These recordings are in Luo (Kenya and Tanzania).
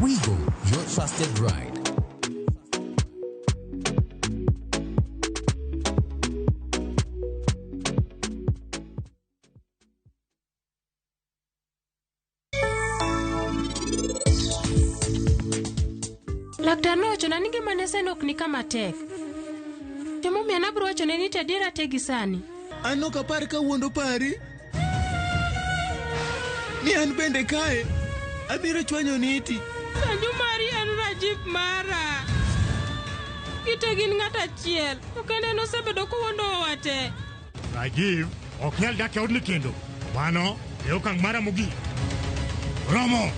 Wigo, your trusted ride. Laktar nowacho na ni gima nesen ok ni kama tek. Jomomiyo nabro wacho ne ni tadiera tegi sani. An ok apar ka wuondo pari. Ni an bende kae. Abiro chwanyo niti. Sanju mari en Rajib mara. Kite gin ng'at achiel. To kende nosebedo kowuondo wate. Rajib ok nyal dak e odni kendo. Mano e okang' mara mogik. Romo!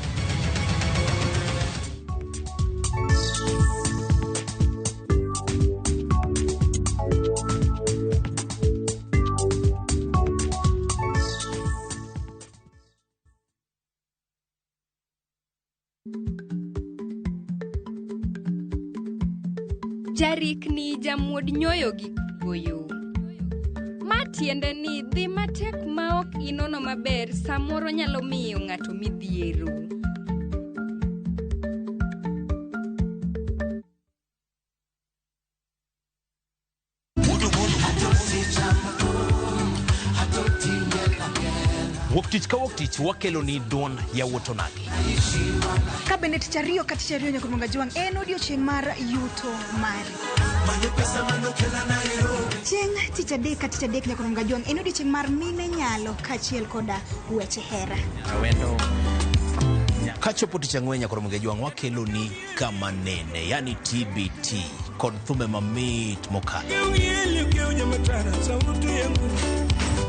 Jarik ni jamuod nyoyo gi goyo. Matiende ni dhi matek ma ok inono maber samoro nyalo miyo ng'ato midhiero. Woktich ka woktich wakelo ni duon ya wotonagi. Kabende tichario katichario nyakumunga juang en odiochieng' mar yuto mari. Chieng' tichadek nyakumunga juang en odiochieng' mar mine nyalo kachiel koda weche hera. Awendo. Kachopo tichang'we nyakumunga juang wakelo ni kama nene, yani TBT, kod thume mamit mokalo.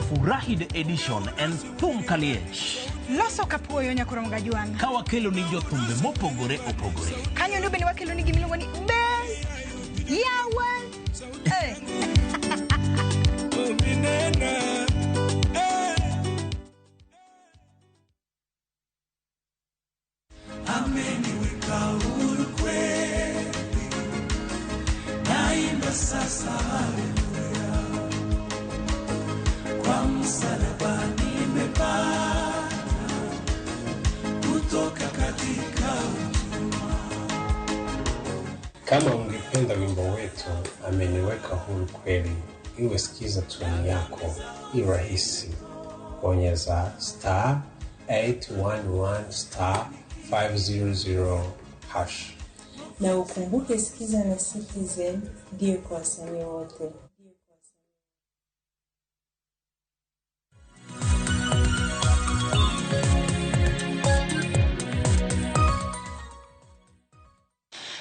Furahi the edition and thum kaliech. Loso kapuoyo nyakumunga juang. Ka wakelo ni jothumbe mopogore opogore. Kanyo ndio bende wakelo ni gimiluongo ni Ben Yawan. Ameniweka huru kweli, naimba sasa haleluya, kwa msalaba nimepata kutoka katika utumwa. Kama ungependa wimbo wetu ameniweka huru kweli, iwe sikiza tuni yako, irahisi. Bonyeza *811 *500#. Na ukumbuke sikiza na Citizen ndio kwa wasanii wote.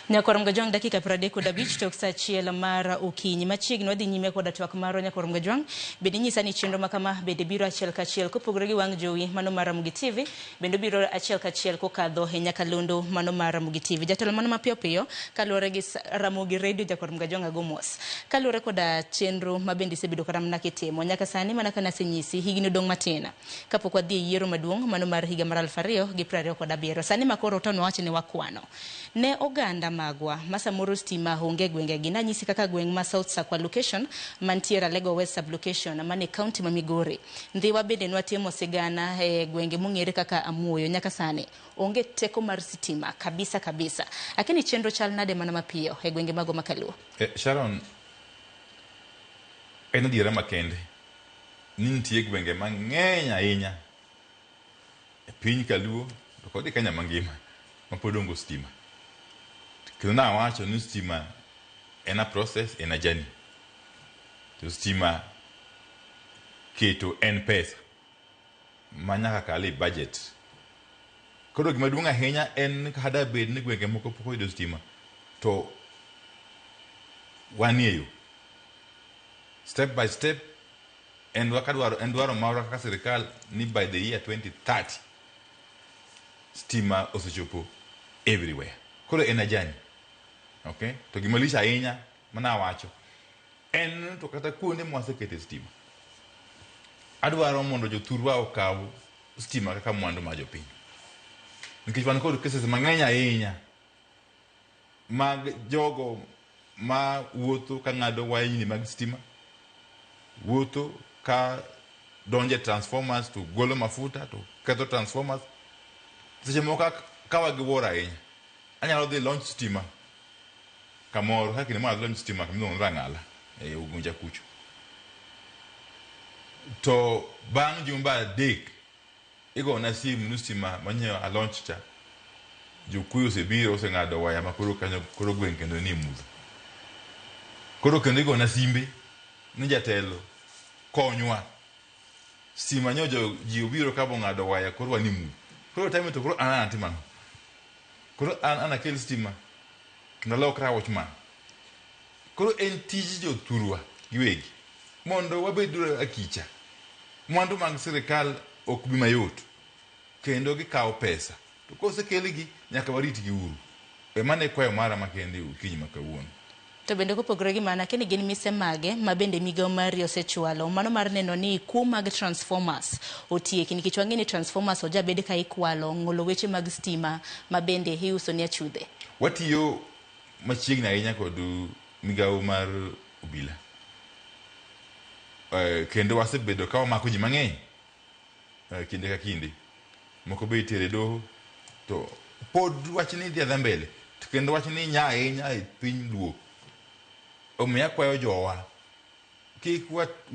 Nyakorom gajwang dakika 35 tok sa chiel mara okinyi machiegni wadhi nyime koda twak maro nyakorom gajwang bende nyisa ni chenro makama bende biro achiel kachiel kopogore gi wang jowi mano mar Ramogitvlive bende biro achiel kachiel kokadho e nyakalondo mano mar Ramogitvlive. Jatelo mano mapiyo piyo kaluore gi Ramogi Radio Jakorom gajwang agomos kaluore koda chenro mabende sebedo karamna kitimo nyaka sani mana kana senyisi higni dong matina kapok wadhi yiero maduong' mano mar higa mar 2027 sani makoro to nowacho ni wakwano ne oganda magwa masamoro stima honge gwenge gi nanyisi kaka gweng ma South Sakwa location mantiera Lego West sub location mane county ma Migori ndhiwa bende nwatimo sigana e gwenge mong'ere kaka Amuoyo nyaka sani onge teko mar stima kabisa lakini chenro chal nade mana mapiyo e gwenge mago makaluo. Sharon en diere makende ni nitie gwenge mang'eny ahinya e piny kaluo to kod Kenya mangima mapodongo stima. Kuna wacho ni stima ena process ena journey. To stima keto en pesa manyaka kali budget. Koro gima duong' ahinya en kada bed ni gwenge moko pok oyudo stima to wanieyo step by step en dwaro mara kaka sirikal ni by the year 2030 stima osechopo everywhere. Koro ena journey. Okay, to gimalisha ahinya mana wacho en to kata kuonde mwasekete stima adwaro mondo jothurwa okaw stima kaka mwandu ma jopiny nikech wan kod cases mang'eny ahinya mag jogo ma wuotho ka ng'ado wayni mag stima wuotho ka donje transformers to golo mafuta to ketho transformers seche moko ka wagiwuoro ahinya anyalo dhi launch stima kamoro kaka ne ma launch stima kamiluongo Rang'ala e Ugunja kucho. To bang' jumbe adek igona simu ni stima manyo a launch cha jokuyo osebiro oseng'ado waya makoro kanyo koro gweng' kendo ni mudho. Koro kendo igona simbe ni jatelo konywa stima nyojo ji obiro ka bo ng'ado waya koro wani mudho. Koro time to koro an timano. Koro an akel stima ndalo kra watchman. Koro en tiji jo turwa giwegi mondo wabedura akicha. Mwandu mag sirikal ok bi mayot kendo gikawo pesa to kosekelgi nyaka waritgi uru. Mane kwayo mara makende ukinyi makawuono. To bende kopogore gi mana keni gin mise mage ma bende migawo mari osechwalo mano mar neno ni kuo mag transformers otieki nikech wang'e ni transformers ojabed ka ikwalo ng'olo weche mag stima ma bende iuso ni achudhe. Watiyo machiegni ahinya kod migawo mar obila. Kendo wasebedo ka wamako ji mang'eny kinde ka kinde. Moko be itere doho to pod wachni dhi adha mbele to kendo wachni nya ahinya e piny luo. Omiya kwayo jowa kik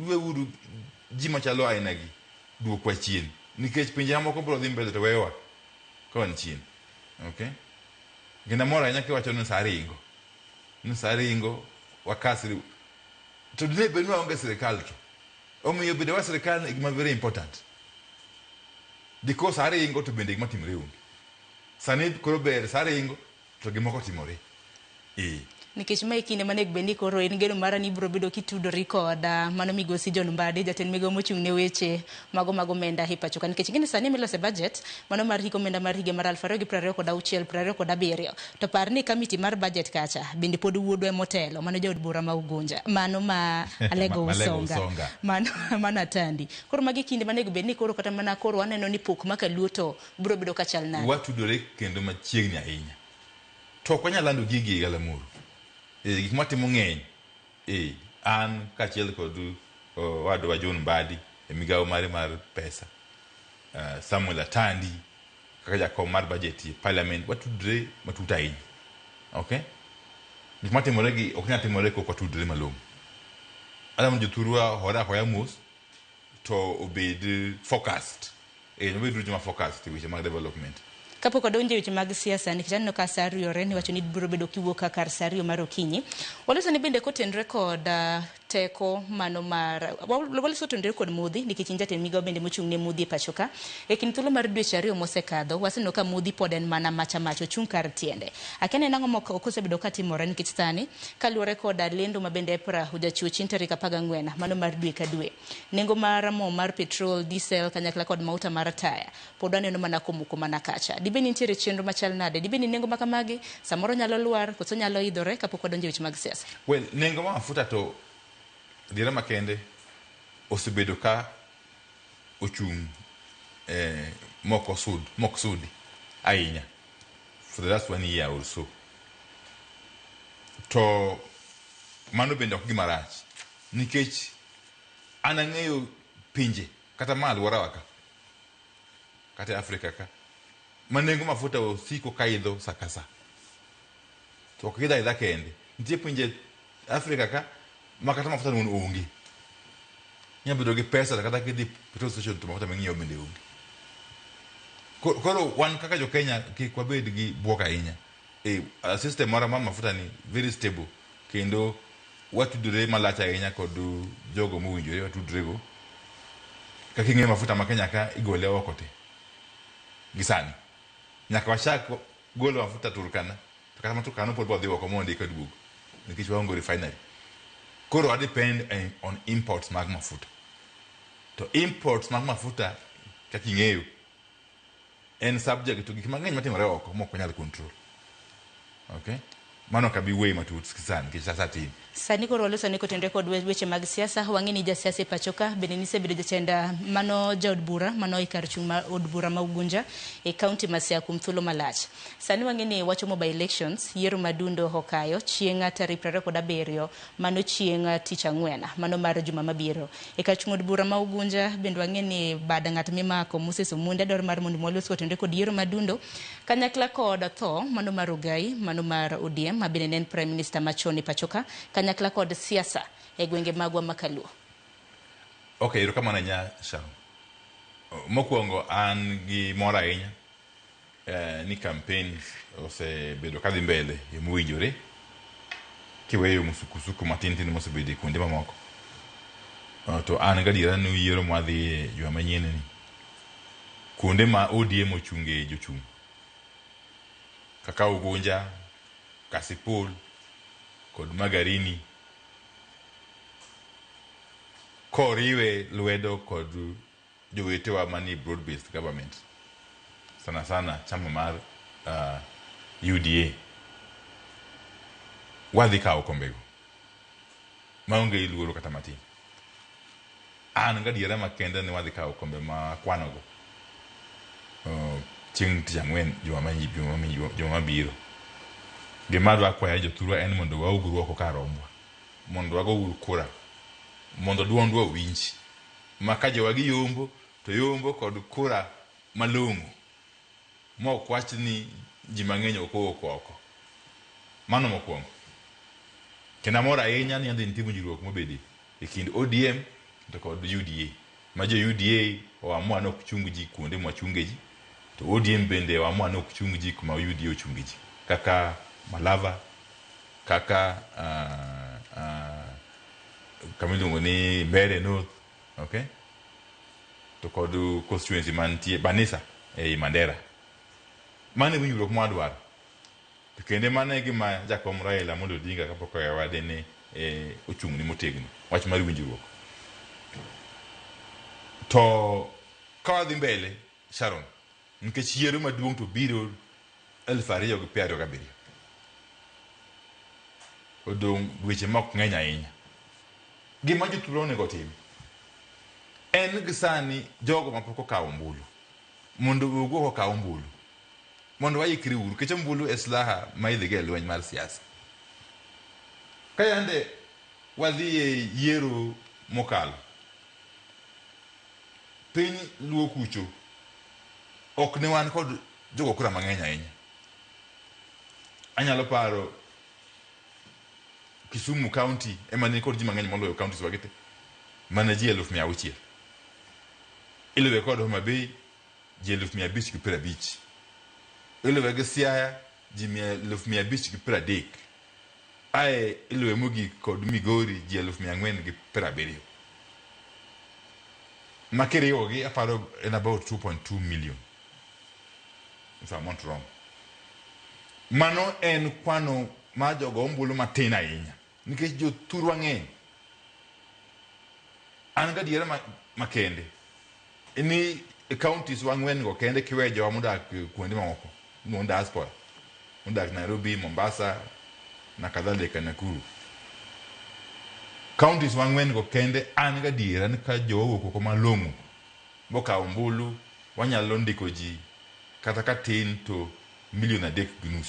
weuru ji machalo ainagi duokwa chien nikech pinje moko biro dhi mbele to wewa kon chien. Okay? Gina mora ahinya kiwacho ni saringo wakasri to dine bedwa onge sirikal to omiyo bedo wa sirikal is very important because saringo to bende gima timore onge sani koro ber saringo to gimoko timore nikech ma ikine mane bendi koro en geno mara ni biro bedo kitudori koda mano migosi John Mbadi jatend migawo mochung' ne weche mago menda hipacho nikech ngine sani milose budget mano mar hiko menda mar higa mar 2026-2027 to parni kamiti mar budget kacha bende pod wuodwe motelo mano jaod bura ma Ugunja mano ma Alego Usonga mano atandi koro magi kinde mane bendi koro kata mana koro aneno ni pok makaluoto biro bedo kachal nade watudore kendo machiegni ahinya to kwanyalando gigi galamuru gik matimo ng'eny an kachiel kod wadwa John Mbadi e migawo mare mar pesa Samuel Atandi kaka jakom mar budget e parliament watudre matut ahinya. Okay? Gik matimore gi ok nyal timore kok watudre malong'o. Adam joturwa hora hoya mos to obed focused obed joma focused e weche mag development. Kapok odonje weche mag siasa nikech aneno ka saa ariyo ni wacho ni biro bedo kiwuok kar saa ariyo mar okinyi. Waloso ni bende kotenre kod teko mano mar waloso tenre kod mudhi nikech jatend migawo bende mochung' ne mudhi e pacho ka e kind thuolo mar dweche ariyo mosekadho waseneno ka mudhi pod en mana macho chung' kar tiende. Akene nang'o moko osebedo ka timore nikech sani kaluwore kod lendo ma bende EPRA ojachiwo chieng' tarik 14 mano mar dwe ka dwe. Nengo mar mo mar petrol, diesel kanyakla kod mauta mar taya pod aneno mana komuko mana kacha. Dibe nitiere chenro machal nade? Dibe ni nengo makamagi samoro nyalo lwar koso nyalo idhore kapok odonje weche mag siasa? Well, nengo ma mafuta to dira makende osebedo ka ochung' mok sudi ahinya for the last 1 year or so. To mano bende ok gima rach nikech an ang'eyo pinje kata ma alworawa ka kata Afrika ka manengo mafuta osiko kaidho sakasa to ok idha kende nitie pinje Afrika ka makata mafuta non onge nyabedo gi pesa kata kidhi petrol station to mafuta mang'iewo bende onge. Koro wan kaka jo Kenya kik wabed gi buok ahinya system mara mar mafuta ni very stable kendo watudore malach ahinya kod jogo mowinjore watudore go kaka ing'eyo mafuta ma Kenya ka igole oko te gisani nyaka wachak golo mafuta Turkana to kata Turkana pod bodhi oko mondo eka duogo nikech waonge refinery. Koro depend on imports mag mafuta to imports mag mafuta kaka ing'eyo en subject to gik mang'eny matimore oko mok nyal control. Okay? Mano ka bi wey matut sani nikech sasa tin sani koro waloso ni kotendre kod weche mag siasa wang'e ni jasiasa e pacho ka bende nisebedo jatenda mano jaod bura mano ikar chung' ma od bura ma Ugunja e kaunti ma Siaya kuom thuolo malach. Sani wang'e ni wacho mobile elections yiero madundo hokayo chieng' tarik 27 mano chieng' tich ang'wen mano mar juma mabiro e kar chung' od bura ma Ugunja bende wang'e ni bad ng'at mimako Moses Omunde dwaro mar mondo walos kotendre kod yiero madundo kanyakla kod tho mano mar Rugai mano mar ODM ma bende en Prime Minister machon e pachoka kanyakla kod siasa e gwenge magwa makaluo. Okay, erokamano ahinya Sharon. Mokwongo an gi mor ahinya ni campaigns osebedo kadhi mbele e mowinjore kiweyo musukusuku matin tin mosebedo e kuonde mamoko. To an gadiera ni yiero mwadhi juma manyien ni kuonde ma ODM ochunge jochung' kaka Ugunja, Kasipul kod Magarini koriwe lwedo kod jowetewa mani broad based government sana sana chama mar UDA wadhi kawo kombego maonge iluoro kata matin. An gadiera makende ni wadhi kawo kombe ma kwanogo chieng' tich ang'wen juma mabiro. Gima adwa kwayo jothurwa en mondo waugru oko kar rombwa mondo wagouru kura mondo duondwa owinj ma ka jowagi yombo to yombo kod kura malong'o ma ok wach ni ji mang'eny ok owuok oko. Mano mokwongo. Kendo amor ahinya ni ande nitie winjruok mobede e kind ODM to kod UDA ma jo UDA oamua ni ok chung ji kuonde mwachunge ji to ODM bende oamua ni ok chung ji kuma UDA ochunge ji kaka Malava kaka kamiluongo ni Mbeere North, okay, to kod constituency mantie Banisa ei Mandera. Mane winjruok mwadwaro to kende mane gima jakom Raila Amolo Odinga kapok oyawade ne ochung'ni motegno wach mar winjruok. To ka wadhi mbele Sharon nikech yiero maduong' to biro 2027 odong' dweche mok ng'eny ahinya. Gima jothurwa onego tim en gisani jogo mapok okawo ombulu mondo owuog okawo ombulu mondo waikre uru kech ombulu e silaha ma idhigo e lweny mar siasa. Ka yande wadhi e yiero mokalo piny luo kucho ok ne wan kod jogo kura mang'eny ahinya. Anyalo paro Kisumu County ema ne kod ji mang'eny moloyo counties wagite mana ji 600,000. Iluwe kod Homa Bay ji 550,000. Iluwe gi Siaya ji 530,000. Ae iluwe mogik kod Migori ji 470,000. Makiriwogi aparo in about 2.2 million if I'm not wrong. Mano en kwano ma jogo ombulu matin ahinya nikech jothurwa ng'eny. An gadiera makende ni counties wang'wen go kende kiwe jowa modak kuonde mamoko mon diaspora modak Nairobi, Mombasa na kadhalika Nakuru. Counties wang'wen go kende an gadiera ni ka jowa wuok oko malong'o bokawo ombulu wanyalo ndiko ji kata ka tin to 3.5 million.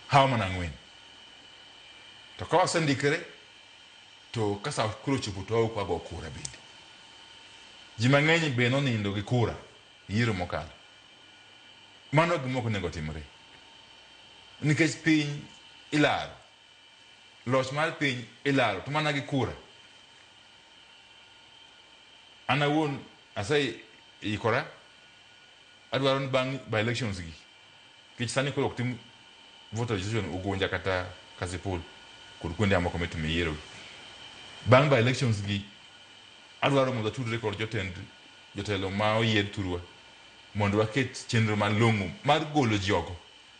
Hawa mana 4. To ka wasendikre to kasa kuro chopo to kwa go kura bende. Ji mang'eny be nonindo gi kura yiero mokalo. Mano gimoko nego timre. Nikech piny ilaro. Loch mar piny ilaro to mana gi kura. Ana won asai ikora adwaro ni bang' by elections gi. Kich sani koro tim voter registration Ugunja kata Kasipul kod kuonde amoko mitime yiero. Bang' by elections gi adwaro mondo tudre kod jotelo ma oyier turwa mondo waket chenro malong'o mar golo jogo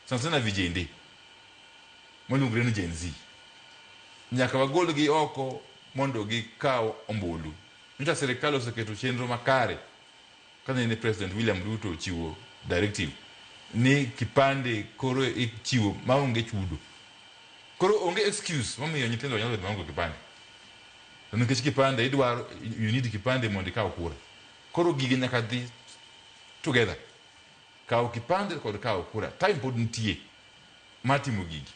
sana vijende molungre ni Gen Z. Nyaka wagol gi oko mondo gikaw ombulu. Nita serikali oseketo chenro makare kana ne President William Ruto chiwo directive ni kipande koro ichiwo maonge chudo. Koro onge excuse momiyo nyithindo nyalo bedo maonge kipande. To nikech kipande idwaro you need kipande mondo ikaw kura. Koro gige nyaka dhi together. Kaw kipande kod kaw kura. Time pod nitie matimo gigi.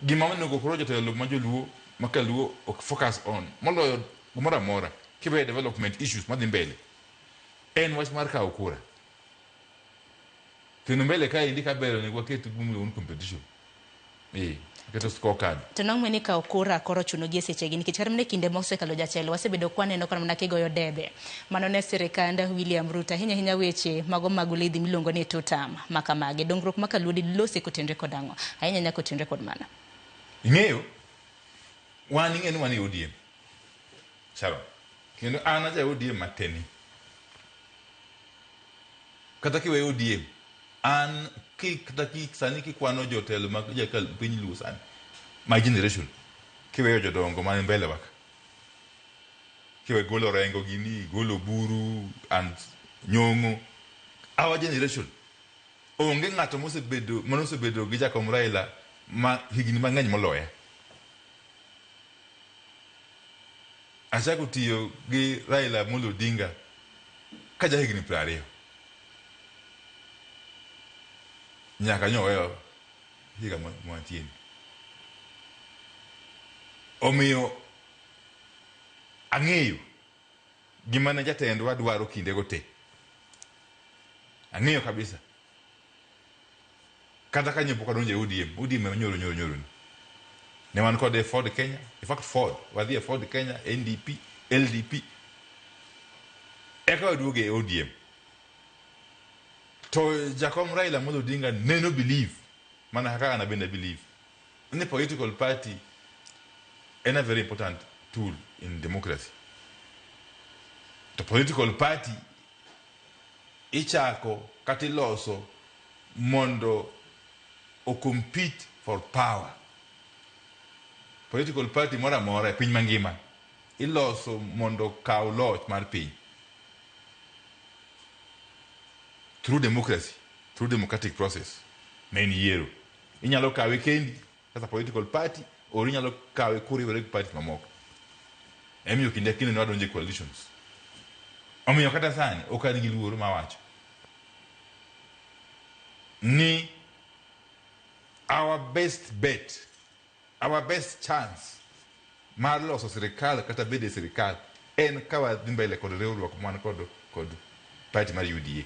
Gima onego koro jotelo ma joluo makaluo ok focus on moloyo gumora mora kibe development issues madhi mbele en wach mar kaw kura. kendo mbele ka indika bero ni waket gumlo un competition keto scorecard to nang meni ka okura koro chuno gi sechegi nikech kar mne kinde mosekalo jatelo wasebedo kwaneno kana mna kigoyo debe mano ne sirikanda William Ruto hinya weche mago magulidhi milongo ni tutam makamage dongruok makaludi lose kotendre kodango ahinya nyako tendre kod mana ing'eyo wan ing'eni wan ODM Sharon kendo an aja ODM mateni kata kiwe ODM an kata sani kikwano jotelo mag jakal piny luo sani my generation kiweyo jodongo man mbele waka kiwe golo rengo gini golo buru and nyongo our generation onge ng'ato mosebedo gi Jakom Raila ma higni mang'eny moloya achako tiyo gi Raila Amolo Odinga ka ja higni 20 nyaka nyoweyo higa mwantien omiyo ang'eyo gima ne jatendwa dwaro kindego te ang'eyo kabisa kata ka nyepo kadonje ODM nyoro ne wan kode Ford Kenya in fact Ford wadhi Ford Kenya NDP LDP eka waduoge ODM to Jakom Raila Amolo Odinga no believe mana haka ana benda believe any political party is a very important tool in democracy. The political party ichako katiloso mondo o compete for power. Political party mora piny mangima iloso mondo kaw loch mar piny through democracy, through democratic process. Many years. Inyalo kawe kendi as a political party or inyalo kawe kuriwere party mamoko. Emiyo kinde kinde no adonje coalitions. Omiyo kata sani okani gi luoro mawacho ni our best bet, our best chance mar loso sirikal kata bede sirikal en kawa dhi mbele kod riwruok man kod party mar UDA.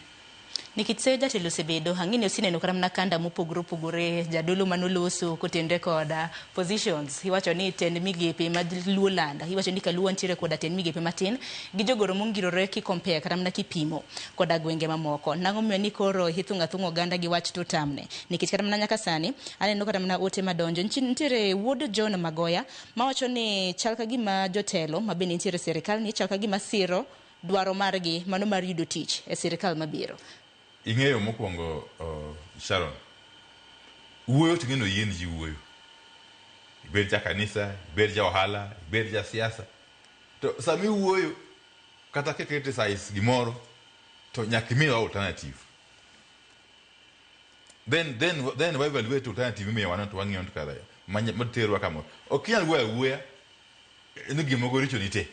Nikitseyo jatelo sebedo hangine osineno kata mna kanda mopogore jadolo manoloso kotendre koda positions hiwacho ni tend migepe madluolanda hiwacho ni kaluo ntiere koda tend migepe matin gi jogoro mongirore ki compare kata mna kipimo koda gwenge mamoko nango miyo ni koro thungo ganda gi wach to tamne nikech kata mna nyaka sani aneno kata mna ote madonjo ntiere wuod John Magoya mawacho ni chalka gima jotelo mabeni ntiere serikal ni chalka gima siro dwaro margi mano mar yudo tich e serikal mabiro. Ing'eyo mokwongo Sharon wuoyo ting'eno yien ji wuoyo ibed ja kanisa ibed ja ohala ibed ja siasa to sami wuoyo kata ke criticize gimoro to nyaka imiwa alternative then we evaluate alternative imiyo wana to wang'iyo kara materwa kamoro okinyal wuoya ni gimoro richo nite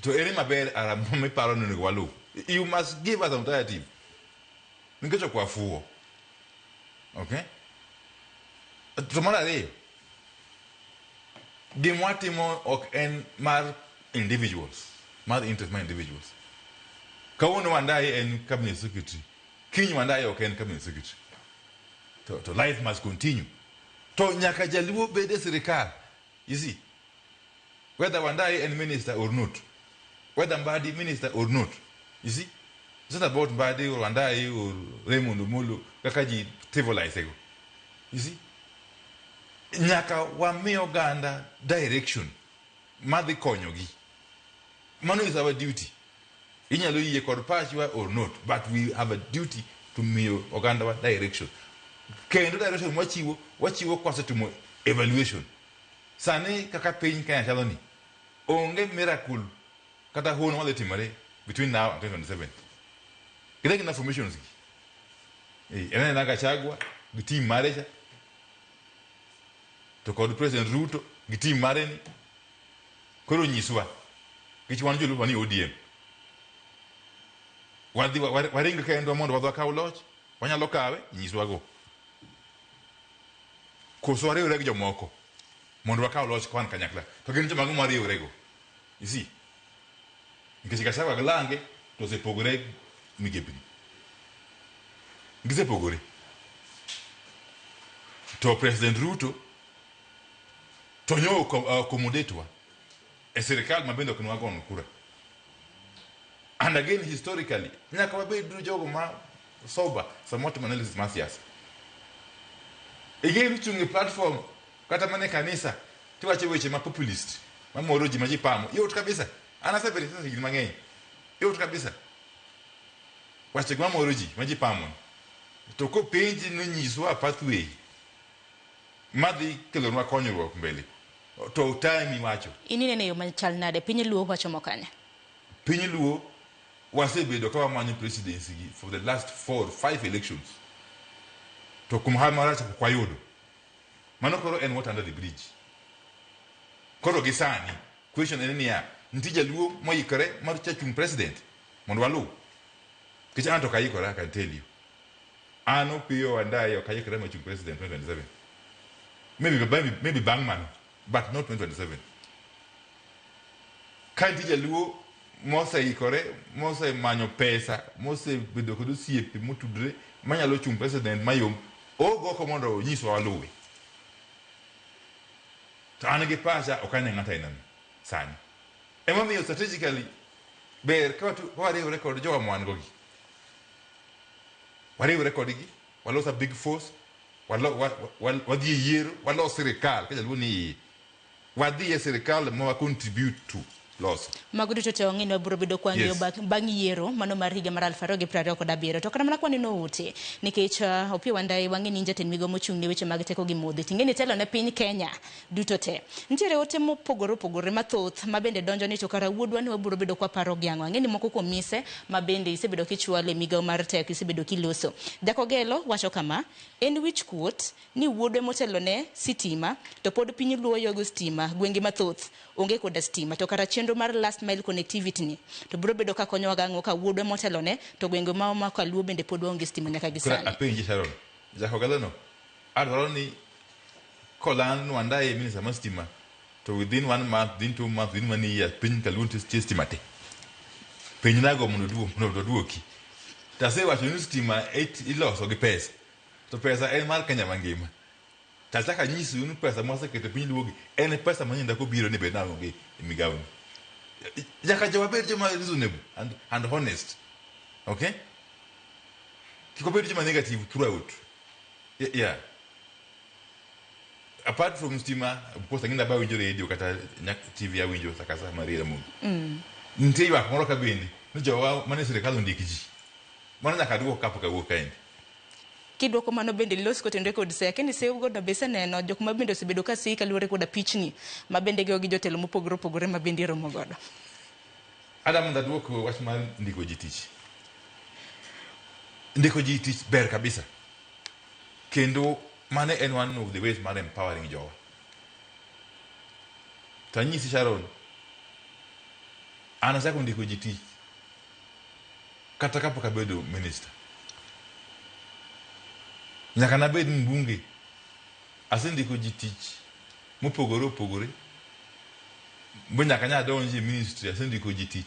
to ere maber ara miparo ni walu you must give us an alternative ningecho kwa fuo okay tomara re dimwatimo ok en mar individuals mar interest mar individuals kawono Wandai en cabinet secretary kinyi Wandai ok en cabinet secretary to life must continue to nyaka jaluo bede sirikal you see whether Wandai en minister or not whether Mbadi minister or not you see it's not about Mbadi or Wandai or Raymond Omolo kakaji trivialize ego you see nyaka wamiyo ganda direction madhi konyogi mano is our duty inyalo yie kod pachwa or not but we have a duty to miyo oganda wa direction kendo direction wachiwo kwasetimo evaluation sani kaka piny Kenya chalo ni onge miracle kata hono wale timare between now and 2027 kile kina formations ene naga chagwa gi team mareja to kod President Ruto gi team mareni koro nyiswa kichwan jolupa ni ODM wadhi waringa kendo mondo wadwa kaw loch wanyalo kawe nyiswa go koso wariwre gi jomoko mondo wakaw loch kwan kanyakla to gin joma mariwre go you see nikech kashawa glange to se pogre migepni gisepogore. To President Ruto to nyo accommodatewa e sirikal mabendo kunwa gon kura. And again historically nyaka wabed jogo ma sober somewhat analysis masias. Again chungi platform kata mane kanisa tiwache weche ma populist mamoro ji maji pamo yot kabisa. Anasebere sasa higi mang'eny yot kabisa. Wache gwa moro ji maji pamo to ko penji no nyiswa pathway madhi kelonwa konyruok mbele to time iwacho inine ne yo machal nade piny luo wacho mokanya piny luo wasebedo ka wamanyo presidency for the last 4 or 5 elections to kumhamara cha kwa yudo mano koro en what under the bridge koro gisani question en niya ntija luo moyikore mar chachung president mondo walu kicha anto kayikore I can tell you ano piyo andayo kayikore machung president 2027 maybe Bangman, but not 2027. Kanti jaluo mose ikore, mose manyo pesa, mose bedo kodu siepe mutudre, manyalo chung president mayom, o go komondo nyiso waluwe. To anage pasha okanya ngata inan sani. Ema miyo strategically ber kwa record jowa mwan gogi. Wale record gi, walosa big force. Wadi yero walo serikal kaja luni wadi serikal mo contribute to loss magudu to teongi no buro bedo kwa ngiyo bang yero mano mar higa mar 2027 to kana mana kwani no ute nikech opia wandai wangi ninja ten migo mochungni weche mag teko gi modhi tingeni telo ne piny Kenya duto te ntiere ote mopogore mathoth mabende donjo ni to kara wuodwa ni waburo bedo kwa paro gyango ngeni moko kuom mise mabende isebedo kichwale migo mar teko isebedo kiloso Jakogelo wacho kama en wich kuot ni wuodwe motelo ne sitima to pod piny luo yogo stima gwenge mathoth onge koda stima to kara chenro mar last mile connectivity ni to biro bedo ka konyo wagango ka wuodwe motelo ne to gwenge ma ka luo bende pod onge stima nyaka gisani apenji Sharon Jakogelo no adwaro ni kolan wandaye minister mar stima to within 1 month within 2 months within 1 year piny kalunti stima te piny nago mondo duoki tase wacho ni stima iloso gi pesa to pesa en mar Kenya mangima tataka nyisi unu pesa mosekete piny luogi en pesa manyinda ko biro ni be nango gi migawo jaka jawaber joma reasonable and honest okay kiko bedo joma negative throughout yeah apart from stima because nginda ba winjo radio kata TV ya winjo sakasa marira mungu ntiwa moro ka bindi ni jowa mane serikali ndiki ji mana nyaka duoko kapo ka wuok kaendi kidwoko mano bende los kotende kod se kendi se ugo da bese neno jok mabende osebedo ka sika luore koda pichni mabende geo gi jotelo mopogore mabende romo godo Adam da duoko wach mar ndiko ji tich ber kabisa kendo mane en one of the ways mar empowering jowa tanyisi Sharon anasako ndiko ji tich kata kapo kabedo minister nyaka nabed mbunge asendiko ji tich mopogore bo nyaka nya donji ministry asendiko ji tich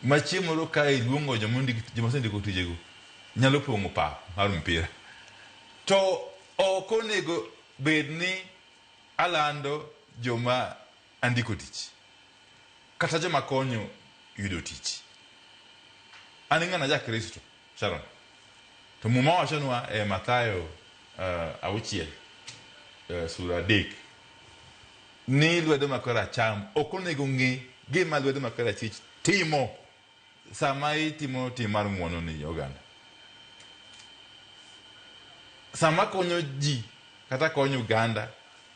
machiemoro kae luongo joma sendiko tijego nyalo pongo pa mar mpira to okonego bed ni alando joma andiko tich kata joma konyo yudo tich aningana ja Kristo Sharon to muma wachonwa Mathayo auchiel sura 3 ni lwedo makora cham okonego ng'e gima lwedo makora chich timo sama itimo tim mar ng'wono ni oganda sama konyo ji kata konyo Uganda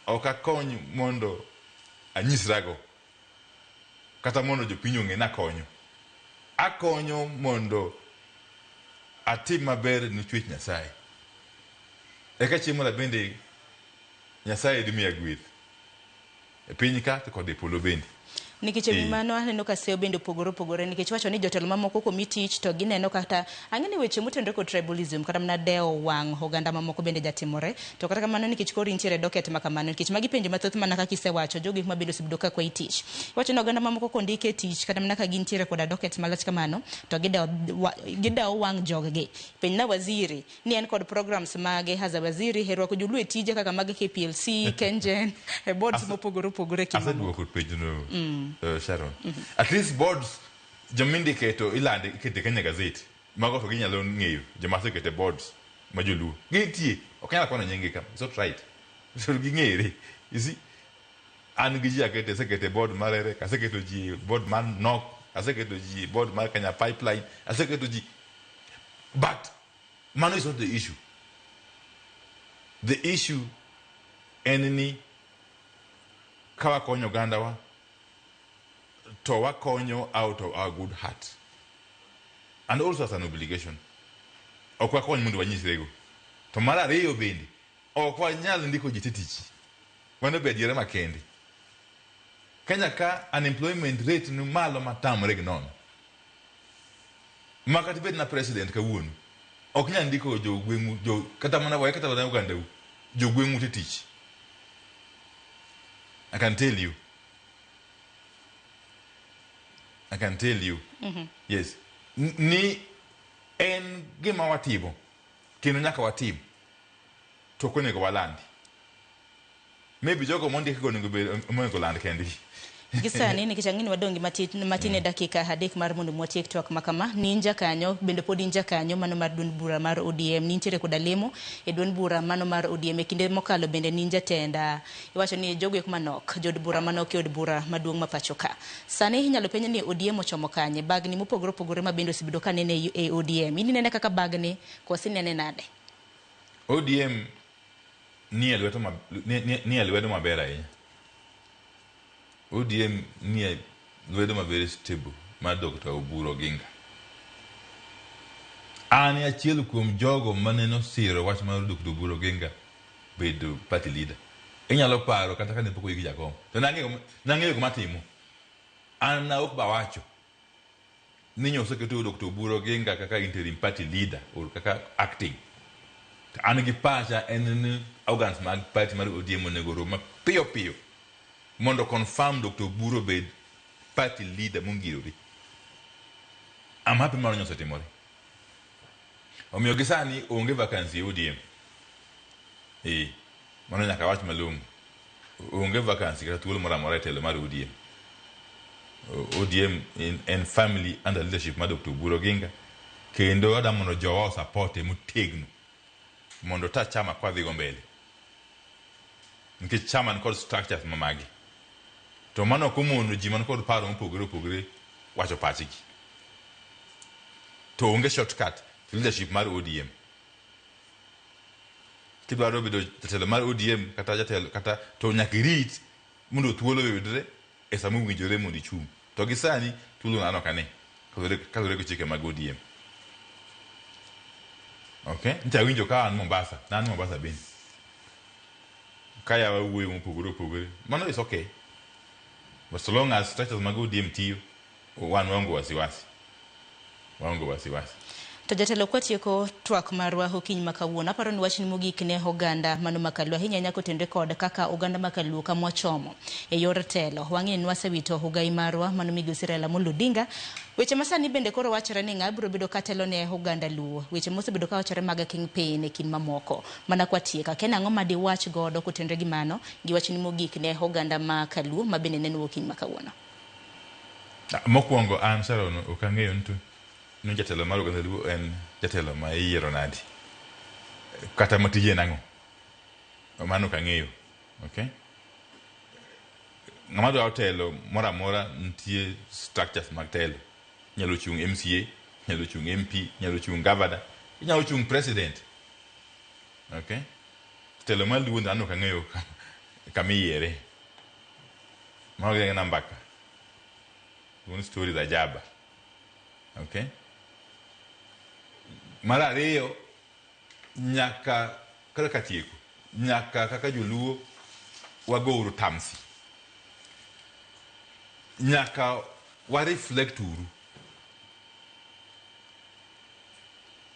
ok akony mondo anyisrago kata mondo jopiny ong'e na akonyo mondo atim maber ni chwech Nyasaye eka chiemo la bende Nyasaye dimi agwith e piny ka to kod e polo bende nikech ewi mano aneno ka seyo bende opogore nikech wacho ni jotelo mamoko komi tich to gineno kata ang'eni weche motenore kod tribalism kata mana dewo wang' oganda mamoko bende jatimore to kata kamano nikech koro intiere docket ma kamano nikech magi penjo mathoth mana kaka isewacho jogi ma bende osebedo ka kwayi tich wacho ni oganda mamoko kondike tich kata mana ka gintiere koda docket malach kamano to gidewo wang' joggi penj na waziri ni en kod programs mage haza waziri herwako joluo e tije kaka mag KPLC Kengen e boards mopogore aseduoko penjno Sharon at least boards jomindiketo ilande ikete Kenya Gazette mago to ginyalo ng'eyo joma sekete boards ma joluo gitie ok nyal kono nyingi kam so right so ging'ere you see an gi ji akete sekete board marere kaseketo ji board man nok aseketo ji board mar Kenya Pipeline aseketo ji but money is not the issue. The issue enni kawa konyo gandawa to wakonyo out of our good heart and also as an obligation ok wakony mondo wanyisrego to mar ariyo bende ok wanyal ndiko ji tich wano be adiera makende Kenya ka unemployment rate ni malo matamre gi nono makati bed na president kawuono ok nyal ndiko jo gweng'u jo kata mana wae kata wadau gandau jo gweng'u tich I can tell you yes ni en gima watimo kendo nyaka watim to konego walandi maybe jogo mondiki konego monego land kendi gisani nikech ang'ini wadongi matine dakika 3 mar mondo mwatiek twak makama ninja kanyo bende pod inja kanyo mano mar duond bura mar ODM nintiere koda lemo e duond bura mano mar ODM kinde mokalo bende ninja tenda iwacho ni jogo ek manok jod bura manok e od bura maduong' ma pacho ka sani inyalo penjo ni ODM ochomo kanye bagni mopogore ma bende osibedo ka nene e ODM ini nene kaka bagni kosi nene nade ODM ni elwedo maber ahinya ODM ni lwedo ma very stable ma Dr. Oburu Oginga ani achiel kuom jogo maneno siro wach mar Dr. Oburu Oginga bedo party leader inyalo paro kata kane pok oyigi jakom to nang'eyo gima timo an na ok bawacho ni nyoso keto Dr. Oburu Oginga kaka interim party leader or kaka acting an gi pacha en ni organs mag party mar ODM onego rom piyo mondo confirm Dr. Oburu bed party leader mungirore I'm happy mano nyoso timore omiyo gisani onge vacancy ODM mano nyaka wach malong'o onge vacancy kata thuolo moro amora e telo mar ODM en family under leadership mar Dr. Oburu Oginga kendo ada mondo jowa support motegno mondo ta chama kwa dhigo mbele nikech chama kod structures mamagi to mano komono ji man kod paro mopogore wacho pachigi to onge shortcut leadership mar ODM kidwaro bedo jatelo mar ODM kata jatelo kata to nyaka rit mondo thuolo yudre e sama winjore mondo ichung to gisani thuolo nano kane kalore go chike mag ODM okay nta winjo ka an Mombasa bende kaya wuoyo mopogore mano is okay but so long as structures mag ODM tiyo wango wasiwasi to jatelo kwatieko twak marwa okiny makawuono aparo ni wach ni mogik ne oganda mano makalu ahinya nyako tende kod kaka oganda makalu kamwa chomo e yor telo wang'e ni wasewito ogai marwa mano migosi Raila Amolo Odinga weche masani bende koro wachore ni ng'a biro bedo katelo ne oganda luo weche mosebedo ka wachore mag kingpin e kin mamoko mana kwatieka ken ang'o ma di wach godo kotendre gi mano gi wach ni mogik ne oganda makalu ma bende neno okiny makawuono mokwongo an Sharon okang'eyo ntu no jatelo mar oganda luo en jatelo ma iyiero nadi kata matije nang'o mano kang'eyo okay ng'ama dwa telo mora mora ntie structures mag telo nyalo chung MCA nyalo chung MP nyalo chung governor nyalo chung president okay telo mar luo nano kang'eyo kamiyiere maoge na mbaka one story za jaba okay mara ariyo nyaka kaka tieko nyaka kaka joluo wagoro tamsi nyaka wa reflect uru.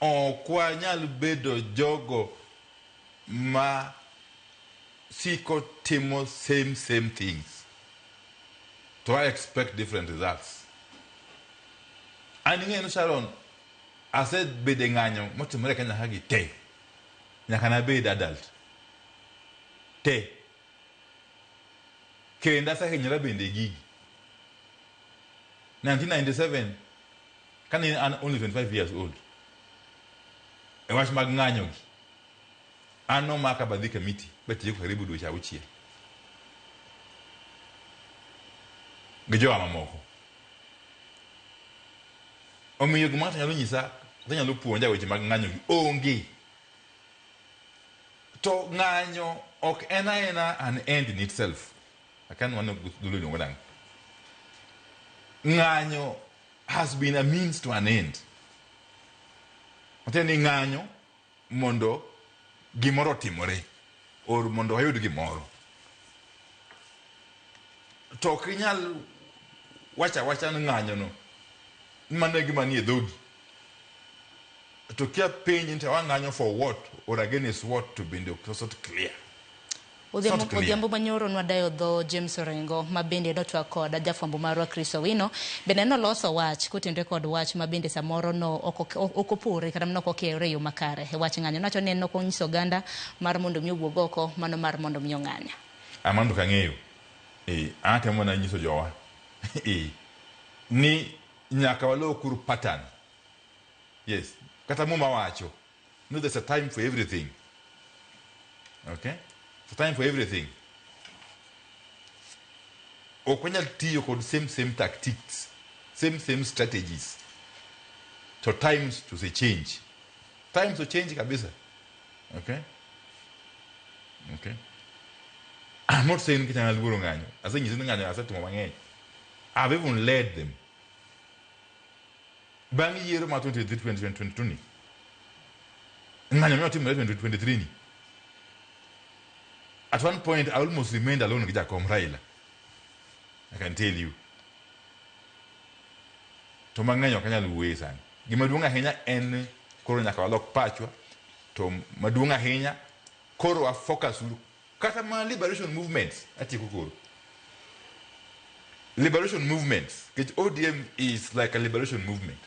Okwa nyal bedo jogo ma siko timo same things. So I expect different results. And again, Sharon, I said bede nganyo, moto mwere na hagi te. Nyaka na bede adult. Te. Kenda sa kenyera bende gigi. 1997, Kani only 25 years old. E wash magnanyo gi. Ano maka badhika miti, beti yuko karibu duisha uchie. Gejo mamoko. Omiyo gumata nyalo nyisa, nyalo puonja weche mag ng'anyo gi onge. To ng'anyo ok ena an end in itself. I can't want to do it. Ng'anyo has been a means to an end. Oteni ng'anyo mondo gimoro timore or mondo ayud gimoro. To kinyal wacha ng'anyo no. Mane gima ni dhogi. To kia piny into ng'anyo for what or against what to be sort of clear. Odhiambo manyoro nwadayo dho James Orengo mabende notwa kod jafwambo marwa Chris Owino bende noloso wach kotende kod wach mabende samoro no okopure kata mnoko kere yo makare e wach ng'anyo nacho ne noko nyiso ganda mar mondo mi owuog oko mano mar mondo mi ng'anyo amando kang'eyo ate mona nyiso jowa ni nyaka walokuru pattern. Yes, kata muma wacho no, there's a time for everything. Okay, it's a time for everything. Okwanyal tiyo kod same tactics, same strategies. So times to say change. Times to change kabisa. Okay? Okay. I'm not saying kita ngaluguru nganyo. I say nyisin nganyo asa tumo mang'eny. I've even led them. Bangi year ma 2023. Nganyo mi otimore 2023 ni. At one point, I almost remained alone with Jacob Raila. I can tell you. To manganyo kanya luwe sana. Gimadunga henya en koro nyaka walok pachwa. To madunga henya koro wa focus ulu. Kata ma liberation movements ati kukoro. Liberation movements. Which ODM is like a liberation movement.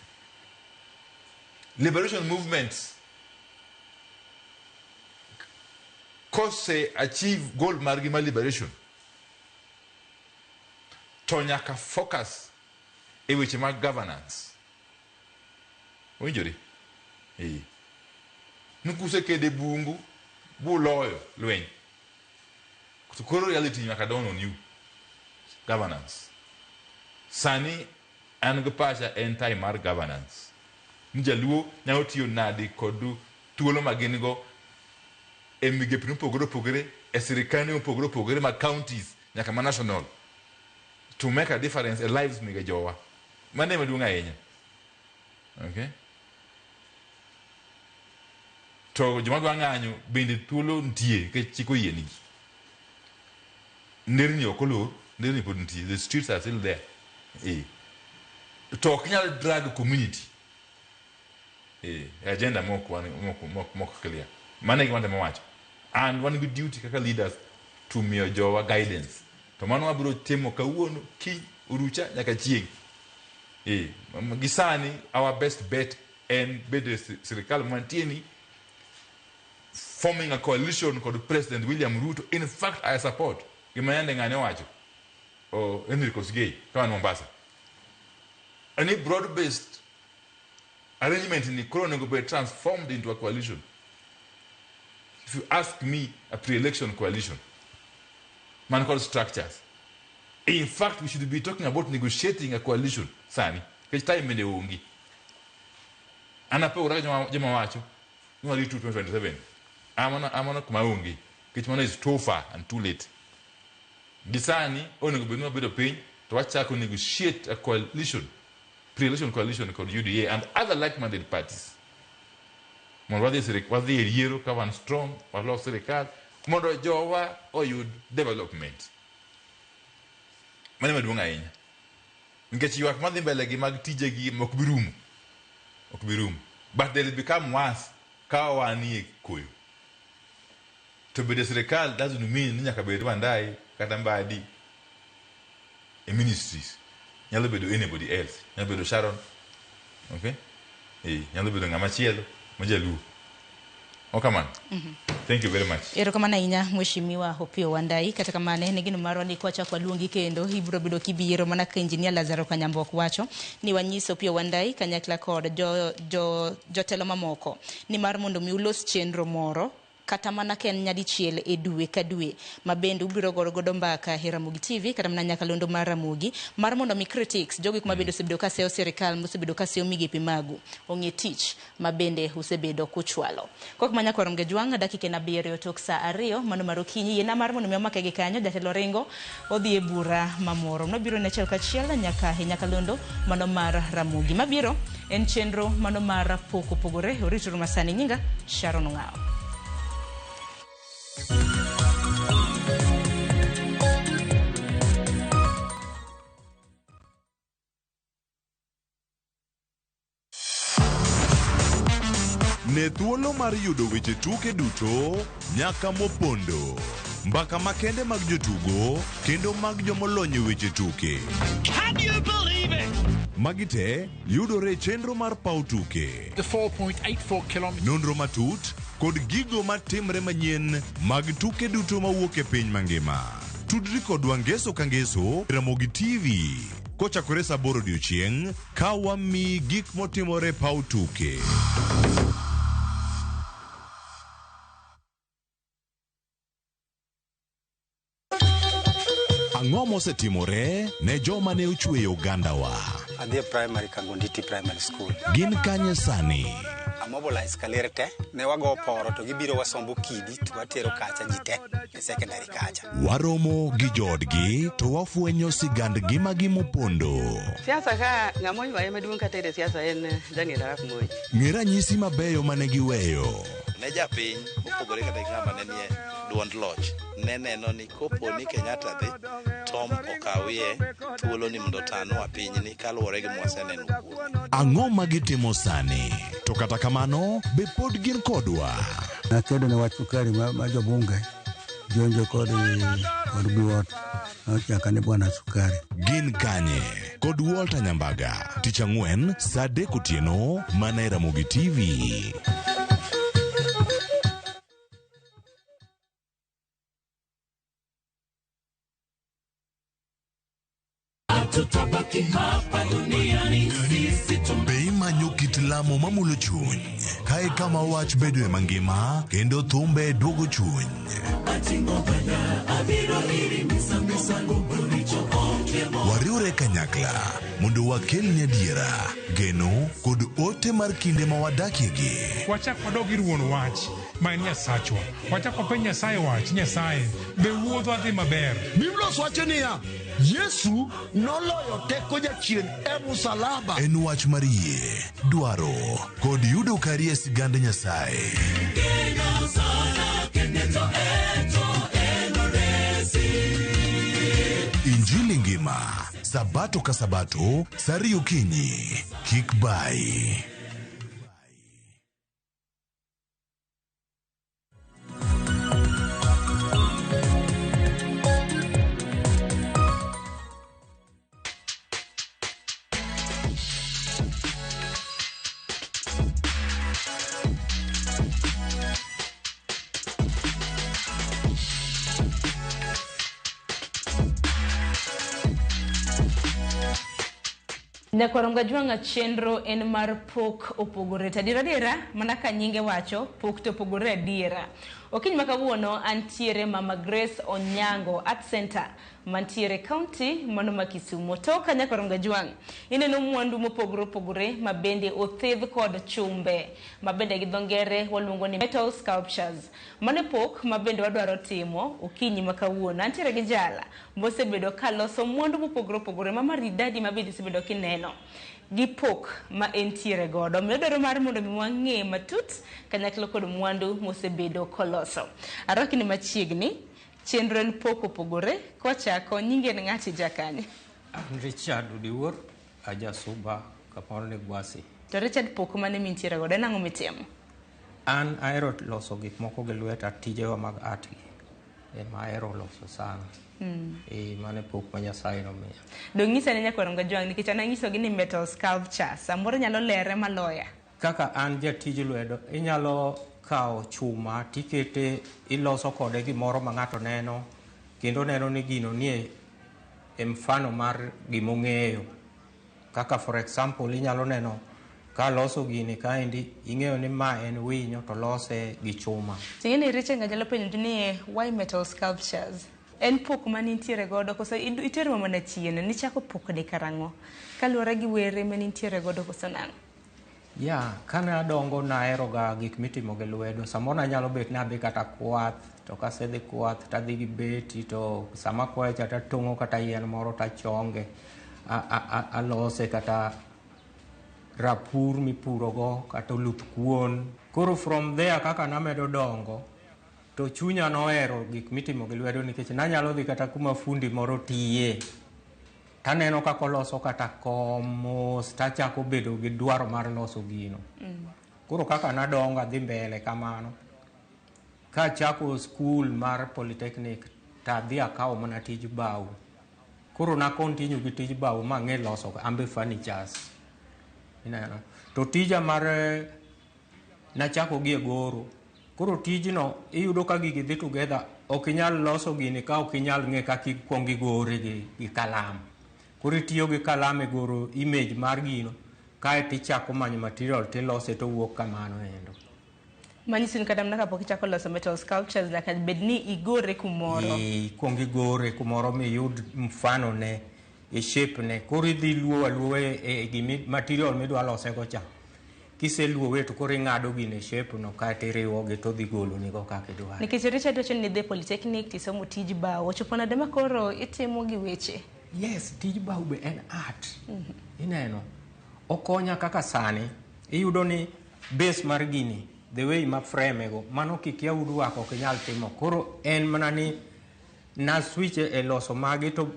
Liberation movements cause achieve goal margima liberation. Tonyaka focus e which mark governance. Winjori? Nukuse ke de bungu bu loyo lwen. Kuro reality nyaka down on you. Governance. Sani anugapasha entai mar governance. Njaluo nyaotiyo nadi kodu tuolo maginigo emigepinu pogore esirikani pogore ma counties nyaka ma national to make a difference in lives miga jowa mane madunga enya. Okay, to joma dwa ng'anyo bende tuolo ntie ke chiko yieni nderni okolor nderni pod ntie, the streets are still there. To kinyal drag community agenda moko clear. Mane gima temo wacho. And one good duty kaka leaders to miyo jowa guidance. To mano wabiro temo kawuono ki urucha nyaka chieng. Gisani our best bet and bede sirikal mantieni forming a coalition called President William Ruto. In fact, I support Gimayande ngane wacho or Enrico Sigei kama Mombasa. Any broad-based arrangement in the corona will be transformed into a coalition. If you ask me, a pre-election coalition, man called structures. In fact, we should be talking about negotiating a coalition. Sani, which time in the ungi. Anapo uraja jema wacho. No reach 2027. Amana kumaungi. Which one is too far and too late. Gisani, only go be no better pain to watch to negotiate a coalition. Pre-election coalition called UDA and other like-minded parties. Mwadi yero kawan strong, walo serikali, mondo jowa or you development. Mane madunga enya. Ngech ywak madhi mbele gi mag tije gi ok bi rum. But they'll become worse ka wani koyo. To be the serikal doesn't mean ni nyaka bedo Wandai kata Mbadi in ministries. Nyalo bedo anybody else. Nyalo bedo Sharon. Okay? Nyalo bedo ng'ama chielo majaluo. Okaman. Thank you very much. Erokamana inya Mheshimiwa Opiyo Wandayi kata kamane ne gino marwa ni kwacha kwa luongi kendo ibiro bedo kibiro mana ka Engineer Lazaro Kanyambok wacho ni wanyiso Opiyo Wandayi kanyakla kod jotelo mamoko ni mar mondo mi ulos chenro moro kata mana ken nyadichiel e dwe ka dwe mabende ubiro godo mbaka e Ramogitvlive kata mana nyakalondo mar Ramogi mar mondo mi critics jogi kuma bedo sebedo ka seo serikal musebedo ka seo migepe magu ong'e tich mabende usebedo kuchwalo kok manya kwa Ramogitvlive dakika na 7 tok saa 2 mano mar okinyi yena mar mondo mi omake gi kanyo jatelo ringo odhi e bura mamoro no biro ne chel kachiel nyaka e nyakalondo mano mar Ramogi mabiro en chenro mano mar poko pogore orituru masani nyinga Sharon Ngao. Ne thuolo mar yudo weche tuke duto nyaka mopondo. Mbaka makende mag jotugo kendo mag jomolony weche tuke. Can you believe it? Magite yudore chenro mar pau tuke. The 4.84 kilometers. Nonro matut kod gigo matimre manyien mag tuke duto mawuok e piny mangima. Tudri kod wangeso kangeso Ramogitvlive. Kochakore saa 8 odiechieng' ka wami gik motimore pau tuke. Ang'o mosetimore ne joma ne ochweyo Ugandawa? Adhi primary Kangonditi Primary School. Gin kanye sani? Amobilize kalerte ne wago poro to gibiro wasombo kidi to watero kacha jite e secondary kacha. Waromo gi jodgi to wafwenyo sigandgi magi mopondo. Siasa ka ng'amo ywaye maduong' katere siasa en Daniel Arap Moi. Ng'era nyisi mabeyo mane giweyo. Ne japiny opogore kata ng'ama ne nie duond loch ne neno ni kopo ni Kenyatta dhi Tom okawie thuolo ni mondo tanwa piny ni kaluwore gi mwaseneno kuome. Ang'o magitimo sani? To kata kamano be pod gin kodwa. Nakedo ne wach sukari ma jobunge jonjo kod buot nochaka ne bwana sukari. Gin kanye kod Walter Nyambaga tich ang'wen saa 3 otieno mana e Ramogitvlive. Be imanyo kit lamo mamulo chuny kae kama wach bedoe mangima kendo thumbe duogo chuny. Wariure kanyakla mondo wakelni adiera, geno kod ote mar kinde ma wadakiegi. Wachak wadog ir wuon wach ma en Nyasachwa. Wachak wapenj Nyasaye wach, Nyasaye be wuodho adhi maber. Biblos wacho niya, Yesu noloyo teko jachien e msalaba. En wach mar yie, dwaro kod yudo kari e sigand Nyasaye. Injili ngima, sabato ka sabato, sari okinyi, kik bai. Nyakwarom gajwanga chenro en mar pok opogore tadiradira mana ka nyinge wacho pok to opogore adiera. Okiny makawuono antiere Mama Grace Onyango Art Center mantiere county mano ma Kisumu. Toka Nyakwarom gajwang ineno mwandu mopogore opogore mabende othedh kod chumbe mabende gi dhongere waluongo ni metal sculptures. Mane pok mabende wadwaro timo okinyi makawuono antiere gi jala mosebedo kaloso mwandu mopogore opogore mamaridadi mabende sebedo kineno gi pok ma entiere godo. Medoro mar mondo mi wang'e matut kanyakla kod mwandu mosebedo koloso. Arokni machiegni chenro en pok opogore kochako nyinge ng'ati jakanye. Richard Udiwuor, aja suba kamoro ne Gwasi. To Richard pok mane mintiere godo en ang'o mitimo? An ahero loso gik moko gi lweta, tijewa mag art gi. Ema ahero loso sana. Mane pok ma Nyasaye nomiya. Dong' nyisa ne Nyakwar Ngajwang' nikech an anyisogi ni metal sculpture samoro nyalo lere maloya. Kaka an jatij lwedo, inyalo kawo chuma tikete, iloso kode gimoro ma ng'ato neno, kendo neno ni gino nie mfano mar gimong'eyo. Kaka for example, inyalo neno ka loso gini kaendi, ing'eyo ni ma en winyo to lose gi chuma. Ting'e ni Richard nyalo penjo ni why metal sculptures? En pok manintiere godo koso itero mana chien ni chako pok de karang'o kaluwore gi were manintiere godo koso nang'o? Ya, kane adongo nahero ga gik mitimo gi lwedo. Samoro nanyalo bet nadhi kata kwath, to kasedhi kwath tadhi gi beti, to sama kwayo cha tatong'o kata yien moro tachonge, alose kata rapur mipurogo kata oluth kuon. Koro from there kaka namedo dongo, to chunya nohero gik mitimo gi lwedo nikech nanyalo dhi kata kuma fundi moro tiye, taneno kako loso kata kom mos, tachako bedo gi dwaro mar loso gino. Koro kaka nadongo adhi mbele kamano, kachako skul mar Polytechnic tadhi akawo mana tij bau. Koro na continue gi tij bau mang'e loso ambe furnitures. To tija mar nachako gi e goro. Koro tijno iyudo ka gigi dhi together, ok inyal loso gini ka ok inyal ng'e kaka ikuong igore gi kalam. Koro itiyo gi kalam e goro image mar gino, kae tichako manyo material tilose to wuok kamano endo. Manyiso ni kata mnaka pok ichako loso metal sculptures nyaka bed ni igore kumoro. Ikuong igore kumoro miyud mfano ne, e shape ne. Koro idhi luwo e material midwa lose go cha. Kiseluowe to koro ing'ado gine shape no kae tiriwogi to dhi golo nigo kaka idwaro. Nikech Richard wacho ni dhi Polytechnic tisomo tij bao, ochopo nade ma koro itimo gi weche? Yes, tij bao be en art. Ineno, okonya kaka sani, iyudo ni base mar gini, the way ma frame go, mano kikia udwako ok inyal timo. Koro en mana ni na switch e loso magi to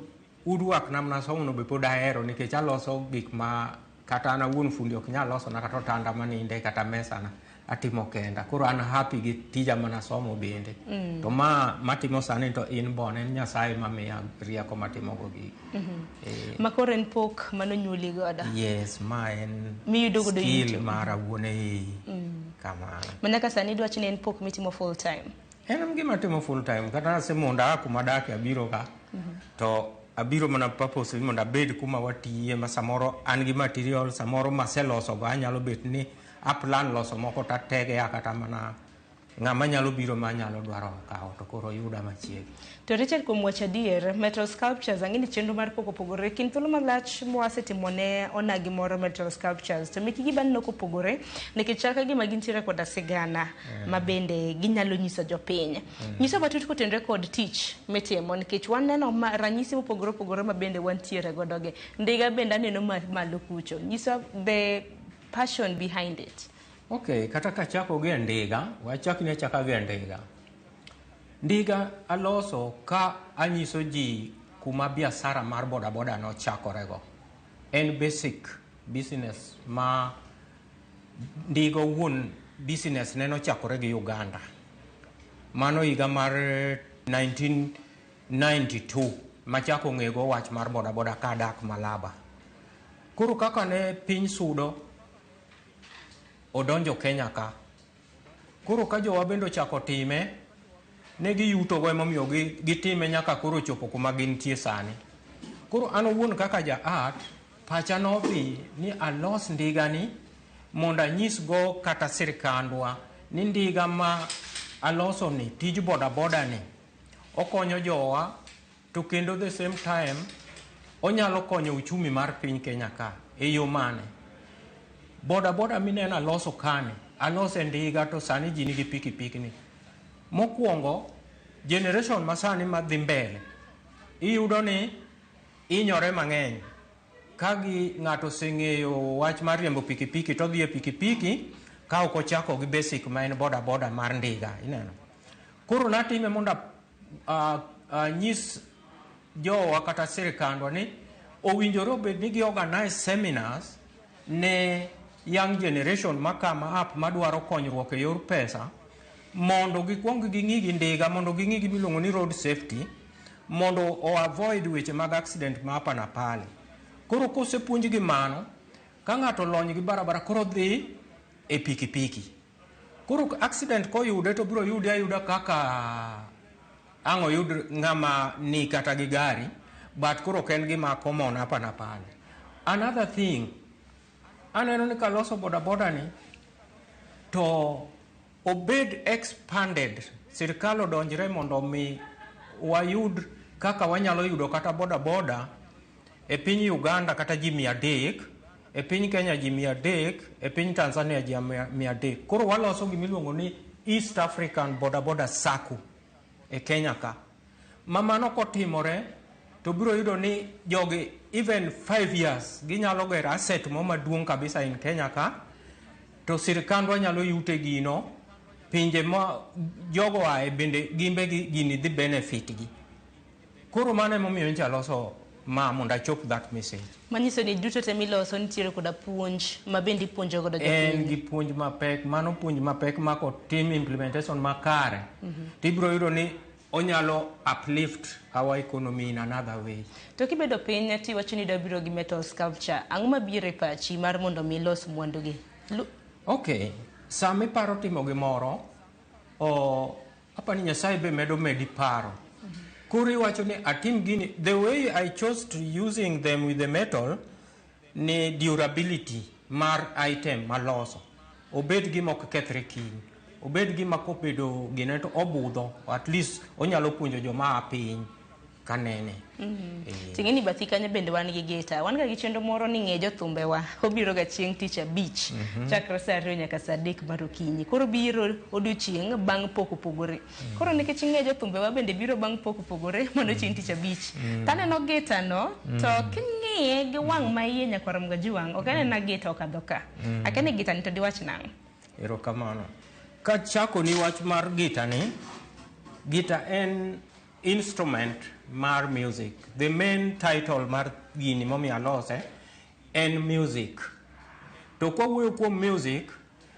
udwak namna somo no be pod ahero nikech aloso gik ma kata an awuon fundi ok nyal loso na kata otanda maninde kata mesa na atimo kenda. Koro an happy gi tija mana somo bende. To matimo sani to in bon, en Nyasaye mamiya rieko matimo go gi. Ma koro en pok manonyuoli godo. Yes, ma en godo skill mara wuone kamano. Manaka sani dwachi ni en pok mitimo full time. En gima timo full time. Kata se monda kuma dake abiro ka. To abiro mana purpose mondo abed kuma watiye ma samoro an gi material samoro maseloso go anyalo bet ni aplan loso moko tatege kata mana ng'ama nyalo biro ma nyalo dwaro kawo to koro yuda machiegi. To Richard, kuom wacho adier, metal sculptures ang'ini chenro mar pogore kin thuolo malach mwasetimo ne onagi moro metal sculptures to meki giban nok opogore nikech chaka gima gintiere koda sigana ma bende ginyalo nyiso jopiny. Nyiso matut kotenre kod tich mitimo nikech waneno ranyisi mopogore ma bende wantiere godoge. Ndiga bende aneno malo kucho. Nyiso the passion behind it. Okay, kata kachako gi ndiga, wachakni achaka gi ndiga. Ndiga aloso ka anyiso ji kuma biashara mar boda no chakorego. En basic business ma ndiga wuon business ne no chakore gi Uganda. Mano higa mar 1992 machako ng'ego wach mar boda ka dak Malaba. Koro kaka ne piny sudo odonjo Kenya ka. Koro ka jowa bendo chako time, ne giyuto go emomiyo gitime nyaka koro chopo kuma gintie sani. Koro an owuon kaka ja art, pacha nodhi ni alos ndiga ni mondo anyis go kata sirkandwa ni ndiga ma aloso ni tij boda ni okonyo jowa to kendo the same time onyalo konyo uchumi mar piny Kenya ka. E yo mane? Boda minena aloso kane, alose ndiga to sani ji nigi pikipiki ni. Mokwongo, generation masani madhi mbele, iyudo ni inyore mang'eny. Kagi ng'ato seng'eyo wach mar riembo pikipiki to dhi e pikipiki ka ok ochako gi basic ma en boda mar ndiga. Ineno. Koro natime mondo nyis jowa kata sirkandwa ni owinjore obed ni gi organize seminars ne young generation makama up madwaro konyruok e yor pesa mondo gikwong ging'i gi ndiga, mondo ging'i gi miluongo ni road safety, mondo o avoid weche mag accident ma hapa na pale. Koro kosepuonj gi mano, ka ng'ato lony gi barabara koro dhi e pikipiki. Koro accident koyude to biro yude ayuda kaka ang'o yud ng'ama ni kata gi gari, but koro ken gima common hapa na pale. Another thing, aneno ni kaloso bodaboda ni to obed expanded, sirkal odonjre mondo mi wayud kaka wanyalo yudo kata bodaboda e piny Uganda kata ji 300, e piny Kenya ji 300, e piny Tanzania ji 300. Koro waloso gimiluongo ni East African Bodaboda Sacco e Kenya ka. Mamano kotimore to biro yudo ni jogi even 5 years ginyalo gero asset mo maduong' kabisa in Kenya ka, to sirkandwa nyalo yute gino, pinje ma jogo ae bende gimbe gini dhi benefit gi. Koro mano emomiyo ncha loso ma mondo achop that message. Manyiso ni duto te miloso nitiere koda puonj ma bende ipuonjo godo jopiny. En gi puonj mapek, mano puonj mapek ma kotim implementation makare, tibiro yudo ni onyalo uplift our economy in another way. To kibedo piny tiwacho ni dabiro gi metal sculpture, ang'o mabiro e pachi mar mondo mi los mwandu gi? Okay, sama iparo timo gimoro, apa ni Nyasaye be medo medi paro. Koro iwacho ni atim gini, the way I chose to using them with the metal ni durability mar item maloso. Obed gima ok kethre kiny, obed gima kobedo gine to obudho, at least onyalo puonjo joma piny kanene. Ting'eni bathi kanyo bende wan gi gita. Wan ga gi chenro moro ni ng'e jothumbe wa. Obiro ga chieng' tich abich. Chakre saa 2 nyaka saa 3 mar okinyi. Koro biro odiochieng' bang' pok opogore. Koro nikech ng'e jothumbe wa bende biro bang' pok opogore mondo chieng' tich abich. Taneno gita no to king'iye gi wang' ma iye nyakwaram ga jiwang'. Ok anena gita okadho ka. Akene gita ni to diwach nang'o? Erokamano. Ka chako ni wach mar gita ni, gita en instrument mar music. The main title mar gini momi alose en music. To kwa wuoyo kuom music,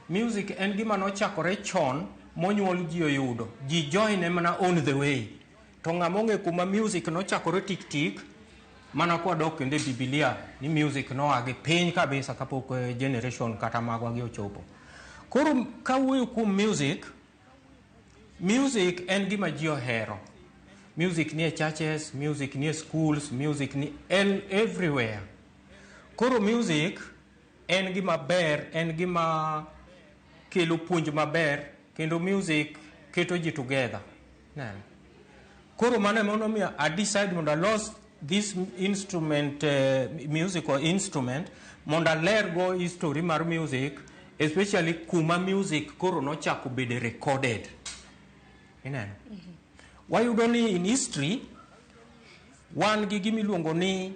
music en gima nochakore chon monyuol ji oyudo. Ji join mana on the way. To ng'amonge kuma music nochakore tik tik, mana kwa dok kende Biblia ni music no agi piny kabisa kapok generation kata magwa gi ochopo. Koro ka wuoyo kuom music, music en gima ji ohero. Music near churches, music near schools, music everywhere. Koro music en gima ber, en gima kelo puonj maber, kendo music keto ji together. Koro mano emonomiyo I decide mondo alos this instrument, musical instrument, mondo aler go history mar music, especially kuma music koro nochako bede recorded. Ineno? Wayudo ni in history, wan gi gimiluongo ni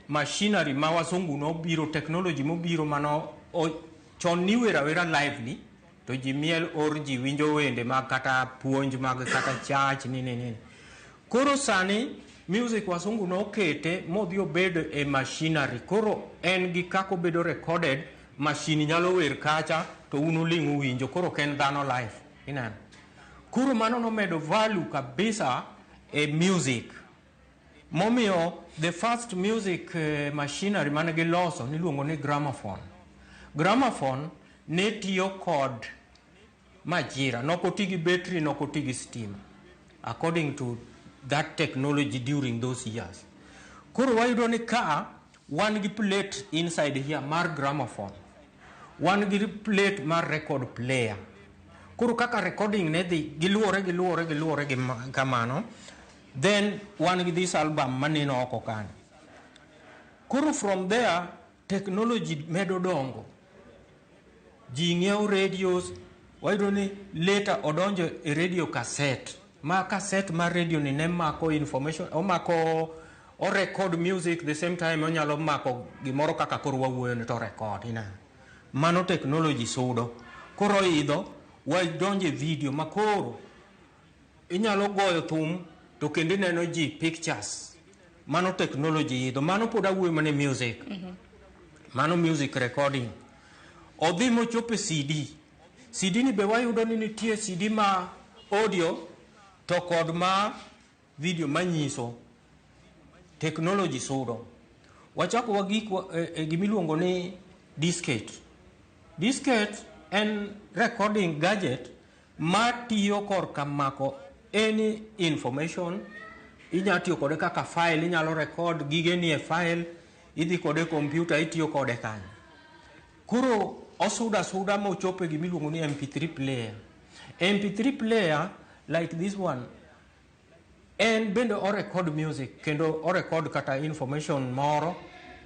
machinery ma wasungu nobiro, technology mobiro mano chon ni wera lively, to ji miel or ji winjo wende mag kata puonj mag kata church nini. Koro sani music wasungu nokete modhi obedo e machinery. Koro en gi kako bedo recorded, machine nyalo wer kacha to uno lingu winjo, koro ken dhano live. Inano? Kuro mano no medo value kabisa e music. Momio, the first music machinery mane giloso niluongo ni gramophone. Gramophone ne tiyo kod majira, nokotigi battery, nokotigi steam, according to that technology during those years. Kuro wayudo ni ka wan gi plate inside here mar gramophone, wan gi plate mar record player. Kuro kaka recording ne dhi giluore kamano, then wan gi this album maneno oko kanyo. Kuro from there technology medo dongo, ji ng'iewo radios. Wayudo ni later odonjo e radio cassette, ma cassette mar radio ni ne mako information, omako o record music the same time onyalo mako gimoro kaka koro wawuoyo ni to record. Mano technology sudo. Koro idho wadonje video makoro inyalo goyo thum to kendo neno ji pictures mano technology idho, mano pod awuoyo mane music. Mano music recording. Odhi mochope CD. CD ni be wayudo ni nitie CD ma audio to kod ma video manyiso. Technology sudo. Wachako wagik gimiluongo ni diskette. Diskette en recording gadget ma tiyo korka mako any information. Inya tiyo kode kaka file, inyalo record gige ni e file, idhi kode computer, itiyo kode kanyo. Koro osuda mochope gimiluongo ni MP3 player. MP3 player like this one, en bende o record music, kendo o record kata information moro,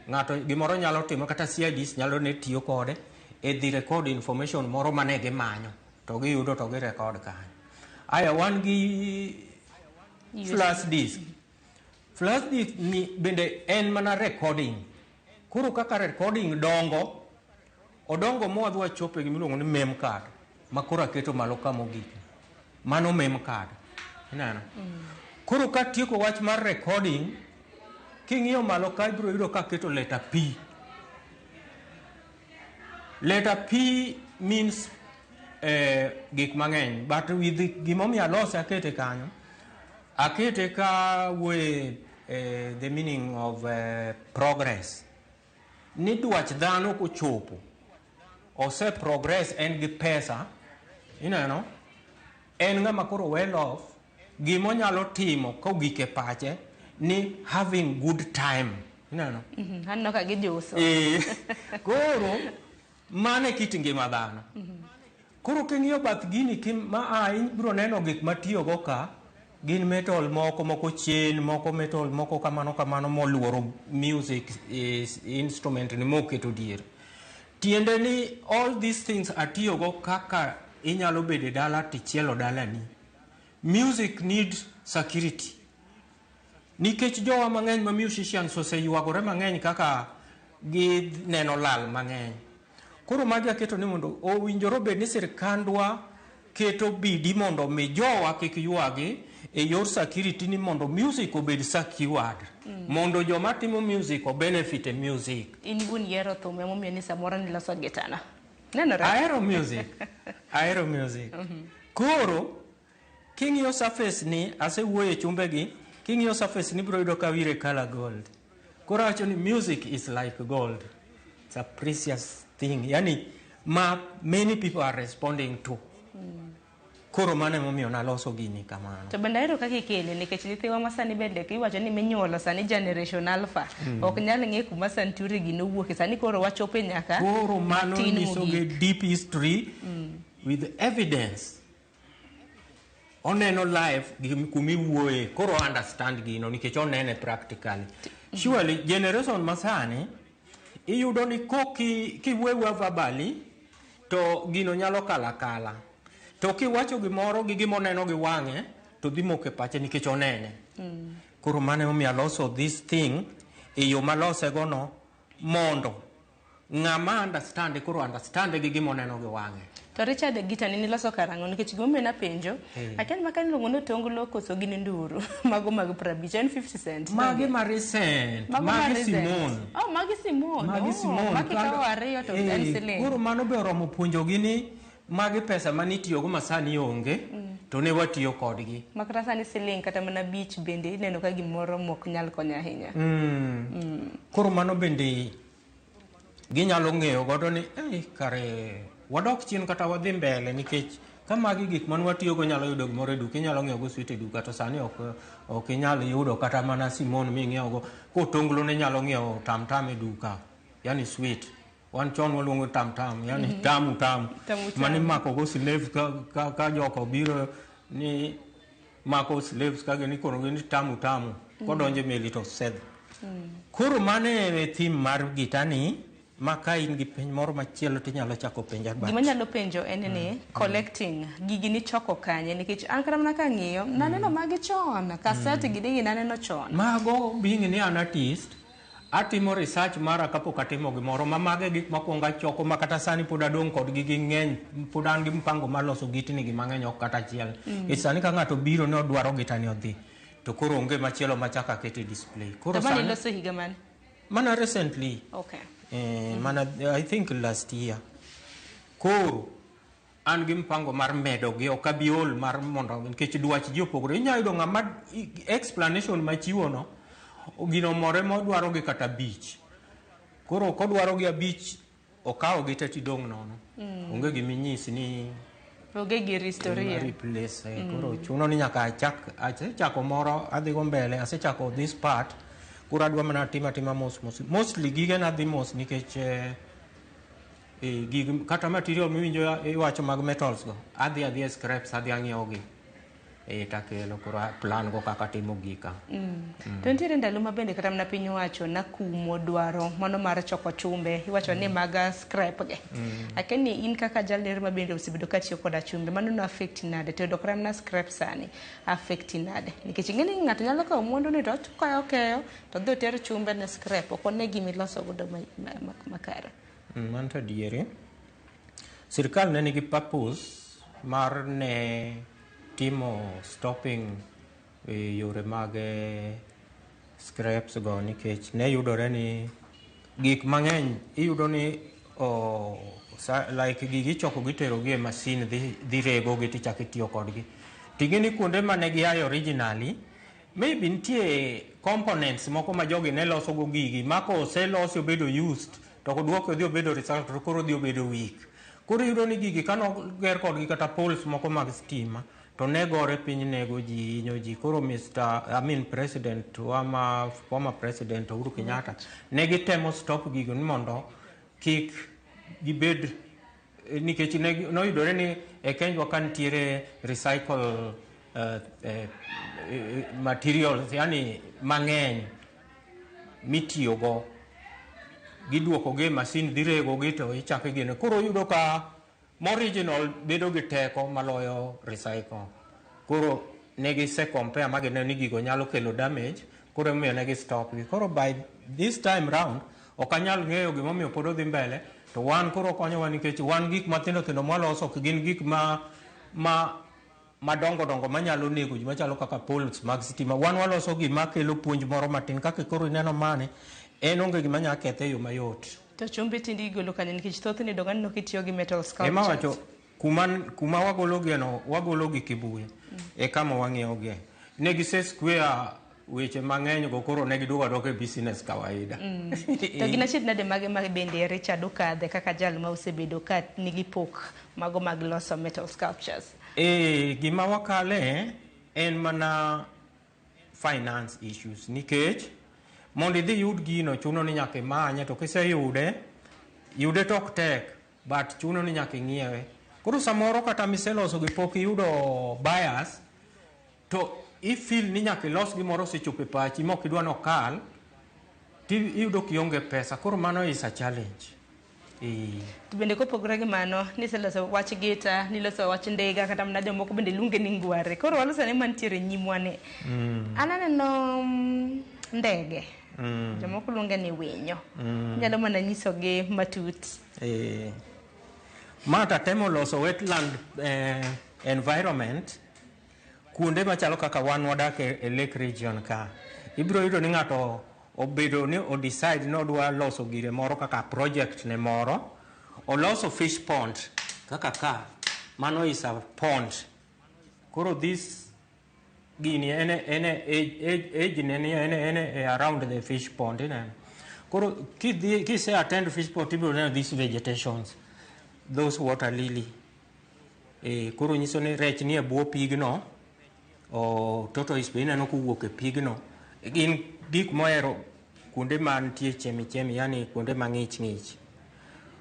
ng'ato gimoro nyalo timo, kata CIDs nyalo ne tiyo kode, e dhi record information moro mane gimanyo, to giyudo to gi record kanyo. Aya wan gi flash disk. Flash disk ni bende en mana recording. Koro kaka recording odongo mowadhwa chope gimiluongo ni mem card, ma koro aketo malo kamogik. Mano mem card. Inano? Koro ka tieko wach mar recording, king'iyo malo ka ibiro yudo ka keto letter P. Letter P means gik mang'eny, but with gimomiyo alose akete kanyo, akete ka the meaning of progress. Ni dwach dhano kochopo, ose progress en gi pesa, ineno, en ng'ama koro well off, gimo nyalo timo kogike pache, ni having good time, ineno. Hanno ka gijuso. Koro, mane kit ngima dhano. Koro king'iyo bath gini ibiro neno gik matiyo go ka, gin metal moko chain, moko metal moko kamano moluoro music instrument ni moketo dier. Tiende ni all these things atiyo go kaka inyalo bede dala tichielo dala ni. Music needs security. Nikech jowa mang'eny ma musicians oseyuagore mang'eny kaka gi neno lal mang'eny. Koro magi aketo ni mondo owinjore bed ni sirkandwa keto bidi mondo mi jowa kik yuagi e yor security, ni mondo music obed secured, mondo joma timo music o benefit e music. In gun yero thume momiyo ni samoro ni loso gitana. Nenore? Ahero music. Koro king'iyo surface ni, asewuoye chumbegi, king'iyo surface ni biro yudo ka wire color gold. Koro awacho ni music is like gold. It's a precious thing. Yani ma many people are responding to. Koro mane momiyo naloso gini kamano. To bende ahero kaka ikele, nikech nyithiwa masani bende iwacho ni minyuolo sani generation alpha, ok nyal ng'e kuma Santuri gino wuoke, sani koro wachope nyaka koro mano nyisoge deep history with evidence. Oneno live kumi wuoye, koro understand gino nikech onene practically. Surely generation masani iyudo ni kiwewa verbally to gino nyalo kala. To kiwacho gimoro gi gimoneno gi wang'e, to dhi moke pache nikech onene. Koro mane omiyo aloso this thing e yo malose gono, mondo ng'ama understand gi gimoneno gi wang'e. To Richard gitani ni loso karang'o, nikech gome na penjo, akan makani longo no tonglo koso gini nduru, mago mag 50 50 cent. Magi recent, magi Simone. Oh, magi Simone. Magi kawo ariyo to en siling. Koro mano be oromo puonjo gini, magi pesa manitiyo go masani onge, to ne watiyo kodgi. Makata sani siling kata mana beach bende neno ka gimoro mok nyal konya ahinya. Koro mano bende ginyalo ng'eyo godo ni kare wadok chien kata wadhi mbele, nikech ka magi gik man watiyo go nyalo yudo gimoro e duka, inyalo ng'iewo go sweet e duka, to sani ok inyal yudo kata mana Simone ming'iewo go. Kotonglo ne nyalo ng'iewo tam e duka, yani sweet. Wan chon waluongo tam, yani tamu. Mani mako go slaves ka joko biro ni mako slaves ka gini koro gini tamu. Kodonje meli to seth. Koro mane theme mar gitani, maka in gi penj moro machielo tinyalo chako penja back. Gima nyalo penjo en ni collecting gigi ni choko kanye, nikech an kata mana ka ng'iyo naneno magi chon, cassette gigi naneno chon. Mago being ni an artist, atimo research mara kapok atimo gimoro, mage gik makwongo achoko makata sani pod adong kod gigi ng'eny, pod an gi mpango mar loso gitni gi mang'eny ok kata achiel. Sani ka ng'ato biro ne odwaro gitani odhi, to koro onge machielo machaka kete display. Koro Tamani loso higa man? Mana recently. Okay. Mana I think last year. Koro an gi mpango mar medo gi okabiol mar mondo nikech dwach ji opogore. Inya yudo ng'ama explanation machiwo no gino more modwaro gi kata bich. Koro kodwaro gi abich okawo gi tati dong nono. Onge giminyisi ni oge gi historia replace. Koro chuno ni nyaka achako moro adhi go mbele asechako this part. Koro adwa mana tima mostly gige na dhi mos nikech gig kata material miwinjo iwacho mag metals go adhi scraps adhi ang'iewo gi takelo koro plan go kaka timo gika. To nitiere ndalo ma bende kata mana piny owacho na kumo dwaro mano mar choko chumbe iwacho ni maga scrap ge lakini in kaka jalner ma bende osebedo ka tiyo koda chumbe mano no affect nade to dok ramna scrap sani affect nade nikech ng'eni ng'ato nyalo kawo mwandu ni to keyo to dhi ter chumbe na scrap ok one gimi loso godo makare. Manto diere sirkal ne nigi purpose mar ne timo stopping yore mag scraps go nikech ne yudore ni gik mang'eny iyudo ni like gigi choko gitero gi e masin dhi rego gi tichako itiyo kodgi ting'eni kuonde mane giayo originally maybe nitie components moko ma jogi ne loso go gigi mako oselosi obedo used to kodwoko odhi obedo recycled to koro odhi obedo weak. Koro iyudo ni gigi kano ger kodgi kata poles moko mag stima to ne gore piny nego ji inyo ji. Koro president former president Uhuru Kenyatta ne gitemo stop gigo ni mondo kik gibed nikech noyudore ni e Kenya ka nitiere recycle materials yani mang'eny mitiyogo giduoko gi masin dhi rego gi to ichako gine. Koro yudo ka original bedo gi teko maloyo recycle. Koro ne gise compare ma gineno ni gigo nyalo kelo damage koro omiyo ne gi stop gi. Koro by this time round ok anyal ng'eyo gimomiyo pod odhi mbele to wan koro konyowa nikech wan gik matindo tindo mwaloso ok gin gik madongo manyalo nego ji machalo kaka poles mag stima. Wan waloso gima kelo puonj moro matin kaka koro ineno mane en onge gima nyalo kethe yo mayot. To chumbe tindi igolo kanye nikech thothne dongani no kitiyo gi metal sculptures. Ema wacho kuma wagolo gieno wagolo gi Kibuye e kama wang'iewo gie. Ne gise square weche mang'eny go koro ne giduogo e business kawaida. To gina chid nade mage bende Richard okadhe kaka jal ma osebedo ka nigi pok mago mag loso metal sculptures. Gima wakale en mana finance issues nikech mondo idhi yud gino chuno ni nyaka imanye to kiseyude tok tek but chuno ni nyaka ing'iewe. Koro samoro kata miseloso gi pok iyudo buyers to ifeel ni nyaka ilos gimoro osechopo e pachi mok idwa nokal tiyudo kionge pesa koro mano is a challenge. To bende kopogore gi mano niseloso wach gita niloso wach ndega kata mana jomoko bende luonge ni ngware koro waloso ne mantiere nyimwane. Ananeno ndege jomoko luonge ni winyo nyalo mana nyisogi matut. Mata temo loso wetland environment kuonde machalo kaka wan wadak e Lake region ka ibiro yudo ni ng'ato obedo ni o decide ni odwa loso gire moro kaka project ne moro oloso fish pond kaka ka mano is a pond. Koro this gini age ne around the fish pond koro kise attend fish pond ibiro neno these vegetations those water lily koro nyiso ni rech ni e bwo pigno tortoise be ineno kowuok e pigno gin gik mohero kuonde mantie chemi yani kuonde mang'ich.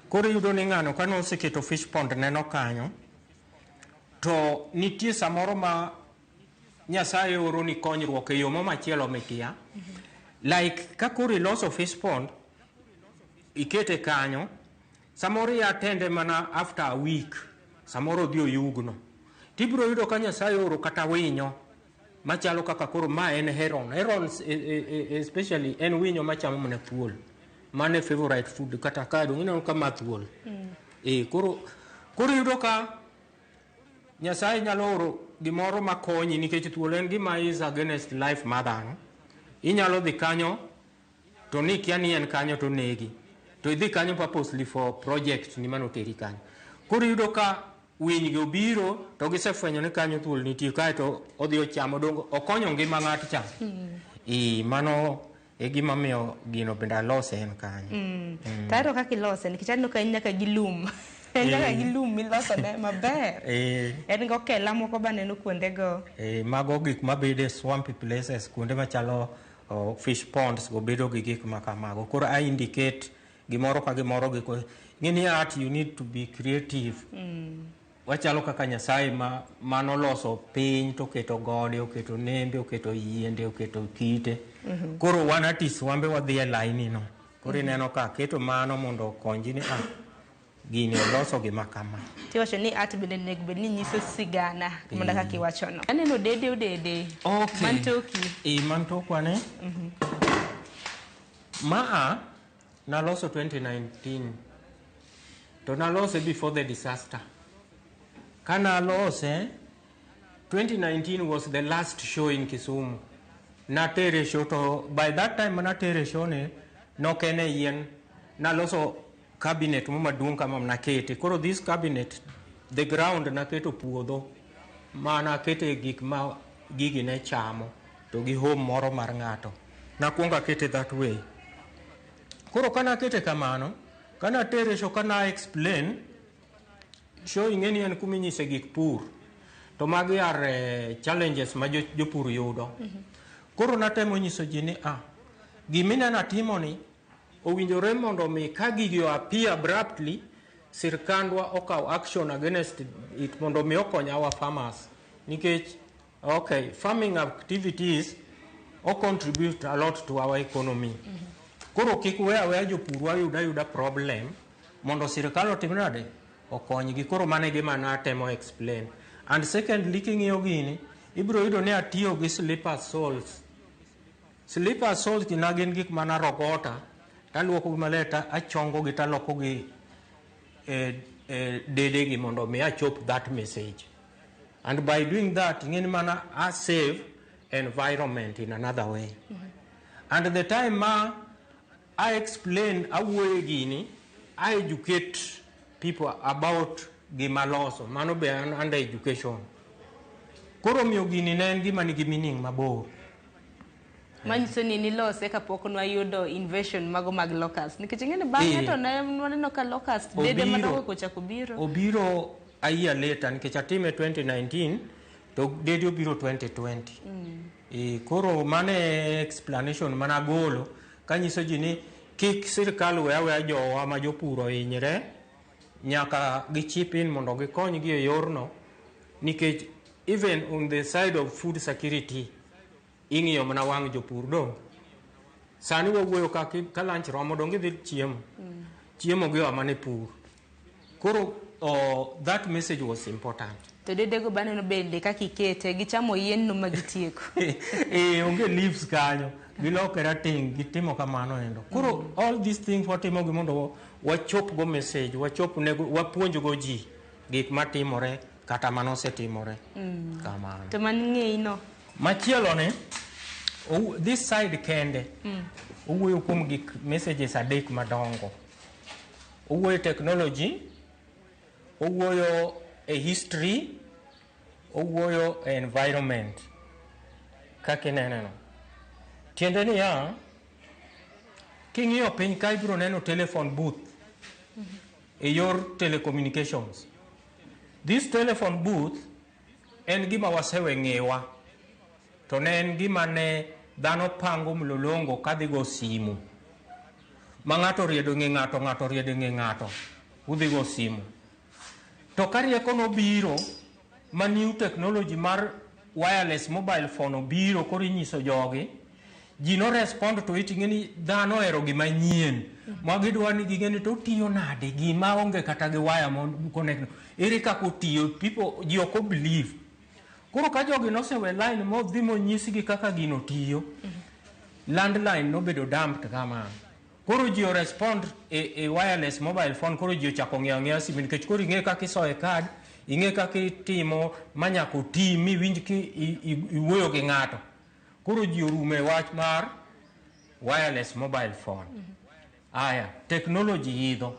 Koro yudo ni ng'ano kano oseketo fish pond neno kanyo to nitie samoro ma Nyasaye oro ni konyruok e yo machielo mikia like ka koro iloso fish pond ikete kanyo samoro ya tende mana after a week samoro dhi oyugno tibiro yudo ka Nyasaye oro kata winyo machalo kaka koro ma en heron especially en winyo machamo mana thuol mane favorite food kata kado ineno kama thuol koro yudo ka Nyasaye nyalo oro gimoro makonyi nikech thuolo en gima is against life mar dhano. Inyalo dhi kanyo to ni kia ni en kanyo to negi. To idhi kanyo purposely for project ni mano teri kanyo. Koro yudo ka winy go biro to gisefwenyo ni kanyo thuol nitie kae to odhi ochamo dongo okonyo ngima ng'at cha. Mano e gima miyo gino bende alose en kanyo. Taro kaka ilose nikech aneno ka nyaka gi lum. Nyaka gi lum miloso ne maber. En go kela moko ba neno kuonde go. Mago gik mabede swampy places kuonde machalo fish ponds go bedo gi gik makamago. Koro I indicate gimoro ka gimoro giko. Ngini art you need to be creative. Wachalo kaka Nyasaye mano loso piny to keto gode, oketo nembe, oketo yiende, oketo kite. Koro wan artist wambe wadhi e line no. Koro ineno ka keto mano mondo okonji ni gini oloso gima kama. Tiwacho ni art bende nego bed ni nyiso sigana mondo kaka iwacho no. Aneno dede. Okay. Mantoki. Mantokwa ne. Maa naloso 2019. To nalose before the disaster. Kana lose 2019 was the last show in Kisumu. Natere show to by that time natere show ne no kene yen naloso cabinet mo maduong kama nakete. Koro this cabinet the ground naketo puodho mana kete gik ma gigi ne chamo to gi home moro mar ng'ato. Nakuonga kete that way. Koro kana kete kamano kana tere show kana explain show ingeni en kuminyise gik pur to magi are challenges ma jopur yudo. Koro natemo nyiso ji ni gimina natimo ni owinjore mondo mi ka gigi appear abruptly sirkandwa okaw action against it mondo mi okony our farmers nikech farming activities contribute a lot to our economy. Koro kik we jopur yuda problem mondo sirkal otim nade okonygi. Koro mane gima natemo explain. And secondly king'iyo gini ibiro yudo ni atiyo gi slipper soles. Slipper soles gin gik mana rogota taluoko gi maler ta achongo gi taloko gi dede gi mondo mi achop that message. And by doing that ing'eni mana I save environment in another way. And the time I explain awuoye gini I educate people about gimaloso mano be under education. Koro miyo gini ne en gima nigi meaning mabor. Manyiso ni nilose kapok nwayudo invasion mago mag locust. Nikech ing'eni bang'e to nwaneno ka locust dede madongo kochako biro. Obiro a year later nikech atime 2019 to dede obiro 2020. Koro mane explanation mana golo kanyiso ji ni kik sirkal weya jowa ma jopuro hinyre nyaka gichip in mondo gikony gi e yorno nikech even on the side of food security ing'iyo mana wang jopur do. Sani wawuoyo ka lunch romo donge dhi chiemo gi mane pur. Koro that message was important. To dedego baneno bende kaka ikete gichamo yien no magitieko. Onge leaves kanyo gilokera ting gitimo kamano endo. Koro all these things watimo gi mondo wachop go message wapuonj go ji gik matimore kata manosetimore kamano. To mang'eyi no machielo ne this side kende owuoyo kuom gik messages adek madongo. Owuoyo technology, owuoyo a history, owuoyo a environment. Kaka ineno tiende ni king'iyo piny ka ibiro neno telephone booth e yor telecommunications. This telephone booth en gima wasewe ng'ewa to ne en gima ne dhano pango mlolongo kadhi go simu ma ng'ato riedo ng'e ng'ato, ng'ato riedo ng'e ng'ato, udhi go simu. To ka rieko nobiro ma new technology mar wireless mobile phone obiro koro inyiso jogi ji no respond to it. Ing'eni dhano ohero gima nyien ma gidwa ni ging'eni to tiyo nade gima onge kata gi wire mon connect ere kaka otiyo people ji ok believe. Koro ka jogi nosewe line modhi monyisgi kaka gino tiyo landline nobedo dumped kama. Koro ji respond e wireless mobile phone. Koro ji ochako ng'eyo simu nikech koro ing'e kaka isoe card ing'e kaka itimo manyako ti miwinj ki iwuoyo gi ng'ato. Koro ji orume wach mar wireless mobile phone. Aya, technology idho.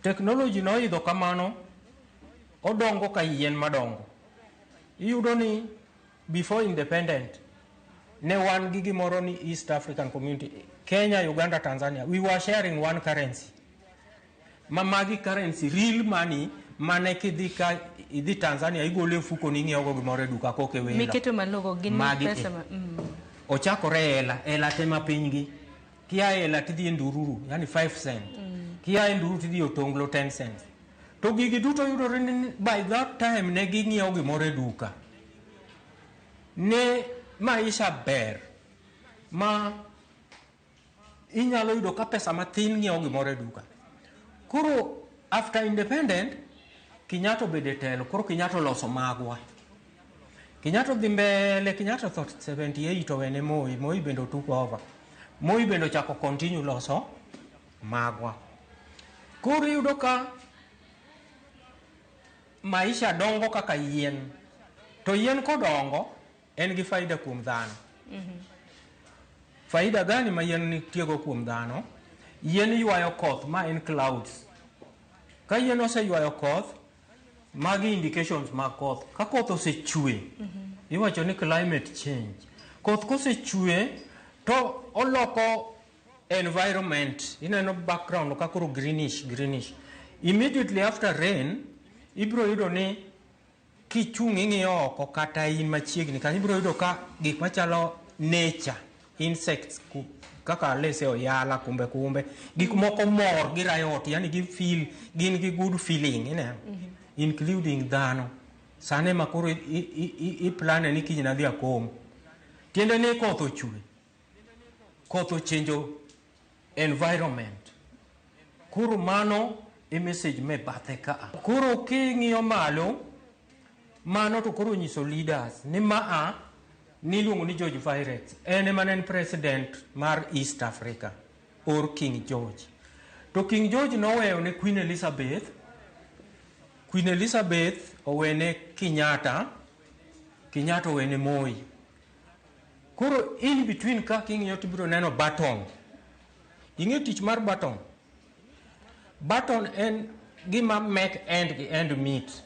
Technology no idho kamano, odongo ka yien madongo. Iyudo ni before independent, ne wan gi gimoro ni East African Community, Kenya, Uganda, Tanzania, we were sharing one currency. Magi currency, real money, mane idhi Tanzania, igole fuko ni ng'iewo go gimoro e duka koke welo. Miketo malogo gin pesa ma. Ochakore ela tema pinygi. Kia ela tidhi ndururu, yani 5 cent. Kia ndururu tidhi otonglo 10 cents. To gigi duto yudore ni by that time ne ging'iewo gimoro e duka. Ne maisha ber ma inyalo yudo ka pesa mathin ng'iewo gimoro e duka. Koro after independent, Kenyatta obede telo, koro Kenyatta loso magwa. Kenyatta dhi mbele, Kenyatta thought 78 owene Moi bendo took over. Moi bendo chako continue loso magwa. Koro yudo ka maisha dongo kaka yien. To yien kodongo, en gi faida kuom dhano. Faida gani ma yien nitiego kuom dhano? Yien ywayo koth, ma en clouds. Ka yien oseywayo koth, magi indications mag koth. Ka koth osechwe, iwacho ni climate change. Koth kosechwe, to oloko environment. Ineno background kakoro greenish. Immediately after rain, ibro yudo ni kichung' ing'iyo oko kata in machiegni kanyo ibro yudo ka gik machalo nature, insects kaka lese oyala kumbe gik moko mor gi riot, yani gin gi good feeling, including dhano. Sane makoro i plan ni kiny nadhi akom. Tiende ni koth ochwe. Koth ochenjo environment. Koro mano e message me bathe ka. Koro king'iyo malo, mano to koro nyiso leaders ni niluongo ni George Virets, en president mar East Africa, or King George. To King George noweyo ne Queen Elizabeth owene Kenyatta owene Moi. Koro in between ka king'iyo tibiro neno baton. Ing'e tich mar baton? Baton en gima make end gi end meet.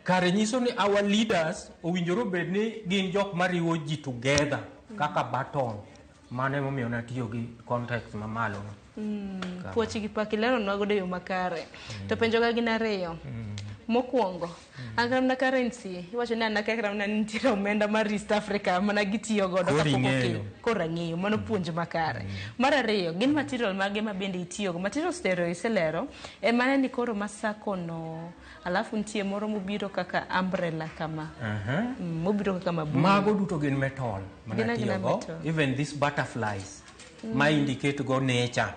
Kare nyiso ni our leaders owinjoro bed ni gin jok mariwo ji together kaka baton. Mane momiyo natiyo gi context mamalo. Puoch gi pakilero nwagodo yo makare. To penjo ga gin ariyo. Mokwongo, angram na currency, iwacho ni anakakram na nitira omenda mar East Africa mana gitiyo godo kapoko kendo. Kora ng'eyo, mano puonj makare. Mar ariyo, gin material mage ma bende itiyo go. Material stereo iselero, mane ni koro masako no, alafu ntie moro mubiro kaka umbrella kama. Mubiro kaka mabuni. Mago duto gin metal mana tiyo go. Even these butterflies, ma indicate go nature.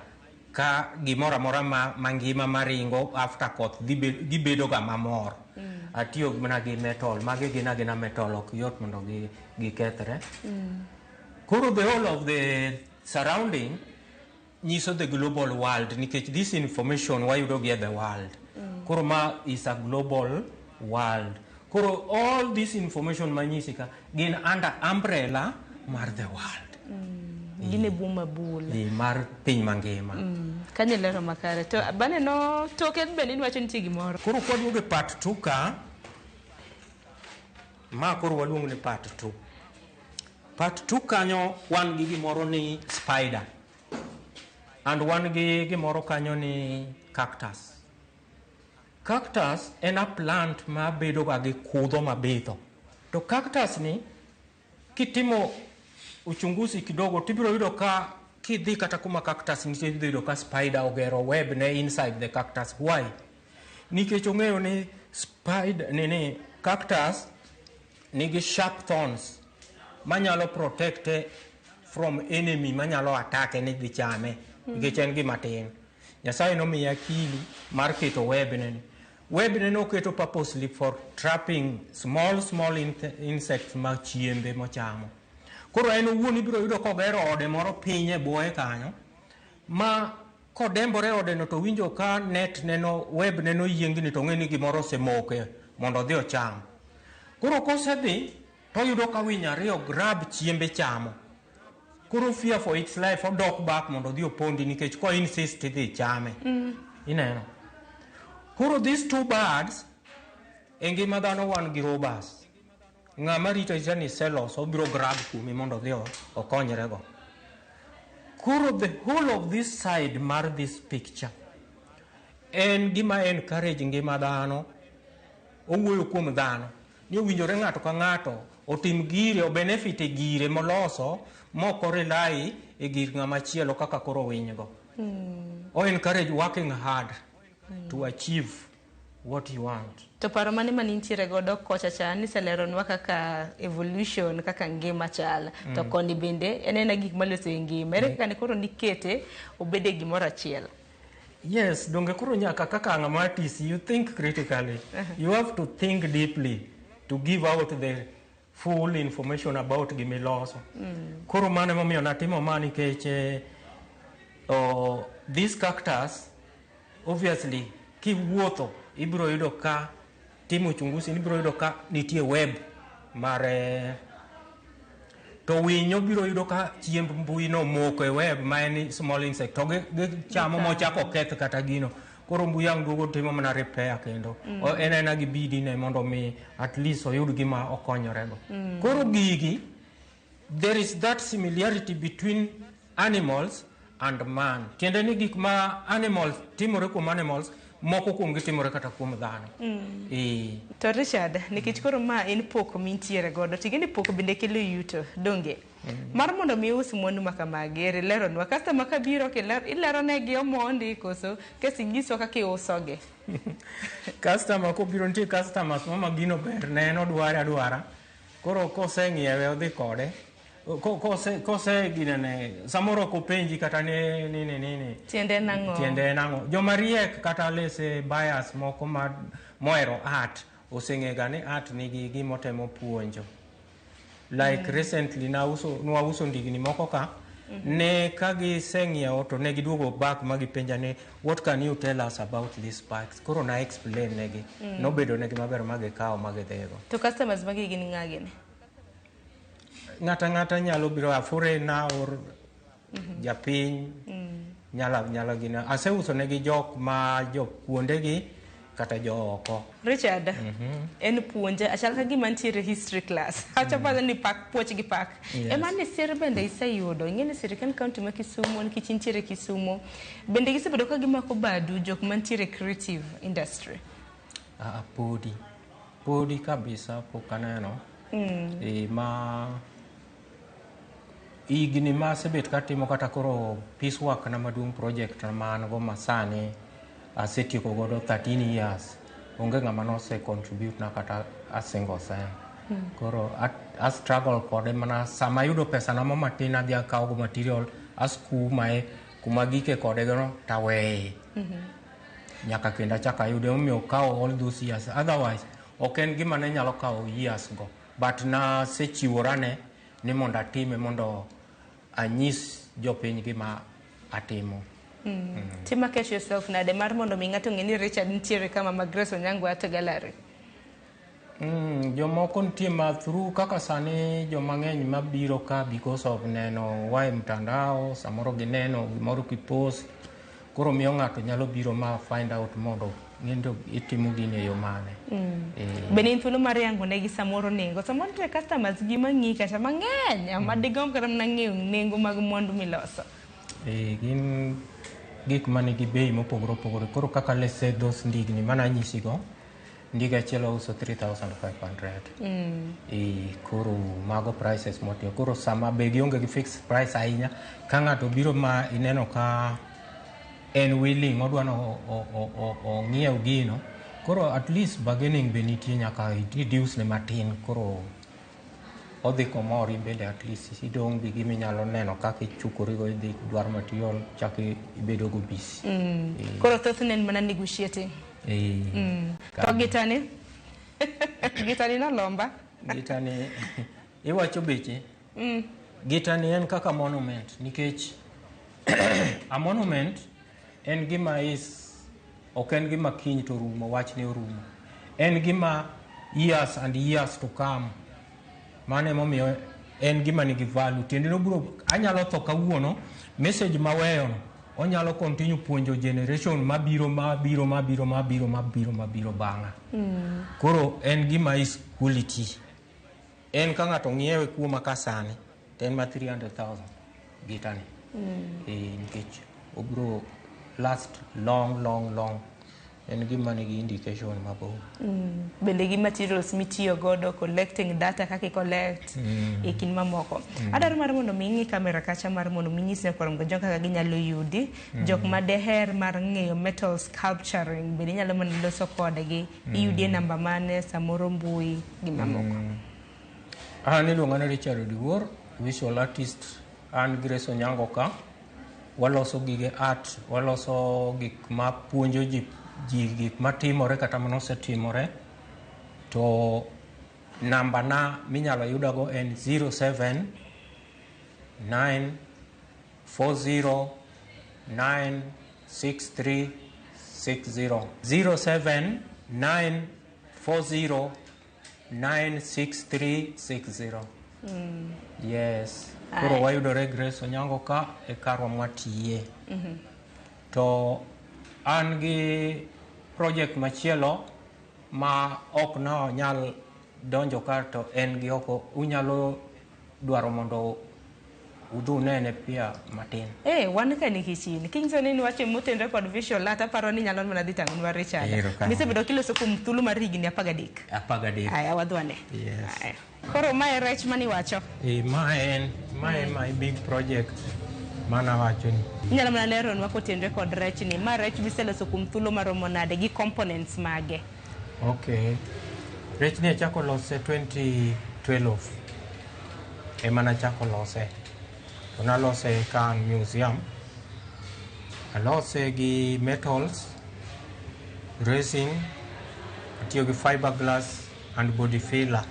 Ka gimora mora mangima maringo after koth gibedo ga mamor. Atiyo mana gi metal, mage gina metal ok yot mondo gi kethre. Koro the whole of the surrounding nyiso the global world, nikech this information wayudo gi the world. Koro ma is a global world. Koro all this information manyisi ka gin under umbrella mar the world. Gine buma bula. Mar piny mangima. Kanye lero makare. To bane no token bende niwacho nitie gimoro. Koro kwaduogo e part 2 ka. Ma koro waluongo ni part 2. Part 2 kanyo wan gi gimoro ni spider. And wan gi gimoro kanyo ni cactus. Cactus en a plant ma bedo ga gi kudho mabitho. To cactus ni kitimo uchunguzi kidogo tibiro yudo ka kidhi kata kuma cactus nitie tibiro yudo ka spider ogero web ne inside the cactus. Why? Nikech ong'eyo ni cactus nigi sharp thorns manyalo protect from enemy manyalo attack ni dhi chame. Nikech en gima tin. Nyasaye nomiye akili mar keto web ne. Web ne oketo purposely for trapping small insects ma chiembe mochamo. Koro en owuon ibiro yudo kogero ode moro piny e buoye kanyo ma kodembore odeno to winjo ka net neno web neno yiengni to ng'eni gimoro osemoke mondo odhi ocham. Koro kosedhi to yudo ka winy ariyo grab chiembe chamo. Koro fear for its life odok back mondo odhi opondi nikech ko insist idhi chame. Ineno. Koro these two birds e ngima dhano wan gi robust. Ng'ama rito ni selos obiro grab kumi mondo odhi okonyre go. Koro the whole of this side mar this picture en gima encourage ngima dhano, owuoyo kuom dhano ni owinjore ng'ato ka ng'ato otim gire o benefit e gire moloso moko rely e gir ng'ama chielo kaka koro winygo. O encourage working hard to achieve what you want. To paro mane manintiere godo kocha cha ni seleronwa kaka evolution kaka ngima chal to kondi bende enena gik maloso ngima ere kaka ne koro nikete obede gimoro achiel. Yes, donge koro nyaka kaka ng'amatis you think critically. You have to think deeply to give out the full information about gimiloso. Koro mane momiyo natimo mani keche these cactus obviously kiwuotho ibiro yudo ka timo chunguzi ibiro yudo ka nitie web mare to winyo biro yudo ka chiemb mbui no moko e web ma en small insect to chamo mochako keth kata gino. Koro mbui ang duogo timo mana repair kendo enena gi bidi ne mondo mi at least oyud gima okonyorego. Koro gigi there is that similarity between animals and man. Tiende ni gik ma animals timore kuom animals moko kuom gitimore kata kuom dhano. To Richard, nikech koro ma en poko mintiere godo, tigeni poko bende kelo yuto, donge? Mar mondo mi us mwandu makamagi, leronwa customer ka biro ilero negi omondi koso kesingiso kaka iusoge. Customer ko biro nitie customers mama gino ber neno dwara. Koro koseng'iewe odhi kode. Kose ginene samoro ko penji kata nini tiende nango joma riek kata lese bias moko moero art oseng'ega ni art nigi gimotemo puonjo like recently nwauso ndigni moko ka ne kagi seng'iewo to ne giduogo back magipenja ni what can you tell us about these bikes. Koro na explain negi nobedo negi maber magikawo magidhigo. To customers magi gin ng'agini ng'ata nyalo biro afure na or japiny nyalo gina aseuso negi jok ma kuondegi kata jo oko. Richard en puonja achal ka gima ntiere history class acha pada ni pak puoch gi pak ema ne sir bende iseyudo ngene sirikal county ma Kisumu nikech ntiere Kisumu bende gisebedo ka gimako badu jok mantiere creative industry. Podi kabisa pokaneno ma igni ma sebet katimo kata koro piecework na maduong project na man go masani asetieko godo 13 years onge ng'ama no se contribute na kata a single cent. Koro a struggle kode mana sama yudo pesa na mama tina dia kawo go material as kuma gike kode gono tawe nyaka kenda chaka yude omiyo kawo all those years otherwise oken gima ne nyalo kawo years go but na sechiworane ni mondo atime mondo anyis jopiny gima atimo. To market yourself na de mar mondo mi ng'ato ng'eni Richard ntiere kama Magreso Nyango ate gallery. Jomoko nitie ma through kaka sani joma ng'eny mabiro ka because of neno wae mtandao samoro gineno gimoro kipost koro miyo ng'ato nyalo biro ma find out mondo ng'endo itimo gini e yo mane. Bende in thuolo mar yango negi samoro nengo samoro te customers gi mang'i kata mang'eny madigom kata mana ng'eyo nengo mag mwandu miloso. Gin gik manigi bei mopogore opogore koro kaka lese those ndigni mana nyisigo ndiga achiel uso 3,500. Koro mago prices motiyo koro sama be gionge gi fixed price ahinya ka ng'ato biro ma ineno ka en willing odwano ong'iew gino koro at least bargaining be nitie nyaka reduce ne matin koro odhi komori bende at least idong' gi giminyalo neno kaka ichukorigo idhi dwar material chak ibedo go busy. Koro thothne en mana negotiating. To gitani gitani nolomba gitani iwacho beche gitani en kaka monument nikech a monument en gima ok en gima kiny to rumo, wach ne orumo. En gima years and years to come. Mane momiyo en gima nigi value. Tiende no bro, anyalo tho kawuono, message maweyo no, onyalo continue puonjo generation mabiro bang'a. Koro en gima is quality. En ka ng'ato ng'iewe kuoma kasani, to en ma 300,000 gitani. Nikech obro last long. En gima nigi indication mabor. Bende gi materials mitiyo godo collecting data kaka collect e kin mamoko. Adaro mar mondo mi ng'i kamera kacha mar mondo mi nyis ne korongo jok kaka ginyalo yudi jok ma deher mar ng'eyo metal sculpturing bende nyalo mana loso kodgi iyudi namba mane samoro mbui gi mamoko. An iluonga ni Richard Odiwuor, visual artist. An Grace Onyango ka. Waloso gige art, waloso gik ma puonjo ji gik matimore kata manosetimore. To namba na minyalo yudago en 07 940 96360. 07 940 96360. Yes. Koro wayudore Grace Onyango ka e karwa mwatiye. To an gi project machielo ma ok na nyal donjo ka to en gi oko unyalo dwaro mondo udhu nene pia matin. Wan ka nikichini. Kingso ni wache motendre kod visual art aparo ni nyalo mana dhi tango mar Richard. Misebedo kiloso kuom thuolo mar higni 13. Aya wadhwane. Yes. Koro mae rech mani wacho. Mae my big project mana wacho ni. Nyalo mana lero nwa kotendre kod rech ni. Ma rech biseloso kuom thuolo maromo nade gi components mage. Okay. Rech ni achako lose 2012. Emana chako lose. Nalose kan museum. Alose gi metals, resin, atiyo gi fiberglass and body filler.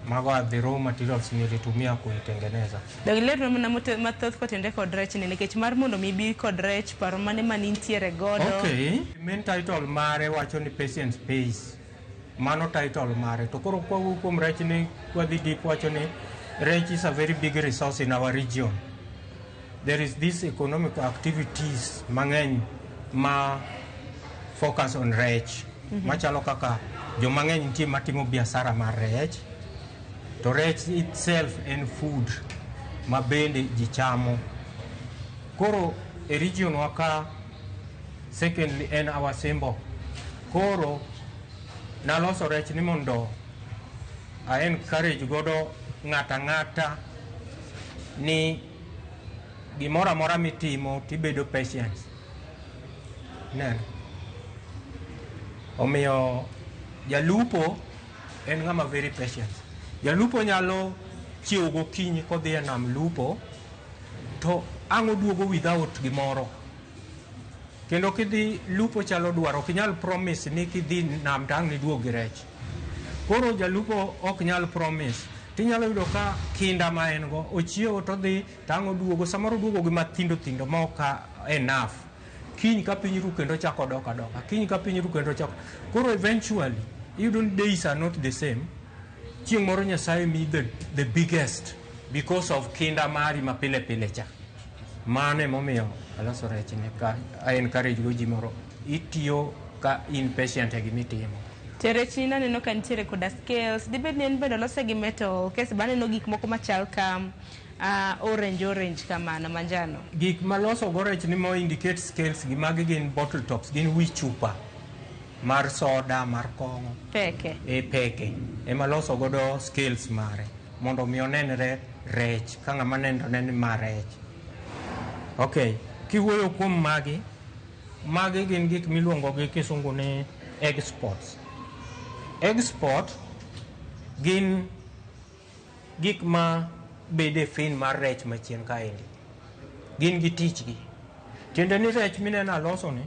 Mago are the raw materials nilitumia kuitengeneza. Dagilero na mathoth kotende kod rech ni nikech mar mondo mibi kod rech paro mane manintiere godo. Okay. Main title mare wacho ni Patient Space. Mano title mare. To koro kwa kuom rech ni kwa dhi deep wacho ni rech is a very big resource in our region. There is this economic activities mang'eny ma focus on rech. Machalo kaka jo mang'eny nitie matimo biashara mar rech. To rech itself and food ma bende ji chamo. Koro e region waka secondly en our symbol. Koro naloso rech ni mondo I encourage godo ng'ata ni gimora mora mitimo tibedo patient. Neno. Omiyo jalupo en ng'ama very patient. Jalupo nyalo chiewo gokinyi kodhi e nam lupo to ang' oduogo without gimoro. Kendo kidhi lupo chalo dwaro, ok nyal promise ni kidhi nam tang' ni duog gi rech. Koro jalupo ok nyal promise. Tinyalo yudo ka kinda ma en go ochiewo to dhi tang' oduogo, samoro duogo gi mathindo ma ok enough. Kiny ka piny ru kendo chako doka. Kiny ka piny ru kendo chako. Koro eventually, even days are not the same. Chieng' moro Nyasaye mi the biggest because of kinda mari ma pile cha. Mane momiyo aloso rech ne ka I encourage go ji moro itiyo ka in patient e gimitimo. Rech ni naneno ka nitiere koda scales. Dibed ni en bende olose gi metal. Kesi baneno gik moko machal kam orange kamano manjano. Gik maloso go rech ni mo indicate scales gi magi gin bottle tops, gin wi chupa mar soda, mar kong'o. Peke. Peke. Ema loso godo scales mare mondo mi onenre rech ka ng'ama neno ma rech. Okay, kiwuoyo kuom magi gin gik miluongo gi kisungu ni exports. Export gin gik ma bede fin mar rech machien kaendi. Gin gi tichgi. Tiende ni rech mineno aloso ni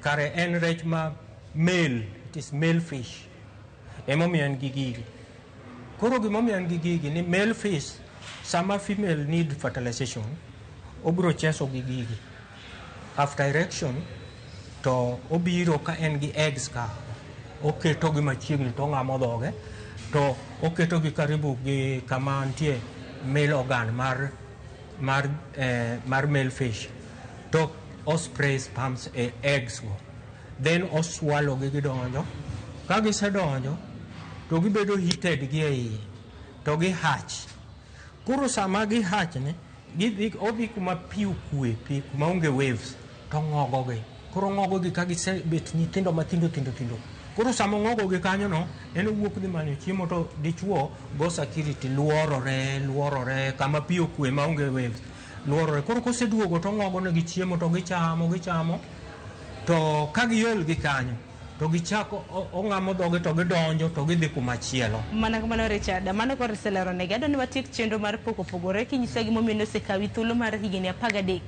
kare en rech ma male, it is male fish. Emomiyo en gi gigi. Koro gimomiyo en gi gigi ni male fish sama female need fertilization obro cheso gi gigi. after erection to obiro ka en gi eggs ka oketo gi machiegni to ng'amo dhoge to oketo gi karibu gi kama nitie male organ mar male fish to osprey sperms e eggs go then oswallow gi gidonjo ka gisedonjo to gibedo heated gi ei to gi hatch koro sama gi hatch ne odhi kuma pi okue pi kuma onge waves to ng'ogogi koro ng'ogogi ka gisebet nyithindo matindo koro sama ng'ogogi kanyo no en owuok dhi manyo chiemo to dichuo go security luorore kama pi okue ma onge waves luorore koro koseduogo to ng'ogo negi chiemo to gichamo to ka giol gi kanyo to gichako ong'amo dhoge to gidonjo to gidhi kumachielo. Mana kamano Richard, mano kor selero negi adwa ni watiek chenro mar pogore kinyisa gimomiyo nosekawi thuolo mar higni 13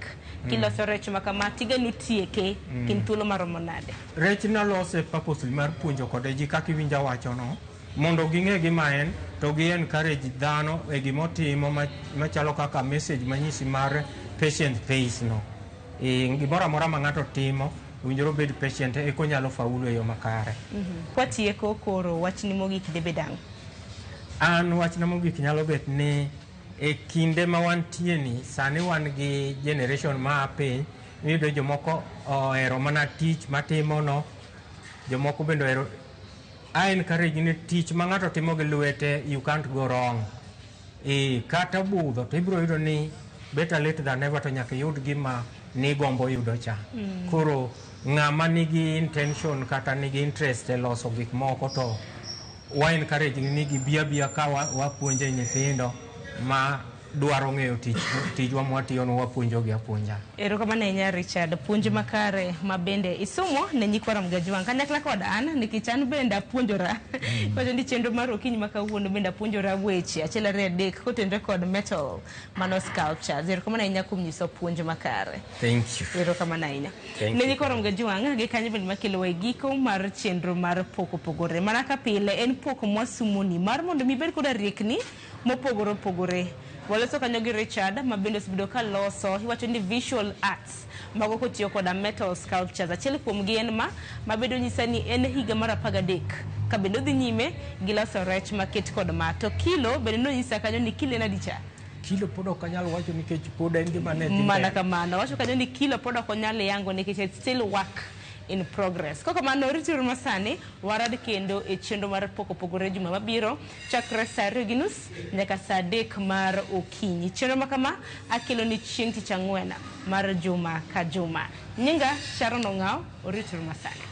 kiloso rech ma kama tigenu tieke kin thuolo maromo nade? Rech nalose purposely mar puonjo kode ji kaka iwinja wacho no mondo ging'e gima en to gi encourage dhano e gimotimo machalo kaka message manyisi mar patient face no gimoro amora ma ng'ato timo winjoro bed patient e konyalo faulu e yo makare. Kwatieko koro wachni mogik debe dang'? An wachna mogik nyalo bet ni e kinde ma wantie ni sani wan gi generation ma piny iyudo jomoko ohero mana tich matimo no jomoko bende ohero encourage ni tich ma ng'ato timo gi lwete you can't go wrong kata budho to ibiro yudo ni better late than never to nyaka yud gima ni gombo yudo cha koro ng'ama nigi intention kata nigi interest e loso gik moko to wa encourage ni gibiya ka wapuonje nyithindo ma dwaro ng'eyo tijwa mwatiyo no wapuonjo gi apuonja. Erokamano ahinya Richard, puonj makare ma bende isomo ne nyikwa Ramogitvlive kanyakla kod an nikech an bende apuonjora wacho ni chenro mar okinyi ma kawuono bende apuonjora weche achiel ariyo adek kotenore kod metal mano sculptures. Erokamano ahinya kuom nyiso puonj makare. Thank you. Erokamano ahinya ne nyikwa Ramogitvlive gi kanyo bende makelo e giko mar chenro mar pogore mana ka pile en poko mwasumoni mar mondo mi bed koda riekni mopogore waloso kanyo gi Richard ma bende osebedo ka loso iwacho ni visual arts mago kotiyo koda metal sculptures achiel kuom gi en ma bedo nyisa ni en higa mar 13 ka bende odhi nyime gi loso rech maket kod ma to kilo bende nonyisa kanyo ni kilo en adicha kilo pod ok anyal wacho nikech pod en gima ne mana kamano wacho kanyo ni kilo pod ok onyal yango nikech it's still work in progress. Koko mano rituru masani warad kendo e chenro mar pogore juma mabiro chakre saa 2:30 nyaka saa 3 mar okinyi. Chenro makama akelo ni chieng' tich ang'wen mar juma ka juma. Nyinga Sharon Ong'ao, rituru masani.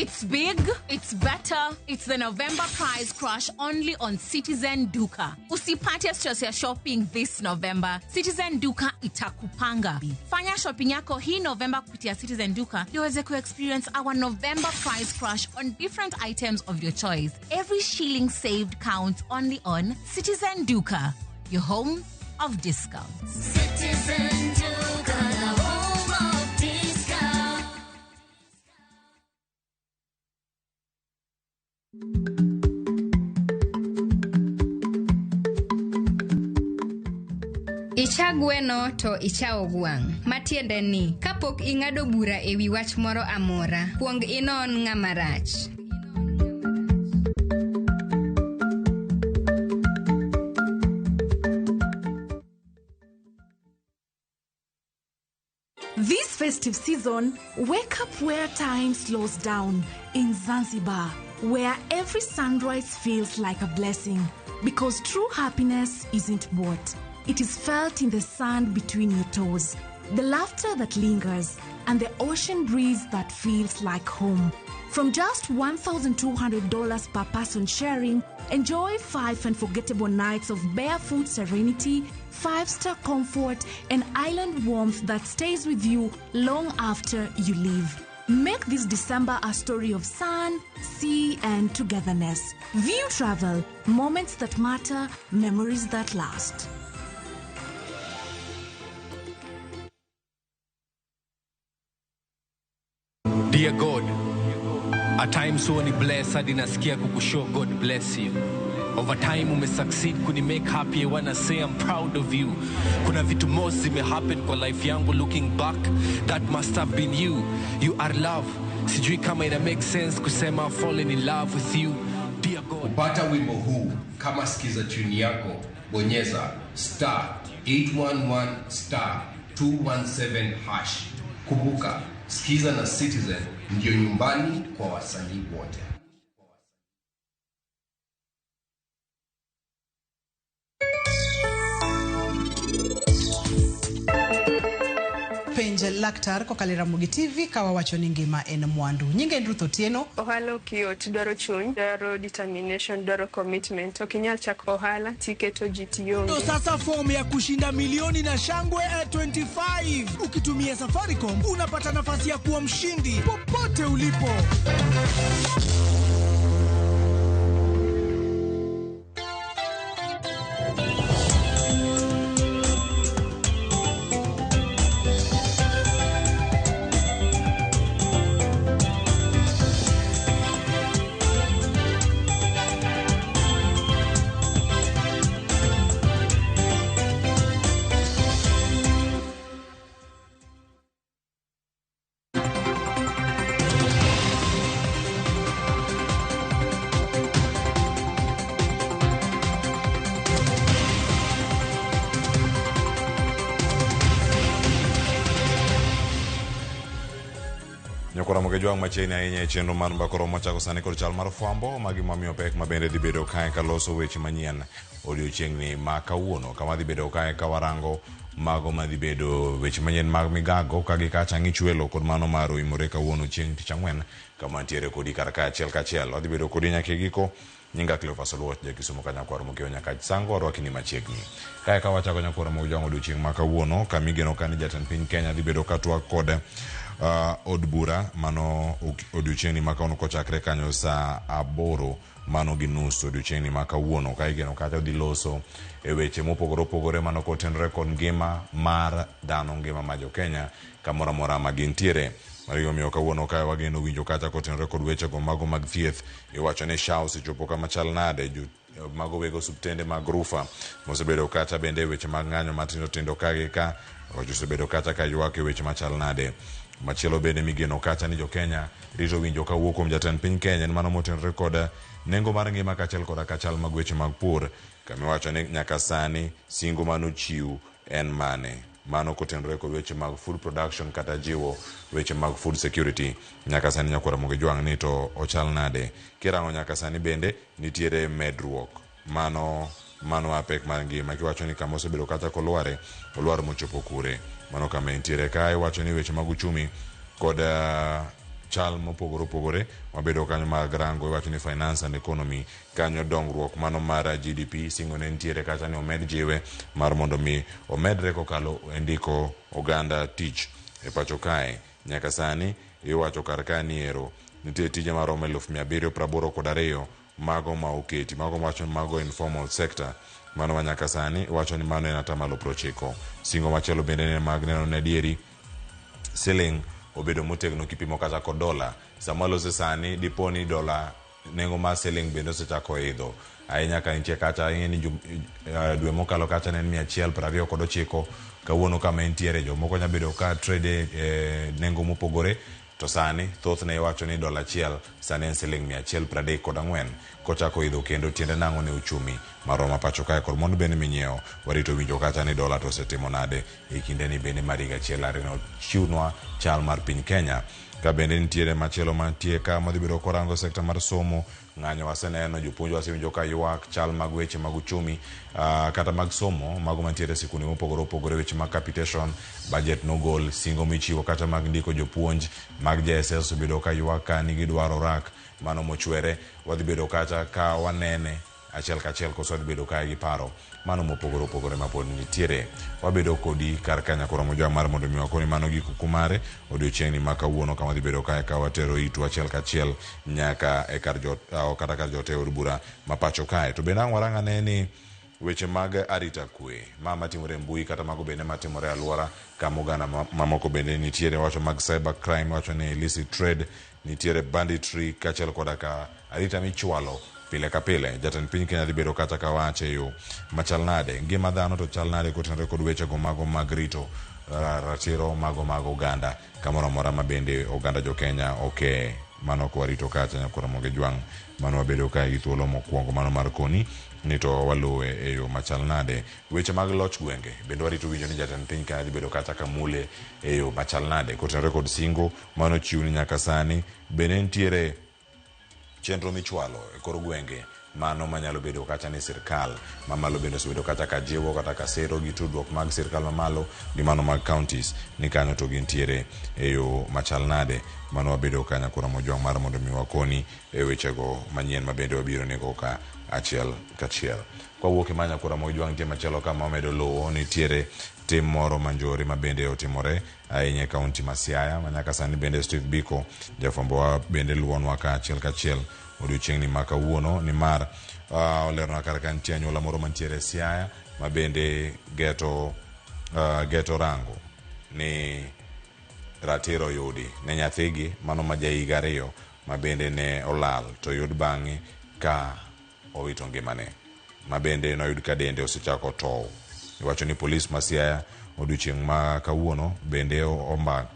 It's big, it's better, it's the November prize crush only on Citizen Duka. Usipate stress ya shopping this November. Citizen Duka itakupanga. Fanya shopping yako hii November kupitia Citizen Duka liweze experience our November prize crush on different items of your choice. Every shilling saved counts only on Citizen Duka, your home of discounts. Citizen Duka, the home of discounts. Icha gweno to icha ogwang'. Matiende ni, kapok ing'ado bura ewi wach moro amora, kuong inon ng'ama rach. This festive season, wake up where time slows down in Zanzibar, where every sunrise feels like a blessing. Because true happiness isn't bought. It is felt in the sand between your toes, the laughter that lingers, and the ocean breeze that feels like home. From just $1,200 per person sharing, enjoy 5 unforgettable nights of barefoot serenity, 5-star comfort, and island warmth that stays with you long after you leave. Make this December a story of sun, sea, and togetherness. View Travel, moments that matter, memories that last. Dear God, at times when you bless, I didn't scare kukushow God bless you. Over time ume succeed kuni make happy. I wanna say I'm proud of you. Kuna vitu most zime happen kwa life yangu. Looking back, that must have been you. You are love. Sijui kama ina make sense kusema I've fallen in love with you. Dear God. Kupata wimbo huu kama sikiza tune yako, bonyeza *811*217#. Kumbuka, sikiza na Citizen ndio nyumbani kwa wasanii wote. Penj laktar ko kalera Ramogitvlive kawa wacho ni ngima en mwandu. Nyinge Ruth Otieno. Ohala kiyot, dwaro chuny, dwaro determination, dwaro commitment. Okinyal chako ohala tiketo GTO. To sasa fomu ya kushinda milioni na shangwe 25. Ukitumia Safaricom unapata nafasi ya kuwa mshindi popote ulipo. Ramogitvlive macheni ahinya e chenro mar mbakoro machako sani kod chal mar fwambo magi mamiyo pek mabende dhi bedo kae ka loso weche manyien odiochiengni ma kawuono kama dhi bedo kae ka warango mago madhi bedo weche manyien mag migago kagi kacha ng'ichwelo kod mano mar oimore kawuono chieng' tich ang'wen kama ntiere kodi kar kachiel kachiel odhi bedo kodi nyaka giko. Nyinga Cleophas Oluoch jakisumo ka nyakwaro mokeo nyaka sango orwakni machiegni kae ka wachako nyakwaro Ramogitvlive odiochieng' ma kawuono kamigeno kani jatend piny Kenya dhi bedo katwa kod od bura mano odiochiengni makawuono kochakre kanyo saa 8:30 odiochiengni makawuono ka igeno kacha odhi loso e weche mopogore opogore mano kotenore kod ngima mar dhano, ngima ma jo Kenya kamoro amora ma gintiere. Marigo miyo kawuono kae wageno winjo kacha kotenore kod weche go mago mag thieth. Iwacho ni SHA osechopo kama chal nade, mago wego subtende mag rufa mosebedo kacha bende weche mag ng'anyo matindo tindo kagi ka osebedo kacha ka ywak e weche machal nade. Machielo bende migeno kacha ni jo Kenya rito winjo kawuok kuom jatend piny Kenya en mano motenore kod nengo mar ngima kachiel kod kachal mag weche mag pur kamiwacho ni nyaka sani singo manochiw en mane. Mano kotenore kod weche mag food production kata jiwo weche mag food security nyaka sani nyakwaro Ramogitvlive ni to ochal nade. Kirango nyaka sani bende nitiere medruok mano apek mar ngima kiwacho ni kama osebedo kata kolware mochopo kure. Mano kama nitiere kae wacho ni weche mag uchumi kod chal mopogore opogore mabedo kanyo mag rango wacho ni finance and economy kanyo dongruok mano mar GDP singo ne nitiere kacha ni omed jiwe mar mondo mi omedre kokalo endiko oganda tich e pacho kae. Nyaka sani iwacho kar ka niero nitie tije maromo 782 mago ma oketi mago wacho mago informal sector mano ma nyaka sani wacho ni mano en atamalo 90. Singo machielo bende ne mag neno ne dieri siling obedo motegno kipimo kata kod dola samalo se sani diponi dola nengo mar siling bende osechako idho ahinya ka nitie kacha ni dwe mokalo kacha ne 129 kawuono kama entiere jomoko nya bedo ka trade nengo mopogore to sani thothne iwacho ni $1 sani en siling 134 kochako idho kendo tiende nango ne uchumi maroma pacho kae kod mondo bende minyiewo warito winjo kacha ni dola to setimo nade e kinde ni bende mar higa achiel arino chiwnwa chal mar piny Kenya ka bende nitiere machielo mantie ka modhi bedo korango sekta mar somo ng'anyo waseneno jopuonj wasewinjo ka ywak chal mag weche mag uchumi kata mag somo mago mantiere sikunde mopogore weche mag capitation budget nogol singo michiwo kata mag ndiko jopuonj mag JSS bedo ka ywak ka nigi dwaro rak mano mochwere wadhi bedo kata ka wanene achiel kachiel koso wadhi bedo ka gi paro mano mopogore mapod nitiere wabedo kodi kar kanya koromo jwa mar mondo mi wakoni mano gi kukumare odiochiengni ma kawuono kama dhi bedo ka watero itu achiel kachiel nyaka e kar jot kata kar jote od bura mapacho kae to bende waranga ne ni weche mag arita kwe ma timore mbui kata mago bende matimore alwora kama oganda mamoko bende nitiere wacho mag cyber crime wacho ni illicit trade nitiere banditry kachiel koda ka arita michwalo pile ka pile jatend piny Kenya dhi bedo kata ka wache yo machal nade ngima dhano to chal nade kotenore kod weche go mago mag rito ratiro mago oganda kamoro mora mabende oganda jo Kenya mano ko rito kacha nyakora moge jwang mano wabedo ka gi thuolo mokwongo mano mar koni ni to waluwe e yo machal nade weche mag loch gwenge bende warito winjo ni jatend piny Kenya dhi bedo kata ka mule e yo machal nade kotenore kod singo mano chiwni nyaka sani bende nitiere chenro michwalo e kor gwenge mano manyalo bedo kata ni sirkal mamalo bende osebedo kata ka jiwo kata ka sero gi tudruok mag sirkal mamalo gi mano mag counties ni kanyo to gintiere e yo machal nade mano wabedo kanya kura mojwang mar mondo mi wakoni e wechego manyien mabende wabiro nego ka achiel kachiel kwa wuok manya kura mojwang tie machielo kama omedo lowo nitiere tim moro manjore mabende otimore ahinya kaunti ma Siaya manyaka sani bende Steve Biko jafwambo wa bende luonwa ka achiel kachiel odiochiengni ma kawuono ni mar olerona kar ka nitie anyuola moro mantiere Siaya mabende geto rango ni ratiro yudi ne nyathigi mano ma jahiga 2 mabende ne olal to yud bang'e ka owito ngimane mabende noyud ka dende osechako tow iwacho ni polis ma Siaya odiochieng ma kawuono bende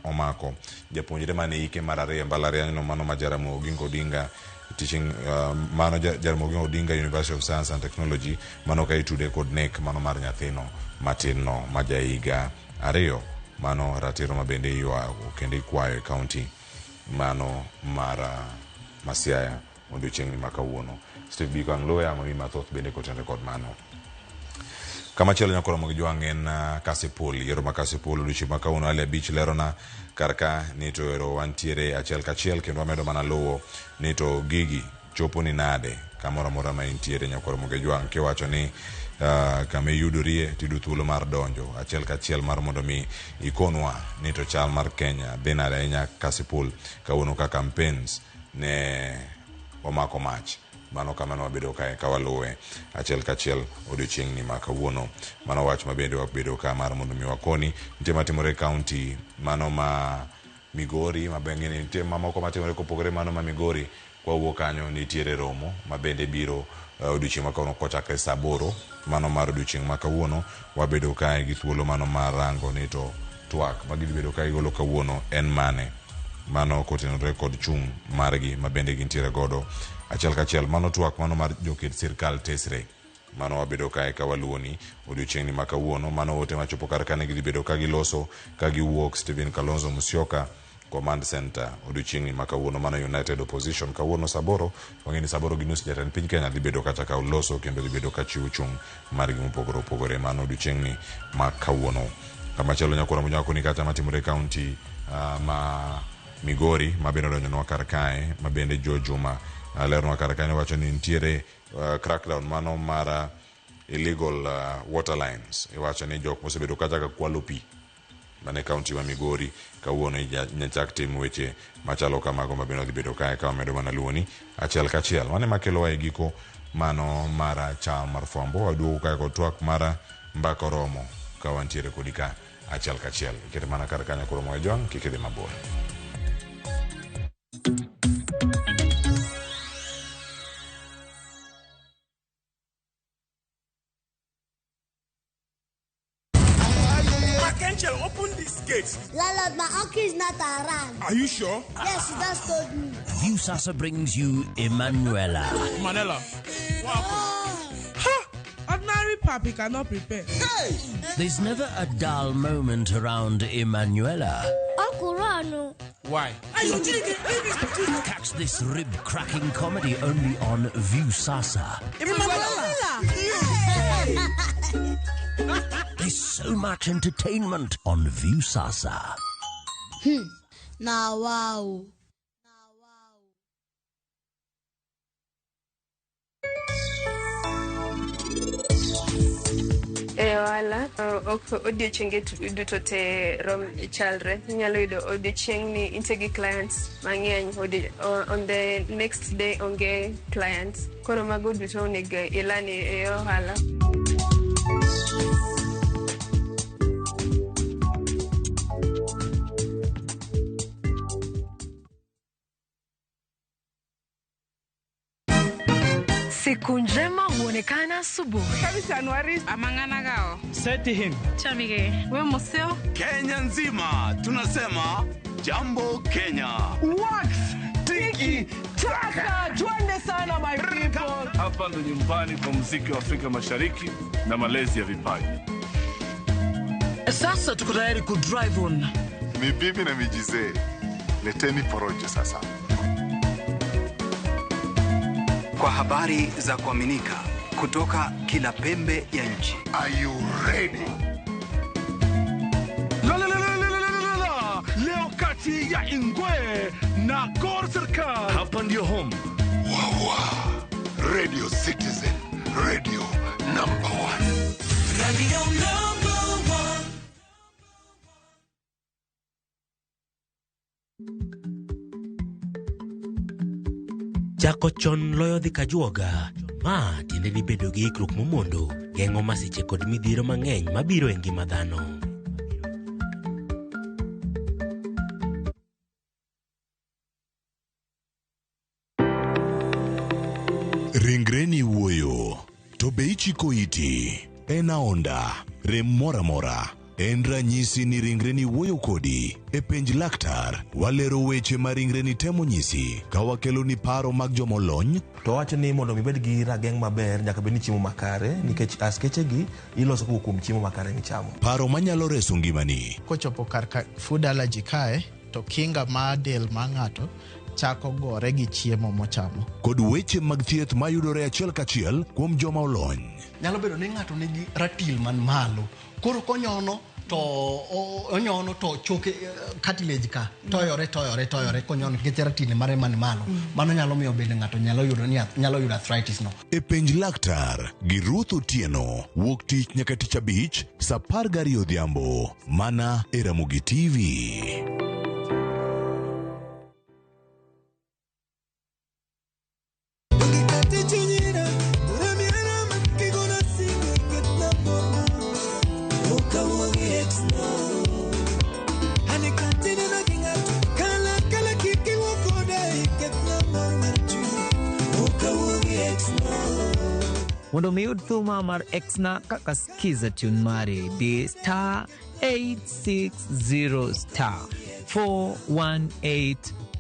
omako japuonjre mane ike mar 2 mbalariany no mano ma Jaramogi Odinga teaching mano Jaramogi Odinga University of Science and Technology mano ka itude kod nek mano mar nyathino matin no ma jahiga 2 mano ratiro mabende ywago kendo ikwayo e kaunti mano mar Siaya odiochiengni ma kawuono Steve Biko ang'loya mo mathoth bende kotenore kod mano kama chelo nyakoro mogi jwang en Kasipul yero ma Kasipul odiochieng ma kawuono ale beach lerona karka ni to ero wantiere achiel kachiel kendo wamedo mana lowo ni to gigi chopo ni nade kamoro mora ma intiere nyakoro mogi jwang kiwacho ni kame yudorie tidu thuolo mar donjo achiel kachiel mar mondo mi ikonwa ni to chal mar Kenya dhinade ahinya Kasipul kawuono ka campaigns ne omako mach mano kamano wabedo ka waluwe achiel kachiel odiochiengni ma kawuono mano wach mabende wabedo ka mar mondo mi wakoni nitie matimore kaunti mano ma Migori mabende nitie mamoko matimore kopogore mano ma Migori kwa wuok kanyo nitiere romo mabende biro odiochieng ma kawuono kochakre saa 8 mano mar odiochieng ma kawuono wabedo ka gi thuolo mano mar rango ni to twak magibedo ka igolo kawuono en mane mano kotenore kod chung margi mabende gintiere godo achiel kachiel mano twak mano mar joked sirkal tesre mano wabedo ka waluoni odiochiengni ma kawuono mano ote machopo kar kane gibedo ka giloso ka giwuok Stephen Kalonzo Musyoka Command Center odiochiengni ma kawuono mano United Opposition kawuono saboro wangeni saboro ginus jatend piny Kenya dhibedo kata ka uloso kendo dhibedo ka chiwo chung margi mopogore mano odiochiengni ma kawuono kama chelo nyakora munyako ni kata matimore kaunti ma Migori mabende donjonwa kar kae mabende Jojuma lerno kar kae wacho ni nitiere crackdown mano mar illegal water lines iwacho ni jok mosebedo kata ka kwalo pi mane kaunti ma Migori kawuono nyachak tim weche machalo kamago mabende dhi bedo kae ka medo mana luoni achiel kachiel mane makelo wa giko mano mara chal mar fwambo waduogo kae kod twak mara mbako romo ka wantiere kodika achiel kachiel ikete mana kar kanyo koro moe jwang kikidhi mabor Angel, open this gate. Landlord, my uncle is not around. Are you sure? Yes, he just told me. Viusasa brings you Emanuela. Manella, what happened? Ordinary papi cannot prepare. Hey! There's never a dull moment around Emanuela. Uncle Rano. Why? Catch this rib-cracking comedy only on Viusasa. There's so much entertainment on Viusasa. Now, wow. Wala odiochienge duto te rom chalre nyalo yudo odiochieng ni integi clients mang'eny on the next day onge clients koro mago duto onego ilani e ohala. Siku njema huonekana asubuhi. Kabisa Januari amangana gao. Seti him. Chamige, we museo. Kenya nzima tunasema jambo Kenya. Wax, tiki, taka. Twende sana my people. Hapa ndo nyumbani kwa muziki wa Afrika Mashariki na malezi ya vipaji. Sasa tuko tayari ku drive on. Mibibi na mijize. Leteni porojo sasa. Kwa habari za kuaminika kutoka kila pembe ya nchi. Are you ready? Leo kati ya Ingwe na Gor Serikali. Hapa ndio home. Wawa. Radio Citizen. Radio number 1. Radio number 1. Chako chon loyo dhi kajuoga. Ma tiende ni bedo gi ikruok momondo, geng'o masiche kod midhiero mang'eny mabiro e ngima dhano. Ringreni wuoyo, to be ichiko iti, en aonda, rem mora mora. En ranyisi ni ringreni wuoyo kodi. E penj laktar, walero weche ma ringreni temo nyisi, ka wakelo ni paro mag jomolony. To wacho ni mondo mibed gi rageng' maber nyaka bed ni chiemo makare, nikech askeche gi iloso kuom chiemo makare michamo. Paro manyalo reso ngimani. Kochopo kar food allergy kae, to kinga ma del ma ng'ato chako gore gi chiemo mochamo. Kod weche mag thieth mayudore achiel kachiel kuom joma olony. Nyalo bedo ni ng'ato nigi ratil man malo. Koro konyono to onyono to choke cartilage ka toyore konyono nikech ratil mare man malo. Mano nyalo miyo bende ng'ato nyalo yudo arthritis no. E penj laktar gi Ruth Otieno, wuok tich nyaka tich abich, saa 12 odhiambo, mana e Ramogitvlive. Mondo miyud thuma mar Xna kaka skiza tune mari di star 860 star 418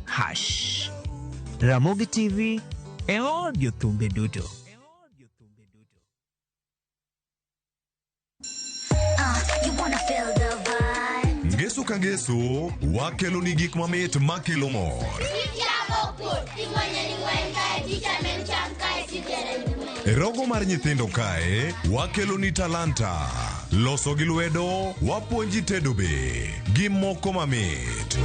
hash. Ramogi TV e audio thumbe duto. You wanna feel the vibe. Ngeso ka ngeso, wakelo ni gik mamit makelo mor. E rogo mar nyithindo kae, wakelo ni talanta. Loso gi lwedo, wapuonji tedo be. Gi moko mamit.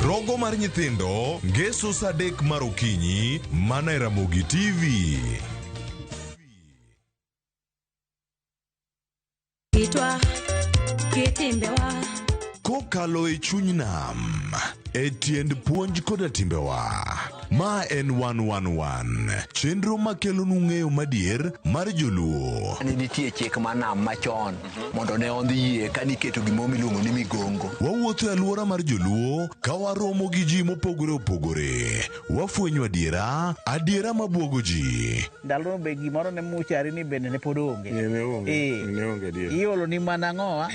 Rogo mar nyithindo, ngeso saa 3 mar okinyi, mana e Ramogi TV. Kitwa, kitimbewa. Kokalo e chuny nam, e tiend puonj koda timbewa. Ma en 111 chenro makelo nung'eyo madier mar joluo. Nitie chik manam machon mondo ne ondhie ka niketo gimo miluongo ni migongo. Wawuotho e alwora mar joluo ka waromo gi ji mopogore opogore. Wafwenyo adiera mabwogo ji. Ndalo be gimoro ne muchari ni bende ne pod onge. Ne onge dier. Iolo ni mana ng'owa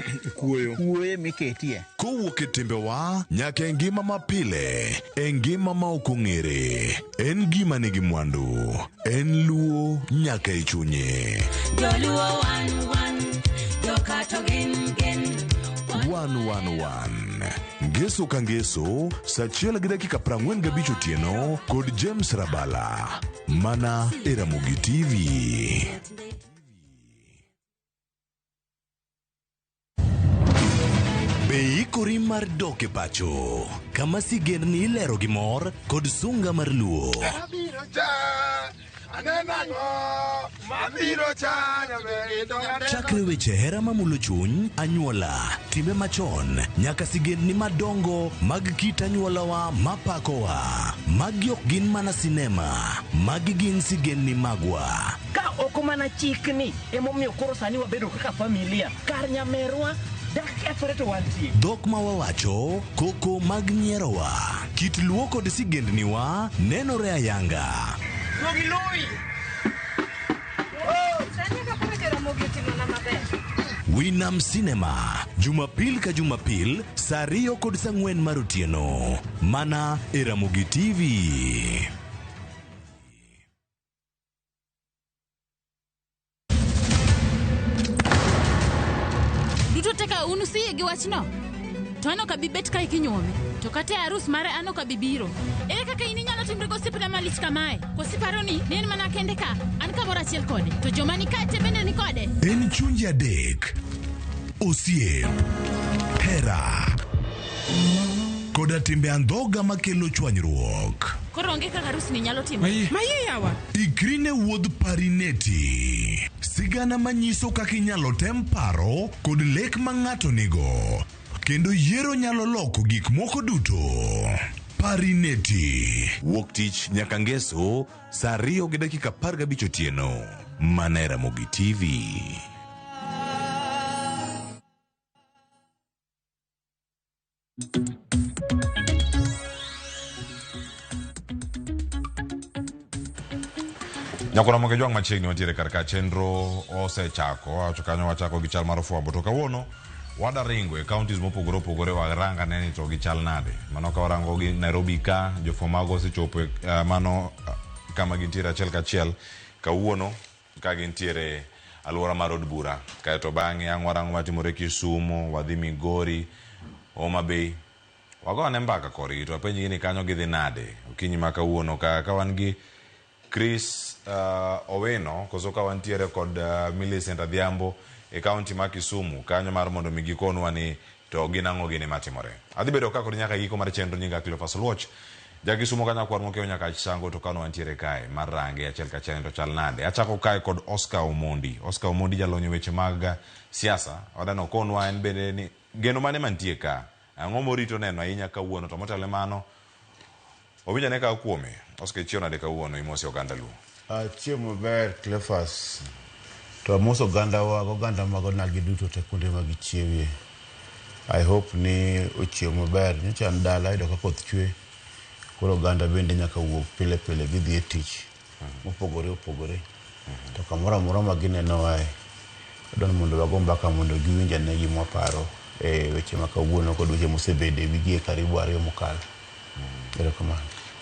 kuoye miketie. Kowuok e timbewa nyaka e ngima mapile, e ngima ma ok ong'ere. En gima nigi mwandu. En luo nyaka e chunye. Joluo 111 jokato gin 111 Ngeso ka ngeso saa 1:45 otieno kod James Rabala mana e Ramogitvlive. Be ikori mar dok e pacho kama sigendni ilero gi mor kod sunga mar luo. Chakre weche hera mamulo chuny, anyuola, timbe machon, nyaka sigendni madongo mag kit anyuolawa mapakowa. Magi ok gin mana sinema, magi gin sigendni magwa. Ka ok mana chikni emomiyo koro sani wabedo kaka familia kar nyamerwa Dhok ma wawacho, koko mag nyierowa, kit luo kod sigendniwa nenore ayanga. Winam Cinema, Jumapil ka Jumapil, saa 2 kod saa 4 mar otieno, mana e Ramogitvlive. Teka unusiye gi wachno. To ano ka bibet ka ikinyuome. To kata arus mare ano ka bibiro. Ere kaka ini nyalo timre gosipna malich kamae. Kosiparo ni nen mana kende ka. An ka mora achiel kode. To joma ni kate bende ni kode. En chunje adek. Osiem. Hera. Koda timbe andhoga makelo chwanyruok. Koro onge kaka arus ni nyalo timo. Maye yawa. Ikrine wuodh parineti. Sigana manyiso kaka inyalo tem paro kod lek ma ng'ato nigo. Kendo yiero nyalo loko gik moko duto. Parineti. Wuok tich nyaka ngeso saa 2:15 otieno. Mana e Ramogitvlive. Nyakora moke jwang machiegni watiere karka chenro osechako wachako gi chal mar fwambo to kawuono wada ringo e counties mopogore opogore waranga neni to gi chal nade. Mano ka warango gi Nairobi ka jofuamago osechopo mano kama gintiere achiel kachiel kawuono ka gintiere alwora mar od bura kaeto bang'e ang' warango matimore Kisumu, wadhi Migori, Homa Bay. Wagone mbaka korgi to apenji ni kanyo gidhi nade okinyi ma kawuono ka wan gi Chris Oweno koso ka wantiere kod Millicent Adhiambo e county ma Kisumu kanyo mar mondo mi gikonwa ni to ginang'o gini matimore. Adhi bedo ka kod nyaka giko mar chenro nyinga Cleophas Luoch ja Kisumu kanya kwar mokeo nyaka chango to kano wantiere kae mar range achiel kachiel to chal nade. Achako kae kod Oscar Omondi jalonyo weche mag siasa wadano konwa en bende ni geno mane mantie ka ang'o morito neno ahinya kawuono to motelo mano obinja ne ka kuome Oscar chiona de kawuono imosi oganda luo. Chiemo ber Cleophas. To amoso oganda mago nagi duto te kuonde ma gichiewie. I hope ni ochiemo ber nyachan dala ido ka koth chwe. Koro oganda bende nyaka wuok pile pile gidhi e tich mopogore opogore. To kamoro amora ma gineno wae adon mondo wago mbaka mondo giwinja ne gima paro e weche ma kawuono kod weche mosebede wigie karibu 2 mokalo. Ero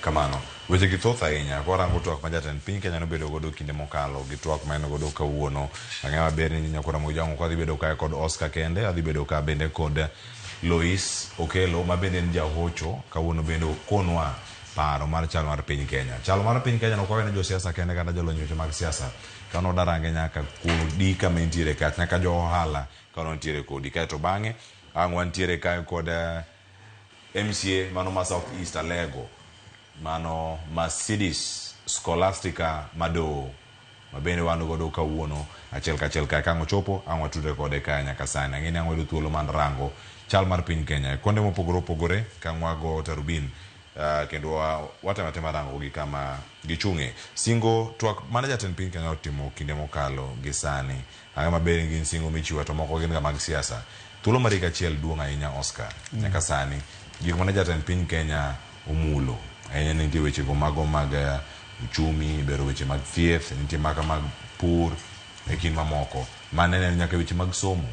kamano weche githoth ahinya korango twak ma jatend piny Kenya nobedo godo kinde mokalo gi twak ma en godo kawuono ang'eyo maber ni nyakora mojango ko adhi bedo kae kod Oscar kende adhi bedo ka bende kod Lois Okelo ma bende en jahocho kawuono bende konwa paro mar chal mar piny Kenya. Chal mar piny Kenya no kwa ne jo siasa kende kata jolony weche mag siasa kano darange nyaka kodi kama entiere kata nyaka jo ohala kano entiere kodi kaeto bang'e ang' wantiere kae kod MCA mano ma South East Alego mano Mercedes Scholastica Mado mabende wan godo kawuono achiel kachiel kae kang'o chopo ang' watudre kode kae nyaka sani ang'eni ang' wayudo thuolo mar rango chal mar piny Kenya konde mopogore opogore kang' wago tarubin kendo watema rango gi kama gichung'e singo twak mana jatend piny Kenya otimo kinde mokalo gi sani ang'e maber gin singo michiwo to moko gin ga mag siasa thuolo mar higa achiel duong' ahinya Oscar nyaka sani gik mana jatend piny Kenya omulo ahinya nitie weche go mago mag uchumi bero weche mag thieth nitie maga mag pur e kind mamoko manene nyaka weche mag somo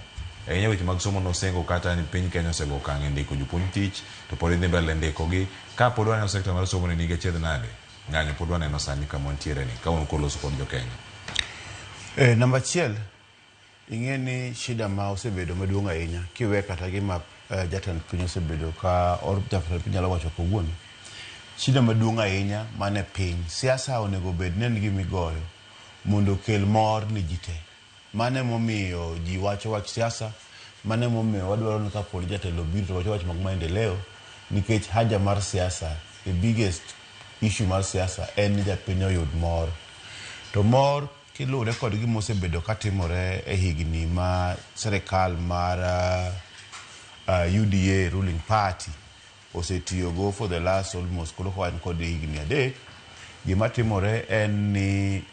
ahinya weche mag somo nosengo kata ni piny Kenya osego okang' ndiko jopuonj tich to pod idhi mbele ndiko gi ka pod waneno sekta mar somo ni nige chiedh nade ng'anyo pod waneno sani kama ntiere ni ka koloso kod jo Kenya. Namba achiel ing'e ni shida ma osebedo maduong' ahinya kiwe kata gima jatend piny osebedo ka jatend piny nyalo wacho kawuono shida maduong' ahinya mane piny siasa onego bed ne nigi migoyo mondo kel mor ni ji te mane momiyo ji wacho wach siasa mane momiyo wadwaro ni kapod jatelo biro to wacho wach mag maendeleo nikech haja mar siasa the biggest issue mar siasa en ni japiny oyud mor to mor kilure kod gima osebedo katimore e higni ma serikal mar UDA ruling party osetiyogo for the last almost kod higni 3 gima timore en ni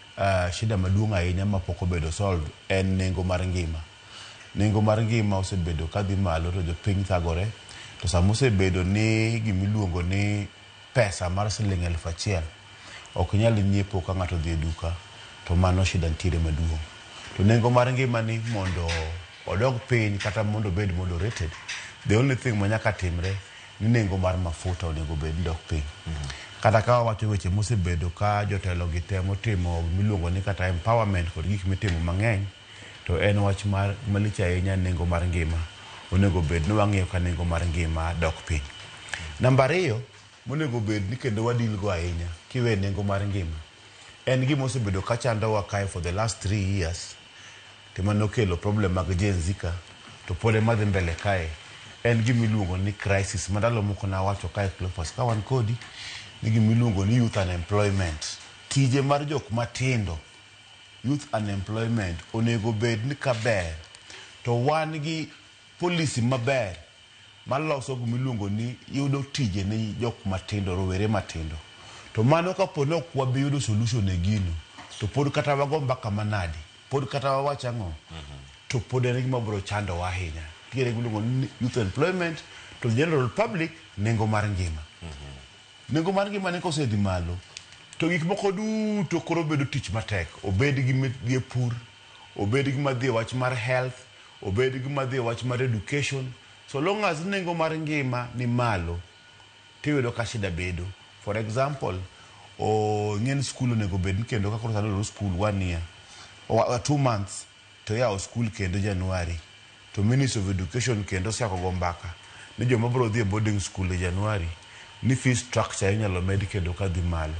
shida maduong' ahinya ma pok obedo solved en nengo mar ngima osebedo kadhi malo to jopiny thagore to sama osebedo ni gimiluongo ni pesa mar siling 1,000 ok nyal nyiepo ka ng'ato dhi e duka to mano shida ntiere maduong' to nengo mar ngima ni mondo odog piny kata mondo bed moderated the only thing manyaka timre ni nengo mar mafuta onego bed dok piny kata ka wacho weche mosebedo ka jotelo gi temo timo miluongo ni kata empowerment kod gik mitimo mang'eny to en wach mar malich ahinya nengo mar ngima onego bed ni wang'iyo ka nengo mar ngima dok piny. Namba 2 monego bed ni kendo wadilgo ahinya kiwe nengo mar ngima en gima osebedo ka chandowa kae for the last 3 years tema nokelo problem mag Gen Z to pod ema dhi mbele kae en gimiluongo ni crisis mandalo moko na wacho kae Cleophas ka wan kodi ni gimiluongo ni youth unemployment tije mar jok matindo youth unemployment onego bed ni kaber to wan gi policy maber maloso gimiluongo ni yudo tije ne jok matindo rowere matindo to mano kapod ok wabi yudo solution e gino to pod kata wago mbaka manadi pod kata wawacho ang'o to pod en gima biro chando ahinya tiere gimiluongo ni youth employment to general public nengo mar ngima nengo mar ngima ne kosedhi malo to gik moko duto koro bedo tich matek obed gi pur obed gi madhi wach mar health obed gi madhi wach mar education so long as nengo mar ngima ni malo tiyudo ka shida bedo for example ng'en school onego bed ni kendo ka koro salo school 1 year or 2 months to yawo school kendo January to Ministry of Education kendo siako go mbaka ni joma bro dhi boarding school e January ni fee structure inyalo med kendo ka dhi malo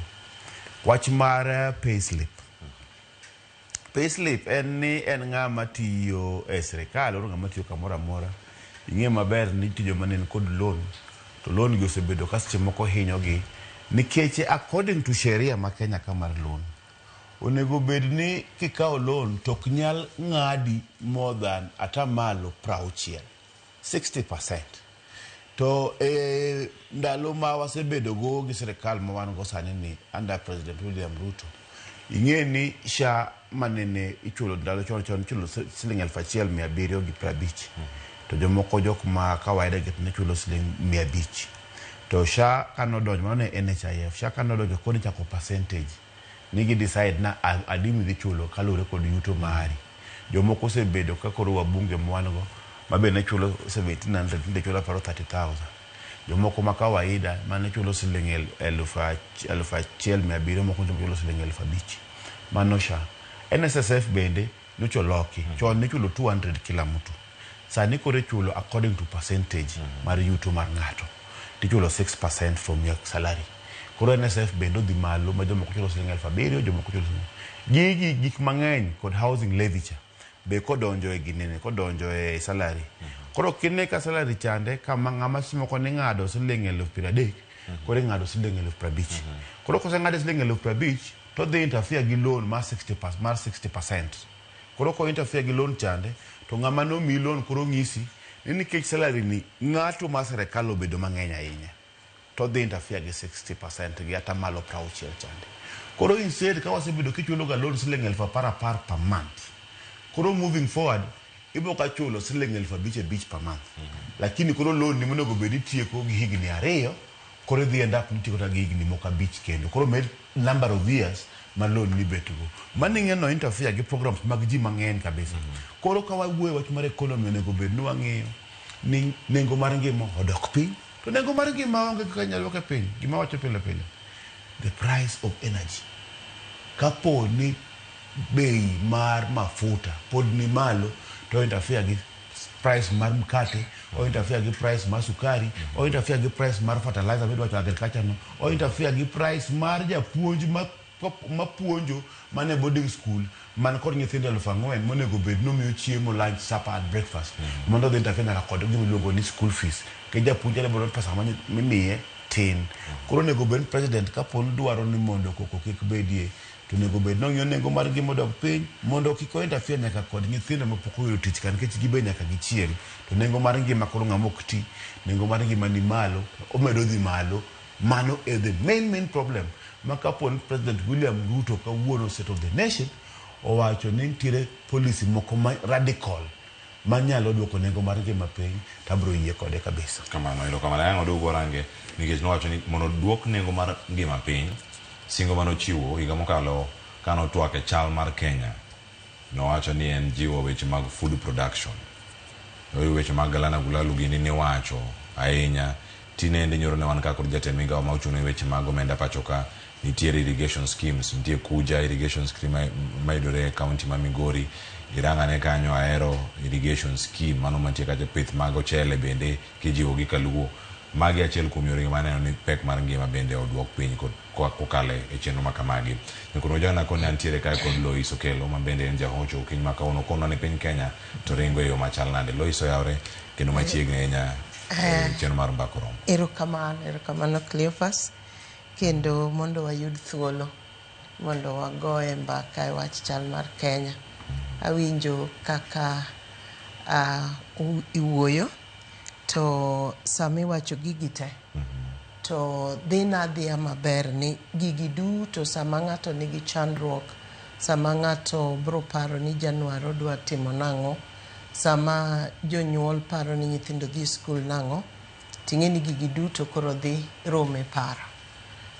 wach mar payslip en ng'ama tiyo e sirikal or ng'ama tiyo kamoro amora ing'e maber ni tiyo manen kod loan to loan gi osebedo ka seche moko hinyogi nikech according to sheria ma Kenya kamar loan onego bed ni kikawo loan to ok nyal ng'adi more than atamalo 60%. To ndalo ma wasebedo go gi sirikal ma wan go sani ni under President William Ruto ing'e ni SHA manene ichulo ndalo chon chulo siling 1,750 to jomoko jok ma kawaida get ne chulo siling 500 to SHA kanodonjo mane NHIF SHA kanodonjo kod chako percentage nigi decide na adimi dhi chulo kalure kod yuto mari jomoko osebedo ka koro wabunge mwango mabe ne chulo 1,700 nde chulo paro 30,000 jomoko ma kawaida mane chulo siling 1,700 moko chulo siling 5,000 mano SHA. NSSF bende nucholoki chon ne chulo 200 kila mtu sani kore chulo according to percentage mar yuto mar ng'ato tichulo 6% from your salary koro NSSF bende dhi malo ma jomoko chulo siling 7,000 jomoko chulo gik mang'eny kod housing levy cha be kodonjo e ginene kodonjo e salary koro kine ka salary chande kama ng'ama simoko ni ng'ado siling 30,000 koro ng'ado siling 50,000 koro kose ng'ado siling 50,000 to dhi interfere gi loan mar 60%. Koro ko interfere gi loan chande to ng'ama no mi loan koro ng'isi ni nikech salary ni ng'ato ma serikal obedo mang'eny ahinya to dhi interfere gi 60% gi atamalo 60 chande. Koro instead ka wasebedo kichulo ga loan siling 10,000 per month. Koro moving forward ibo ka chulo siling 5,000 per month. Lakini koro loan ni monego bedi tieko gi higni 2, koro dhi end up nitieko gi higni moko 5 kendo. Koro med number of years ma loan ni betugo. Mani ng'eno interfere gi programs mag ji mang'eny kabisa. Koro ka wawuoyo wach mar economy onego bed ni wang'iyo ni nengo mar ngima odok piny. To nengo mar ngima onge kaka nyalo ka piny. Gima wacho pile pile. The price of energy. Kapo ni bei mar mafuta pod ni malo to interfere gi price mar mkate, o interfere gi price mar sukari, o interfere gi price mar fertilizer midwa cho agriculture no, o interfere gi price mar japuonj mapuonjo mane boarding school man kod nyithindo 4,000 monego bed nomiyo chiemo lunch, supper and breakfast. Mondo dhi interfere na kod gima iluongo ni school fees. Ke japuonj ne bodo pesa mimiye tin. Koro nego bed president kapon dwaro ni mondo koko kik bedie to nego bed no nengo mar ngima dog piny mondo kik interfere nyaka kod nyithindo mapok oyudo tich kan kech gibe nyaka gichiel. To nengo mar ngima koro ng'amok ti, nengo mar ngima ni malo, omedo dhi malo. Mano is the main problem. Makapon President William Ruto kawuono State of the Nation owacho ni nitiere policy moko radical manyalo duoko nengo mar ngima piny, tabro yie kode kabisa. Kamano ilo kamano yang odugo range nikech nowacho ni mondo duok nengo mar ngima piny, singo mano chiwo higa mokalo kano twake chal mar Kenya. Nowacho ni en jiwo weche mag food production. Weche mag galana gulalu gini ne wacho ahinya tinende nyoro ne wan ka kod jatend migawo ma ochung' e weche mag omenda pachoka. Nitiere irrigation schemes, nitie kuja irrigation scheme maidore county ma Migori. Irangane kanyo ahero irrigation scheme mano mantie kacha pith mag ochele bende kijiwo gi kaluo. Magi achiel kuom yore maneno ni pek mar ngima bende oduok piny kokale e chenro ma kamagi. Kono jana kone antiere kae kod Lois Okelo ma bende en jahocho kiny ma kauno kono ni piny Kenya to ringo e yo machal nade. Lois oyawre kendo machiegni ahinya chenro mar mbako romo. Erokamano Cleophas, kendo mondo wayud thuolo mondo wagoye mbaka e wach chal mar Kenya. Awinjo kaka iwuoyo to sami wacho gigi te to dhina dhia maber ni gigi duto sama ng'ato nigi chandruok, sama ng'ato bro paro ni Januari odwa timo nang'o, sama jonyuol paro ni nyithindo dhi skul nang'o, ting'e ni gigi duto koro dhi rome paro.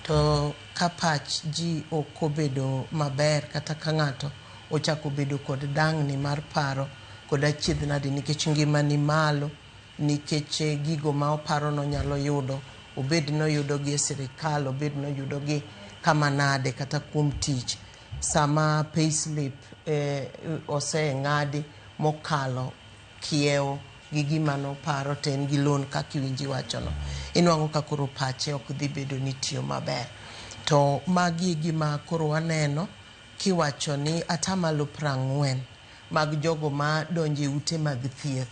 To ka pach ji okobedo maber kata ka ng'ato ochako bedo kod dang'ni mar paro kod achiedh nade nikech ngima ni malo, nikech gigo ma oparo no nyalo yudo, obed no yudo gi sirikal, obed no yudo gi kama nade kata kuom tich. Sama payslip ose ng'adi mokalo kiewo gi gima no paro ten gi loan kaka iwinji wacho no, inwang'o ka koro pache ok dhi bedo ni tiyo maber. To magi gima koro waneno kiwacho ni atamalo 40 mag jogo ma donje ute mag thieth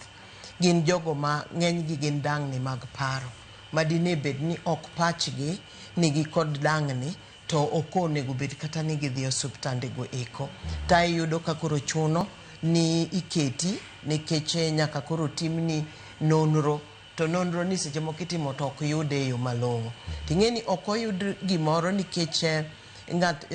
gin jogo ma ng'enygi gin dang'ni mag paro madine bed ni ok pachgi nigi kod dang'ni to ok onego bed kata ni gidhi osuptande go eko. Ta iyudo ka koro chuno ni iketi nikech nyaka koro timni nonro, to nonro ni seche moko itimo to ok yude e yo malong'o. Ting'eni ok oyud gimoro nikech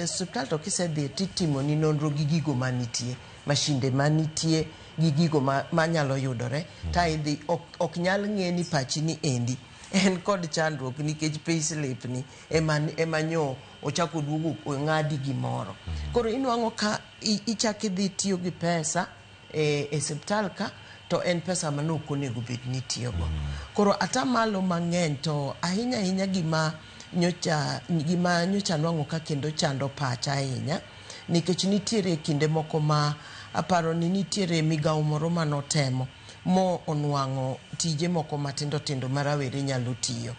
osuptal to kisedhi titimo ni nonro gi gigo manitie, mashinde manitie gi gigo manyalo yudore, ta idhi ok nyal ng'e ni pachi ni endi en kod chandruok nikech payslip ni emanyo ochako duogo ng'adi gimoro. Koro inwang'o ka ichaki dhi tiyo gi pesa e osuptal ka to en pesa manok onego bed ni tiyogo. Koro atamalo mang'eny to ahinya gima nyocha nwang'o ka kendo chando pacha ahinya nikech nitiere kinde moko ma aparo ni nitiere migawo moro manotemo mo onwang'o tije moko matindo marawere nyalo tiyo,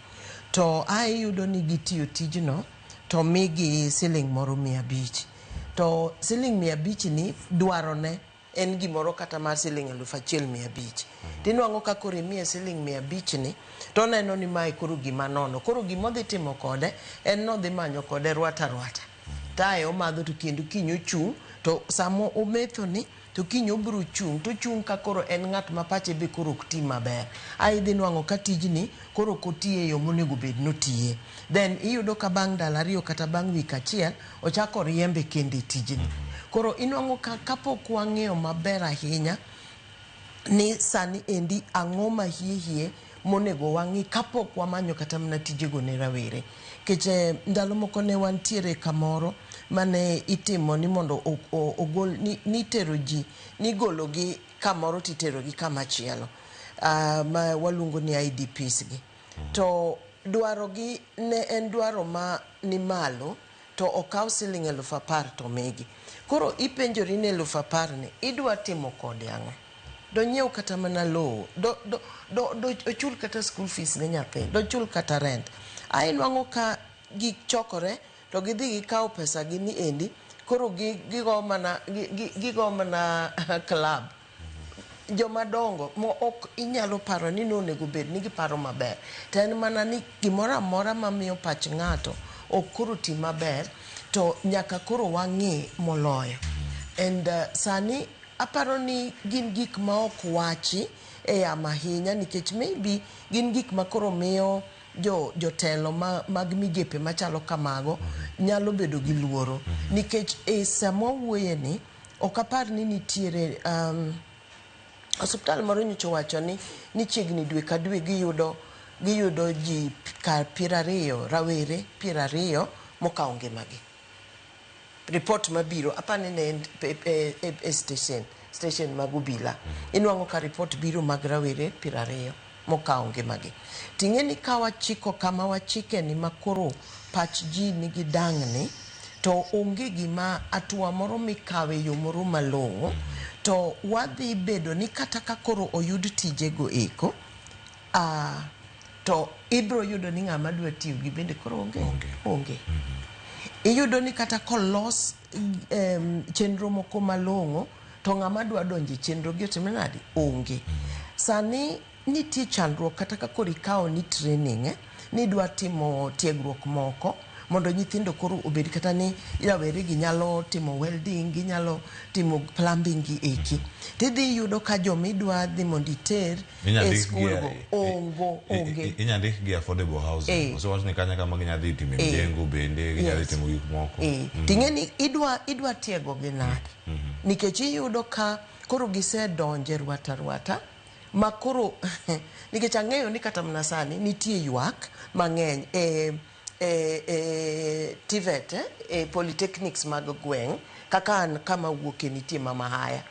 to iyudo ni gitiyo tijno to migi siling moro 500, to siling 500 ni dwarone en gimoro kata mar siling 1,500. Tinwang'o ka koro imiye siling 500 ni to neno ni mae koro gima nono, koro gimodhi timo kode en nodhi manyo kode rwata tae omadho to kendo kinyo chung' to samo umetho ni to kinyo bro chung to chung ka koro en ng'at ma pache be koro ti maber ai dhi nwang'o ka tijni koro kotiye yo monego bed notiye then iyudo ka bang' ndalo ariyo kata bang' wik achiel ochako riembe kende tijni koro inwang'o ka kapok wang'eyo maber ahinya ni sani endi ang'o mahie monego wang'i kapok wamanyo kata mana tijego ne rawere keche ndalo moko ne wantiere kamoro mane itimo ni mondo ogol ni tero ji ni golo gi kamoro titero gi kamachielo ma waluongo ni IDPs gi to dwaro gi ne en dwaro ma ni malo to okaw siling 10,000 to migi koro ipenjori ne 10,000 ni idwa timo kode ang'o do nyiew kata mana lowo do ochul kata school fees ne nyathi do chul kata rent ai nwang'o ka gichokore to gidhi gikawo pesa gi ni endi koro gigo mana club jomadongo mo ok inyalo paro ni nonego bed ni giparo maber to en mana ni gimoro amora mamiyo pach ng'ato ok koro ti maber to nyaka koro wang'e moloyo and sani aparo ni gin gik ma ok wachi e yamo ahinya nikech maybe gin gik ma koro miyo jotelo mag migepe machalo kamago nyalo bedo gi luoro nikech e sama wuoye ni ok apar ni nitiere osiptal moro nyocha wacho ni chiegni dwe ka dwe giyudo ji kar 20 rawere 20 mokawo ngimagi report mabiro apani ne station mag obila inwang'o ka report biro mag rawere 20 mokawo ngimagi ting'e ni ka wachiko kama wachike ni makoro pach ji nigi dang'ni to onge gima atua moro mikawe yo moro malong'o to wadhi bedo ni kata ka koro oyud tijego eko to ibro yudo ni ng'ama dwa tiyo gi bende koro onge iyudo ni kata kolos chenro moko malong'o to ng'ama dwa donje chenro gi otimre nadi onge sani nitie chandruok kata ka koro ikawo ni training ni dwa timo tiegruok moko mondo nyithindo koro obed kata ni rawere gi nyalo timo welding ginyalo timo plumbing gi eki tidhi yudo ka jomidwa dhi mondo iter e skul go onge inyandik gi affordable housing so wach ni kanya kama ginyadhi timo mjengo bende ginyadhi timo gik moko ting'e ni idwa tiego gi nade nikech iyudo ka koro gisedonje rwata ma koro nikech ang'eyo ni kata mana sani nitie ywak mang'eny TVET polytechnics mag gweng' kaka kama wuoke nitie Mama Haya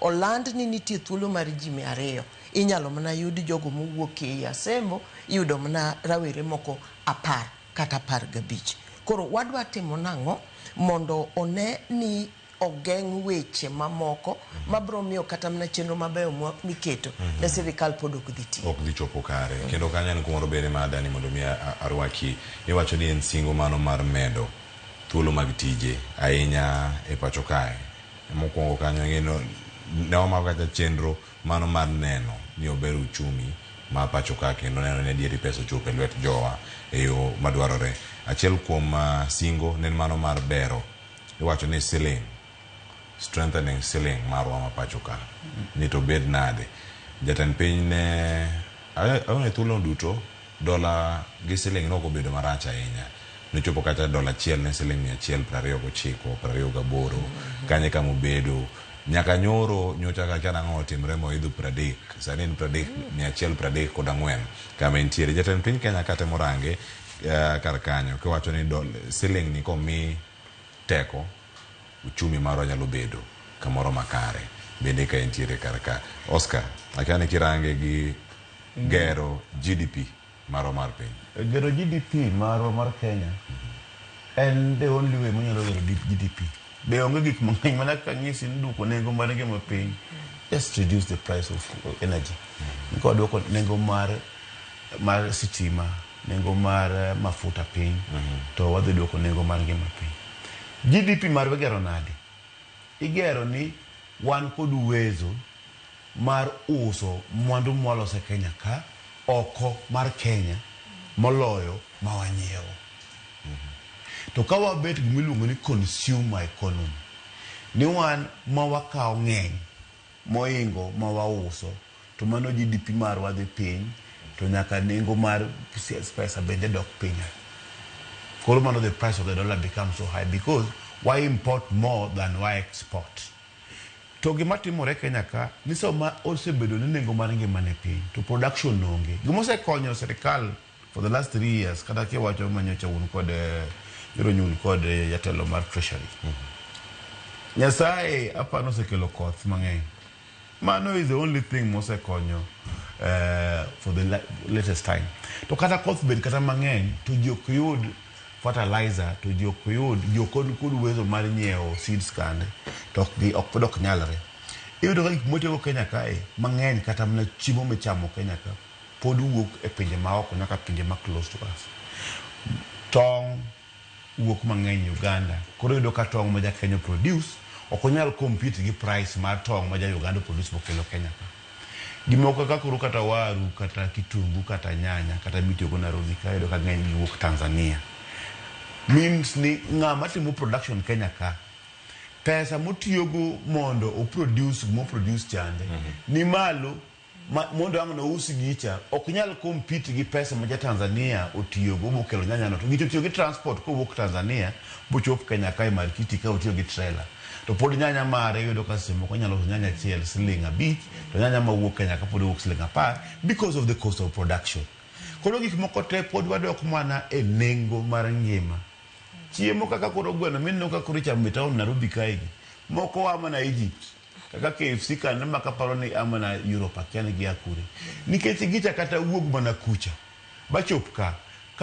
oland ni nitie thuolo mar ji 200 inyalo mana yud jogo mowuok e Asembo iyudo mana rawere moko 10 kata 15 koro wadwa timo nang'o mondo one ni ogeng' weche mamoko mabro miyo kata mana chenro mabeyo miketo ne sirikal pod ok dhi chopo kare kendo kanyo en kumoro bende ma dani mondo mi arwaki iwacho ni en singo mano mar medo thuolo mag tije ahinya e pacho kae mokwongo kanyo ng'eno ne wamako kata chenro mano mar neno ni ober uchumi ma pacho ka kendo neno ni adieri pesa ochopo e lwet jowa e yo madwarore achiel kuom singo ne mano mar bero iwacho ni strengthening ceiling marwa ma pacho ka ni to bed nade jatend piny ne aone thuolo duto dola gi ceiling no ko bedo marach ahinya ne chopo kata dola achiel ne ceiling 129 28 kanye kama obedo nyaka nyoro nyocha kaka nang'o timre moidho 30 sani en 134 kama entiere jatend piny Kenya kata morange kar kanyo kiwacho ni ceiling ni komi teko uchumi marwa nyalo bedo kamoro makare bende ka entiere kar ka Oscar akane kirange gi gero GDP marwa mar piny gero GDP marwa mar Kenya and the only way monyalo gero GDP be onge gik mang'eny mana ka ng'isi ni duoko nengo mar ngima piny just reduce the price of energy niko duoko nengo mar sitima nengo mar mafuta piny to wadhi duoko nengo mar ngima piny GDP marwa gero nade igero ni wan kod uwezo mar uso mwandu mwalose Kenya ka oko mar Kenya moloyo mawanyiewo to ka wabet gimiluongo ni consumer economy ni wan ma wakao ng'eny moingo ma wauso to mano GDP marwa dhi piny to nyaka nengo mar pesa bende dok piny. Koro mano the price of the dollar becomes so high because why import more than why export. To gima timore Kenya ka ni sama osebedo ni nengo mar ngima ne piny to production onge. Gima osekonyo serikal for the last 3 years kata kiwacho manyocha un kod yoro nyun kod jatelo mar treasury. Nyasaye apa no sekelo koth mang'eny. Mano is the only thing mosekonyo for the latest time. To kata koth bed kata mang'eny to jok yud fertilizer to jok yud jokod uwezo mar nyiewo seeds kande to ok nyalre. Iyudo ka gik motego Kenya kae mang'eny kata mana chiemo michamo Kenya ka pod wuok e pinje maoko nyaka pinje ma close to us. Tong wuok mang'eny Uganda. Koro iyudo ka tong ma ja Kenya produce ok onyal compete gi price mar tong ma ja Uganda produce mokelo Kenya ka. Gimoko kaka koro kata waru kata kitungu kata nyanya kata mitiyogo Nairobi ka iyudo ka ng'eny giwuok Tanzania. Means ni ng'ama timo production Kenya ka pesa motiyogo mondo o produce chande ni malo mondo ang' no usi gicha ok nyal compete gi pesa ma ja Tanzania otiyogo mokelo nyanya no to gicho tiyo gi transport ko wuok Tanzania bochop Kenya ka markiti ka otiyo gi trailer to pod nyanya mare yudo ka simo ko nyalo nyanya chiel siling abich to nyanya ma wuok Kenya ka pod wuok siling 10 because of the cost of production. Koro gik moko te pod wadok mana e nengo mar ngima. Chiemo kaka koro gweno minno ka koro chamo town Nairobi kaigi moko ama na Egypt kaka KFC kan ma kaparo ni ama na Europe akiani gi akure nikech gicha kata wuog mana kucha bachop ka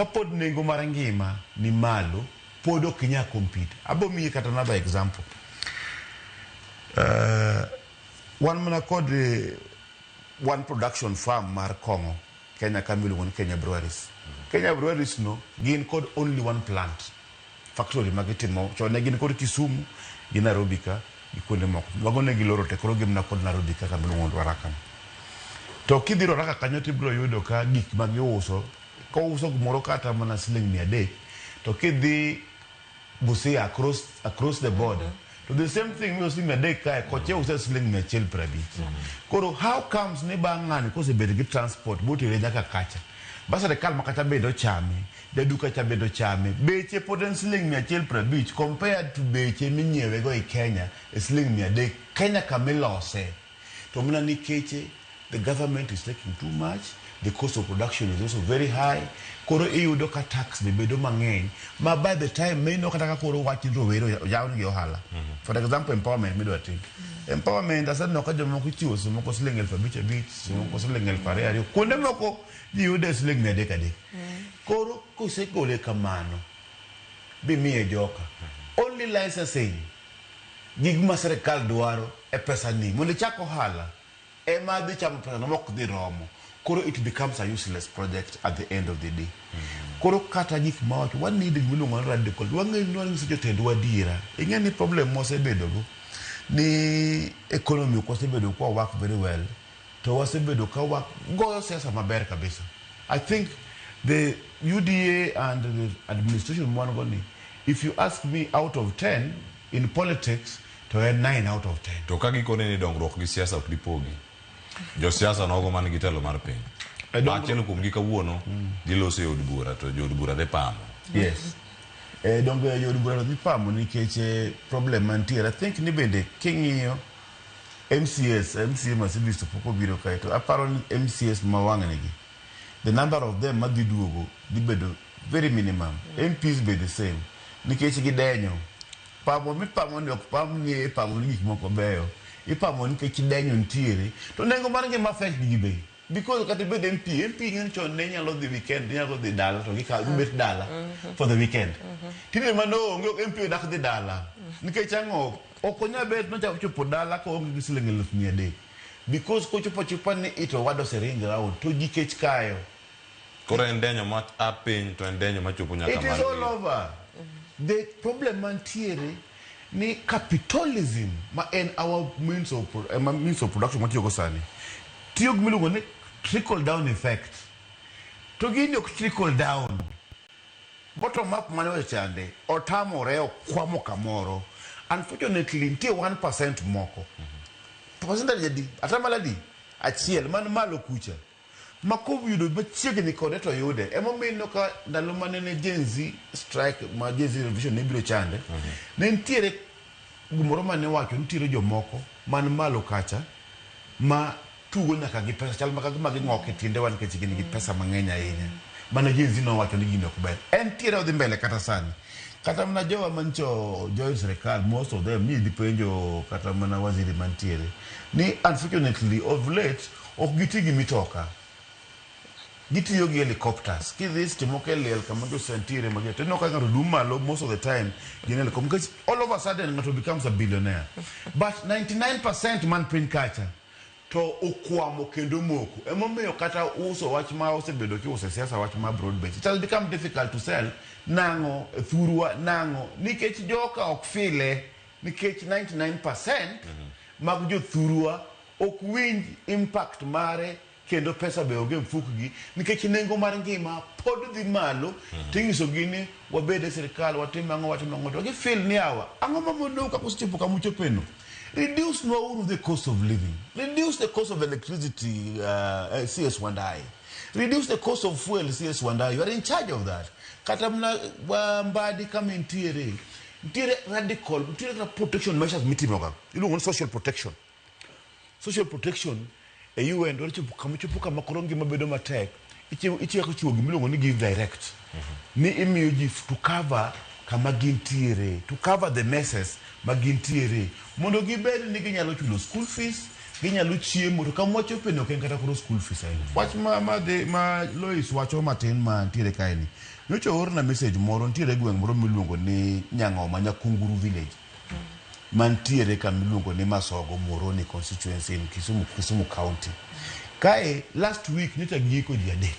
pod nengo mar ngima ni malo pod ok nya compete. Abo mi kata another example. One mana kod one production farm mar Kongo Kenya kamilu won Kenya Breweries. Kenya Breweries no gin kod only one plant factory magitimo chone gin kod Kisumu gi Nairobi ka gi kuonde moko wagone gi loro te koro gimna kod Nairobi ka kamilu won Ruaraka. To kidhiro Ruaraka kanyo tibro yudo ka gik magiuso ko uso gumoro kata mana siling 300 to kidhi Busia across the border to the same thing we usi 300 ka koche uso siling 150. Koro how comes ne bang'ani kose bedo gi transport botere nyaka kacha basa de kalma kata bedo chame de duka cha bedo chame beche poten siling 150 compared to beche minyiewe go e Kenya siling 300 Kenya kamelose to muna nikeche the government is taking too much, the cost of production is also very high. Koro iyudo ka tax be bedo mang'eny ma by the time me no kata koro wachi rowero yawo gi ohala. For example empowerment midwa tim empowerment asa no ka jomoko chiwo moko siling 5,500 moko siling 2,200 kuonde moko yude siling 300. Koro kosegole kamano bi miye joka only licensing gig ma serikal dwaro e pesa ni mondo chako ohala e ma dhi chamo pesa no mok dhi romo. Koro it becomes a useless project at the end of the day. Koro kata gik ma wacho one need miluongo ni radical wang'eyo ni jotendwa diera ing'eni problem mosebedo go ni economy kosebedo ko work very well to wasebedo ka work goyo siasa maber kabisa. I think the UDA and the administration mwanogoni, if you ask me out of 10 in politics to a 9 out of 10. To kagi kone ni dongruok gi siasa ok dipogi. Jo siasa nogo man gi telo mar piny. Achiel kuom gi kawuono giloso yod bura to yod bura de pamo. Yes. Donc yod bura de pamo nikech problem mantiere. I think ni bende king'iyo MCA Mercedes poko biro kae to aparo ni MCS mawang'negi. The number of them madhi duogo dibedo very minimum. MPs be the same. Nikech gidenyo. Pamo mi pamo ni ok pamo ni pamo ni gik moko beyo. Ipamo nikech denyo ntiere. To nengo mar ngima affect gi be. Because kata bed MP ng'en chon ne nyalo dhi weekend nyalo dhi dala to gika gibet dala for the weekend. Tinde mano onge MP dak dhi dala. Nikech ang'o okonya bet no chopo dala ko onge gi siling 1,300. Because ko chopo ni ito wado sering round to gikech kayo. Koro endenyo ma apiny to endenyo ma chopo nyaka It is all over. The problem mantiere ni capitalism ma en our means of production what you go sani. Tiyo gmilugo ni trickle down effect. To gini ok trickle down. Bottom up mane wechande otamore okwamo kamoro Unfortunately, nitie 1% moko. Percentage jadi atamala di achiel man malo kucha. Makobu yudo machiegni kode to yude. Emomiyo ka ndalo mane ne Gen Z strike ma Gen Z revolution ne biro chande. Ne ntiere gimoro mane wacho ntiere jomoko man malo kacha ma tugo nyaka gi pesa chal maka gi ng'ok e tiende wan kech gin gi pesa mang'eny ahinya. Mane Gen Z no wacho ni gino ok ber. Ntiere odhi mbele kata sani. Kata mna jowa mancho join serikal, most of them ni dipenjo kata mana waziri mantiere. Ni unfortunately of late ok giti gi mitoka. Gitiyo gi helicopters. Kidhis timoke lel kama jo sentire magia. Teno ka ngaro dumalo most of the time gin helicopter. Because all of a sudden ngato becomes a billionaire. But 99% man pin kacha to okwamo kendo moko. Emomiyo kata uso wach ma osebedo ki use siasa wach ma broad based. It has become difficult to sell nango thurwa nango nikech joka ok file nikech 99% mag jo thurwa ok winj impact mare kendo pesa be onge mfukgi nikech nengo mar ngima pod dhi malo tingiso gini wabede serikal watimango to gi feel ni awa ango mamono ka kusichipo kamucho peno. Reduce no the cost of living. Reduce the cost of electricity, CS1I. Reduce the cost of fuel, CS1I. You are in charge of that. Katamna mbadi kama intiere radical, intiere protection measures mitimoga. You know, social protection. Social protection, UN, kamuchupuka makorongi mabedo matek. Ichi yako chiwo gimilongo ni give direct. Ni imiuji to cover kama gintiere, to cover the messes magintiere. Mondo gibedi ni ginyalo chulo school fees, ginyalo chiemo to kama wacho peno ken kata kuro school fees aina. Wach ma Lois wacho matin ma ntiere kaini. Nyocho orna message moro ntiere gweng moro miluongo ni Nyang'oma Nyakunguru village. Mantiere kama miluongo ni Masogo Moroni constituency in Kisumu County. Kae last week nita giko ji adek.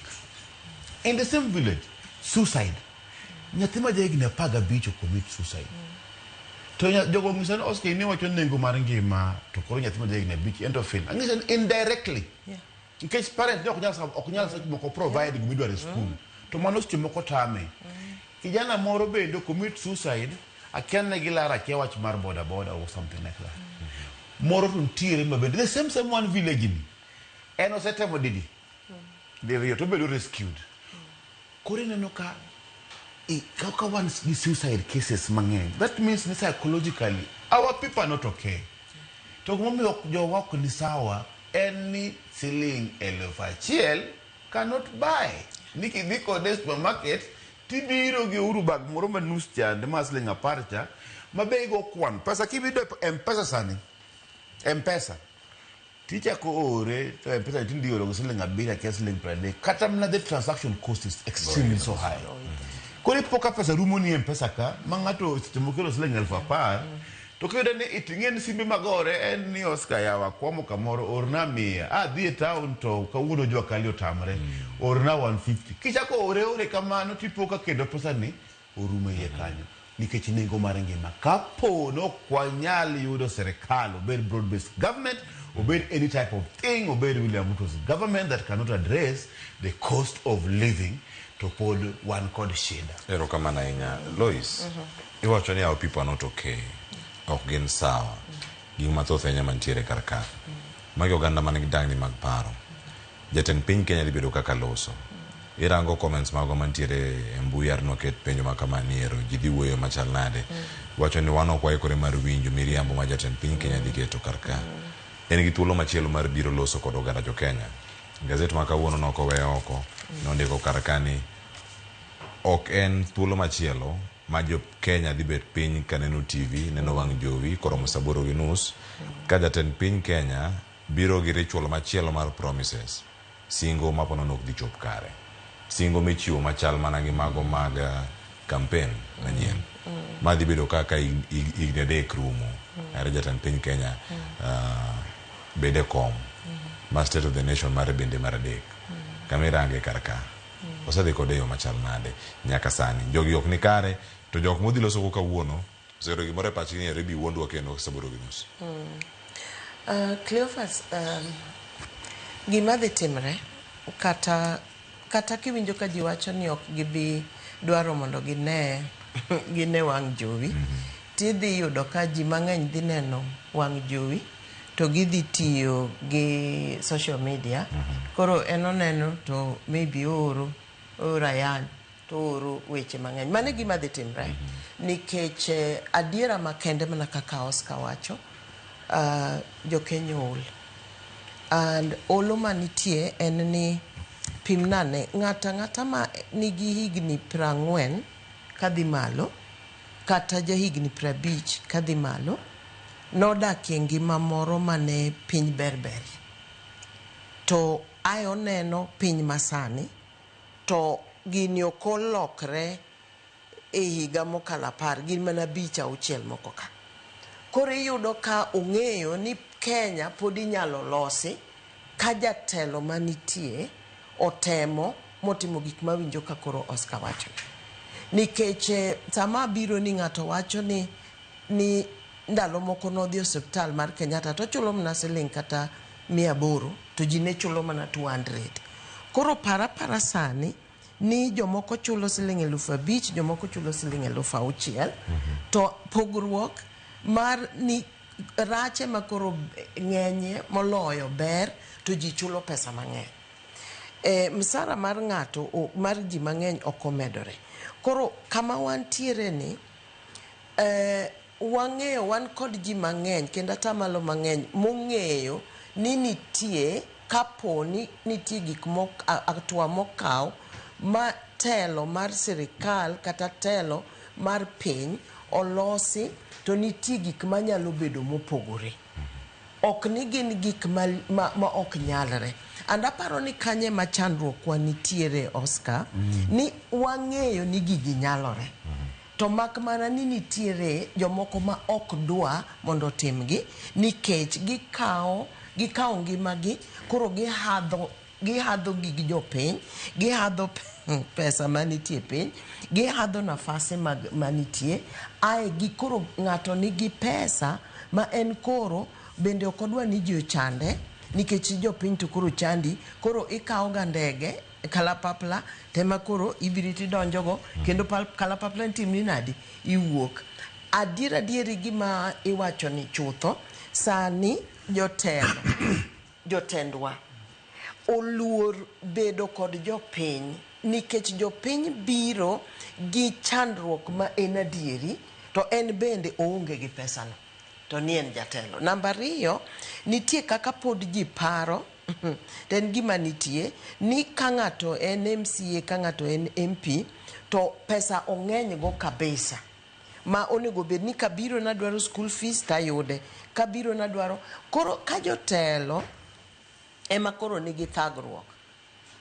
In the same village, suicide. Nyathima jegni paga bicho commit suicide. To jogo ngisano oske ni wacho nengo mar ngima to koro nyathima jegni bicho end of film. Ngisano indirectly. In case parents ok nyal sa moko provide gimidware school. To mano sti moko tame. Kijana moro bendo commit suicide akiana gilara ke wach mar boda or something like that. Moro to ntiere mabende the same one village ni. Eno setemo didi. They to be rescued. Kore neno ka kaka once the suicide cases mangen. That means psychologically our people are not okay. To mumi jo wako ni sawa any ceiling elefachiel cannot buy. Niki diko de supermarket tibiro gi uru bag moro manus chande masling aparcha mabego kwan. Pesa kibido M-Pesa sani. M-Pesa. Teacher ko ore to M-Pesa tindi oro siling abira kesling prade. Katamna the transaction cost is extremely so high. Kuri poka pesa rumo ni M-Pesa ka mangato sitemokelo siling 1000 to kida ne itingen simbi magore en ni Oscar yawa kwamo kamoro orna mia dhi town to kawuono jwa kalio tamre orna 150 kicha ko ore kamano tipoka kendo pesa ni orume ye kanyo nikech nengo mar ngima kapo no kwanyali yudo serikal obed broad based government obed any type of thing obed William Ruto's government that cannot address the cost of living to pod one called shida. Ero kama na inya Lois iwacho ni our people are not okay. Ok gin sawa. Gin mathoth enya mantiere karka. Magi oganda man gidang ni magparo. Jatend piny Kenya libedo kaka loso. Irango comments mago mantiere mbui arno ket penjo makamaniero jidhi wuoyo machal nade. Wacho ni wano kwa ikore mar winjo miriambo ma jatend piny Kenya diketo karka. En gi thuolo machielo mar biro loso kod oganda jo Kenya. Gazet ma kawuono noko we oko nondiko karka ni ok en thuolo machielo ma jo Kenya dhi bet piny kaneno TV, neno wang' jowi, koromo saboro gi nus, ka jatend piny Kenya biro gi ritual machielo mar promises, singo mapono nok dhi chop kare. Singo michiwo machal mana gi mago mag campaign manyien. Ma dhi bedo kaka igni adek rumo. Are jatend piny Kenya bede kom. Ma State of the Nation mare bende mar adek. Kamirange karka. Osadhi kode yo machal nade. Nyaka sani. Jogi ok ni kare. To jok modhi loso ko kawuono sero gimore pachi ni rebi wondwa kendo saboro gi nus. Cleophas, gima dhi timre kata kiwinjo ka ji wacho ni ok gibi dwaro mondo gine wang' jowi tidhi yudo ka ji mang'eny dhi neno wang' jowi to gidhi tiyo gi social media. Koro en oneno to maybe ooro ayan to ooro weche mang'eny. Mane gima dhi timre nikech adiera makende mana kaka Oscar wacho, jo Kenya ol. And olo manitie en ni pimnane ng'ata ma nigi higni 40 kadhi malo kata ja higni 50 kadhi malo nodakie ngima moro mane piny berber. To ae oneno piny masani to gini okolokre e higa mokalo 10, gin mana 5-6 moko ka. Koro iyudo ka ong'eyo ni Kenya pod inyalo losi ka jatelo manitie otemo motimo gik mawinjo ka koro Oscar wacho. Nikech sama biro ni ng'ato wacho ni ndalo moko nodhi osiptal mar Kenyatta to chulo mana siling kata 800 to ji ne chulo mana 200. Koro para sani ni jomoko chulo siling 5,000, jomoko chulo siling 6,000. To pogruok mar ni rache makoro ng'enye moloyo ber to ji chulo pesa mang'eny. Msara mar ng'ato mar ji mang'eny okomedore. Koro kama wantiere ni wang'eyo wan kod ji mang'eny kendo atamalo mang'eny mong'eyo ni nitie kapo ni nitie gik atwa mokaw ma telo mar sirikal kata telo mar piny olosi to nitie gik manyalo bedo mopogore. Ok ni gin gik ma ok nyalre. Andaparo ni kanye ma chandruok wa nitiere Oscar ni wang'eyo ni gigi nyalore. To mak mana ni nitiere jomoko ma ok dwa mondo timgi nikech gikawo ngimagi koro gihadho gig jopiny, gihadho pesa manitie piny, gihadho nafase manitie. Ae koro ng'ato nigi pesa ma en koro bende ok odwa ni ji ochande nikech jopiny to koro chandi. Koro ikawo ga ndege kalapapla tema koro ibiriti donjogo kendo kalapapla timni nadi iwuok. Adieri gima iwacho ni chutho sani jotendwa oluor bedo kod jopiny nikech jopiny biro gi chandruok ma en adieri to en bende oonge gi pesano to ni en jatelo. Namba 2, nitie kaka pod ji paro ten gima nitie ni ka ng'ato en MCA ka ng'ato en MP to pesa ong'eny go kabisa ma onego bed ni kabiro na dwaro school fees tayude, kabiro na dwaro. Koro ka jotelo ema koro nigi thagruok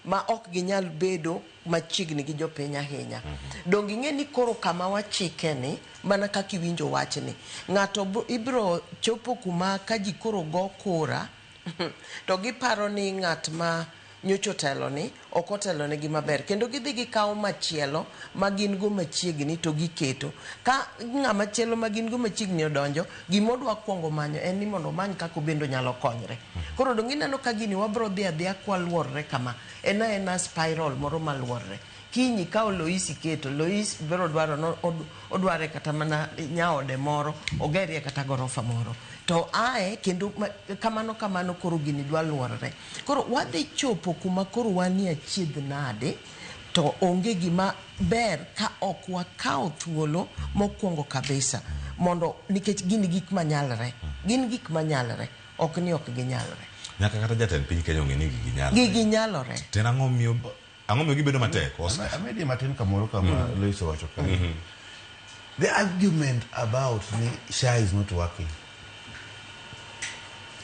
ma ok ginyal bedo machiegni gi jopiny ahinya. Dongi ng'e ni koro kama wachike ni mana kaka iwinjo wachni ng'ato ibro chopo kuma ka ji koro go kura to giparo ni ng'at ma nyocho telo ni ok otelo ne gi maber kendo gidhi gikawo machielo ma gin go machiegni to giketo. Ka ng'ama chielo ma gin go machiegni odonjo, gimodwa kwongo manyo en ni mondo many kako bendo nyalo konyre. Koro dongi neno ka gini wabro dhi adhiya kwa luorre kama ena spiral moro maluorre. Kinyi ka Lois iketo, Lois biro dwaro no odware kata mana nyaode moro, ogerie kata gorofa moro. To ae kendo kamano koro gini dwa luorre. Koro wadhi chopo kuma koro wanie achiedh nade to onge gima ber ka ok wakawo thuolo mokwongo kabisa mondo nikech gini gik manyalre. Gin gik manyalre, ok ni ok ginyalre. Nyaka kata jatend piny Kenya ong'e ni gigi nyalore. Ten ang'o miyo gibedo matek? Amedi matin kamoro kama Lois wacho kae. The argument about ni SHA is not working.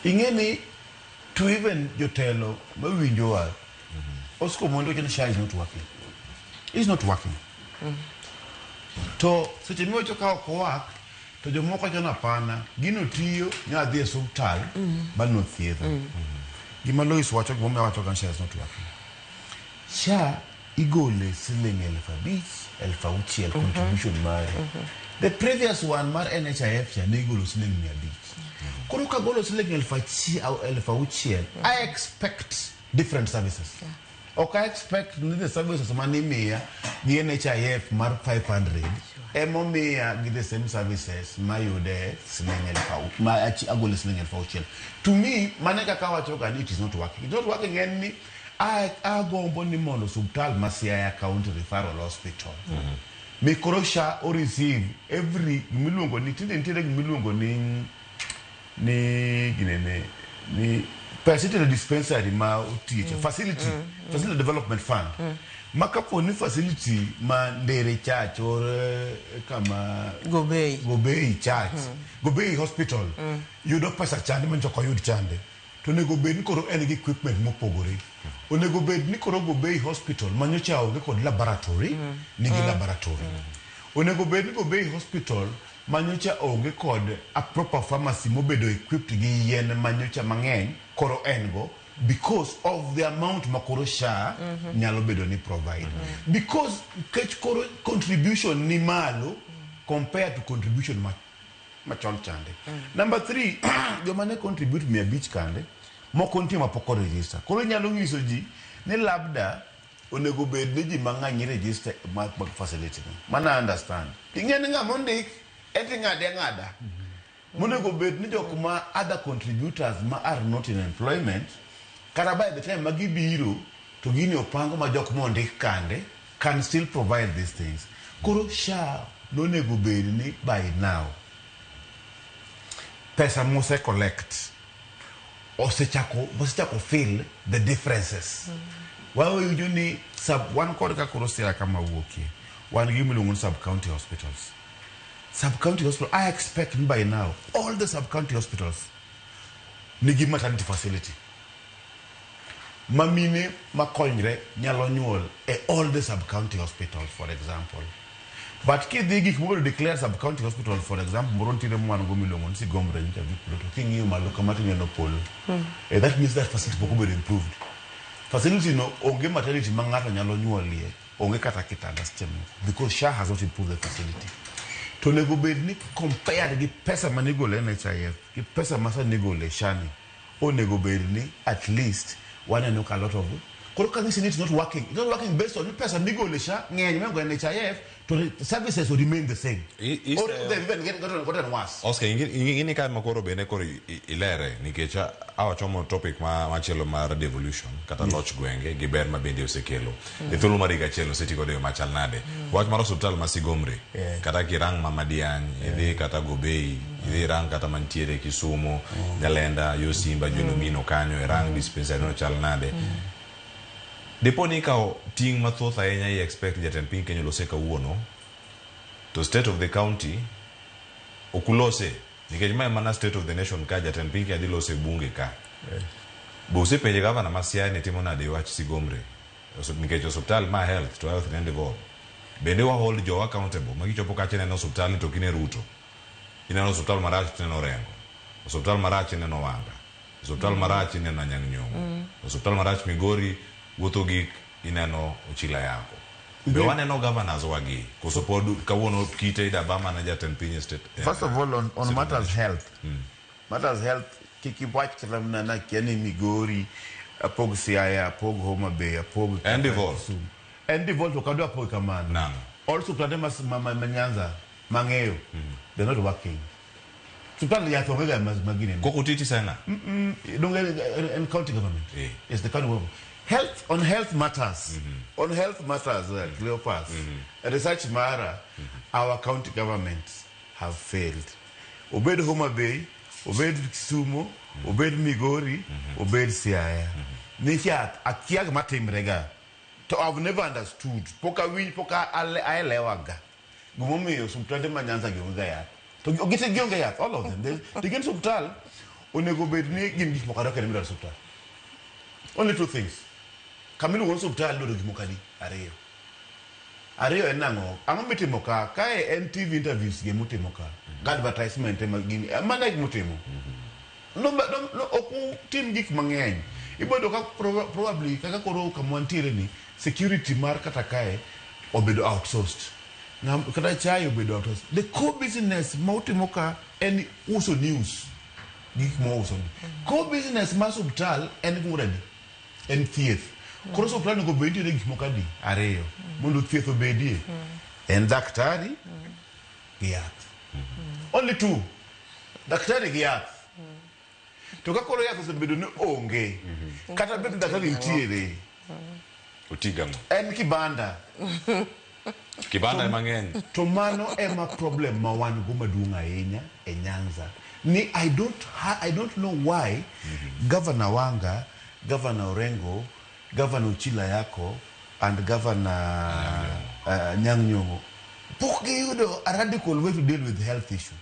Ingeni to even jotelo mawinjo wa Oscar mondo chen SHA is not working. It's not working. To seche miwacho ka ok work to jomoko jana pana gino tiyo nya dhi e hospital bano thiedho. Gima Lois wacho gima wacho kan SHA is not working. SHA igole siling 5,000 contribution mare. The previous one mar NHIF cha ne igolo siling 500. Koro ka golo siling 1,000 au 6,000, I expect different services. Okay, expect the services money me the NHIF mar 500. Emomia give the same services my ude snengel pau. My agul snengel pau. To me, maneka kawa choka it is not working. It's not working any. I go on boni mono subtal Masia County Referral Hospital. Me korosha or receive every milungo ni tinde milungo ni facility dispensary ma teacher facility development fund. Makapo ni facility ma ndere church or kama Gobei church. Gobei hospital. You don't pass a chande man choko yud chande. To nego bed ni koro any equipment mopogore. Onego bed ni koro Gobei hospital manyocha oge kod laboratory nigi laboratory. Onego bed ni Gobei hospital manyocha oge kod a proper pharmacy mobedo equipped gi yen manyocha mangeny koro engo because of the amount makoro sha nyalo bedo ni provide. Because kech koro contribution ni malo compared to contribution machon chande. Number 3, jomane contribute me a beach kande mo konti mapoko register. Koro nyalo ngiso ji ni labda onego bed ni ji mangany register mag facility. Mana understand. Ingene nga mondik eti ngada. Monego bed ni jokuma other contributors ma are not in employment. Kara by the time magibiro to gini opango ma jokuma ondik kande can still provide these things. Koro sha no nego bed ni by now. Pesa mose collect. Osechako feel the differences. Wao yujuni one kod ka korosira kama wuoki. One gimilungun sub-county hospitals. Sub-county hospital, I expect by now, all the sub-county hospitals, nigi maternity facility. Mamine makonyre nyalo nyuol all the sub-county hospitals, for example. But ki digi kumbo declare sub-county hospital, for example, Morontire mwana gomilongon si gomre interview pluto. Kingi umalo kamati nyano polo. That means that facility will be improved. Facility no onge maternity mangata nyalo nyuol liye, onge kata kitanda system because SHA has not improved the facility. To nego bed ni compare the pesa manigo le NHIF, the pesa masa nego le shani. O nego bed ni at least one and a lot of it. Koroka this is not working. It's not working based on the pesa nego le sha. Nge nyamengo NHIF to the services will remain the same. Or they even gotten worse. Oscar, ingini kama makoro bene koro ilere nikecha awa chomo topic ma chelo mar devolution kata loch gwenge giber ma bende osekelo. Ithulu mariga chelo seti kode machal nade. Wach maro hospital masigomre kata kirang mamadiang idhi kata Gobei idhi rang kata mantiere Kisumu Nyalenda Yosimba Jolomino kanyo rang dispensary no chal nade. Deponi kao ting mathoth ahinya I expect jatend piny Kenya loseka uono to state of the county okulose nikech mae mana state of the nation ka jatend piny Kenya lose bunge ka bose penje gavana Masia ne timo nade wach Sigomre nikech hospital ma health to health nende go bende wa hold jo accountable magichopo kache neno hospital to kine Ruto ineno hospital marach neno Rengo hospital marach neno Wanga hospital marach neno Nyang'nyongo hospital marach Migori wuotho gik ineno uchila yako. Be waneno governors wagi kosopodu kawuono kite ida bama na jatend piny state. First of all on matters health. Matters health kikibwach kalamna na kiani Migori apog Siaya apog Homa Bay apog and devolve okado apog kamano. Also planema Manyanza Mangeo they're not working. Supal ya thongega magine. Kokutiti sana. Don't get in county government. It's the county government. Health matters. On health matters, Cleopas. Research Mara, our county governments have failed. Obeyed Homa Bay, obeyed Kisumu, obeyed Migori, obeyed Siaya. Nisha, Akiag Matim Rega. I've never understood. Poka win, poka Ailewaga. Gumumi, Subtante Manyanza Gungaya. To get a Gungaya, all of them. They get Subtal, Unego Bed Nigin Mokaraka and Subtal. Only two things. Kamilu wants to tell you Mukadi, Areo and Nango. I'm meeting Moka, Kai NTV interviews, Gemutimoka, advertisement, a man like Mutimo. No, Oku Tim Gik Mangan. Ibodoka probably Kakakoro Kamontireni, security markatakai, obedo outsourced. Now, can I tell you obedo outsourced? The core business, Mutimoka, and also news. Gik Mawson. Core business, Masubtal, and Muradi. And theater. Koro osuptal onego bed nitiere gik moko adi ariyo mondo thieth obedie. En daktari gi yath. Only two. Daktari gi yath. To ka koro yath osebedo ni onge, kata bed daktari nitiere, otigamo. En kibanda. Kibanda mang'eny. To mano ema problem ma wan go maduong' ahinya e Nyanza. Ni I don't know why Governor Wanga, Governor Orengo, Governor Uchila Yako, and Governor Nyang' Nyong'o pok giyudo a radical way to deal with the health issue.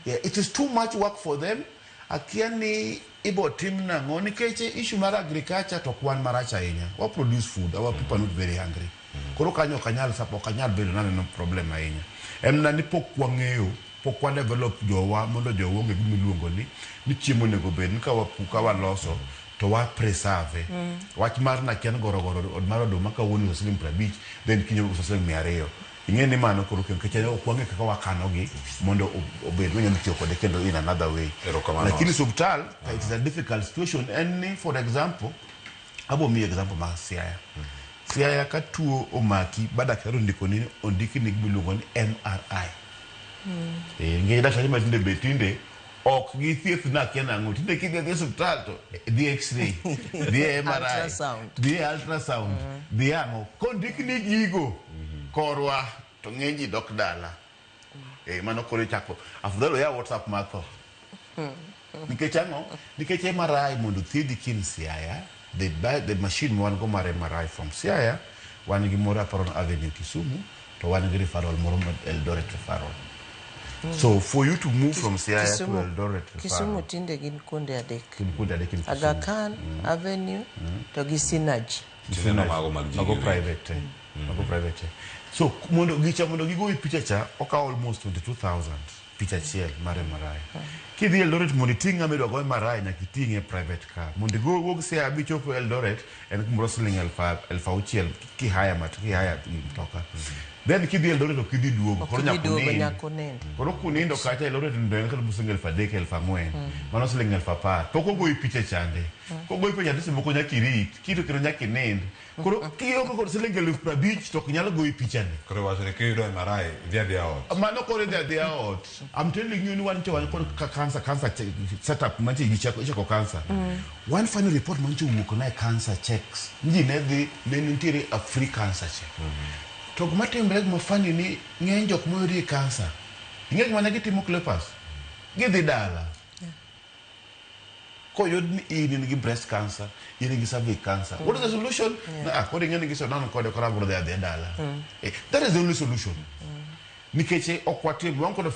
Yeah, it is too much work for them. Akia ni ibo tim nang'o nikech issue mar agriculture to kwan marach ahinya. We produce food, our people are not very hungry. Koro kanyo kanyal sapo kanyal bedo no problem ahinya. En na ni pok wang'eyo, pok wa develop jowa mondo jowa onge gimiluongo ni chiemo nego bed ni ka wapuka waloso to wa preserve. Wach mar na kian gorogoro od mar oduma ka woni siling 50 then kinyo siling 200. Ing'e ni mano koro kech ok wang'e kaka wakano gi mondo obed wanyalo tiyo kode kendo in another way. Lakini subtal, it is a difficult situation. And for example, abo mi example ma Siaya. Siaya ka tuo omaki bada karo ndiko ni ondiki ni gimiluongo ni MRI. Ng'e daktari matinde betinde ok gi thieth na kia nang'o tinde kidhi subtal to the x-ray, the MRI, the ultrasound, the ang'o kondiki ni gigo korwa to ng'eji dok dala. Mano kore chako afudhalo ya WhatsApp matho. Nikech ang'o? Nikech MRI mondo thiedhi kin Siaya, the machine wan go mar MRI from Siaya, wan gi moro Aparon Avenue Kisumu, to wan gi referral moro Eldoret referral. So for you to move from Siaya to Eldoret referral. Kisumu tinde gin kuonde adek. Aga Khan Avenue to gi Synergy. Mago private. Mago private. So mondo gigo picha cha oka almost 22,000 picha chiel mar MRI. Kidhi Eldoret mondo iting' medo go MRI na kiting'e private car. Mondo go wuog Siaya bichopo Eldoret en kumoro siling 6,000 kihaya mtoka. Then kidhi Eldoret okidhi duogo koro nyakunendo. Koro kunindo kacha Eldoret ndo kalo siling 3,000 4,000. Mano siling 10,000. Pok ogo picha chande. Kogo picha dise moko nyakirit, kito kiro nyakinind. Koro kiyo ko siling 50,000 to nyalo go picha ni. Koro wacho ni kiyo MRI dia out. Mano koro dia out. I'm telling you one cancer setup manche ichako cancer. One final report manche wuok na cancer checks. Ndi ne nitiere a free cancer check. To kumatimbre mafani ni ng'eny jok moyudi cancer. Ing'e mana gitimo clepas. Gidhi dala. Koyud ni in gi breast cancer, in gi cervical cancer. What is the solution? According to the non kode korabro de dala. That is the only solution. Nikeche okwatim wan kodo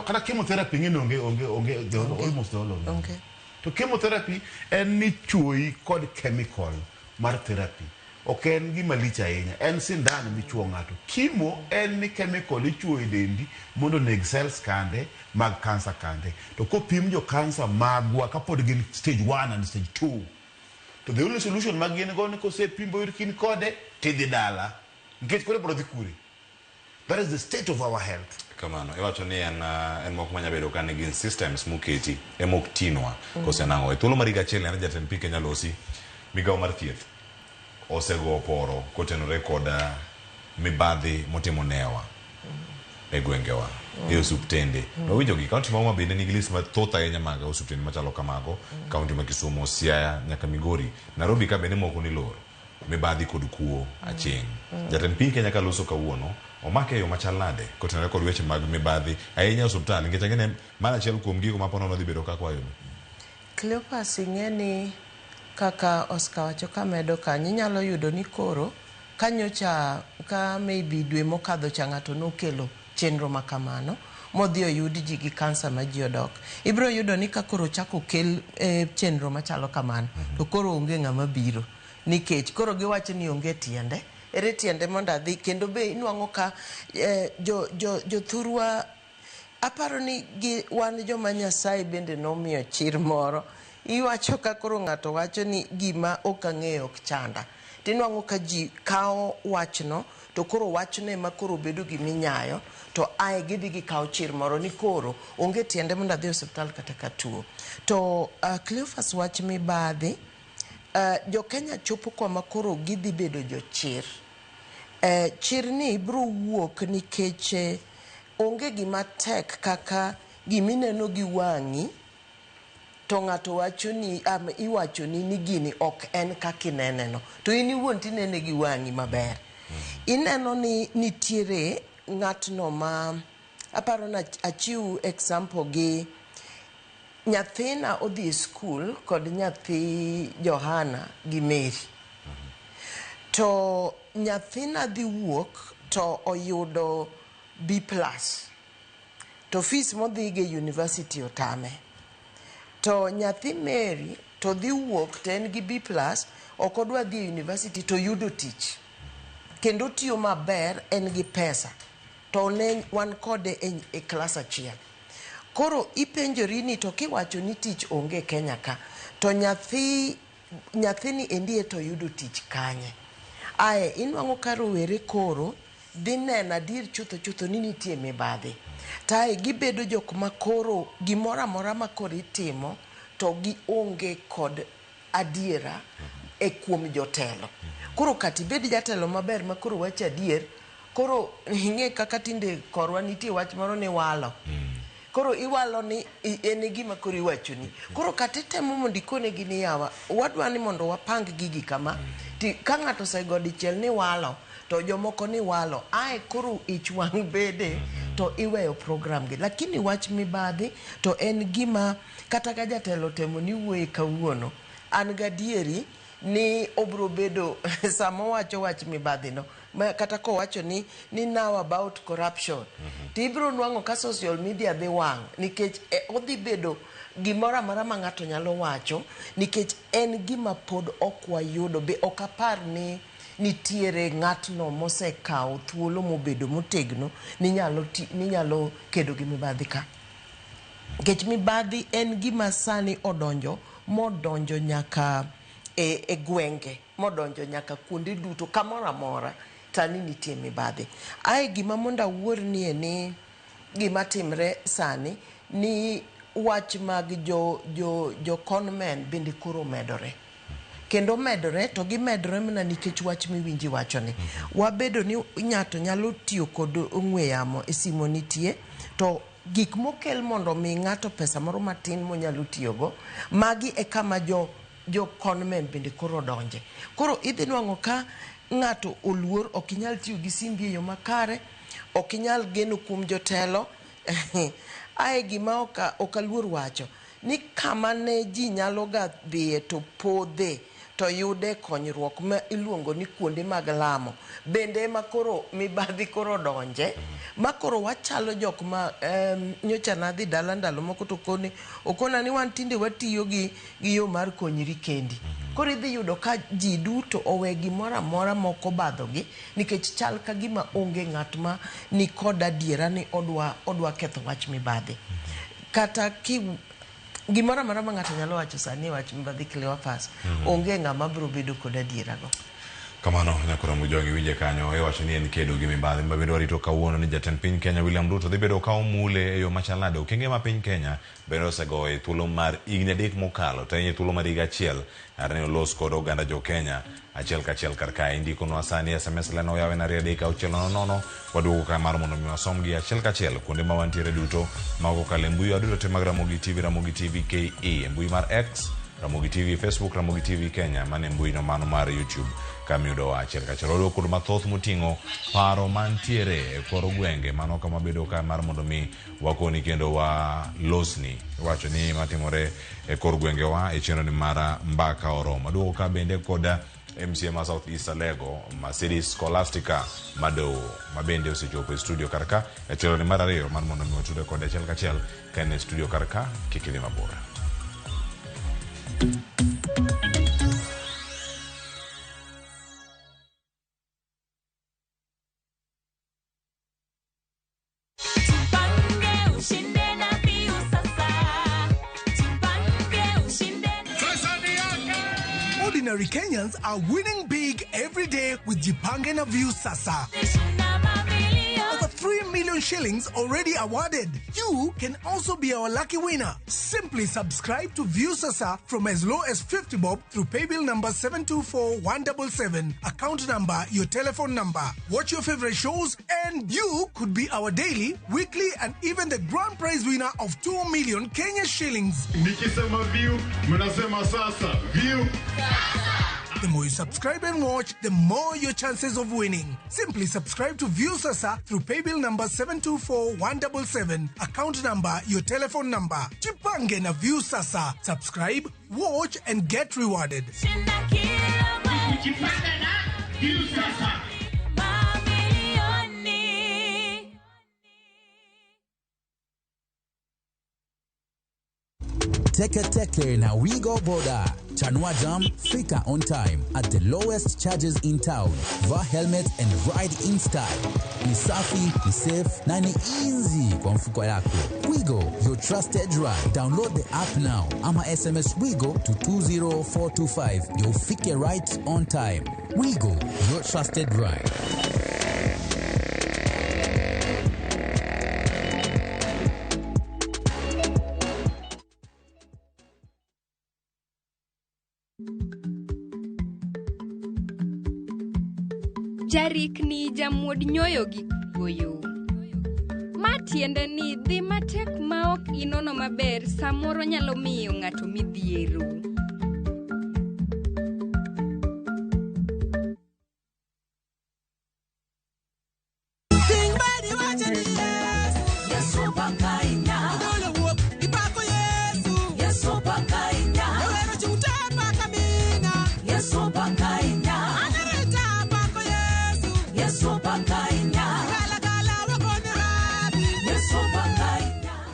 kada chemotherapy ngene onge almost all of them. Okay. To chemotherapy en ni chuoi kod chemical mar therapy. Ok en gima lich ahinya, en sindan michuo ng'ato. Chemo en ni chemical ichuo e dendi mondo neg cells kande mag cancer kande. To kopim jo cancer magwa kapod gin stage 1 and stage 2. To the only solution mag gin go ni kosepim boyud kin kode tidhi dala. Nikech kode bro dhi kure. That is the state of our health. Kamano, iwacho ni en mok manya bedo ka nigin systems muketi emok tinwa kose nang'o. E thuolo mar higa achiel en jatend piny Kenya losi migawo mar thieth osego oporo kotenore kod mibadhi motimo newa e gwengewa e osuptende. Wawinjo gi kaunti ma bende nigi list mathoth ahinya mag osuptende machalo kamago, kaunti ma Kisumu, Siaya nyaka Migori, Nairobi ka bende moko ni lor mibadhi kod kuo aching'. Jatend piny Kenya ka loso kawuono omake yo machal nade kotenore kod weche mag mibadhi ahinya osuptal, nikech ang'e mana achiel kuom gigo maponono dhi bedo kakwayo. Cleopas ing'e ni kaka Oscar wacho kamedo kanyo inyalo yudo ni koro kanyocha ka maybe dwe mokadho cha ng'ato nokelo chenro makamano modhi oyud ji gi kansa ma ji odok. Ibro yudo ni ka koro chako kel chenro machalo kamano to koro onge ng'ama biro nikech koro giwacho ni onge tiende. Ere tiende mondo adhi kendo be inwang'o ka jo thurwa aparo ni wan joma Nyasaye bende nomiyo chir moro. Iwacho ka koro ng'ato wacho ni gima ok ang'eyo ok chanda. Tinwang'o ka ji kawo wachno to koro wachno ema koro bedo giminyayo to ae gidhi gikawo chir moro ni koro onge tiende mondo adhi osiptal kata ka tuo. To Cleophas wach mibadhi jo Kenya chopo kwa makoro gidhi bedo jochir. Chirni biro wuok nikech onge gima tek kaka gimineno gi wang'i to ng'ato wachoni iwachoni ni gini ok en kaka ineneno to in iwuon tinene gi wang'i maber. Ineno ni nitiere ng'atno ma aparo na achiw example gi nyathina odhi e skul kod nyathi Johana gi Mary. To nyathina dhi wuok to oyudo B+. To fees modhige university otame. To nyathi Mary to dhi wuok to en gi B+, ok odwa dhi e university to yudo tich. Kendo tiyo maber en gi pesa. To ne wan kode e klas achiel. Koro ipenjori ni to kiwacho ni tich onge Kenya ka. To nyathini endie to yudo tich kanye. Ae inwang'o ka rowere koro dhi neno adier chutho ni nitie mibadhi. Tae gibedo jok ma koro gimoro amora ma koro itimo to gi onge kod adiera e kuom jotelo. Koro kati bed jatelo maber ma koro wacho adier, koro ing'e kaka tinde korwa nitie wach moro ni walo. Koro iwalo ni en gima koro iwachoni. Koro kati temo mondo ikonegi ni yawa, wadwa ni mondo wapang gigi kama. Ka ng'ato osego dichiel ni walo, to jomoko ni walo. Ae koro ich wang' bede to iweyo program gi. Lakini wach mibadhi to en gima kata ka jatelo temo ni wuoye kawuono. An gadieri ni obro bedo sama wacho wach mibadhi no. Kata ko wacho ni now about corruption. Tibro nwang'o ka social media dhi wang'. Nikech odhi bedo gimoro amora ma ng'ato nyalo wacho. Nikech en gima pod ok wayudo. Be ok apar ni nitiere ng'atno mosekawo thuolo mobedo motegno ni nyalo kedo gi mibadhi ka. Nikech mibadhi en gima sani modonjo nyaka e gwenge, modonjo nyaka kuonde duto kamoro amora tani nitie mibadhi. Ae gima mondo awuor ni ni gima timre sani ni wach mag jo conmen bende koro medore. Kendo medore to gimedore mana nikech wach miwinji wachoni. Wabedo ni ng'ato nyalo tiyo kod ong'we yamo e simo nitie to gik mokel mondo mi ng'ato pesa moro matin monyalo tiyogo, magi e kama jo conmen bende koro donje. Koro idhi nwang'o ka ng'ato oluor, ok inyal tiyo gi simbi e yo makare, ok inyal geno kuom jotelo. Ae gima ok aluor wacho ni kama ne ji nyalo ga dhiye to podhe to yude konyruok ma iluongo ni kuonde mag lamo bende ma koro mibadhi koro donje. Ma koro wachalo jok ma nyocha nadhi dala ndalo moko to okona ni wan tinde watiyo gi yo mar konyri kendi. Koro idhi yudo ka ji duto owe gimoro amora moko badhogi nikech chal ka gima onge ng'at ma ni kod adiera ni odwa ketho wach mibadhi. Kata gimoro amora ma ng'ato nyalo wacho sani wach mibadhi Cleophas, onge ng'ama biro bedo kod adiera go. Kamano nyakoro mujongi winje kanyo wacho ni en kedo gi mibadhi mabende warito kawuono ni jatend piny Kenya William Ruto dhi bedo ka omule e yo machalnade. Okenge ma piny Kenya bende osegoyo thuolo mar higni 3 mokalo to en thuolo mar higa achiel ne olos kod oganda jo Kenya achiel kachiel kar kae. Ndikonwa sani SMS leno yawe na 2:600 waduogo ka mar mondo mi wasomgi achiel kachiel kuonde ma wantiere duto mago kale mbui aduto te mag Ramogi TV KE, mbui mar X Ramogi TV, Facebook Ramogi TV Kenya, mane mbui no mano mar YouTube kamiyudo wa achiel kachiel. Odo kuonde mathoth moting'o paro mantiere e kor gwenge mano kama bedo ka mar mondo mi wakoni kendo wa losni wacho ni matimore e kor gwenge wa e chenro ni mara mbaka oromo. Aduogo ka bende koda MCMA South East Alego Mercedes Scholastica Mado mabende osechopo e studio karka e chenro ni mar ariyo mar mondo mi watude kod achiel kachiel kan e studio karka kikili mabora. Ordinary Kenyans are winning big every day with Jipange na View Sasa. Over 3 million shillings already awarded. You can also be our lucky winner. Simply subscribe to View Sasa from as low as 50 bob through paybill number 724177, account number, your telephone number. Watch your favorite shows and you could be our daily, weekly and even the grand prize winner of 2 million Kenya shillings. Nikisema view, mnasema sasa. View. The more you subscribe and watch, the more your chances of winning. Simply subscribe to View Sasa through paybill number 724177, account number, your telephone number. Chipange na View Sasa. Subscribe, watch and get rewarded. View Sasa. Teke na Wigo Boda. Chanua Jam, fika on time at the lowest charges in town. Vaa helmet and ride in style. Ni safi, ni safe, na ni easy kwa mfuko yako. Wigo, your trusted ride. Download the app now. Ama SMS Wigo to 20425. You'll fike right on time. Wigo, your trusted ride. Jarikni jamuod nyoyo gi kuoyo. Ma tiende ni dhi matek ma ok inono maber samoro nyalo miyo ng'ato midhiero.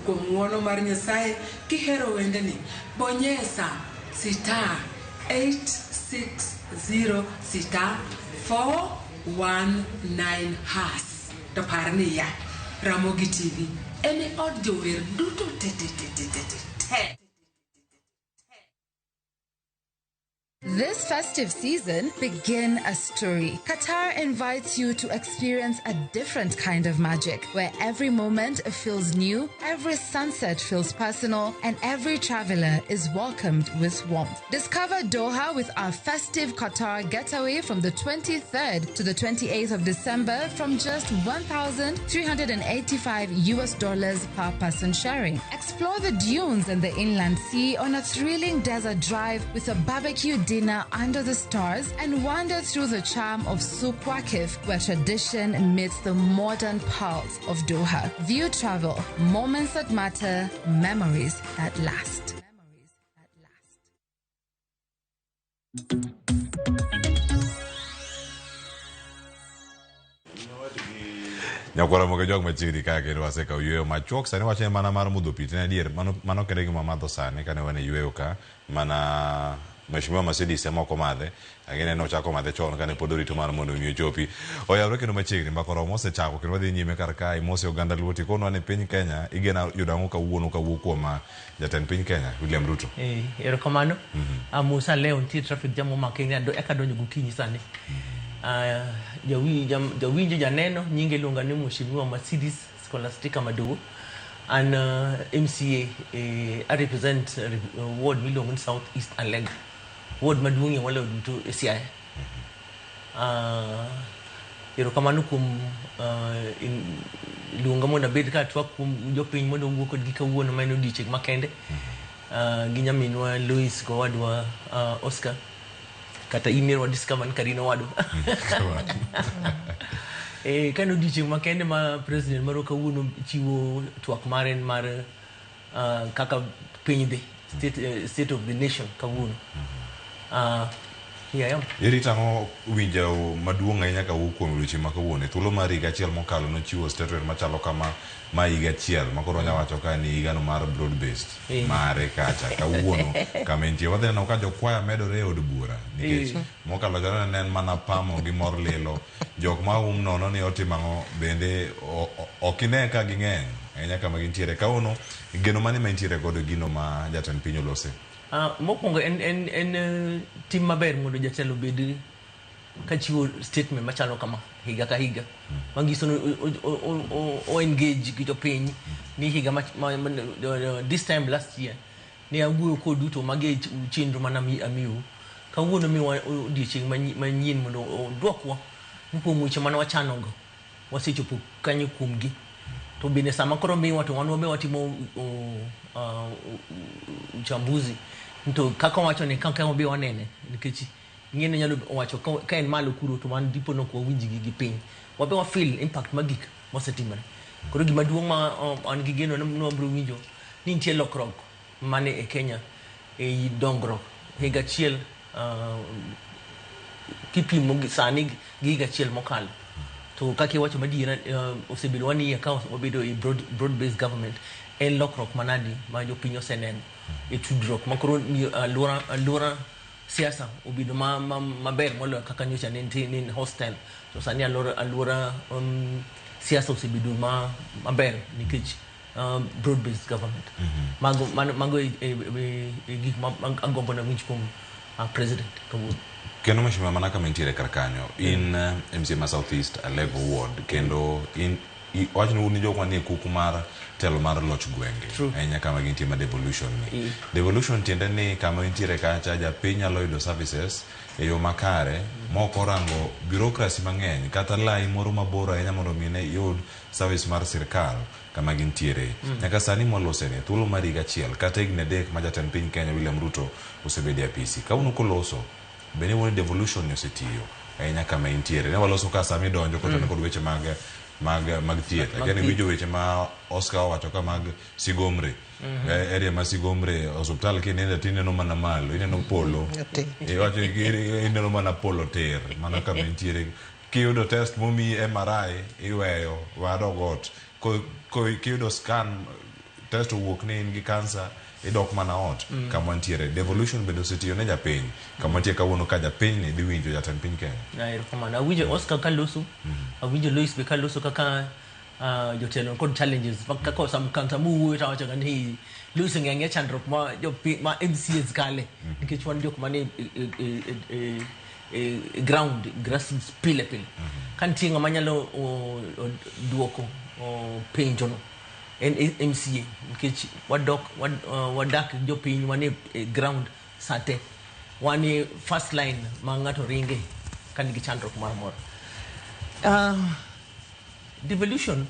Ng'wono mar Nyasaye kihero wendeni bonyesa star 860 star 419 has to parni ya Ramogi TV ene od jower duto te. This festive season, begin a story. Qatar invites you to experience a different kind of magic, where every moment feels new, every sunset feels personal, and every traveler is welcomed with warmth. Discover Doha with our festive Qatar getaway from the 23rd to the 28th of December from just $1,385 per person sharing. Explore the dunes and the inland sea on a thrilling desert drive with a barbecue dinner under the stars and wander through the charm of Souk Waqif, where tradition meets the modern pearls of Doha. View travel, moments that matter, memories that last. Nyakwara moke jog machiri ka kendo waseka yueyo machuok sani wache mana mar mudho pi tene adier mano kende gima madho sani kane wane yueyo ka mana Mheshimiwa Mercedes ema okomadhe lakini ne ochako madhe chon kane pod orito mar mondo mi ochopi oyawre kendo machiegni mbaka romo osechako kendo wadhi nyime kar kae mose oganda luoti kono ne piny Kenya igena yudango kawuono kawuok kuom jatend piny Kenya William Ruto. Erokamano. Musa leo nitie traffic jam omake ndo eka donjo gokinyi sani. Jawinjo janeno nyinge iluonga ni Mheshimiwa Mercedes Scholastica Madowo and MCA I represent ward miluongo ni South East Alega. Ward maduong' wale duto e Siaya. Erokamano kuom luonga mondo abed ka twak kuom jopiny mondo wuok kodgi kawuono ma en odiochieng' makende. Gi nyaminwa Louis gowadwa Oscar kata email wa discover Karino wado. Kan odiochieng' makende ma president maro kawuono chiwo twak mare mar kaka piny dhi state of the nation kawuono. Iritang'o winjo maduong' ahinya kawuok kuom weche ma kawuono thuolo mar higa achiel mokalo nochiwo statement machalo kama ma higa achiel makoro nyawacho ka ni higano mar broad based mare kacha kawuono kama entie wadhi neno ka jokwaya medore e od bura nikech mokalo chon ne en mana pamo gi mor lilo jok ma nono ni otimang'o bende ok ine ka ging'eny ahinya kama gintiere kawuono geno mane ma intiere godo gino ma jatend piny olose. Mokwongo en tim maber mondo jatelo bed kachiwo statement machalo kama higa ka higa mangiso o engage gi jopiny ni higa this time last year ne awuoyo kod duto mage chenro mana amiu kawuono mi odiochieng' manyien mondo odwokwa mopong' weche mana wachanogo wasechopo kanyo kuomgi to bende sama koro miwa to wan wabe watimo uchambuzi to kaka wacho ni kaka wabe wanene nikech ngene nyalo wacho ka en malo kuro to wan dipo no ko winji gi piny wabe wa feel impact magik mosetimore koro gima duong' ma an gi geno no bro winjo ni nitie lokruok mane e Kenya e dongruok higa achiel kipimo gi sani gi higa achiel mokalo to kake wacho madiera osebedo wani ka obedo e broad based government en lokruok manadi ma jopiny oseneno e tudruok makoro alwora siasa obedo maber moloyo kaka nyocha ne hostel to sani alwora siasa osebedo maber nikech broad based government mago gik ma agombo na winj kuom president kawuono kendo mheshimiwa mana kama intiere kar kanyo in MCA ma Southeast Alego Ward kendo in wach ni uni jok manie kuku mar telo mar loch gwenge ahinya kama gintie ma devolution ni devolution tiende ni kama intiere kacha japiny nyalo yudo services e yo makare moko rango bureaucracy mang'eny kata lai moro mabor ahinya mondo mine yud service mar sirkal kama gintiere nyaka sani molosene thuolo mar higa achiel kata higni 3 ma jatend piny Kenya William Ruto osebede apisi kauno koloso bene woni devolution osetiyo ahinya kama intiere ne waloso ka sami donjo kotane kod weche mag thieth lakini winjo weche ma Oscar wacho ka mag Sigomre area ma Sigomre hospital kinende tineno mana malo ineno polo wacho ineno mana polo ter mana kama intiere kiyudo test momi MRI iweyo wadogot kiyudo scan test owuok ni in gi cancer idok mana ot kama ntiere devolution bendo setiyo ne japiny kama ntie kawuono ka japiny ni diwinjo jatend piny Kenya na awinjo Oscar kaloso awinjo Lois be kaloso kaka jotelo kod challenges kaka sam kanta muwuoyo ta wacho ni Lois ng'eng'e chandruok ma MCAs kale nikech wan jok mane ground grassroots pile kan tinga manyalo duoko penjo no en MCA nikech wadak jopiny wane ground sate wane first line ma ng'ato ringe kan gi chandruok mar moro devolution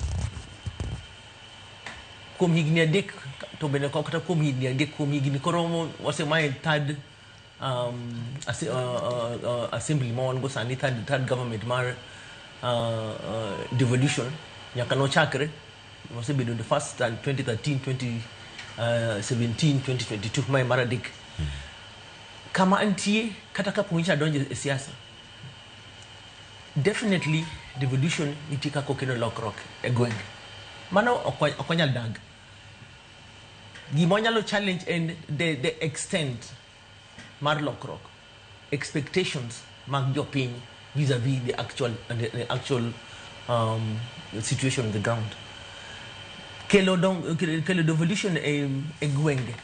kuom higni 3 to bende kata kuom higni 3 kuom higni koro wasemaye third assembly ma wan go sani third government mar devolution nyaka nochakre wasebedo the first 2013 2017 2022 mai maradik kama antie kata ka puncha donje e siasa definitely devolution itika ko kino lokrok e gwenge mano okonyal dag gimonyalo challenge and the extent mar lokrok expectations mag jopiny vis-a-vis the actual situation on the ground kelo devolution e gwenge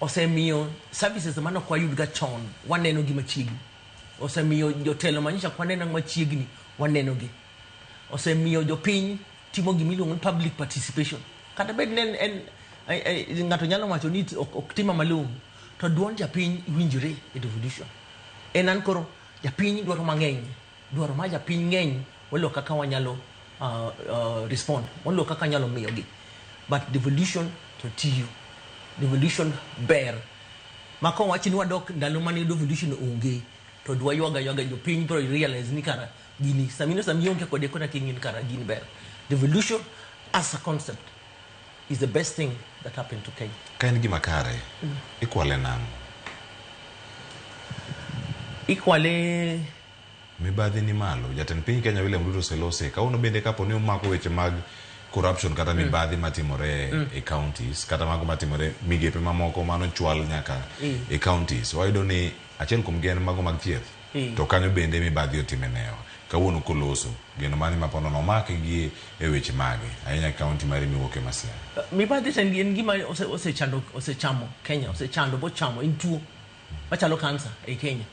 osemiyo services mano kwa yudga chon waneno gi machiegni osemiyo jotelo manyisha kwa neno machiegni waneno gi osemiyo jopiny timo gi miluongo public participation kata bed nen ngato nyalo wacho ni ok tima malum to duon japiny winjore e devolution enan koro japiny dwaro mang'eny dwaro ma japiny ng'eny walo kaka wanyalo respond walo kaka nyalo miyo gi but devolution to tiyo devolution ber mako wachi ni wadok ndalo mane devolution onge to dwa yoga jopiny to realize ni kara gini samionge kode kota kingin kara gini ber devolution as a concept is the best thing that happened to Kenya kain gima kare ikwale nang'o ikwale mibadhi ni malo jatend piny Kenya William Ruto selose kauno bende kapo ni umako weche mag corruption kata mibadhi matimore e counties kata mago matimore migepe mamoko mano chwal nyaka e counties wayudo ni achiel kuom gen mago mag thieth to kanyo bende mibadhi otimenewa kawuono koloso geno mani mapono no make gi e weche mage ahinya county mari miwoke Masia mibadhi en gima osechamo Kenya osechando bo chamo in tuo machalo cancer e Kenya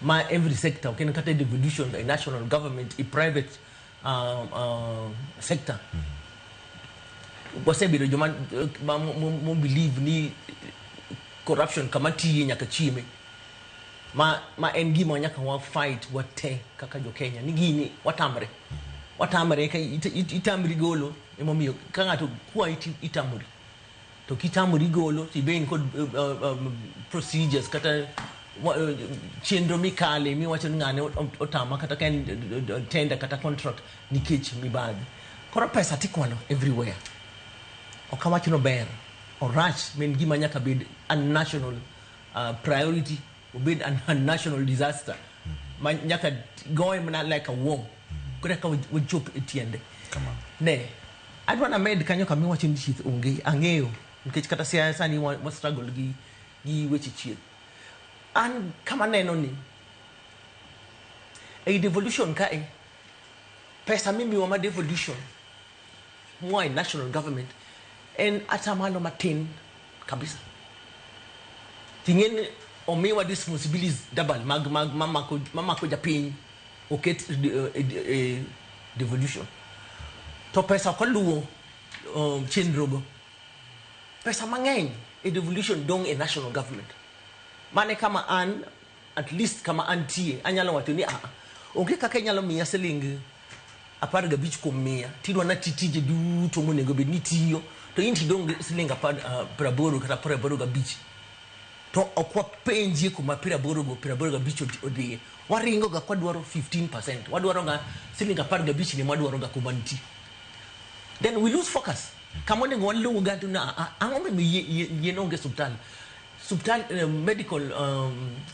ma every sector okay kata devolution the national government a private sector wasebedo joma mo believe ni corruption kama tiye nyaka chime ma en gima nyaka wa fight wate kaka jo Kenya ni gini watamre ka itamri golo emomiyo ka ngato kwa itamri to kitamri golo tiben kod procedures kata chenro mikale mi wacho ngane otama kata kan tender kata contract nikech mibadhi koro pesa tikwano everywhere okawacho no ber orach men gima nyaka bed a national priority obed a national disaster nyaka go in like a war kore ka wachop etiende ne adwana med kanyo kami wacho ni chith onge ang'eyo nikech kata siasa ni wa struggle gi weche chieth an kama neno ni a devolution ka pesa mimi wa devolution mwa national government en atamalo matin kabisa tingen omiwa responsibilities double mamako japiny oket devolution to pesa koluwo chenrogo pesa mang'eny devolution dong a national government mane kama an at least kama antie anyalo wacho ni onge kaka nyalo miya siling 15 kuom 100 tidwa na titije duto monego bed ni tiyo to inti dong siling 80 kata 85 to okwa penji kuma 85 odhiye waringo ga kwa dwaro 15% wadwaro ga siling 15 ni mwadwaro ga kuma nti then we lose focus kama nego walu ga tuna angome mi yenonge subtal medical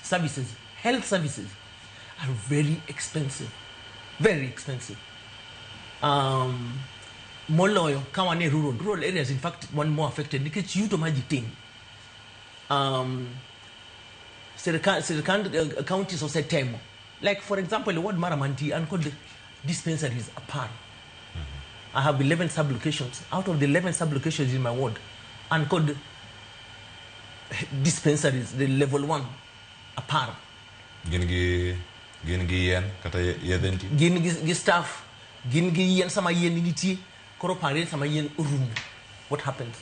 services, health services are very expensive. Moloyo kama ne rural areas in fact one more affected because you to magiting counties of Setemo like for example the ward Maramanti and called dispensaries apart. I have 11 sub-locations. Out of the 11 sub-locations in my ward and called dispensaries, the level 1 apart. Gingi yen kata yedenti. Gingi staff, gingi yen sama yen niti, koro pare sama yen room. What happens?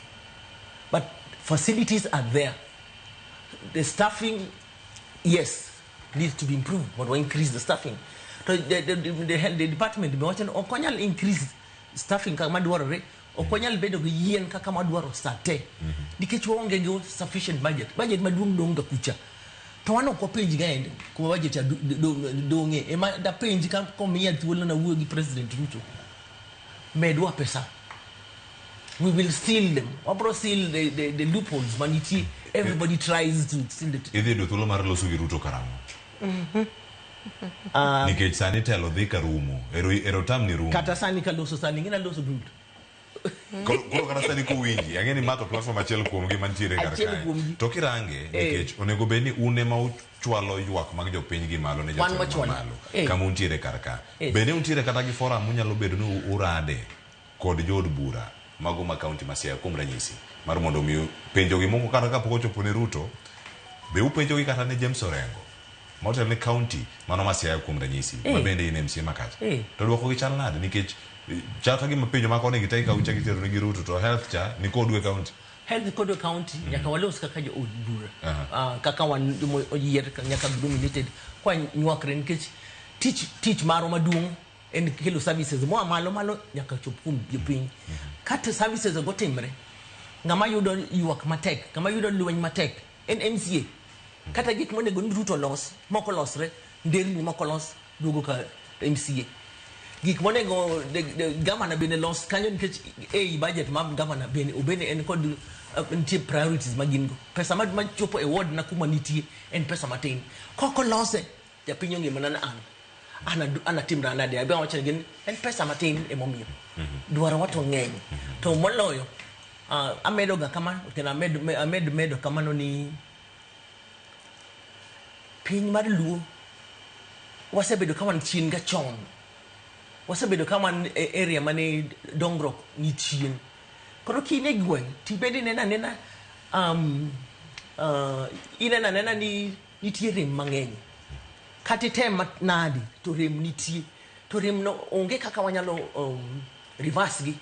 But facilities are there. The staffing, yes, needs to be improved, but we increase the staffing. So the department, okonyal increase staffing kama duarore, okonyal bedo yen kama duaro sate. Nikech wonge go sufficient budget maduong donga kucha. To wano ko page gaende ko budget ya donge e ma da page kan ko miya tuolo na wuogi president Ruto. Medwa pesa. We will steal them. Obro steal the loopholes maniti everybody tries to steal it. Idhi do tuolo mar loso gi Ruto karamo. Nikech sani telo dhi karumo. Ero tam ni rumo. Kata sani ka loso sani ngina loso Ruto. Koro kata sani ko winji angeni mato platform achiel kuom gi mantiere kar kae to kirange nikech onego bedni une ma uchwalo ywak mag jopiny gi malo ne jatelo malo kama untiere kar ka bende untiere kata gi forum unyalo bedo ni urade kod jod bura mago ma county ma Siaya kuom ranyisi mar mondo mi penjo gi moko kata kapok ochopo ne Ruto be upenjo gi kata ne James Orengo motel ne county mano ma Siaya kuom ranyisi ma bende in MC makacha to dwoko gi chal nade nikech chata gi mapenjo mako ne gitai ka ucha gitero ne giruto to health cha ni kodwe county kodwe county nyaka walos kaka jo odbura kaka wan oyier nyaka dominated kwa nywakre nikech teach maro maduong en kelo services mo malo nyaka chop kum jopiny kata services go timre ngama yudo ywak matek kama yudo lweny matek en MCA kata gik monego Ruto los moko losre nderni moko los duogo ka MCA gik monego governor bene los kanyo nikech budget ma governor bene en kod ntie priorities magin go pesa ma chopo e ward na kuma nitie en pesa matin koko lose ya pinyo ngi manana ana timra na dia ba wacha gen en pesa matin e momiyo dwaro watu ngeny to moloyo amedo ga kama kena medo kama no ni piny mar luo wasebedo kama chin ga chon wasebedo kama area mane dongro ni chien koro kine gweng tibedi nena inena ni tiere mangeny kati tem nadi to rem nitie to rem no onge kaka wanyalo reverse gi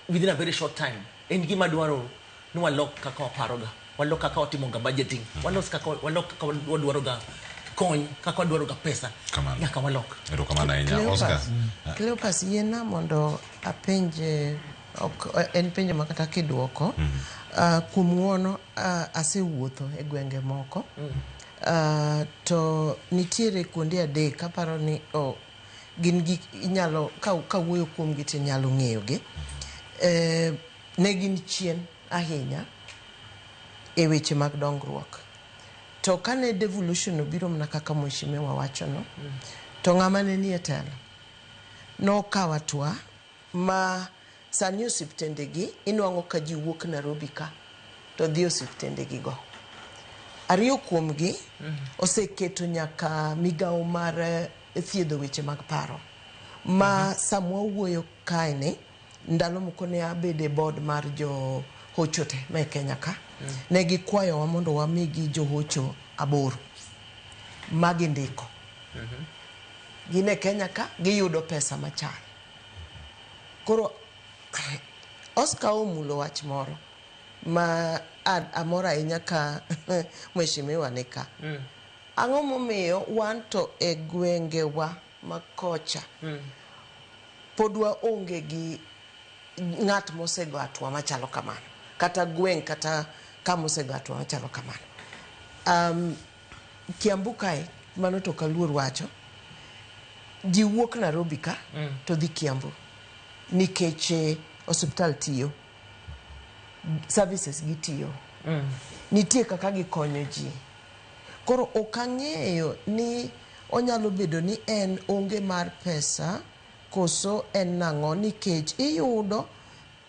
within a very short time en gima dwaro ni walok kaka waparoga walok kaka watimoga budgeting walok kaka wadwaroga kony kaka wadwaroga pesa nyaka walok erokamano ahinya Oscar Cleopas yiena mondo apenje en penjo makata kidwoko kuom ng'uono asewuotho e gwenge moko to nitiere kuonde adek kaparo ni gin gik inyalo kawuoyo kuom gi tinyalo ng'eyogi ne gin chien ahinya e weche mag dongruok to kane devolution obiro mana kaka mheshimiwa wachono to ng'ama ne nie telo nokawo atua ma sani osiptendegi inwang'o ka ji wuok Nairobi ka to dhi osiptendegi go ariyo kuomgi oseketo nyaka migawo mar thiedho weche mag paro ma samwa wuoyo kae ndalo moko ne abede board mar jo hocho te me Kenya ka ne gikwayowa mondo wamigi jo hocho 8 magi ndiko gine Kenya ka giyudo pesa machal koro Oscar omulo wach moro ma amora ahinya ka mheshimiwa ni ka ang'o momiyo wan to e gwengewa makocha podwa onge gi ng'at mosego atua machalo kamano kata gweng kata kamosego atua machalo kamano Kiambu kae mano to kaluor wacho ji wuok Nairobi ka to dhi Kiambu nikech hospital tiyo services gitiyo nitie kaka gikonyo ji koro okang'eyo ni onyalo bedo ni en onge mar pesa koso en nang'o nikech iyudo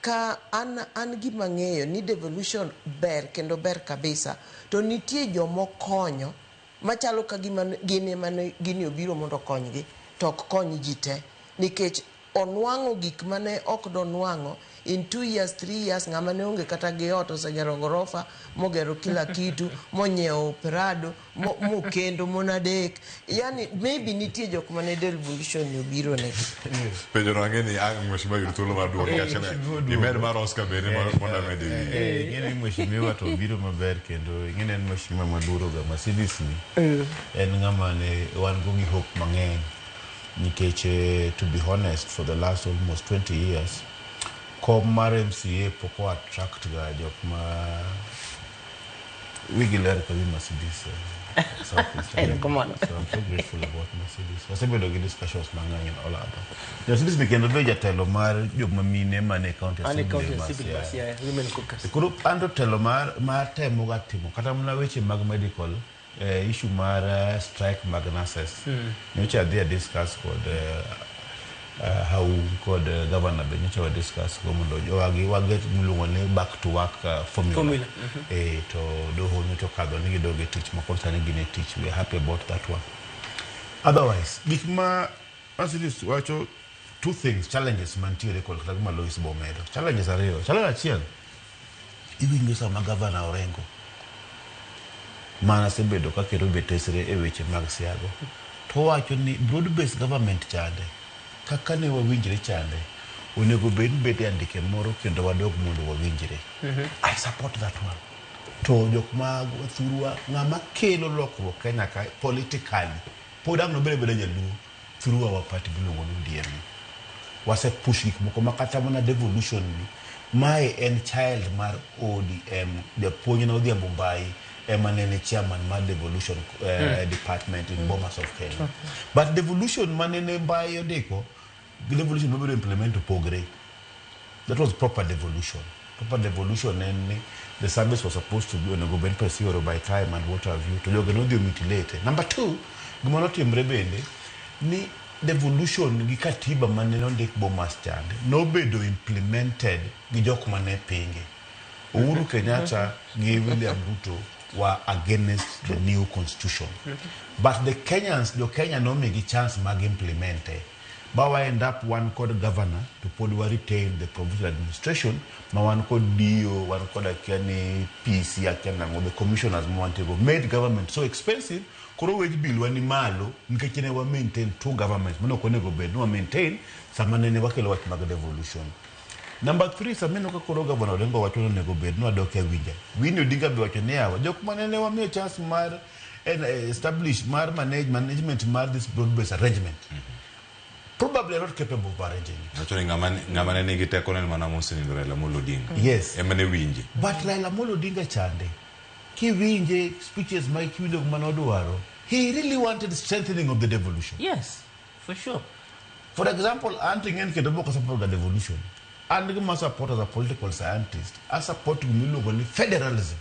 ka an gima ng'eyo ni devolution ber kendo ber kabisa to nitie jomokonyo machalo ka gima gini obiro mondo konygi to ok kony ji te nikech onwang'o gik mane ok donwang'o in 2 years 3 years ng'ama ne onge kata gi ot osegero gorofa mogero kila kitu monyiewo Prado mokendo monadek yani maybe nitie jok mane devolution ni obiro ne penjo no ang'e ni mheshimiwa yudo thuolo mar duogo kachene imed mar Oscar bende mondo amede ng'eni mheshimiwa to obiro maber kendo ing'eni en mheshimiwa maluoroga Mercedes ni en ng'ama ne wan go gi hope mang'eny nikech to be honest for the last almost 20 years kom mar MCA poko attract ga jok ma wigiler ka Mercedes so I'm so grateful about Mercedes wasebedo gi discussions mang'eny and all other Mercedes ni kendo be jatelo mar jok mamine mane county women caucus kuro ando telo mar temo ga timo kata mna weche mag medical issue mar strike mag nurses nyocha dia discuss kod how could governor benyocha wa discuss go mondo waget muluongo ne back to work formula to doho nyocha kadho ni gidoge tich ma konsani gine tich we are happy about that one otherwise big ma as it is wacho two things challenges mantiere kod kata ma Lois Bomedo challenges ariyo challenge achiel iwinjo sama governor Orengo mana sebedo ka kero betesre e weche mag siago to wacho ni broad based government chande kaka ne wawinjre chande onego bed andike moro kendo wadog mondo wawinjre I support that one to jok mag thurwa ng'ama kelo lokruok Kenya ka politically podang no bede nyalu thurwa wa party bilongo no DM wase push gik moko makata mana devolution ni mai en child mar ODM the ponyo na odhi Mumbai emanene chairman ma devolution department in Bomas of Kenya but devolution manene bayo deko devolution no implement to pogre that was proper devolution and the service was supposed to be on a government procedure by time and what have you to jogo no dio mutilate number 2 gima notimre bende ni devolution gi katiba manene ondik Bomas chande no bedo implemented gi jok mane pinge Uhuru Kenyatta gi William Ruto were against the new constitution. But the Kenyans, the Kenya no make a chance mag implement. Bawa end up one called governor to pod retain the provincial administration, ma one called DO, one called Akiani PC, Akiana, the commissioners Montego made government so expensive. Koro wage bill wani malo, nkechene wa maintain two governments. Mano kone go bed, no maintain, samanene wakelo watu maga devolution. Number 3, sameno ka koro governor lengo watu nego bed, no adoke winja. Wini udinga bi watu neawa. Jok manene wa mio chance mar establish mar management mar this broad-based arrangement. Probably are not capable of arranging it. Actually, ngamane nigite kone manamusi ni Raila Amolo Odinga. Yes. Emane winje. But Raila Amolo Odinga chande. Ki winje speeches Mike Wilo Manoduaro. He really wanted strengthening of the devolution. Yes, for sure. For example, Anting Kedabo support the devolution. And I support as a political scientist. I support federalism.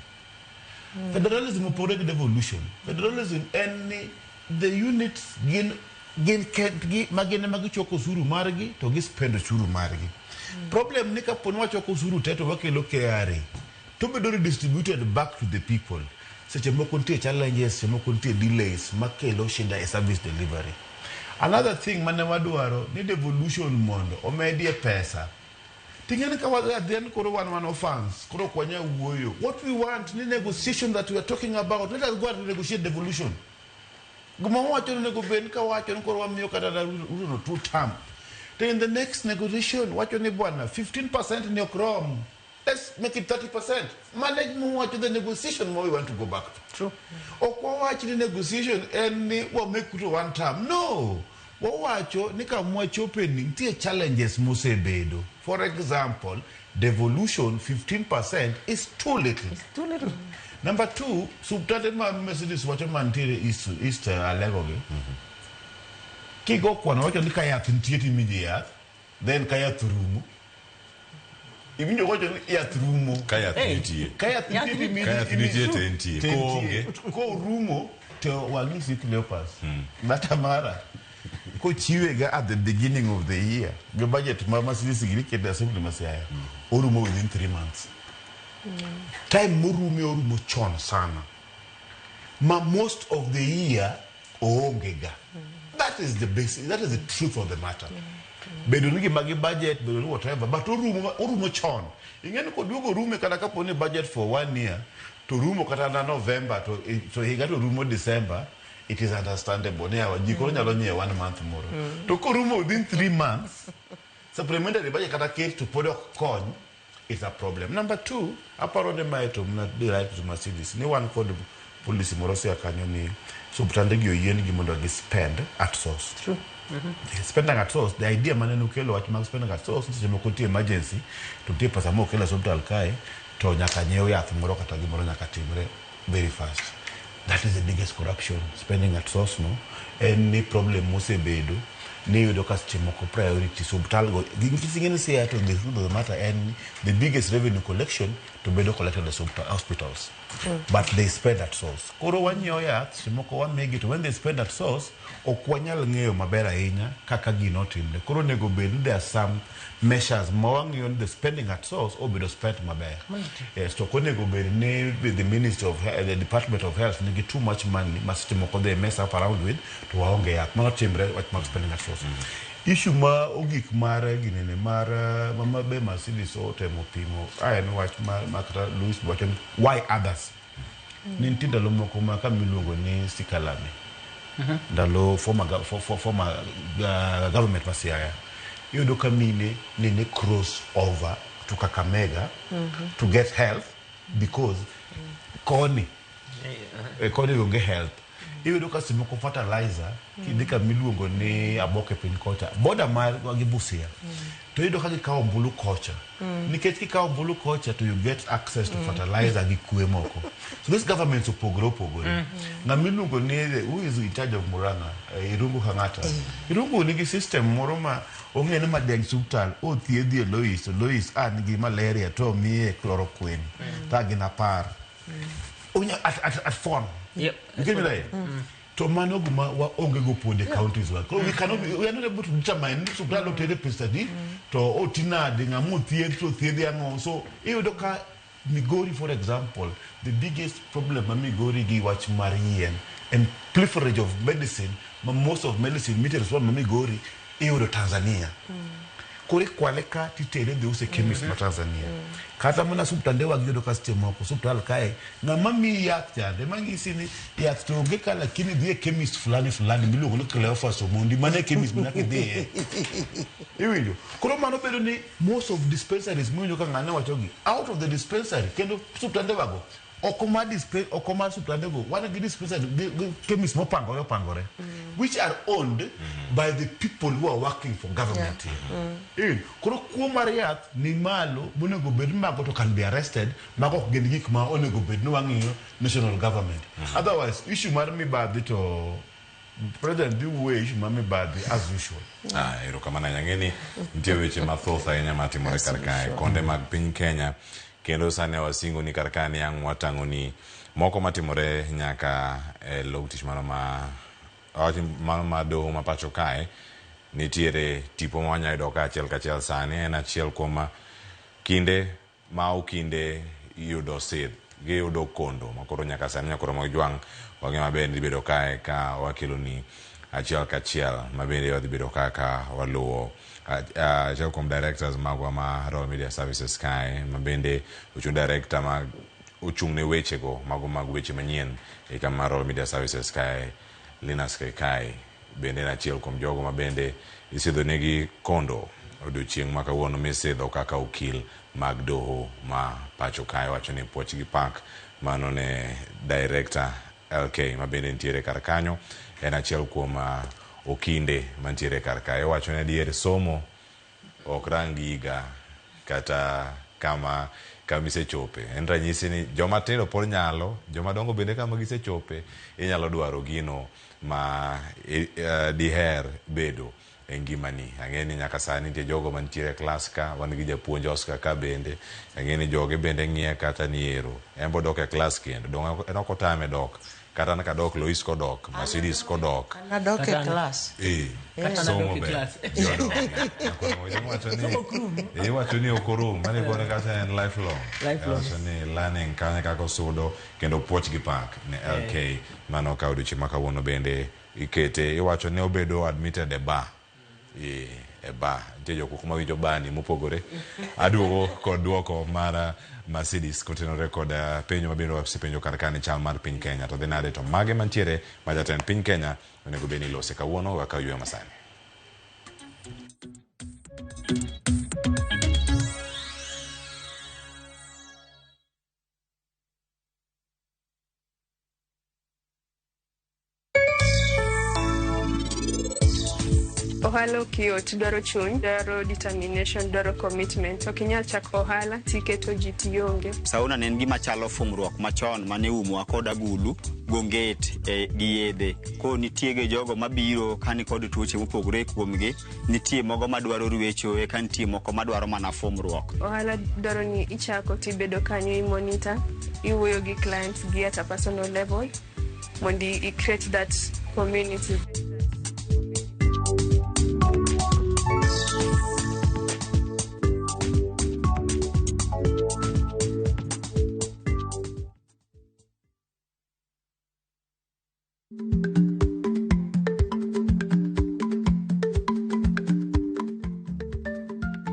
Federalism upon devolution. Federalism any the units gain magene magichoko suru margi to gi spend suru margi. Problem nika ponwa choko suru teto wake lokeare. To be distributed back to the people. Such a mokunti challenges, mokunti delays, makelo shinda a service delivery. Another thing, manamaduaro, need evolution mondo, or media pesa. Tingani kawaza then koro one fans, koro kwanya uwoyo. What we want, the negotiation that we are talking about, let us go and negotiate devolution. Gumawacho nego ben kawacho koro wa mio kata uno 2 term. Then in the next negotiation, wacho ni bwana 15% in your chrome. Let's make it 30%. Manage more to the negotiation more we want to go back to. True. Or watch the negotiation and what make it 1 term. No. What watch nika mwacho opening tie challenges musebedo. For example, devolution 15% is too little. It's too little. Number 2, subtante ma Mercedes wacho mantire east Alegoge. Kigo kwa na wacho nika ya tintieti immediate, then kaya thurumu. Ibinyo wacho ya thurumo. Kaya tintieti. Kaya tintieti tentie. Ko rumo to walisi Cleopas. Batamara. Ko chiwega at the beginning of the year. The budget mama sisi get the assembly masaya. Orumo within 3 months. Time orumo chon sana. Most of the year ongega. That is the basic. That is the truth of the matter. Bedunigi magi budget, bedunigi whatever. But orumo chon. Ingeni ko dugo rume kada kapone budget for 1 year. To rumo kata na November to he got to rumo December. It is understandable. Ne awa jiko nyalo nye 1 month more. To ko rumo within 3 months. Supplementary budget kata kate to podo con is a problem. Number 2, aparo de maito mna di right to Mercedes. Ni one code police morosi akanyoni subtandegi oyeni gimondo gi spend at source. True. Spending at source, the idea manenu kelo what max spending at source nti mokonti emergency to take pasa mo kela subtal kai to nyaka nyeo ya thumoro kata gimoro nyaka timre very fast. That is the biggest corruption, spending at source, no? Any problem musebedo ni yudoka chimoko priority subtal go gingisi say at the truth of the matter and the biggest revenue collection to bedo collected the subtal hospitals. But they spend at source. Koro wanyo ya chimoko wa megi to when they spend at source okwanyal ng'eyo maber ahinya kaka gino timre. Koro nego bed there are some measures mawang'iyo the spending at source obedo spent maber. Yes, to konego bed ne the Ministry of the Department of Health nigi too much money must timoko they mess up around with to waonge yak mano timre what mag spending at source. Issue ma ogik mara ginene mara mama be Mercedes otemo pimo ayen wach makata Louis Bochon why others nintinda lomoko maka miluongo ni Sikalame ndalo former government masiaya yudo kamine nene cross over to Kakamega to get health because koni yonge health yudo kasimoko fertilizer kidika miluongo ni Aboke pin kocha border mar gibusia to yudo ka gikawo mbulu kocha nikech kikawo mbulu kocha to you get access to fertilizer gi kwe moko. So this government opogore na miluongo ni who is in charge of Muranga Irungu Hangata Irungu nigi system moro ma ong'e ni madeng subtal o thiedhi Lois an gi malaria to miye chloroquine ta gina par at phone. Yep. You get me right? To manoguma wa onge go po the counties wa. We are not able to determine so plan to the study to otina de ngamu theatre theatre so doka Migori for example the biggest problem Migori gi watch Marian and proliferation of medicine most of medicine meters one Migori iyudo Tanzania. Kore kwale ka titere de use chemist ma Tanzania. Kata mana subtande wa gido ka moko subtal kae ngama mi yath jande mangisi ni yath to onge ka lakini dhie chemist fulani miluongo ni Cleophas Omondi mane chemist manake dhie. Iwinjo. Koro mano bedo ni most of dispensaries mwinjo ka ngane wachogi out of the dispensary kendo subtande wago okoma subtande go wana gi dispensary chemist pangore which are owned by the people who are working for government. Koro kuo mar yath ni malo monego bed mago to can be arrested mago gin gik ma onego bed no wang'iyo national government. Otherwise issue mar mibadhi to President do way issue mar mibadhi as usual. Ero kamana nyangeni nitie weche mathoth ahinya matimore kar kae konde mag piny Kenya kendo sane wasingo ni kar kae ni ang' watango ni moko matimore nyaka tich mano ma doho ma pacho kae nitiere tipo ma wanya yudo kachiel sani en achiel kuom kinde ma okinde yudo sidh gi yudo kondo makoro nyaka sani nyakoro Ramogitvlive wang'e maber ni bedo kae ka wakelo ni achiel kachiel mabende wadhi bedo ka waluwo achiel kuom directors magwa ma Royal Media Services kae mabende ochung' director ma ochung' ne wechego mago mag weche manyien e kama Royal Media Services kae Linus Kai bende en achiel kuom jogo mabende isidho negi kondo odiochieng' ma kawuono misidho kaka okil mag doho ma pacho kae wacho ni puoch gi pak mano ne director LK mabende nitiere kar kanyo en achiel kuom okinde mantiere kar kae wacho ne diere somo ok rangiga kata kama isechope en ranyisi ni joma tindo pod nyalo joma dongo bende kama gisechope inyalo dwaro gino ma diher bedo e ngimani. Ang'eni nyaka sani nitie jogo mantiere klas ka wan gi japuonj Oscar ka bende ang'eni joge bende ng'iye kata niero en bodok e klas kendo en ok otame dok kata na kadok Lois kodok Mercedes kodok nadok e klas somo be wacho ni okorum mane kone kata en lifelong wacho ni learning kane kako sudo kendo puoch gi pak ne LK mano ka odiochieng' ma kawuono bende ikete iwacho ne obedo admitted e bar e bar nitie jok mawinjo bani mopogore aduogo kod duoko mar Mercedes kotenore kod penjo mabiro wasepenjo kar kane chal mar piny Kenya to dhi nade to mage mantiere ma jatend piny Kenya onego bed ni lose kawuono kaka yweyo masani. Ohala kiyot, dwaro chuny, dwaro determination, dwaro commitment. Ok inyal chako ohala tiketo ji tionge. Sauna ne en gima chalo fumruok machon mane umowa kod agulu gonget gi yedhe. Ko nitiege jogo mabiro kani kod tuoche mopogore kuomgi, nitie mogo madwaro rwecho ka nitie moko madwaro mana fumruok. Ohala dwaro ni ichako tibedo kanyo i-monitor, iwuoyo gi clients gi at a personal level, mondi i-create that community.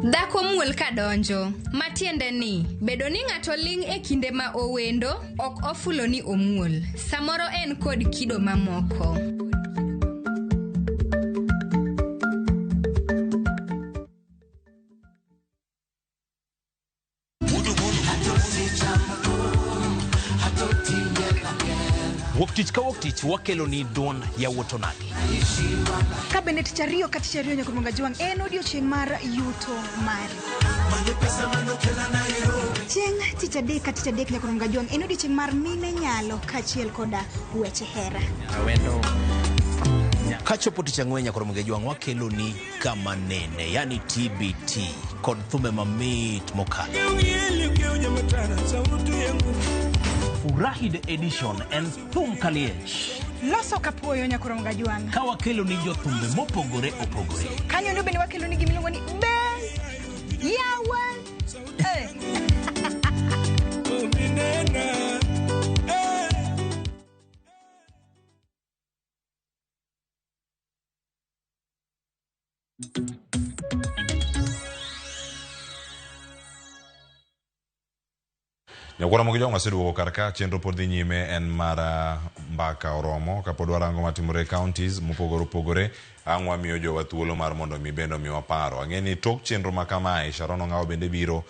Dhako muol kadonjo, matiende ni bedo ni ng'ato ling' e kinde ma owendo ok ofulo ni omuol. Samoro en kod kido mamoko. Woktich ka woktich wakelo ni duond yawuoto nagi. Ka bende tich ariyo ka tich ariyo nyakoro Ramogitvlive en odiochieng' mar yuto mari. Chieng' tich adek ka tich adek nyakoro Ramogitvlive en odiochieng' mar mine nyalo kachiel koda weche hera. Kachopo tich ang'wen nyakoro Ramogitvlive wakelo ni kama nene yani TBT kod thumbe mamit mokalo. Furahi the edition en thum kaliech. Loso kapuoyo nyakoro Ramogitvlive. Ka wakelo ni jothumbe mopogore opogore. Kanyo ndo bende wakelo ni gimiluongo ni yawa. Nyakwara mogi jonga seduogo karka chenro pod dhi nyime en mara mbaka oromo kapod warango matimore counties mopogore opogore ang' wamiyo jowa thuolo mar mondo mi bendo miwa paro. Ang'e ni tok chenro ma kamae Sharon Ong'aw bende biro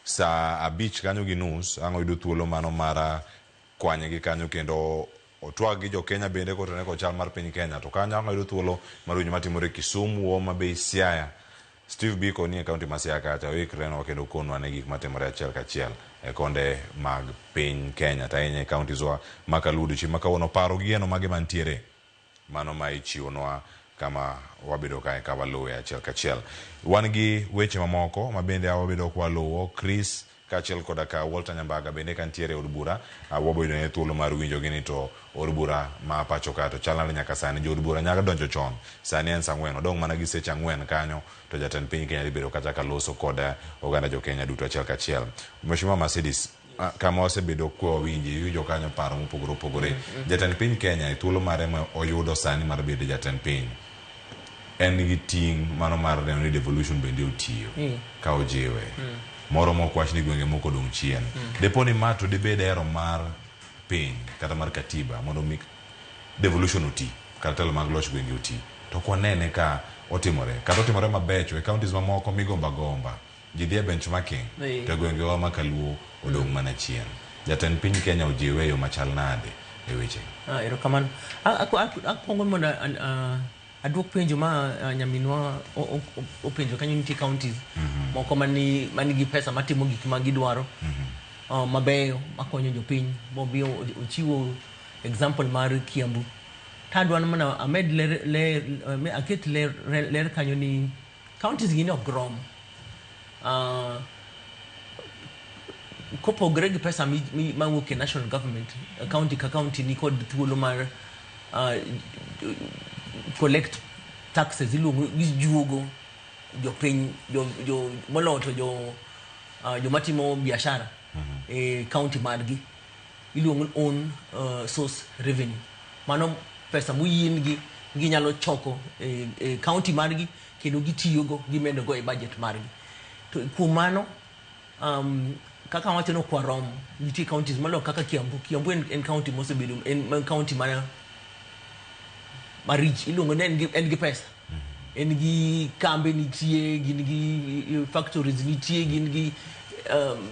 saa 5 kanyo gi nus ang' oyudo thuolo mano mara kwanye gi kanyo kendo otwag gi jo Kenya bende kotene ko chal mar piny Kenya to kanyo ang' oyudo thuolo mar winjo matimore Kisumu, Homa Bay, Siaya. Steve Biko ni e kaunti ma Siaya kacha oikre no kendo konwa ne gik matimore achiel kachiel e konde mag piny Kenya ta inye kaunti zwa makaludu chi makawuono paro gieno mage mantiere mano ma ichiwonwa kama wabedo kae ka waluwe achiel kachiel. Wan gi weche mamoko ma bende wabedo kwa luwo Chris kachiel koda ka Walter Nyambaga bende kantiere od bura wabedo ne thuolo mar winjo gini to od bura ma pacho ka to chalna nyaka sani jo od bura nyaka donjo chon sani en saa 4 odong' mana gi seche 4 kanyo to jatend piny Kenya libero kata ka loso koda oganda jo Kenya duto achiel kachiel. Mheshimiwa Mercedes kama wasebedo kwa winji jo kanyo paro mopogore opogore jatend piny Kenya e thuolo mare ma oyudo sani mar bedo jatend piny en gi ting' mano mar neno ni devolution bende otiyo ka ojiwe moro mokwach ni gwenge moko dong' chien depo ni ma to dibed ero mar piny kata mar katiba mondo mi devolution oti kata telo mag loch gwenge oti to kwanene ka otimore kata otimore mabecho e counties mamoko migomba gomba ji dhie benchmarking to gwengewa makaluo odong' mana chien. Jatend piny Kenya ojiwe yo machal nade e weche erokamano akwongo mondo adwok penjo ma nyaminwa openjo kanyo nitie counties moko manigi pesa matimo gik ma gidwaro mabeyo makonyo jopiny mobiyo ochiwo example mar Kiambu tadwano mana amed aket ler kanyo ni counties gini ok rom kopogre gi pesa mawuok e national government county ka county ni kod thuolo mar collect taxes iluongo gijuogo jopiny moloto jo matimo biashara e county margi iluongo own source revenue mano pesa muyiengi ginyalo choko e county margi kendo gitiyogo gimedogo e budget margi to kuom mano kaka wacho no kwa rom nitie counties malo kaka Kiambu en county mosebedo en county marich iluongo ne en gi pesa en gi kambe nitie gin gi factories nitie gin gi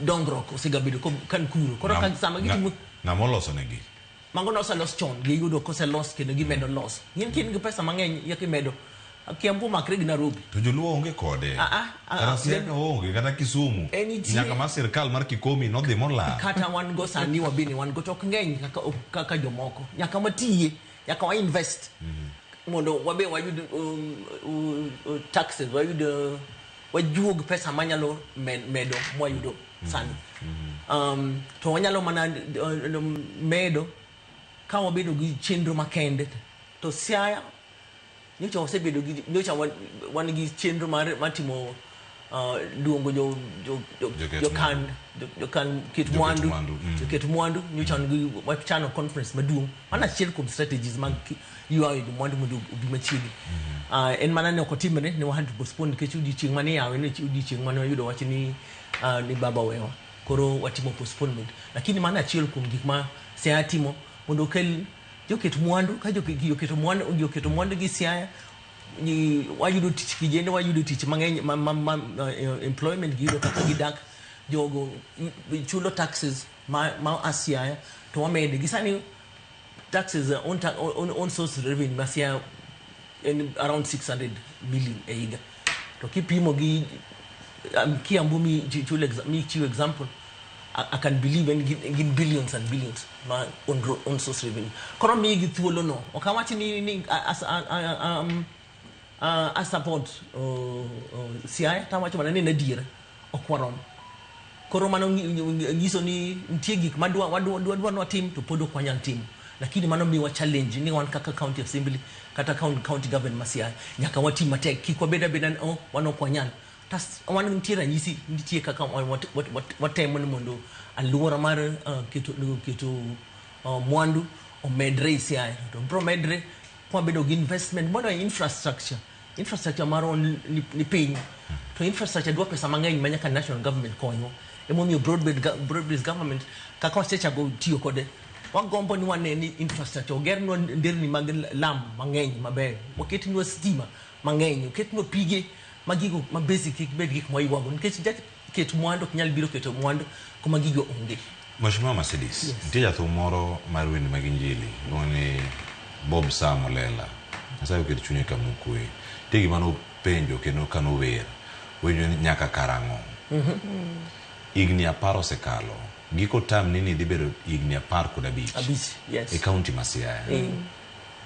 dongruok osegabedo kan kuro koro kan sama gitimo ng'amoloso negi mango noselos chon giyudo koselos kendo gimedo los gin gi pesa mang'eny yakimedo Kiambu makre gi Nairobi to joluo onge kode kata Siaya onge kata Kisumu nyaka ma sirkal mar Kikomi nodhi mola kata wan go sani wabini wan go tok ng'eny kaka jomoko nyaka matiye nyaka wa invest mondo wabe wayud taxes wayud wajuog pesa manyalo medo mwayudo sani to wanyalo mana medo ka wabedo gi chenro makende to Siaya nyocha wasebedo gi nyocha wan gi chenro matimo luongo jo kan ket mwandu nyocha wachano conference maduong' mana achiel kuom strategies mag yuayo mwandu mondo obi machiegni en mana ne ok otimre ne wahan to postpone nikech odiochieng' mane yawe ne odiochieng' mane wayudo wach ni baba wewa koro watimo postponement lakini mana achiel kuom gik ma Siaya timo mondo okel joket mwandu ka joketo mwandu gi Siaya ni wayudo tich kijende wayudo tich mang'eny employment giyudo kaka gidak jogo chulo taxes ma Siaya to wamede gisani taxes on source revenue ma Siaya in around 600 million a year to kipimo gi Kiambu mi chiwo example I can believe in billions and billions ma on source revenue koro mi gi thuolo no okawachi ni as support Siaya tawacho mana ni nadiere okwarom koro mano ngiso ni nitie gik wadwa tim to pod ok wanyal timo lakini mano miwa challenge ni wan kaka county assembly kata county government ma Siaya nyaka watim matek kik wabeda wan ok wanyal wan nitie ranyisi nitie kaka watemo ni mondo aluora mar keto mwandu omedre Siaya to bro medre kwa bedo gi investment mondo infrastructure infrastructure maron ni piny to infrastructure dwa pesa mang'eny ma nyaka national government konyo emomiyo broad-based government kaka wasechago tiyo kode wagombo ni wane ni infrastructure ogernwa nderni mag lam mang'eny maber waketnwa stima mang'eny oketnwa pige magigo ma basic bed gik moywago nikech ket mwandu ok nyal biro keto mwandu kuma gigo onge. Mheshimiwa Mercedes, nitie jathum moro mar wend mag injili ni Bob Sam Olela. Nyasaye oket chunye kama okwe. Nitie gima nopenjo kendo kano wer. Wenjo nyaka karang'o. Igni 10 osekalo. Giko tam nini dhi bedo igni 15 yes. E kaunti ma Siaya.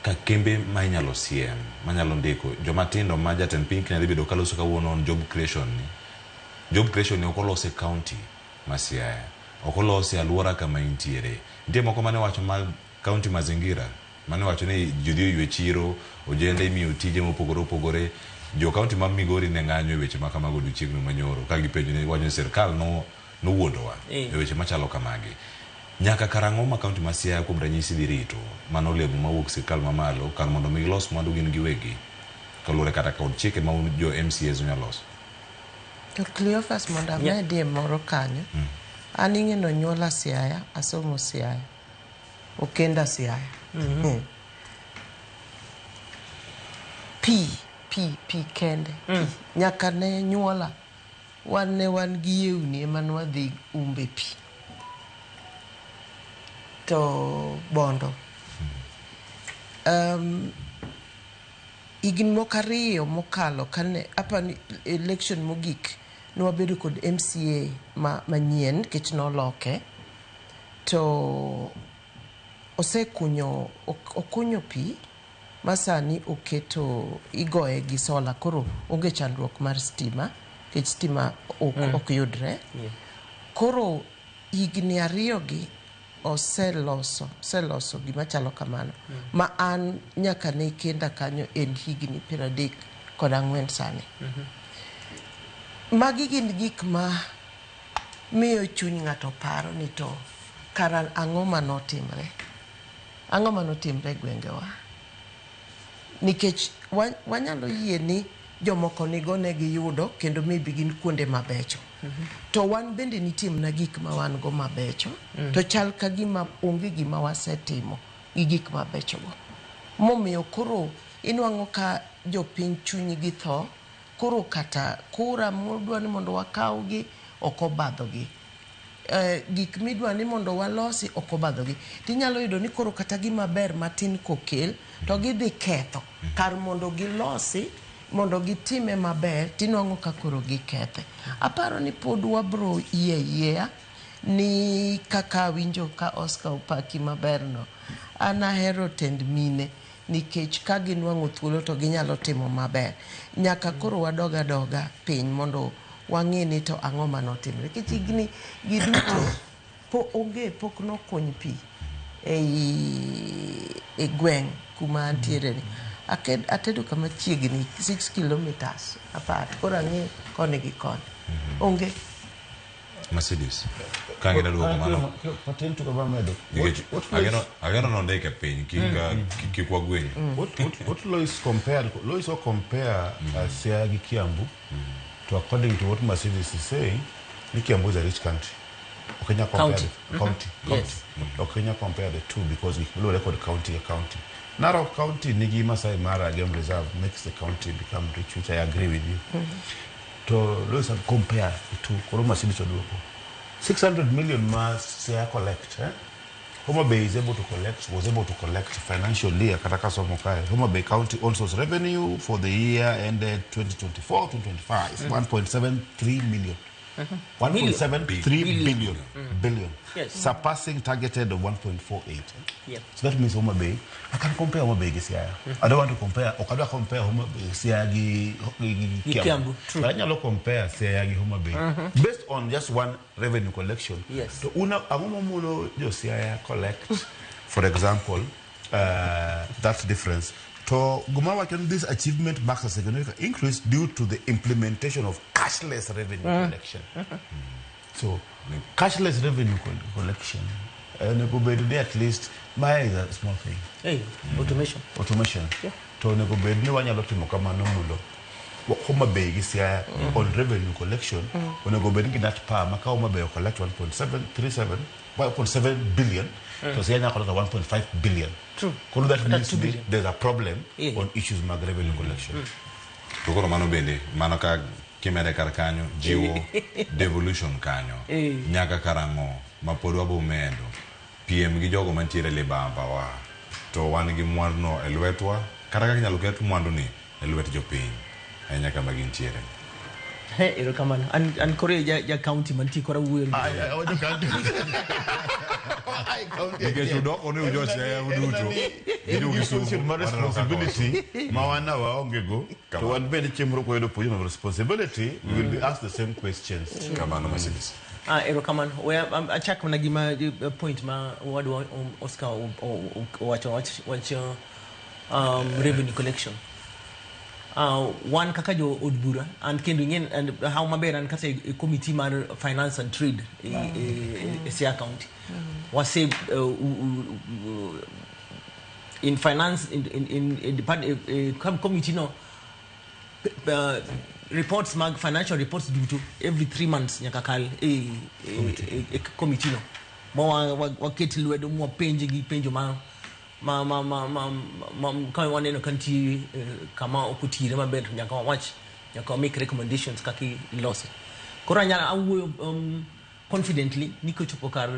Ka kembe ma inyalo siem, manyalo ndiko jomatindo ma jatend piny Kenya dhi bedo kaloso kawuono on job creation ni okolose county ma Siaya. Okolose alwora kama intiere. Nitie moko mane wacho mag county mazingira mane wacho ni jodhi oywe chiro ojende imiyo tije mopogore jo county ma Migori ne ng'anyo e weche makamago odiochiengno manyoro ka gipenjo ni wacho ni sirkal no wuondowa e weche machalo kamagi. Nyaka karang'o ma county ma Siaya kuom ranyisi dhi rito mano olemo mawuok sirkal mamalo kar mondo mi gilos mwandu gin giwegi kaluwore kata kod chike ma jo MCAs nyaloso. To Cleophas mondo amedie moro kanyo. An ing'eno nyuola Siaya, asomo Siaya. Okenda Siaya. Pi kende. Nyaka ne nyuola. Wan gi yewni ema nwadhi umbe pi. To bondo. Igni mokariyo mokalo kane apani election mogik nwabedo kod MCA manyien kech noloke to okunyo pi masani oketo igoye gi sola koro onge chandruok mar stima kech stima ok yudre koro igni 2 gi oseloso gima chalo kamano ma an nyaka ne kenda kanyo en higni 34 sani. Magi gin gik ma miyo chuny ng'ato paro ni to kara ang'o manotimre gwengewa nikech wanyalo yie ni jomoko nigone giyudo kendo maybe gin kuonde mabecho to wan bende nitimna gik ma wan go mabecho to chal ka gima onge gima wasetimo gi gik mabecho go momiyo koro inwang'o ka jopiny chuny gi tho koro kata kura modwa ni mondo wakawgi okobadhogi gik midwa ni mondo walosi okobadhogi tinyalo yudo ni koro kata gima ber matin kokel to gidhi ketho kar mondo gilosi mondo gitime maber tinwang'o ka koro gikethe. Aparo ni pod wabro yie ni kaka winjo ka Oscar opaki maberno an ahero tend mine nikech ka ginwang'o thuolo to ginyalo timo maber. Nyaka koro wadoga piny mondo wang'e ni to ang'o manotimre nikech igni giduto pok nokuny pi e gweng' kuma antiere ni. Atedo kama chiegni 6 kilometers apart koro ang'e koni gi koni onge. Mercedes kangina duoko mano patin to ba medo ageno no ndeke piny kikwa gweng. What Lois compare Siaya gi Kiambu to according to what Mercedes is saying ni Kiambu is a rich country. Okenya compare county. Okenya compare the two because we low record county. Narok County nigi Masai Mara Game Reserve makes the county become rich, which I agree with you. To Lois compare the two. Koro Mercedes oduoko 600 million Siaya collect. Homa Bay was able to collect financially. Kataka Somokai. Homa Bay County owns revenue for the year ended 2024-2025, 1.73 million. 1.73 billion. Yes. Surpassing targeted of 1.48. Yep. So that means Homa Bay. I can compare Homa Bay with Siaya. I don't want to compare. Okada compare Homa Bay Siaya with Kiambu. But I can compare Siaya with Homa Bay based on just one revenue collection. Yes. So Muno Siaya collect, for example, that difference. To Gumawa can this achievement marks a significant increase due to the implementation of cashless revenue collection. So cashless revenue collection nego bed ni at least my is a small thing. Hey, automation. Automation. Yeah. To nego bed ni wanyalo timo kamano mulo. Homa Bay is here on revenue collection. When I go back in that palm, I Homa Bay collect 1.7 billion. So say now collect 1.5 billion. True. That means there's a problem on issues mag revenue collection. Tukoro mano bende, mano ka kimere kar kanyo, jiwo devolution kanyo. Nyaka karango, mapodwa bo medo. PM gi jogo mantiere le bamba wa. To wan gi mwanno e lwetwa, kata kaka nyalo ket mwandu ni e lwet jopiny. Enya kama gintiere. Ero kamano. An kore ja county manti kora wuoyo. Ojo county. Because you don't only just say uduto. Responsibility. Mawana waonge go. To one bed chimro ko edo position of responsibility. We will be asked the same questions. Kamano Mercedes. Ero kamano. I check when I give my point ma wadu Oscar watch revenue collection. One kakajo odbura and kendingen and how maber and kase committee man finance and trade Sia County was say in finance in department committee no reports mag financial reports due to every 3 months nyakakal committee no mo wa ketilwe do mo penjo ma kama waneno kanti kama okutire maber nyaka watch nyaka make recommendations kaki loss koranya awu confidently niko chopo kar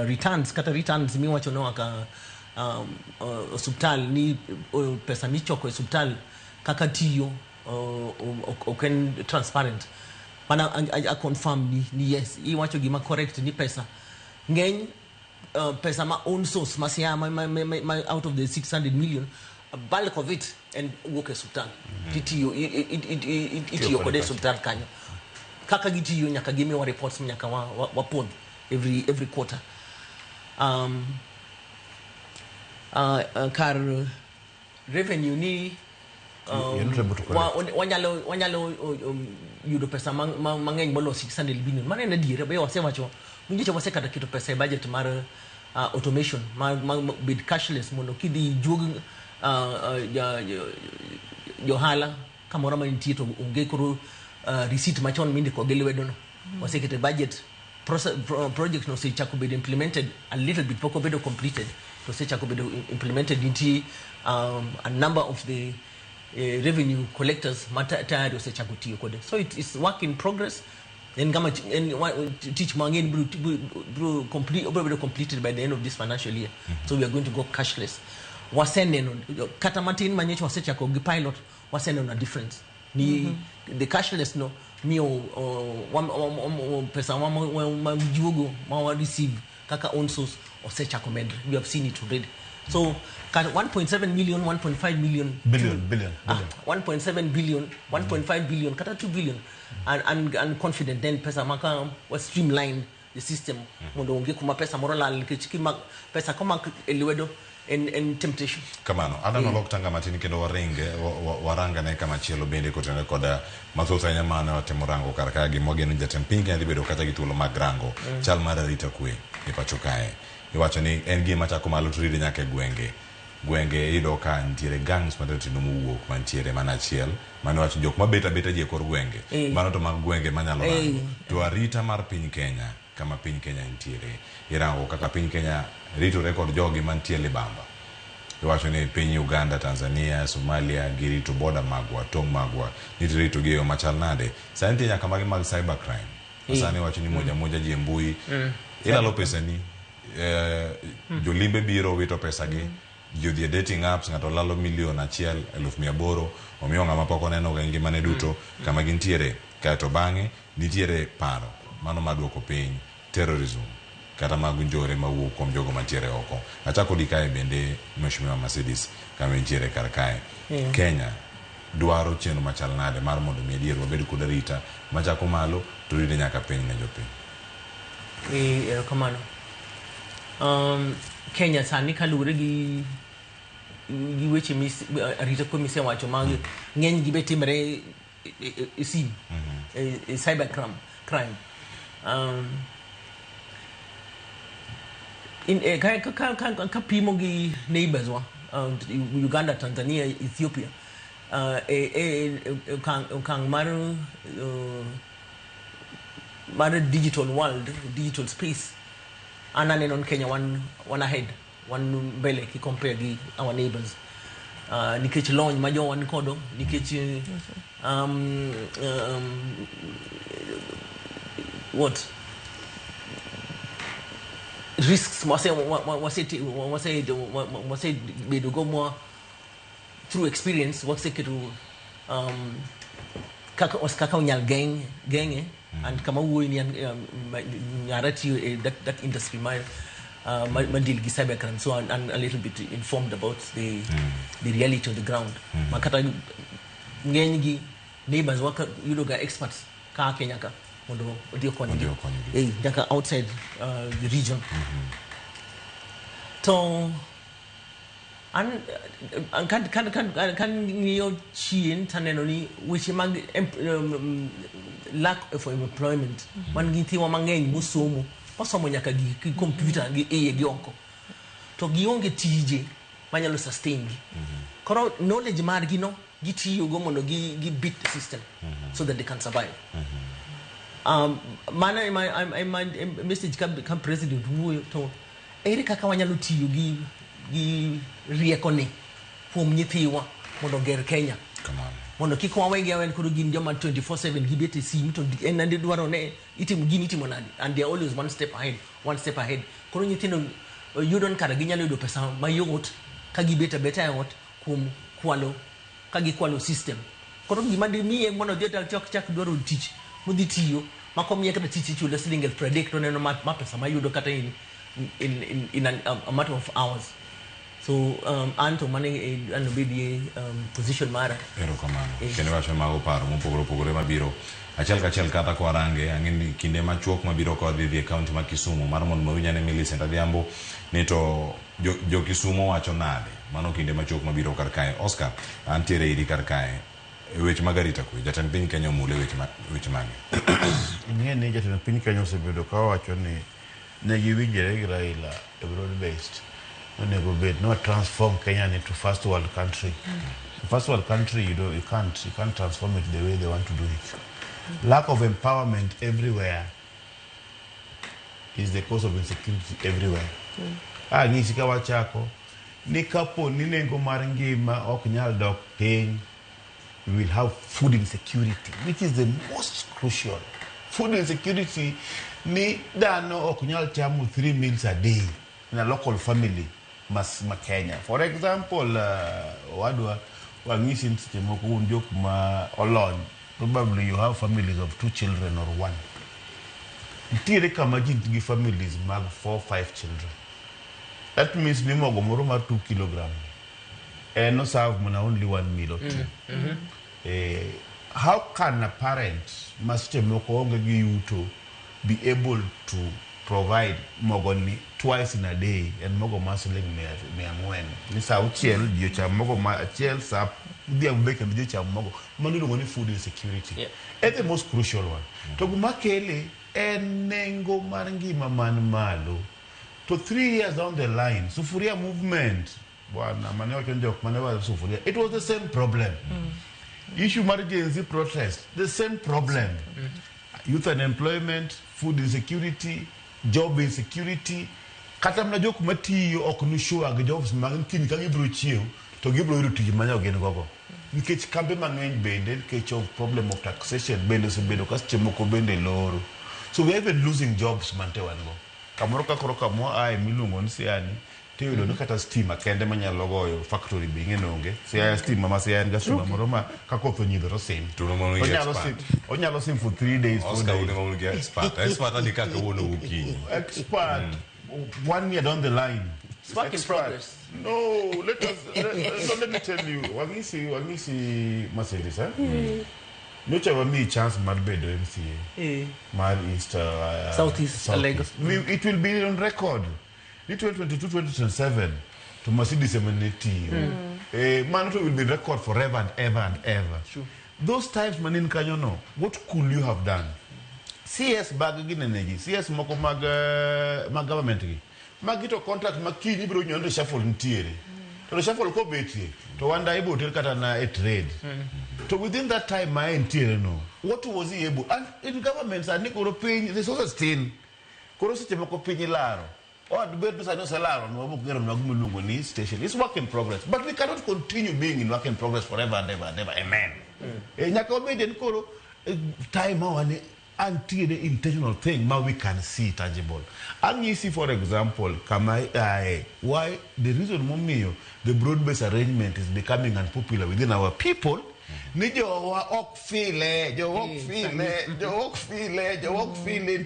returns kata returns mi wacho no aka hospital ni pesa mi choko hospital kaka tiyo oken transparent mana I confirm ni yes I wacho gima correct ni pesa ngeny pesa ma own source masia my out of the 600 million a bulk of it and work sultan titiyo itiyo kode sultan kanyo kaka gitiyo nyaka give me wa reports nyaka wa pod every quarter kar revenue ni wanyalo yudo pesa mangeny bolo 600 billion mane na dire be wasema cho mungiche wasekata kitu pesa budget mar automation bid cashless mono kidi jog johala kamora mantie to ungekoro receipt machon minde ko gelwedono wasekete budget project no se chako be implemented a little bit poko bedo completed to se chako be implemented into a number of the revenue collectors tayari se chako tiyo kode so it is work in progress. Then gama teach mangen bro completed by the end of this financial year. So we are going to go cashless. Wasene no kata matin manyecho wasecha ko pilot wasene no difference. Ni the cashless no mio pesa majugo ma receive kaka on source wasecha ko med. We have seen it already. So 1.7 million, 1.5 million, billion. 1.7 billion, 1.5 billion, kata 2 billion, and confident then pesa maka was streamlined the system. Mondo unge kuma pesa morala likichiki pesa kama eliwedo and temptation. Kamano, adano lok tanga matini kendo waranga na kama chielo bende kotene koda mathosa nyamana watemorango karakagi mogeno jatempingi adibedo kata gitulo magrango chal mara rita kwe ipachokae. Iwacho ni en gima chako malo turide nyaka gwenge ido ka ntiere gangs matatino muwuok mantiere mana chiel mano wacho jok mabeta je kor gwenge mano to mag gwenge manyalo to arita mar piny Kenya kama piny Kenya ntiere irango kaka piny Kenya rito record jogi mantiere bamba iwacho ni piny Uganda, Tanzania, Somalia girito border magwa tong magwa nitirito giyo machal nade santi nyaka magi mag cyber crime asani wacho ni moja ji mbui ilalo pesa ni jolimbe biro wito pesa gi jodhi dating apps ngato lalo milion 1,800 omiyo ngama poko neno ga ngimane duto kama gintiere kato bange nitiere paro mano maduoko piny terrorism kata magunjore mawuok kuom jogo mantiere oko achako dikae bende mheshimiwa Mercedes kama ntiere kar kae Kenya dwaro chenro machal nade mar mondo medier wabed kod rita machako malo to ride nyaka piny ne jopiny kamano Kenya sani kalure gi weche arita ko mise wacho mag ngeny gi betimre sim cyber crime in ka pimo gi neighbors wa Uganda, Tanzania, Ethiopia kang mar digital world, digital space anane non Kenya one ahead, one mbele ki compare gi our neighbors nikech lony ma jo wan kodo nikech what risks wase bedo go more through experience wase ketu kaka unyal genge and kama uwe ni narrative that industry my deal gi cybercrime, so and a little bit informed about the reality on the ground. Makata ngeny gi neighbors waka yudoga experts ka Kenya ka mondo odio konyo jaka outside the region. So and kan niyo chien taneno ni which mag lack of employment man ginti wa mangeny musomo osomo nyaka gi computer gi gi onko to gionge tije manyalo sustain gi koro knowledge mar gi no gitiyo go mondo gi beat the system so that they can survive. Mana my message come president wuoyo to ere kaka wanyalo tiyo gi rieko ni kuom nyithiwa mondo ger Kenya mondo kik wawegi awen koro gin joma 24/7 gibete sim to en ande dwaro ne itimo nadi, and they are always one step ahead koro nyithindo yudon kara ginyalo yudo pesa mayot ka gibeta beta yot kuom kwalo system. Koro gima miye mondo dhieta chak dwaro tich modhi tiyo makomiye kata tich chulo siling predict to neno ma pesa mayudo kata in a matter of hours. So anto mane ano bidie position mara ero kamano kene wacho mago paro mopogore mabiro achiel kachiel kata kwa range ang'eni kinde machuok mabiro kod dhi county ma Kisumu mar mondo mawinyane Millicent Adhiambo ni to jo Kisumu wacho nade mano kinde machuok mabiro kar kae. Oscar antiere iri kar kae weche magarita kwe jatend piny Kenya mule weche mage ing'eni jatend piny Kenya osebedo ka wacho ni ne giwinjore gi Raila broad based not transform Kenya into first world country. First world country, you can't transform it the way they want to do it. Lack of empowerment everywhere is the cause of insecurity everywhere. Nisika wachako ni kapo ni nengo mar ngima ok nyal dok piny, we will have food insecurity, which is the most crucial. Food insecurity ni dano ok nyal chamo 3 meals a day in a local family. Kenya. For example, wadwa wangisi nti moko unjok ma olon. Probably you have families of 2 children or 1. Ntire kama jinti families mag 4-5 children. That means ni mogo moro ma 2 kilogram. No serve muna only 1 meal or 2. How can a parent must moko onge gi yuto be able to provide mogoni twice in a day and mogo masling me angwen ni sa uchiel dio cha mogo ma achiel sa dia mbeke dio cha mogo mandu ngoni food insecurity it's the most crucial one to gumakele enengo mar ngima man malo to 3 years down the line sufuria movement bwana maneo chonjok manewa sufuria it was the same problem issue mar Gen Z protest the same problem youth unemployment, food insecurity, job insecurity. Kata mnajua kumatiyo okunushuwa ga jobs magintini ka gibro chiew to gibro yudo tich manyo gen gogo nikech kambe mang'eny bende nikech of problem of taxation bende osebedo ka seche moko bende loro, so we are even losing jobs mante wan go kamoro ka koro kamo ai miluongo ni siani tiyudo ni kata stima kende manyalo goyo factory be ng'eno onge sia stima ma sia ga stima moro ma ka koth onyidhoro sim onyalo sim for 3 days. Oscar uno get expert ani kaka wono uki expert 1 year down the line. It's work in progress. No, let me tell you. Wangisi Mercedes, no chava me chance mar bedo MCA. Mar East Southeast Lagos. It will be on record. 2022-2027 to Mercedes Emaneti. Man, it will be record forever and ever and ever. Sure. Those times manin kanyono, what could you have done? CS bag again energy. CS moko mag government gi. magito contract makini ibro nyondo shuffle ntiere to shuffle ko betie to wanda ibo tel kata na a trade so within that time my ntiere no what was he able and in governments and nikoro piny this was still koro seche moko piny laro or the bed no salaro no mo gero magumu lungo ni station it's work in progress but we cannot continue being in work in progress forever and ever and ever amen nyaka obeden koro time awane until the intentional thing ma we can see tangible and you see for example why the reason momiyo the broad-based arrangement is becoming unpopular within our people ni jowa ok file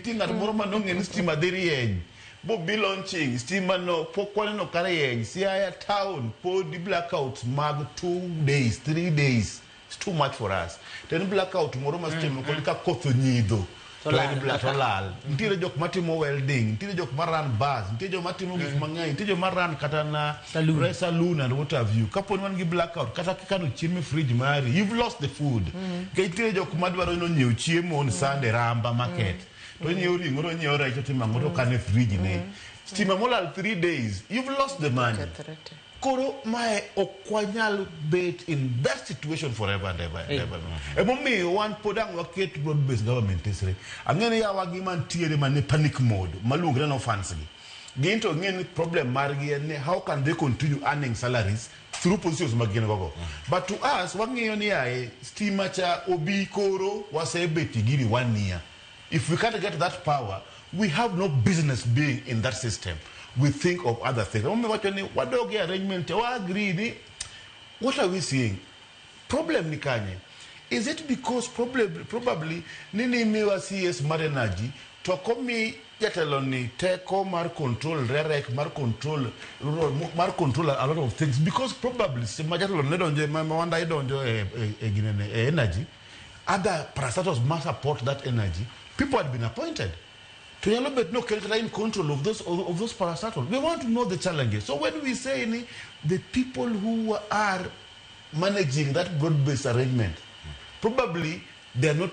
tinga moro manonge ni stima derieny bo be launching stima no pokwane no kareyeny Siaya town po di blackouts mag 2 days 3 days. It's too much for us. Then blackout moro ma stima ko ka kotho nyido to en blackolal ntire jok matimo welding ntire jok maran bars ntire jok matimo gik mang'eny ntire jok maran kata na saloon and what have you kapon wan gi blackout kata kikano chiemo fridge mari you've lost the food ke ntire jok madwaro no nyiew chiemo on Sunday ramba market to nyiew ringo ro nyiew rech to mango to kane fridge ne stima molal 3 days you've lost the money koro mae okwanyal bet in that situation forever and ever and ever. Emomi one podang waket broad-based government isre. Angene ya wagi man tiere man panic mode. Malungre no fancy. Ginto ngene problem margi ne how can they continue earning salaries through positions magene gogo. But to us wangiyo ni ae stima cha obi koro wasebeti giri 1 year. If we can't get that power, we have no business being in that system. We think of other things. What dog arrangement? Agree. What are we seeing? Problem ni kanye. Is it because probably nini miwa CS mar energy to komi yateloni teko mar control rerek mar control a lot of things because probably se majatelo ne donje mawanda idonjo energy other parastatals must support that energy. People had been appointed. To no in control of those parastatals. We want to know the challenges. So when we say the people who are managing that broad-based arrangement, probably they're not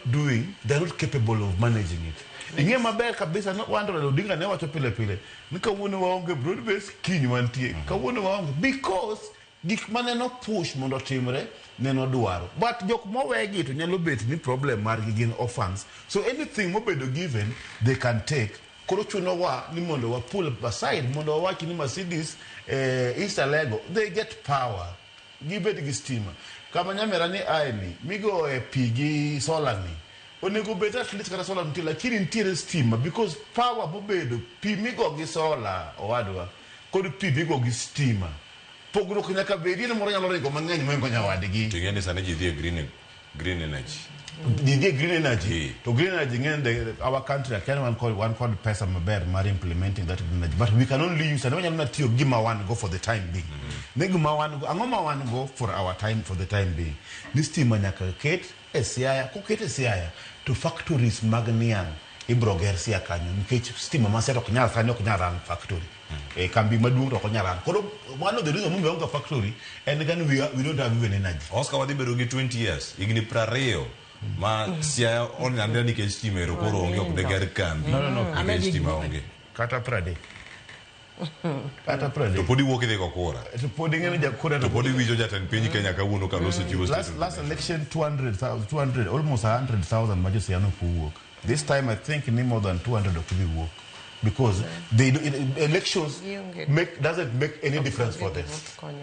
capable of managing it. Inge maber kabisa no wandro odinga ne wacho pile. Nika wone waonge broad-based kinyi wantie. Ka wone waonge because gik mane no push mondo timre neno duaro. But jok mowegi to nyalo bet ni problem margi gin orphans. So anything mobedo given, they can take. Koro chuno wa ni mondo wa pull aside, mondo wa ni Mercedes East Lego, they get power. Give it stima. Kama nyamera ni aini, migo pigi solar ni. Onego better at least kata solar nti lakini ntire stima because power mobedo pi migo gi solar owadwa. Koro pi migo gi stima. Pogro kunyaka bedi ne moro nyalo rengo mang'eny moingo nyawadgi. Tingene sana ji dhie green energy. The green energy. To green energy our country can one called pesa maber mar implementing that green energy. But we can only use gima one go for the time being. Neguma one go angoma one go for the time being. This team nyaka ket Siaya to factories magnian ibroger sia kanyo nikech stima maseto kunyara kanyo kunyara factory. Kambi maduong to konyaran. Koro one of the reasons we have a factory and then we don't have even energy. Oscar wadi bedo gi 20 years. Igni prareo. Ma Siaya on andra ni ke stima ero koro onge ok degar kambi. No. Ke stima onge. Kata prade. To podi wuok idhi kokura. To podi ngene jakura. To podi wijo jatend piny Kenya kawuono kaloso chiwo state. Last election 200 almost 100,000 majo Siaya kuwuok. This time I think ni more than 200 of the work. Because elections doesn't make any difference for them.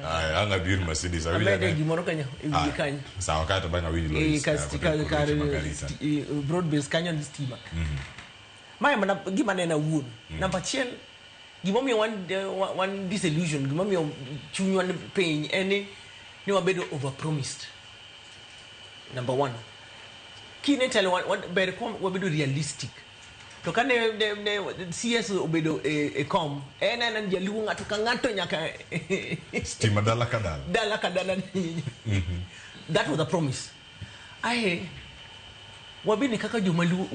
Anga bir Mercedes sawa kata bana wili broad based kanyo stima. Maya mana gimana na wood. Number 10 gimomi one disillusion gimomi chunyu one pain any ni wabedo overpromised. Number 1 kine tell what better come wabedo realistic. To kane the CS obedo com ena njaluonga to kangato nyaka stima dala kadala that was the promise. Wabini kaka jomalu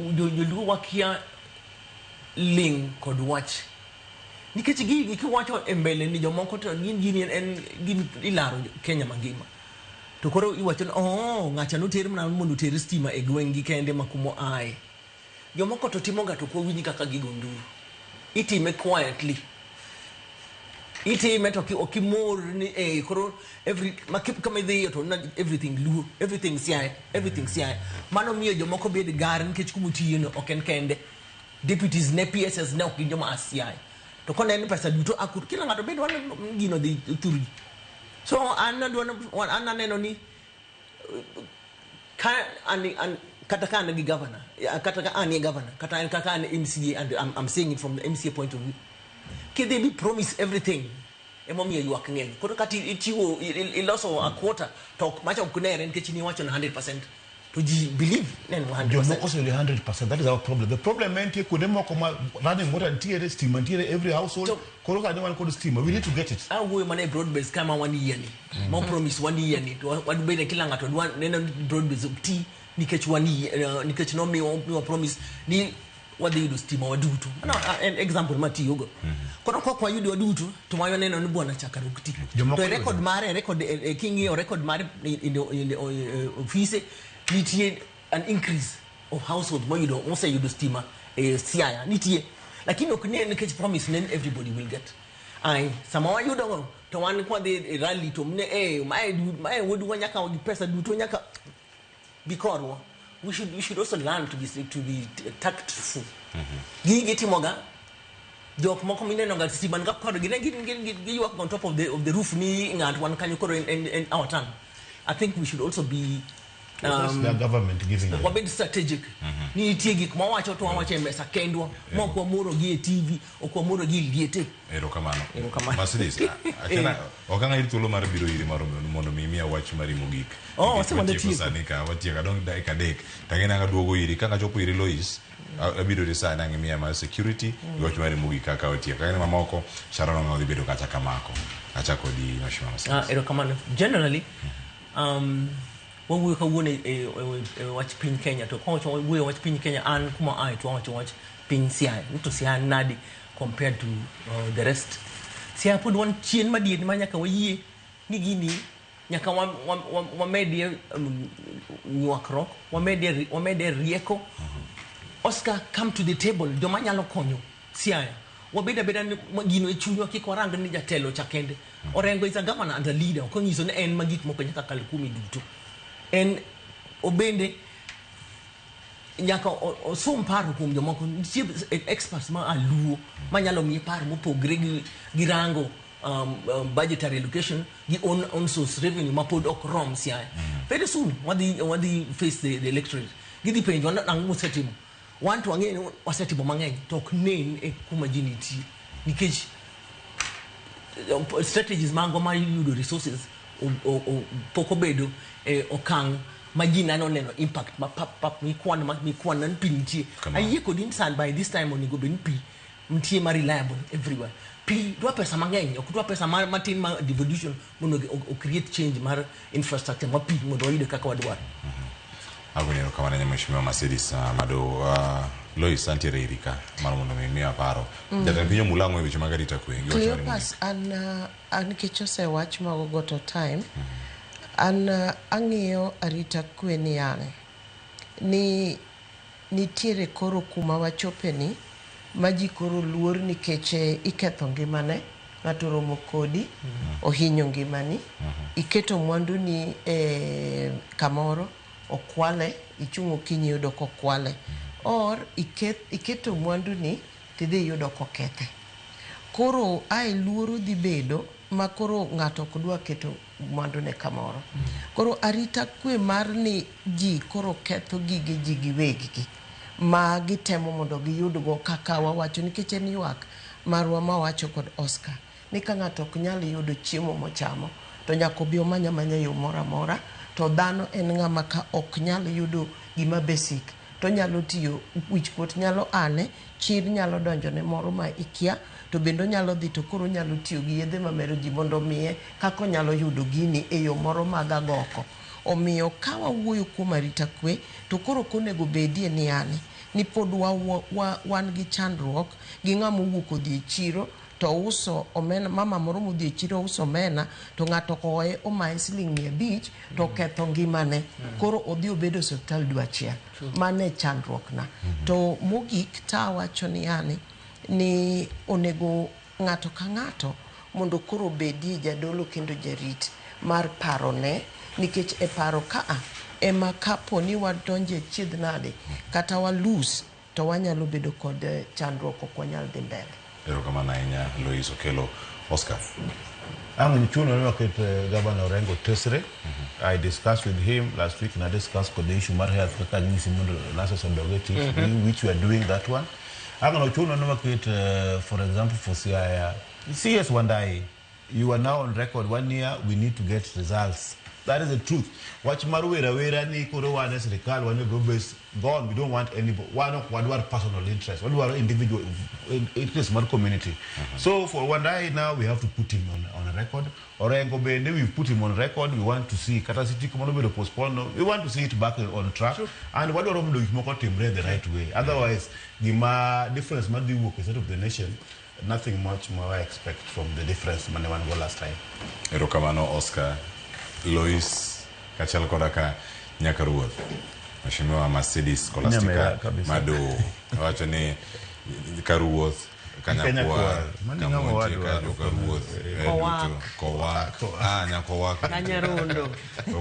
wakia ling kod watch nikech gigi kiwacho embele ni jomoko to gin ilaro Kenya mangima to koro iwacho ngacha no ter mana mondo ter stima e gwengi kende makumo jomoko to timoga to ko winyi kaka gigonduru itime quietly Itime to okimor ni koro every makip kama idhi to na everything lu everything siya mano miyo jomoko bed gar nikech kumutiyo no oken kende deputies ne PSS ne ok joma asiya to kone en pesa duto akur kila ngato bed wan gino dhi thuri so an neno ni ka an kata ka an gi governor kata ka an governor kata an kaka an MCA and I'm saying it from the MCA point of view. Can they be promise everything? Emomi you working in. Koto kati itiwo iloso a quarter talk much of kunere and kitchen watch on 100% to believe then 100%. You're not also 100%. That is our problem. The problem meant you could running more than tier steam and tier every household. Koro ka one called steam. We need to get it. I will money broad base kama 1 year ni. More promise 1 year ni. What be the kilanga to one neno broad base tea ni catch 1 year ni catch no me promise ni what they do steam or do to an example mati yogo kono kwa you do to mayo neno ni bwana chakarukti to record mare king or record mare in the office nitie an increase of household mo you do say you do steamer siaya nitie lakini okune catch promise then everybody will get ai samawa you don't to one kwa the rally to mne my would wanyaka pesa do to nyaka because we should also learn to be tactful. Giti moga jok moko mineno ga siman ga kod you work on top of the roof ni ngat one can you in our town. I think we should also be the government giving a bit strategic. Ni tiegi kuma wacho to wacho mbesa kendwa mo kwa muro gi TV o kwa muro gi liete. Ero kamano. Mercedes akena okanga iri tulo mar biro iri mar mondo mimi watch mari mogik. Oh, se mondo tieko sanika watieka dong daika dek. Tangena ga duogo iri kanga chopo iri Lois. Abiro desa nangi mia ma security watch mari mogik kaka watieka. Kangena mamoko Sharon ngodi bedo kacha kamako. Acha kodi mashima masa. Ero kamano. Generally when we watch pin Kenya to we watch pin Kenya and kuma I to watch pin CI to see nadi compared to the rest. See I put one chin madi manyaka wayi ni gini nyaka wa media nyuakro wa media rieko Oscar come to the table do manyalo konyo CI wabeda gino chunyo kikoranga ni jatelo chakende orengo is a governor and a leader ko ngiso ne en magik moko nyaka kal 10 duto en obende nyaka osum paro kuom jomoko experts ma aluo manyalo mi paro mopogre gi rango budgetary allocation gi on source revenue mapod ok rom sia very soon what the face the electorate gi depend on ang mo setimo want to ang'e wasetimo mang'eny to ok nen e kuma jiniti nikech strategies mango ma yudo resources poko bedo okang majina no neno impact ma pap mi kwan nan pinti ayi ko din san by this time onigo ben pi mtie ma reliable everywhere pi do pesa mang'eny ok do pesa matin ma devolution mono create change mar infrastructure ma pi modo yide kaka wadwar agonero kama na mheshimiwa Mercedes mado Lois Santiere Erika mara mondo mimi aparo jata pinyo mulango e weche magari takwengi wacho pas an kichose wach mago to time an ang'iyo arita kwe ni yane ni nitiere koro kuma wachopeni maji koro luor nikech iketho ngimane ng'ato romo kodi ohinyo ngimani iketo mwandu ni kamoro okwale ichungo kinyi yudo kokwale or iketo mwandu ni tidhi yudo kokethe koro ai luoro dhi bedo ma koro ng'ato kudwa keto mwandu ne kamoro koro arita kwe mar ni ji koro ketho gige ji giwegi ma gitemo mondo giyudgo kaka wawacho nikech en ywak marwa ma wacho kod Oscar ni ka ng'ato ok nyal yudo chiemo mochamo to nyaka obi omanya yo moro amora to dhano en ng'ama ka ok nyal yudo gima basic to nyalo tiyo wichkuot nyalo ane chir nyalo donjo ne moro ma ikia to bendo nyalo dhi to koro nyalo tiyo gi yedhe mamero ji mondo miye kako nyalo yudo gini e yo moro magagoko omiyo ka wawuoyo kuom arita kwe to koro konego bedie ni ane ni pod wan gi chandruok gi ng'ama owuok odhi e chiro to uso omena mama moro modhi e chiro uso omena to ng'ato koe omaye siling' 500 to ketho ngimane koro odhi obedo hospital dwe achiel mane chandruok na to mogik ta wacho ni yani ni onego ng'ato ka ng'ato mondo koro bedi jadolo kendo jarit mar parone, nikech e paro kaa ema kapo ni wadonje chiedh nade kata walus to wanyalo bedo kod chandruok ok wanyal dhi mbele. Erokamano ahinya Lois Okelo. Oscar. I'm Governor Rengo Tesre. I discussed with him last week and I discussed the issue of health which we are doing that one. I'm going to for example, for CIA. CS one day, you are now on record 1 year, we need to get results. That is the truth. Watch Maruera, ni Korowa, Serikal, one is gone. We don't want anybody. One personal interest. One individual interest, one community. So for one day now, we have to put him on a record. Orengo Bende, we put him on record. We want to see Katasiti Komono postpone. We want to see it back on track. Sure. And what do we do? Him the right way. Otherwise, the difference might be work instead of the nation. Nothing much more I expect from the difference man one go last time. Erokamano Oscar. Lois kachal kodaka nyakaruoth mheshimiwa Mercedes Scholastica Mado wacho ni karuoth kanyakuwa kamontie karuoth kowak nyakowak kanyarondo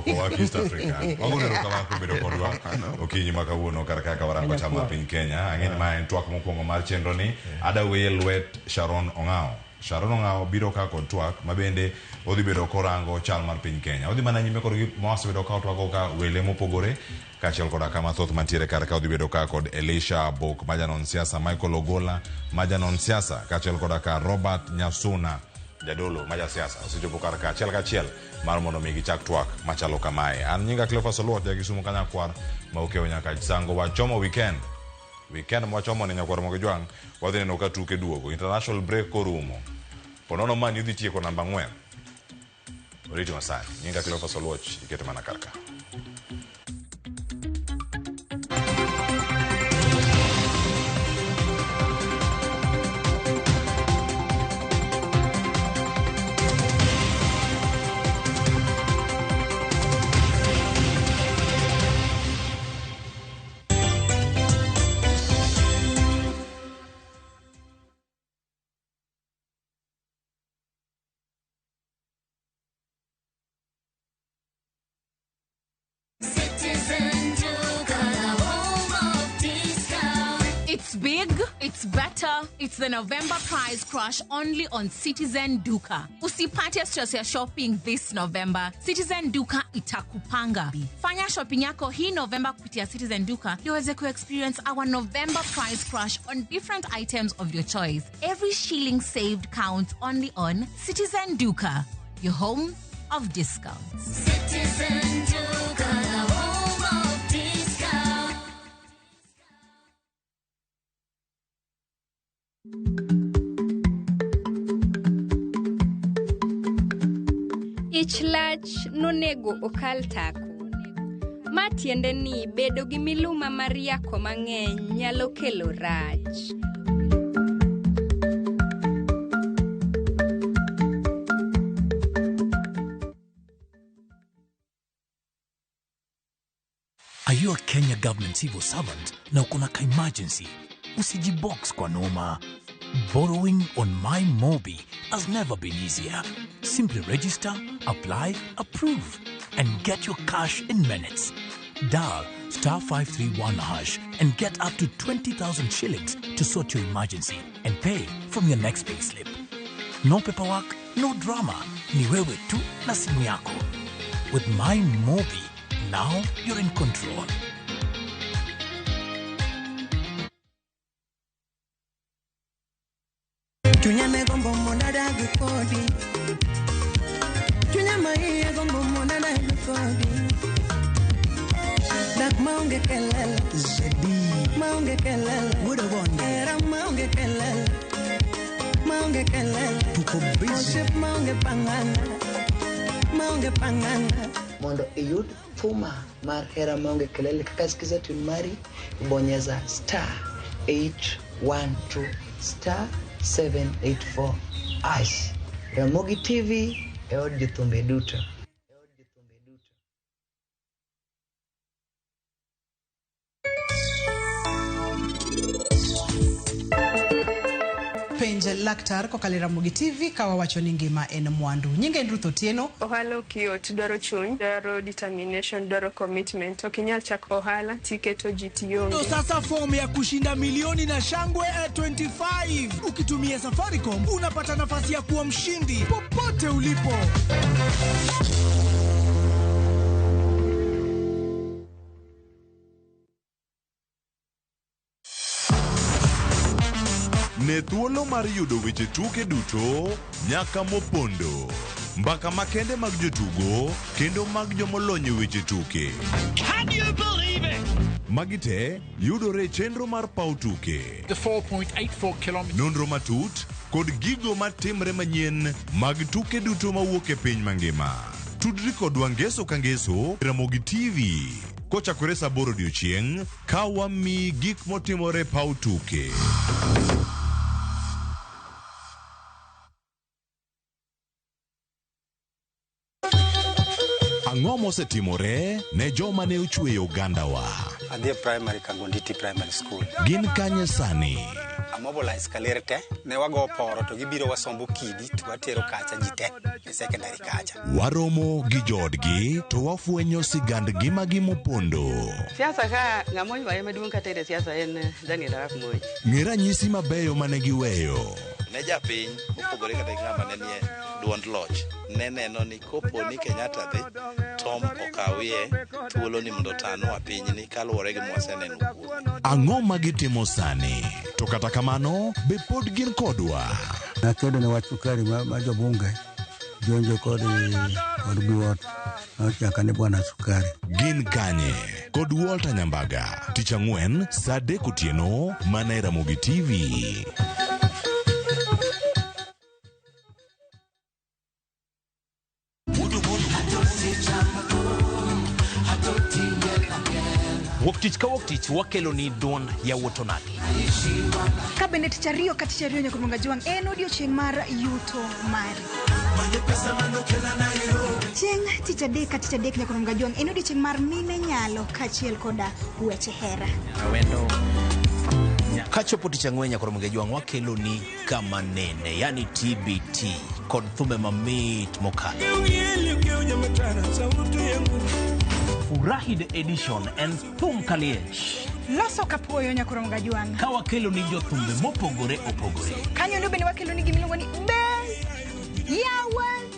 kowak East Africa wagulero kawako bedo kodwa okinyi makawuono karaka kawarango chama piny Kenya ang'eni ma en twak mokwongo mar chenro ni adawe lwet Sharon Ong'ao biro ka kod twak mabende odhi bedo korango chal mar piny Kenya. Odhi mana nyime kod mos bedo ka twak ka wele mopogore kachiel koda kama thoth mantiere kar ka odhi bedo ka kod Elisha Bok majanon siasa, Michael Ogola majanon siasa kachiel koda ka Robert Nyasuna jadolo maja siasa osechopo kar ka achiel mar mondo mi gichak twak machalo kamae. An nyinga Cleophas Oluoch Kisumu Kanyakwar ma okeo nyaka sango wachomo weekend mwachomo ne Nyakwar Mogejwang wadhi neno ka tuke duogo international break korumo ponono man yudhi tieko namba 4 oriti masani nyinga Cleophas Oluoch ikete mana karka. It's big, it's better, it's the November prize crush only on Citizen Duka. Usipate stress ya shopping this November. Citizen Duka itakupanga. Fanya shopping yako hii November kupitia Citizen Duka iweze experience our November prize crush on different items of your choice. Every shilling saved counts only on Citizen Duka, your home of discounts. Citizen Duka, the home of discount. Ich lach nonego okal tako. Ma tiende ni bedo gi miluma mar yako mang'eny nyalo kelo rach. Are you a Kenya government civil servant na uko na ka emergency? Usijibox kwa noma. Borrowing on MyMobi has never been easier. Simply register, apply, approve, and get your cash in minutes. Dial *531# and get up to 20,000 shillings to sort your emergency and pay from your next pay slip. No paperwork, no drama. Ni wewe tu na simu yako. With MyMobi, now you're in control. Chunyame gombo monada gikodi. Chunyama iye gombo monada gikodi. Dak maunge kelele. Zedi. Maunge kelele. Would have won. Era maunge kelele. Maunge kelele. Tuko busy. Osip maunge pangana. Maunge pangana. Mondo iyud thuma mar hera maunge kelele kaka sikiza tune mari bonyeza *812 *784 # Ramogi TV e od jothumbe duto. Penja laktar kokale Ramogitvlive kawa wacho ni ngima en mwandu. Nyinge en Ruth Otieno. Ohala okiyot, dwaro chuny, dwaro determination, dwaro commitment. Okinyal chako ohala tiketo GTO. Ndo sasa fomu ya kushinda milioni na shangwe at 25. Ukitumia Safaricom unapata nafasi ya kuwa mshindi popote ulipo. Ne thuolo mar yudo weche tuke duto nyaka mopondo. Mbaka makende mag jotugo kendo mag jomolony weche tuke. Can you believe it? Magite yudore chenro mar pau tuke. The 4.84 kilometers. Nonro matut kod gigo matimre manyien mag tuke duto mawuok e piny mangima. Tudri kodwa ngeso ka ngeso Ramogitvlive. Kochakore saa 8 odiechieng' ka wami gik motimore pau tuke. Ang'o mosetimore ne joma ne ochweyo ogandawa? Adhi primary Kagonditi Primary School. Gin kanye sani? Amobilize kaler te, ne wago poro to gibiro wasombo kidi to watero kacha jite e secondary kacha. Waromo gi jodgi to wafuenyo sigand ngimagi mopondo. Siasa ka ng'amoy waye maduong' katere siasa en Daniel Arap Moi. Ng'e ranyisi mabeyo mane giweyo. Ne japiny mopogore kata ng'ama ne nie duond loch ne neno ni kopo ni Kenyatta dhi Tom okawie thuolo ni mondo tanwa piny ni kaluwore gi mwaseneno kuome. Ang'o ma gitimo sani? To kata kamano be pod gin kodwa. Nakedo ne wach sukari ma jobunge jonjo kod buot nochaka ne bwana sukari. Gin kanye kod Walter Nyambaga tich ang'wen saa 3 otieno mana e Ramogitvlive. Wuok ka wuok tich wakelo ni duond ya Wotonagi. Kabende tich ariyo ka tich ariyo Nyakuronga Jwang' en odiochieng' mar yuto mari. Chieng' tich adek ka tich adek Nyakuronga Jwang' en odiochieng' mar mine nyalo kaachiel koda weche hera. Awendo kachopo tich ang'wen Nyakuronga Jwang' wakelo ni kama nene, yani TBT kod thumbe mamit mokalo. Furahide edition en thum kaliech. Loso kapuoyo Nyakuronga Jwang'. Ka wakelo ni jothumbe mopogore opogore. Kanyo ndo bende wakelo ni gimiluongo ni Bes Yawan.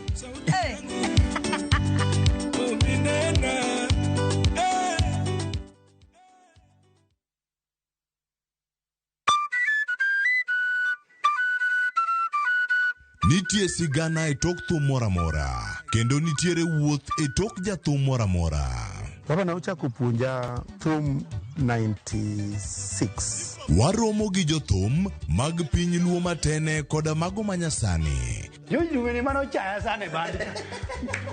Nitie sigana e tok thum moramora, kendo nitiere wuoth e tok jathum moramora. Baba na uchako puonja thum 96. Waromo gi jothum mag piny luo matene koda mago manyasani. Yuyuni mano chaya sane badi.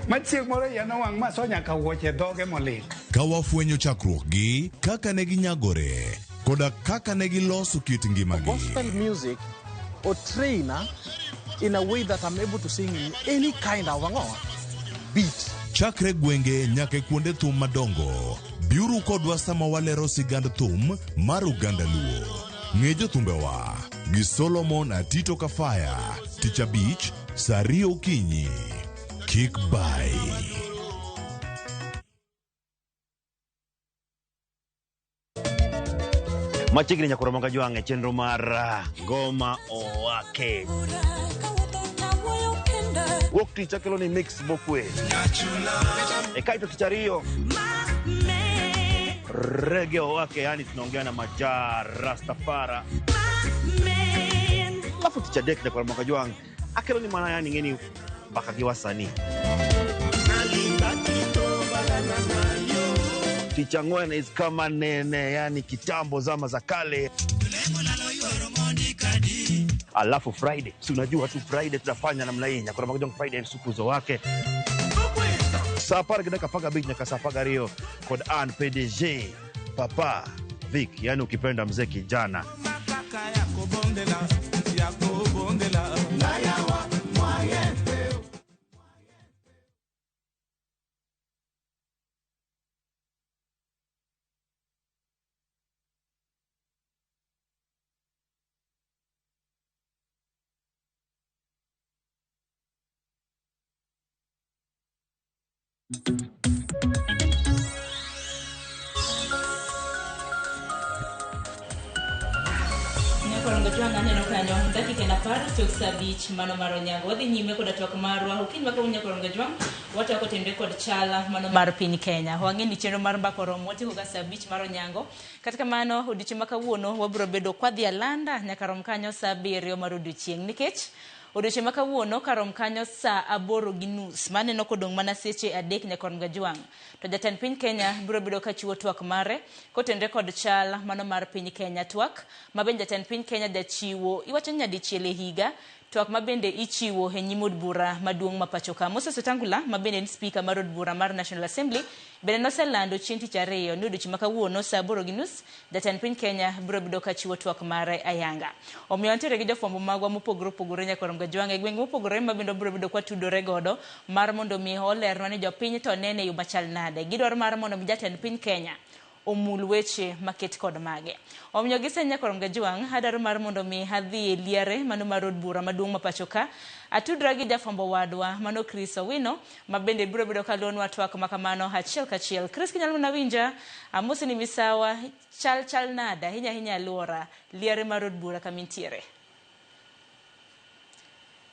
Machiek moro yano wang' maso nyaka wuoche dhoge molit. Ka wafuenyo chakruokgi, kaka ne ginyagore, koda kaka ne giloso kit ngimagi. Gospel music or trainer in a way that I'm able to sing in any kind of beat. Chakre gwenge nyaka kuonde thum madongo. Biuru kodwa sama walero sigand thum mar Uganda Luo. Ng'e jothumbewa gi Solomon Atito Kafaya, Tich Abich, saa 2 okinyi. Kik bai. Machiegni Nyakuronga Jwang' e chenro mar Goma Owake. Wuok tich akelo ni mix mokwe. E kaito tich ariyo Reggae Owake, yani tunaongea na Majar Rastafara. Alafu tich adek Nyakuronga Jwang' akelo ni mana yani ngeni mpaka kiwasani. Tich ang'wen is kama nene, yani kitambo zama za kale. Alafu Friday, si unajua tu Friday tunafanya namna hii. Nyakuronga Jwang' Friday sukuzo wake. Sapara kidaka paga beach nyaka sapaga Rio kod an PDG Papa Vic, yani ukipenda mzee kijana. Ngajwanga neno kanyo dakika na par tok sabich mano maro nyango wadhi nyime koda twak marwa ukiny maka unya koronga jwang watu wako tende kod chala mano mar piny Kenya wang'eni chenro mar mbako romo watieko ga sabich maro nyango katika mano odiochieng' makawuono wabiro bedo kwadhi alanda nyaka rom kanyo saa 7 mar odiochieng' nikech odiochieng' makawuono karom kanyo saa 8:30 maneno kodong' mana seche 3 nyaka rom gajwang' to jatend piny Kenya biro bedo kachiwo twak mare kotende kod chal mano mar piny Kenya twak mabende jatend piny Kenya jachiwo iwacho nyadichiel e higa twak mabende ichiwo e nyim od bura maduong' ma pacho ka Moses Wetangula mabende ni speaker mar od bura mar National Assembly bende noselando chieng' tich ariyo ni odiochieng' makawuono saa 8:30 jatend piny Kenya biro bedo kachiwo twak mare ayanga omiyo antiere gi jofwambo magwa mopogore opogore nyaka rom gajwang' e gwenge mopogore mabende biro bedo kwa tudore godo mar mondo mi olernwa ni jopiny to nene yo machal nade gidwaro mar mondo mi jatend piny Kenya omul weche maket kod mage omiyo gisenya korom gajwang' adaro mar mondo mi hadhi e liare mano mar od bura maduong' ma pacho ka atudra gi jafwambo wadwa mano Chris Owino mabende biro bedo kalonwa twak makamano achiel kachiel. Chris kinyalo na winja amosi ni misawa chal nada hinya alwora liare mar od bura kamintiere.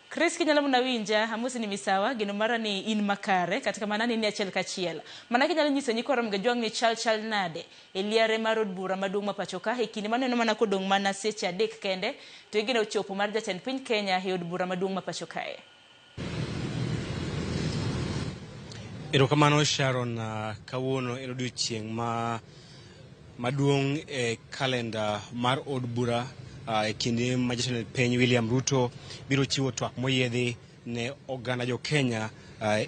Chris kinyalo muna winja amosi ni misawa gino mara ni in makare katika manani ni achiel kachiel mana kinyalo nyiso ni korom gajwang' ni chal nade e liare mar od bura maduong' ma pacho ka e kinde maneno mana kodong' mana seche 3 kende to igeno chopo mar jatend piny Kenya e od bura maduong' ma pacho kae. Erokamano Sharon, kawuono en odiochieng' maduong' e kalenda mar od bura e kinde ma jatend piny William Ruto biro chiwo twak moyiedhi ne oganda jo Kenya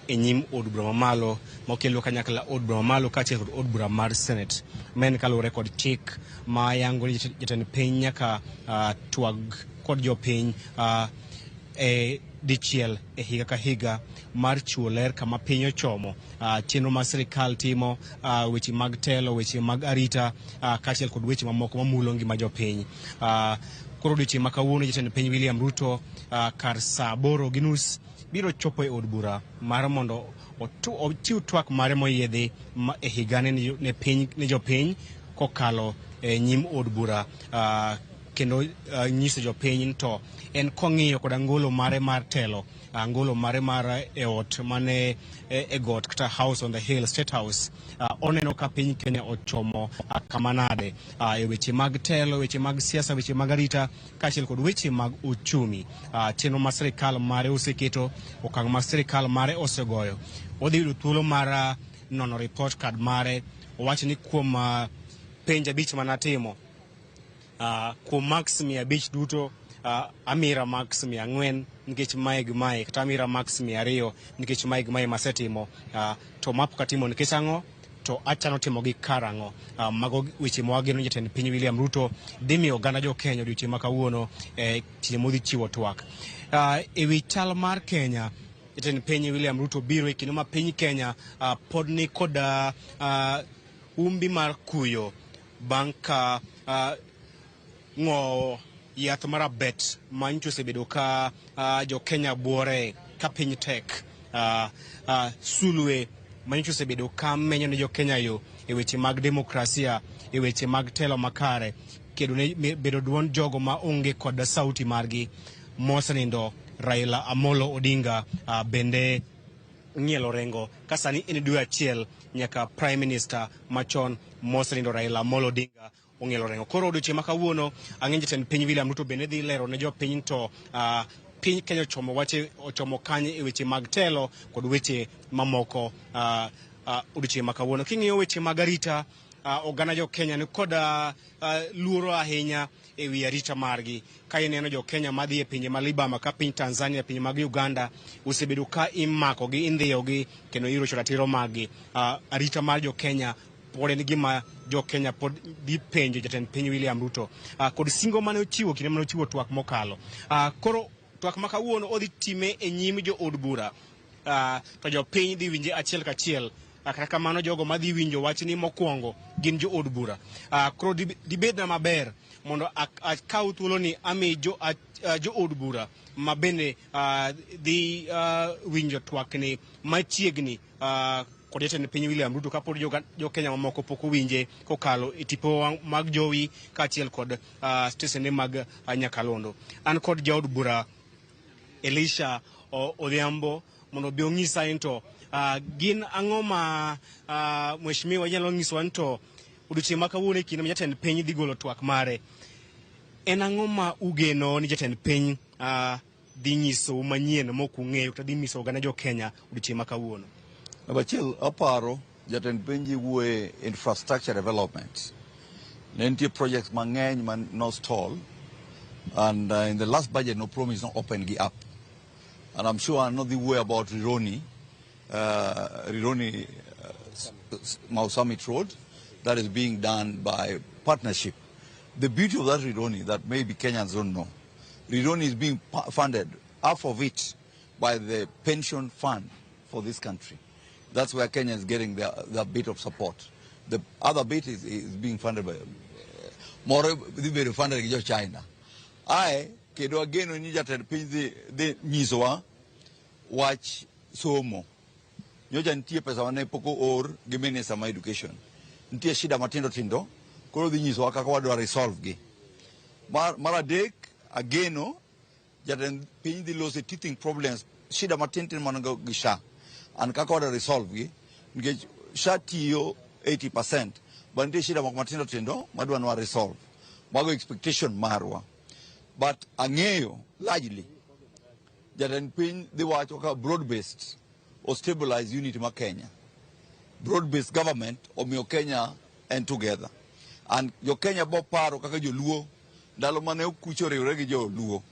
e nyim od bura mamalo mokelo kanyakla od bura mamalo kaachiel kod od bura mar Senate men kaluwore kod chik ma yango ni jatend piny nyaka twag kod jopiny e dichiel e higa ka higa mar chiwo ler kama piny ochomo chenro ma sirikal timo weche mag telo weche mag arita kaachiel kod weche mamoko mamulo ngima jopiny. Koro odiochieng' ma kawuono jatend piny William Ruto kar saa 8:30 biro chopo e od bura mar mondo ochiw twak mare moyiedhi e higane ne jopiny kokalo e nyim od bura kendo nyiso jopiny to en kong'iyo kod angolo mare mar telo angolo mare mar eot mane e got kata House on the Hill State House oneno ka piny Kenya ochomo kamanade e weche mag telo weche mag siasa weche mag arita kaachiel kod weche mag uchumi chenro ma sirikal mare oseketo okang' ma sirikal mare osegoyo odhi yudo thuolo mar nono report card mare owacho ni kuom penj 5 manatimo kuom max 500 duto amira max 400 nikech mae gi mae kata amira max 200 nikech mae gi mae masetimo to mapo katimo nikech ang'o to achano timo gi karang'o mago weche mwageno jatend piny William Ruto dhi miyo oganda jo Kenya odiochieng' ma kawuono tich modhi chiwo twak e wi chal mar Kenya. Jatend piny William Ruto biro e kinde ma piny Kenya pod ni kod umbi mar kuyo bang' ka ng'o yath marabet manyicho osebedo ka jo Kenya buore ka piny tek sulwe manyicho osebedo ka menyo ne jo Kenya yo e weche mag demokrasia e weche mag telo makare kedo ne bedo duond jogo ma onge kod sauti margi mosenindo Raila Amolo Odinga bende ng'ielo rengo ka sani en dwe achiel nyaka Prime Minister machon mosenindo Raila Amolo Odinga ong'ielo rengo. Koro odiochieng' ma kawuono ang'e jatend piny William Ruto bende dhi lero ne jopiny to piny Kenya ochomo kanye e weche mag telo kod weche mamoko odiochieng' ma kawuono. King'iyo weche mag arita oganda jo Kenya ni kod luoro ahinya e wi arita margi ka ineno jo Kenya madhi e pinje ma libama ka piny Tanzania pinje mag Uganda osebedo ka imako gi indhiyo gi kendo irocho ratiro maggi arita mar jo Kenya pod en gima jo Kenya pod dhi penjo jatend piny William Ruto kod singo mane ochiwo kinde mane ochiwo twak mokalo koro twak ma kawuono odhi time e nyim jo od bura to jo piny dhi winje achiel kachiel kata kamano jogo madhi winjo wach ni mokwongo gin jo od bura koro dibedna maber mondo akaw thuolo ni ami jo od bura mabende dhi winjo twak ni machiegni kod jatend piny William Ruto kapod jo Kenya mamoko pok owinje kokalo e tipo mag jowi kaachiel kod stesende mag Nyakalondo. An kod jaod bura Elisha Odhiambo mondo bi ong'isa into gin ang'o ma mheshimiwa nyalo ng'iswa into odiochieng' ma kawuono e kinde ma jatend piny dhi golo twak mare. En ang'o ma ugeno ni jatend piny dhi nyiso manyien mok ung'eyo kata dhi nyiso oganda jo Kenya odiochieng' ma kawuono? Achiel, aparo jatend piny wuoye infrastructure development. Ne nitie projects mang'eny man no stall, and in the last budget no promise no open gi up. And I'm sure I'm not the way about Rironi Mau Summit Road that is being done by partnership. The beauty of that Rironi that maybe Kenyans don't know, Rironi is being funded, half of it, by the pension fund for this country. That's where Kenya is getting their bit of support. The other bit is being funded by more funded by China. Kedo again ni jatend piny dhi nyisowa wach somo. Nyocha nitie pesa mane poko or gi minister ma education. Nitie shida matindo tindo, koro dhi nyisowa kaka wadwa resolve gi. Mar adek, ageno jatend piny dhi lose teething problems, shida matintin manago gi SHA. And kaka wadwa resolve gi, nikech SHA tiyo 80%, but nitie shida moko matindo tindo madwa nwa resolve. Mago expectation marwa. But ang'eyo largely jatend piny dhi wacho ka broad-based or stabilized unity ma Kenya. Broad-based government omiyo Kenya and together. And jo Kenya bo paro kaka jo Luo ndalo mane okucho riwre gi jo Luo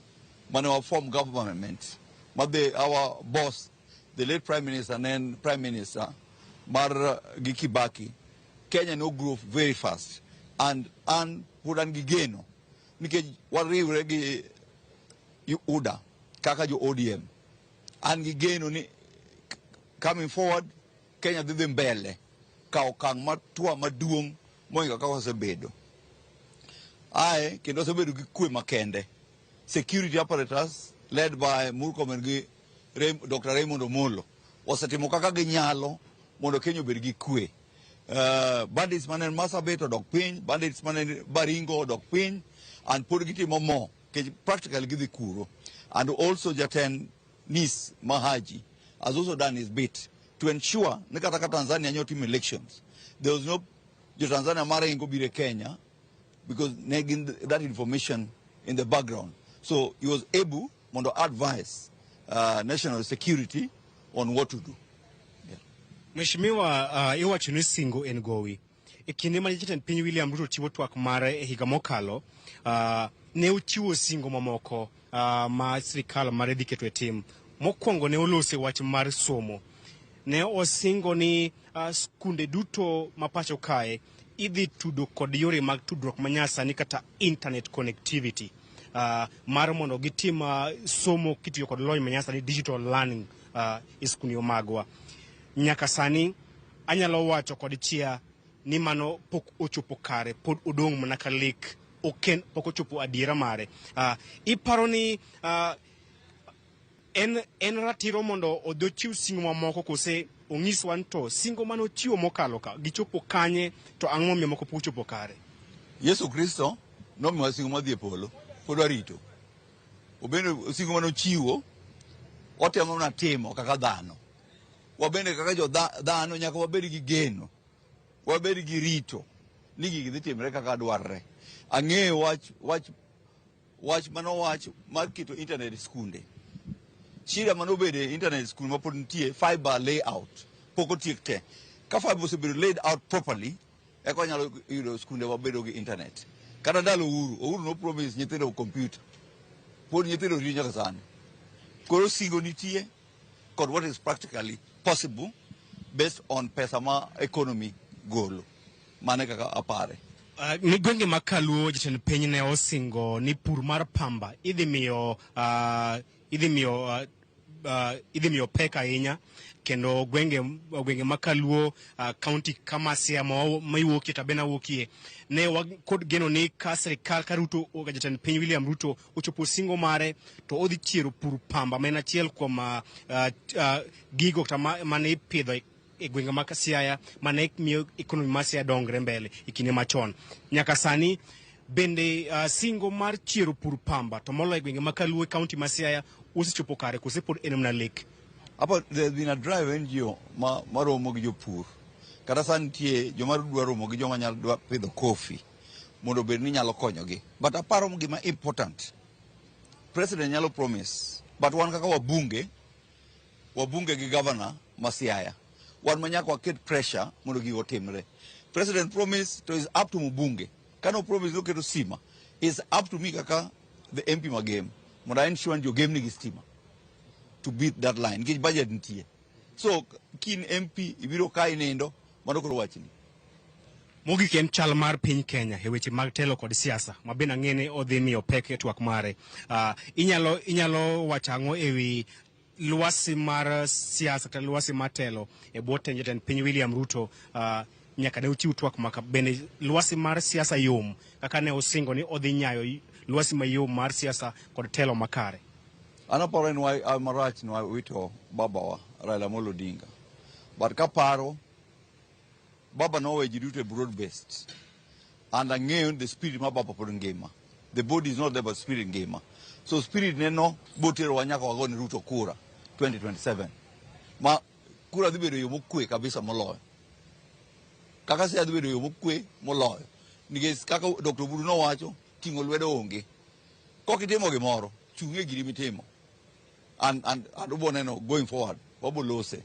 mane wa form government. Our boss, the late Prime Minister and then Prime Minister Mar Gikibaki, Kenya no grew very fast. And pudan gigeno nikech wariwre gi UDA kaka jo ODM. And gigeno ni coming forward Kenya dhi mbele ka okang' matua maduong' moinga kaka osebedo. Kendo osebedo gi kwe makende. Security apparatus led by Murkomen gi Dr. Raymond Omolo osetimo kaka ginyalo mondo Kenya obed gi kwe. Bandits manen Masabet odok piny, bandits manen Baringo odok piny, and pod gitimo mo practically gidhi kuro. And also Jatend Nis Mahaji has also done his bit to ensure nikataka Tanzania nyotim elections. There was no Tanzania mara ingo bire Kenya because negin that information in the background. So he was able to advise national security on what to do. Mheshimiwa, iwacho ni singo en gowi. E kinde ma jatend piny William Ruto chiwo twak mare e higa mokalo, ne ochiwo singo mamoko ma sirikal mare dhi keto e tim. Mokwongo ne olose wach mar somo. Ne osingo ni skunde duto ma pacho kae idhi tudo kod yore mag tudruok manyasani kata internet connectivity. Mar mondo gitim somo kitiyo kod lony manyasani digital learning e skunde magwa. Nyaka sani anyalo wacho kod chia ni mano pok ochopo kare, pod odong' mana ka lek, pok ochopo adiera mare. Iparo ni en ratiro mondo odochiw singo mamoko kose ong'iswa to singo mano ochiwo mokalo ka gichopo kanye to ang'o momiyo moko pok ochopo kare? Yesu Kristo nomiwa singo madhi e polo, pod warito. Obende singo mano chiwo otemo na timo kaka dhano. Wabende kaka jo dhano nyaka wabed gi geno, wabed gi rito ni gigi dhi timre kaka dwarre. Ang'eyo wach manowach mar keto internet skunde. Shida manobede internet school mapod nitie fiber layout pok otiek te. Ka fiber osebedo laid out properly eko nyalo yudo skunde wabedo gi internet. Kata ndalo Uhuru no promise nyithindo computer. Pod nyithindo riyo nyaka sani. Koro singo nitie kod what is practically possible based on pesa ma economy golo. Mane kaka apare. Ni gwenge makaluo jatend piny ne osingo ni pur mar pamba idhi miyo pek ahinya, kendo gwenge makaluo county kama Siaya maiwokie tabena wokie ne kod geno ni ka sirikal ka Ruto jatend piny William Ruto ochopo singo mare to odhi chiero pur pamba ma en achiel kuom gigo mane ipidho e gwenge ma Siaya mane miyo ekonomi ma Siaya dongre mbele ikine machon nyaka sani bende singo mar chiero pur pamba to molo e gwenge ma Kaluo county ma Siaya usichopo kare kose pod enemna lek. Apa there's been a drive NGO maromo gi jopur kata sani tie joma dwaro romo gi joma nyalo pidho coffee mondo bed ni nyalo konyogi, but aparo gima important president nyalo promise, but wan kaka wabunge gi governor ma Siaya wan manyaka waket pressure mondo gigo timre. President promise to is up to mbunge, kano promise loketo stima is up to me kaka the MP magame mondo ensure jo game nigi stima to beat that line get budget ntie. So kin MP ibiro kai nendo mondo koro wachni Mogik en chal mar piny Kenya e weche mag telo kod siasa ma bende ang'ene odhi miyo pek e twak mare. Inyalo wachango ewi luasi mar siasa kata luasi mar telo e bwo tend jatend piny William Ruto nyaka ne uchiw twak maka bende luasi mar siasa yom kaka ne osingo ni odhi nyayo luasi mayom mar siasa kod telo makare. Anaparo en why marach no wito babawa Raila Amolo Odinga, but kaparo Baba no way you broad based. And again the spirit ma Baba pod ngima. The body is not there but spirit ngima. So spirit neno botero wanyaka wagoni Ruto kura 2027. Ma kura dhibedo yo mokwe kabisa moloyo. Kaka se dhibedo yo mokwe moloyo. Nikech kaka Dr. Buru no wacho tingo lwedo onge. Kokitimo gimoro chunge giri mitimo. And uboneno going forward wabolose.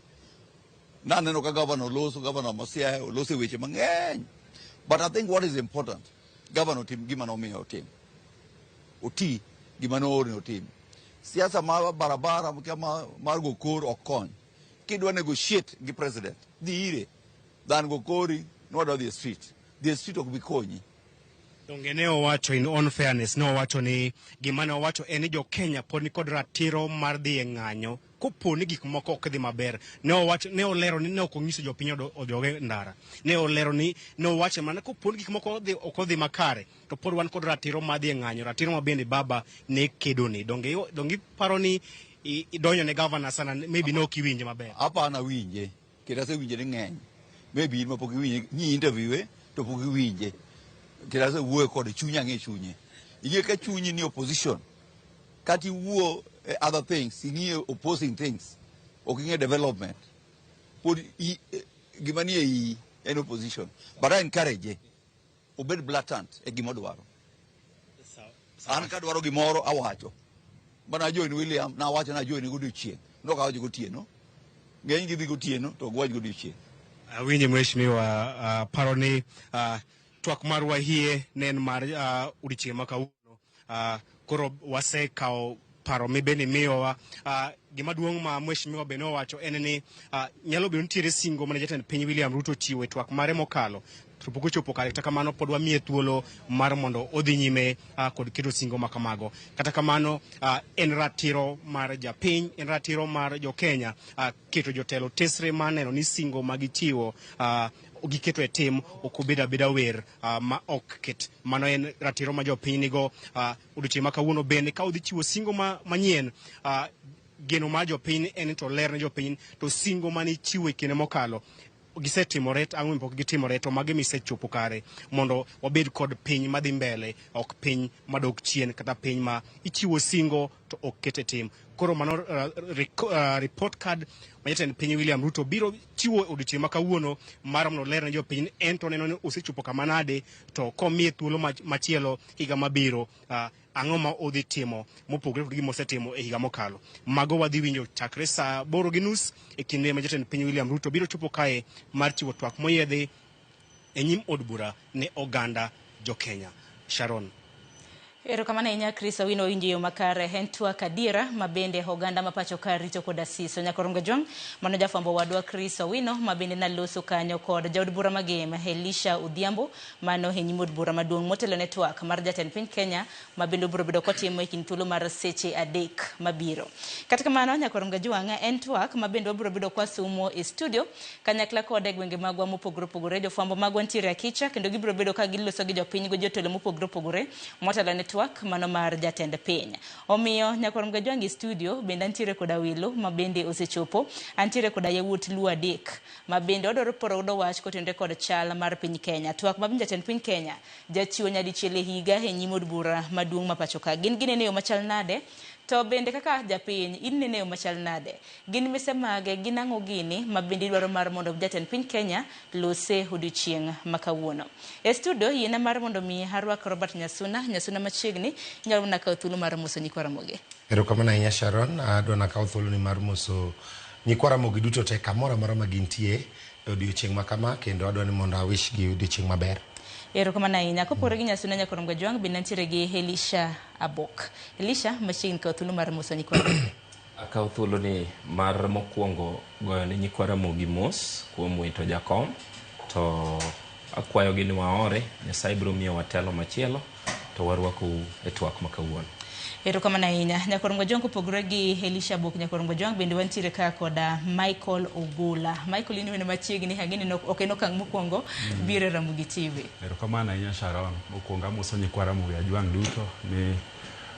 Nano ka governor loso governor Masia lose weche mang'eny. But I think what is important, governor team gima no miyo team. Oti gima no oro team. Siasa ma barabara kama margo kor okon. Kidwa negotiate gi president. Di ire than go kori no do the street. The street ok bikonyi. Donge ne owacho in on fairness no owacho ni gima ne owacho en ni jo Kenya pod ni kod ratiro mar dhi e ng'anyo kopo ni gik moko ok dhi maber. Ne owacho ne olero ni ne ok onyiso jopiny odoge ndara. Ne olero ni ne owacho mana kopo ni gik moko ok odhi makare to pod wan kod ratiro mar dhi e ng'anyo, ratiro ma bende baba ne kedo ni. Donge paro ni idonyo ne governor sana maybe no kiwinje maber. Hapa ana winje kidase winje ni ng'eny. Maybe ma pok winje ni interview to pok winje. Kidase wuo kod chunya nge chunye. Inge ka chunyi ni opposition. Kati wuo other things, inge opposing things. Okinge development. Put gimani in opposition. But I encourage obed blatant e gimodwaro. An ka dwaro gimoro awacho. Bana join William na wacho na join godiochieng. Ndo ka wacho gotieno. Ng'eny gidhi gotieno to gwaj godiochieng. Winje mheshimiwa paro ni twak mar wahie nen mar odiochieng' ma kawuono koro wasekao paro mibeni miyowa gima duong' ma mheshimiwa bende owacho en ni nyalo bedo nitiere singo mane jatend piny William Ruto chiwo e twak mare mokalo to pok ochopo kare. Kata kamano pod wamiye thuolo mar mondo odhi nyime kod keto singo ma kamago. Kata kamano en ratiro mar japiny, en ratiro mar jo Kenya keto jotelo tesre ma neno ni singo ma gichiwo giketo e tim okobeda beda wer ma ok ket. Mano en ratiro ma jopiny nigo. Odiochieng' ma kawuono bende ka odhi chiwo singo manyien geno mar jopiny en to ler ne jopiny to singo mane chiwo e kinde mokalo gisetimore ang'o pok gitimore to mage misechopo kare mondo wabed kod piny madhi mbele ok piny madok chien kata piny ma ichiwo singo to ok kete tim. Koro mano report card ma jatend piny William Ruto biro chiwo odiochieng' ma kawuono mar mondo ler ne jopiny en to neno ni osechopo kama nade to komiye thuolo machielo higa mabiro ang'o ma odhi timo mopogore gi mosetimo e higa mokalo. Mago wadhi winjo chakre saa 8:30 e kinde ma jatend piny William Ruto biro chopo kae mar chiwo twak moyiedhi e nyim od bura ne oganda jo Kenya. Sharon. Erokamano ahinya Chris Owino winjo yo makare en twak adiera mabende oganda mapacho ka rito kod asiso nyakorongo jong mano jafwambo wadwa Chris Owino mabende naloso kanyo kod jaod bura magem Elisha Odhiambo mano e nyim od bura maduong' motelo ne twak mar jatend piny Kenya mabende biro bedo kotimo e kind thuolo mar seche 3 mabiro. Kata kamano nyakorongo jwang en twak mabende biro bedo kwa sumo e studio kanyakla kod e gwenge magwa mopogore opogore jofwambo magwa ntiere akicha kendo gibiro bedo ka giloso gi jopiny go jotelo mopogore opogore motelo ne twak mano mar jatend piny. Omiyo Nyakorom Gajwang' studio bende antiere koda welo mabende osechopo. Antiere koda yawuot Luo adek mabende odoro porodo wach kotenore kod chal mar piny Kenya. Twak mabende jatend piny Kenya jachiwo nyadichiel e higa e nyim od bura maduong' ma pacho ka. Gin ginene yo machal nade? To bende kaka japiny inene yo machal nade? Gin mise mage gin ang'o gini mabende dwaro mar mondo jatend piny Kenya lose odiochieng' makawuono. E studio yiena mar mondo mi harwak Robert Nyasuna machiegni nyalo na kawo thuolo mar moso nyikwa Ramogi. Erokamano ahinya Sharon, adwa na kawo thuolo ni mar moso nyikwa Ramogi duto te kamoro amora ma gintie e odiochieng' ma kama, kendo adwa ni mondo awish gi odiochieng' maber. Erokamano ahinya. Kopore gi Nyasuna Nyakorom Gajwang' bende ntiere gi Elisha Abok. Elisha machiegni kawo thuolo mar moso nyikwa Ramogi. Akawo thuolo ni mar mokwongo goyo ne nyikwa Ramogi mos kuom wito jakom, to akwayo gi ni waore, Nyasaye biro miyo watelo machielo to warwakou e twak makawuono. Erokamano ahinya. Nyakorom Gajwang' kopogore gi Elisha Abok Nyakorom Gajwang' bende wantiere ka koda Michael Ogola. Michael ini wene machiegni hagini no okeno kang mokwongo bire Ramogi TV. Erokamano ahinya Sharon, mokwongo amoso nyikwa Ramogi Gajwang' duto ni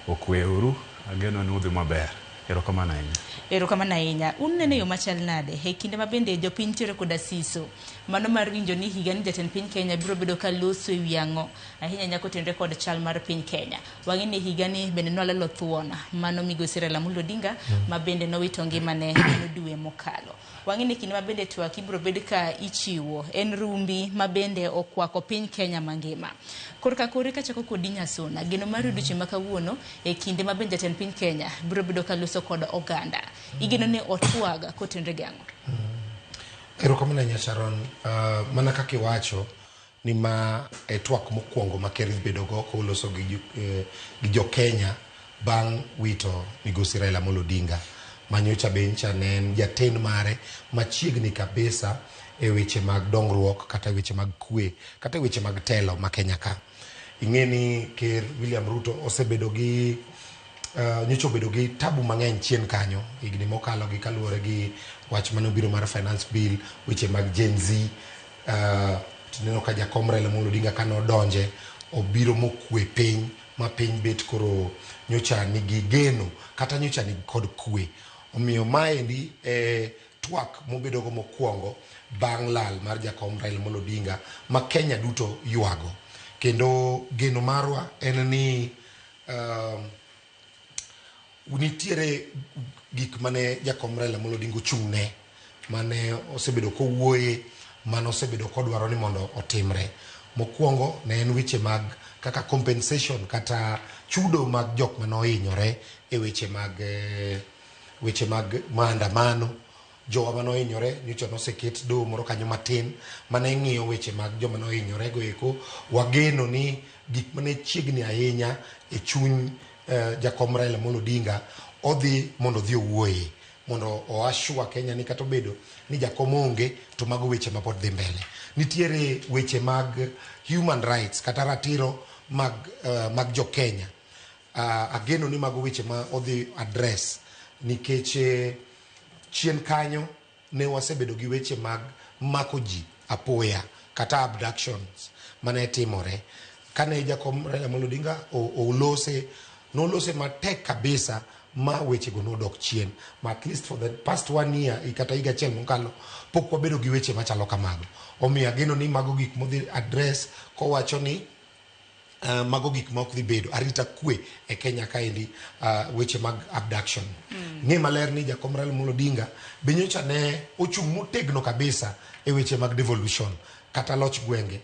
okweuru, ageno ni udhi maber. Erokamano ahinya. Erokamano ahinya. Unene yo machal nade e kinde mabende jopiny tiere koda siso mano mar winjo ni higa ni jatend piny Kenya biro bedo ka loso e wi ang'o ahinya nyako tenre kod chal mar piny Kenya. Wang'e ni higa ni bende nolalo thuona mano migosi Raila Amolo Odinga mabende nowito ngimane dwe mokalo. Wang'e ni kinde mabende twak ibiro bed ka ichiwo en rumbi mabende okwako piny Kenya mangima. Korka kachako kodi Nyasuna geno mar odiochieng' makawuono e kinde mabende jatend piny Kenya biro bedo ka loso kod oganda. Igeno ni otwaga kotenre gi ang'o? Erokamano ahinya Sharon, mana kaka iwacho ni ma e twak mokwongo ma ker bedo go koloso gi jo Kenya bang' wito migosi Raila Amolo Odinga manyocha bencha ne en jatend mare machiegni kabisa e weche mag dongruok kata weche mag kwe kata weche mag telo ma Kenya ka. Ing'eni ker William Ruto osebedo gi nyocha obedo gi tabu mang'eny chien kanyo higni mokalo gi kaluwore gi wach mane obiro mar finance bill, weche mag Gen Z. Tineno ka jakom Raila Amolo Odinga kano donje obiro mokwe piny ma piny bet koro nyocha nigi geno kata nyocha nigi kod kwe. Omiyo maendi twak mobedo go mokwongo bang' lal mar jakom Raila Amolo Odinga ma Kenya duto yuago. Kendo geno marwa en ni nitiere gik mane jakom Raila Amolo Odinga ochung'ne mane osebedo kowuoye, mane osebedo kodwaro ni mondo otimre. Mokwongo ne en weche mag kaka compensation kata chudo mag jok mane ohinyore e weche mag maandamano. Jowa mane ohinyore nyocha noseket doho moro kanyo matin mane ng'iyo weche mag joma ne ohinyore go eko. Wageno ni gik mane chiegni ahinya e chuny jakom Raila Amolo Odinga odhi mondo odhi owuoye mondo oashua Kenya ni kata obedo ni jakom onge to mago weche mapod dhi mbele. Nitiere weche mag human rights kata ratiro mag jo Kenya. Ageno ni mago weche ma odhi address nikech chien kanyo ne wasebedo gi weche mag mako ji apoya kata abductions mane timore. Kane jakom Raila Amolo Odinga nolose matek kabisa ma weche go nodok chien. Ma at least for the past 1 year kata higa achiel mokalo pok wabedo gi weche machalo kamago. Omiyo ageno ni mago gik modhi address kowacho ni mago gik ma ok dhi bedo arita kwe e Kenya kaendi, weche mag abduction. Ng'e maler ni jakom Raila Amolo Odinga be nyocha ne ochung' motegno kabisa e weche mag devolution kata loch gwenge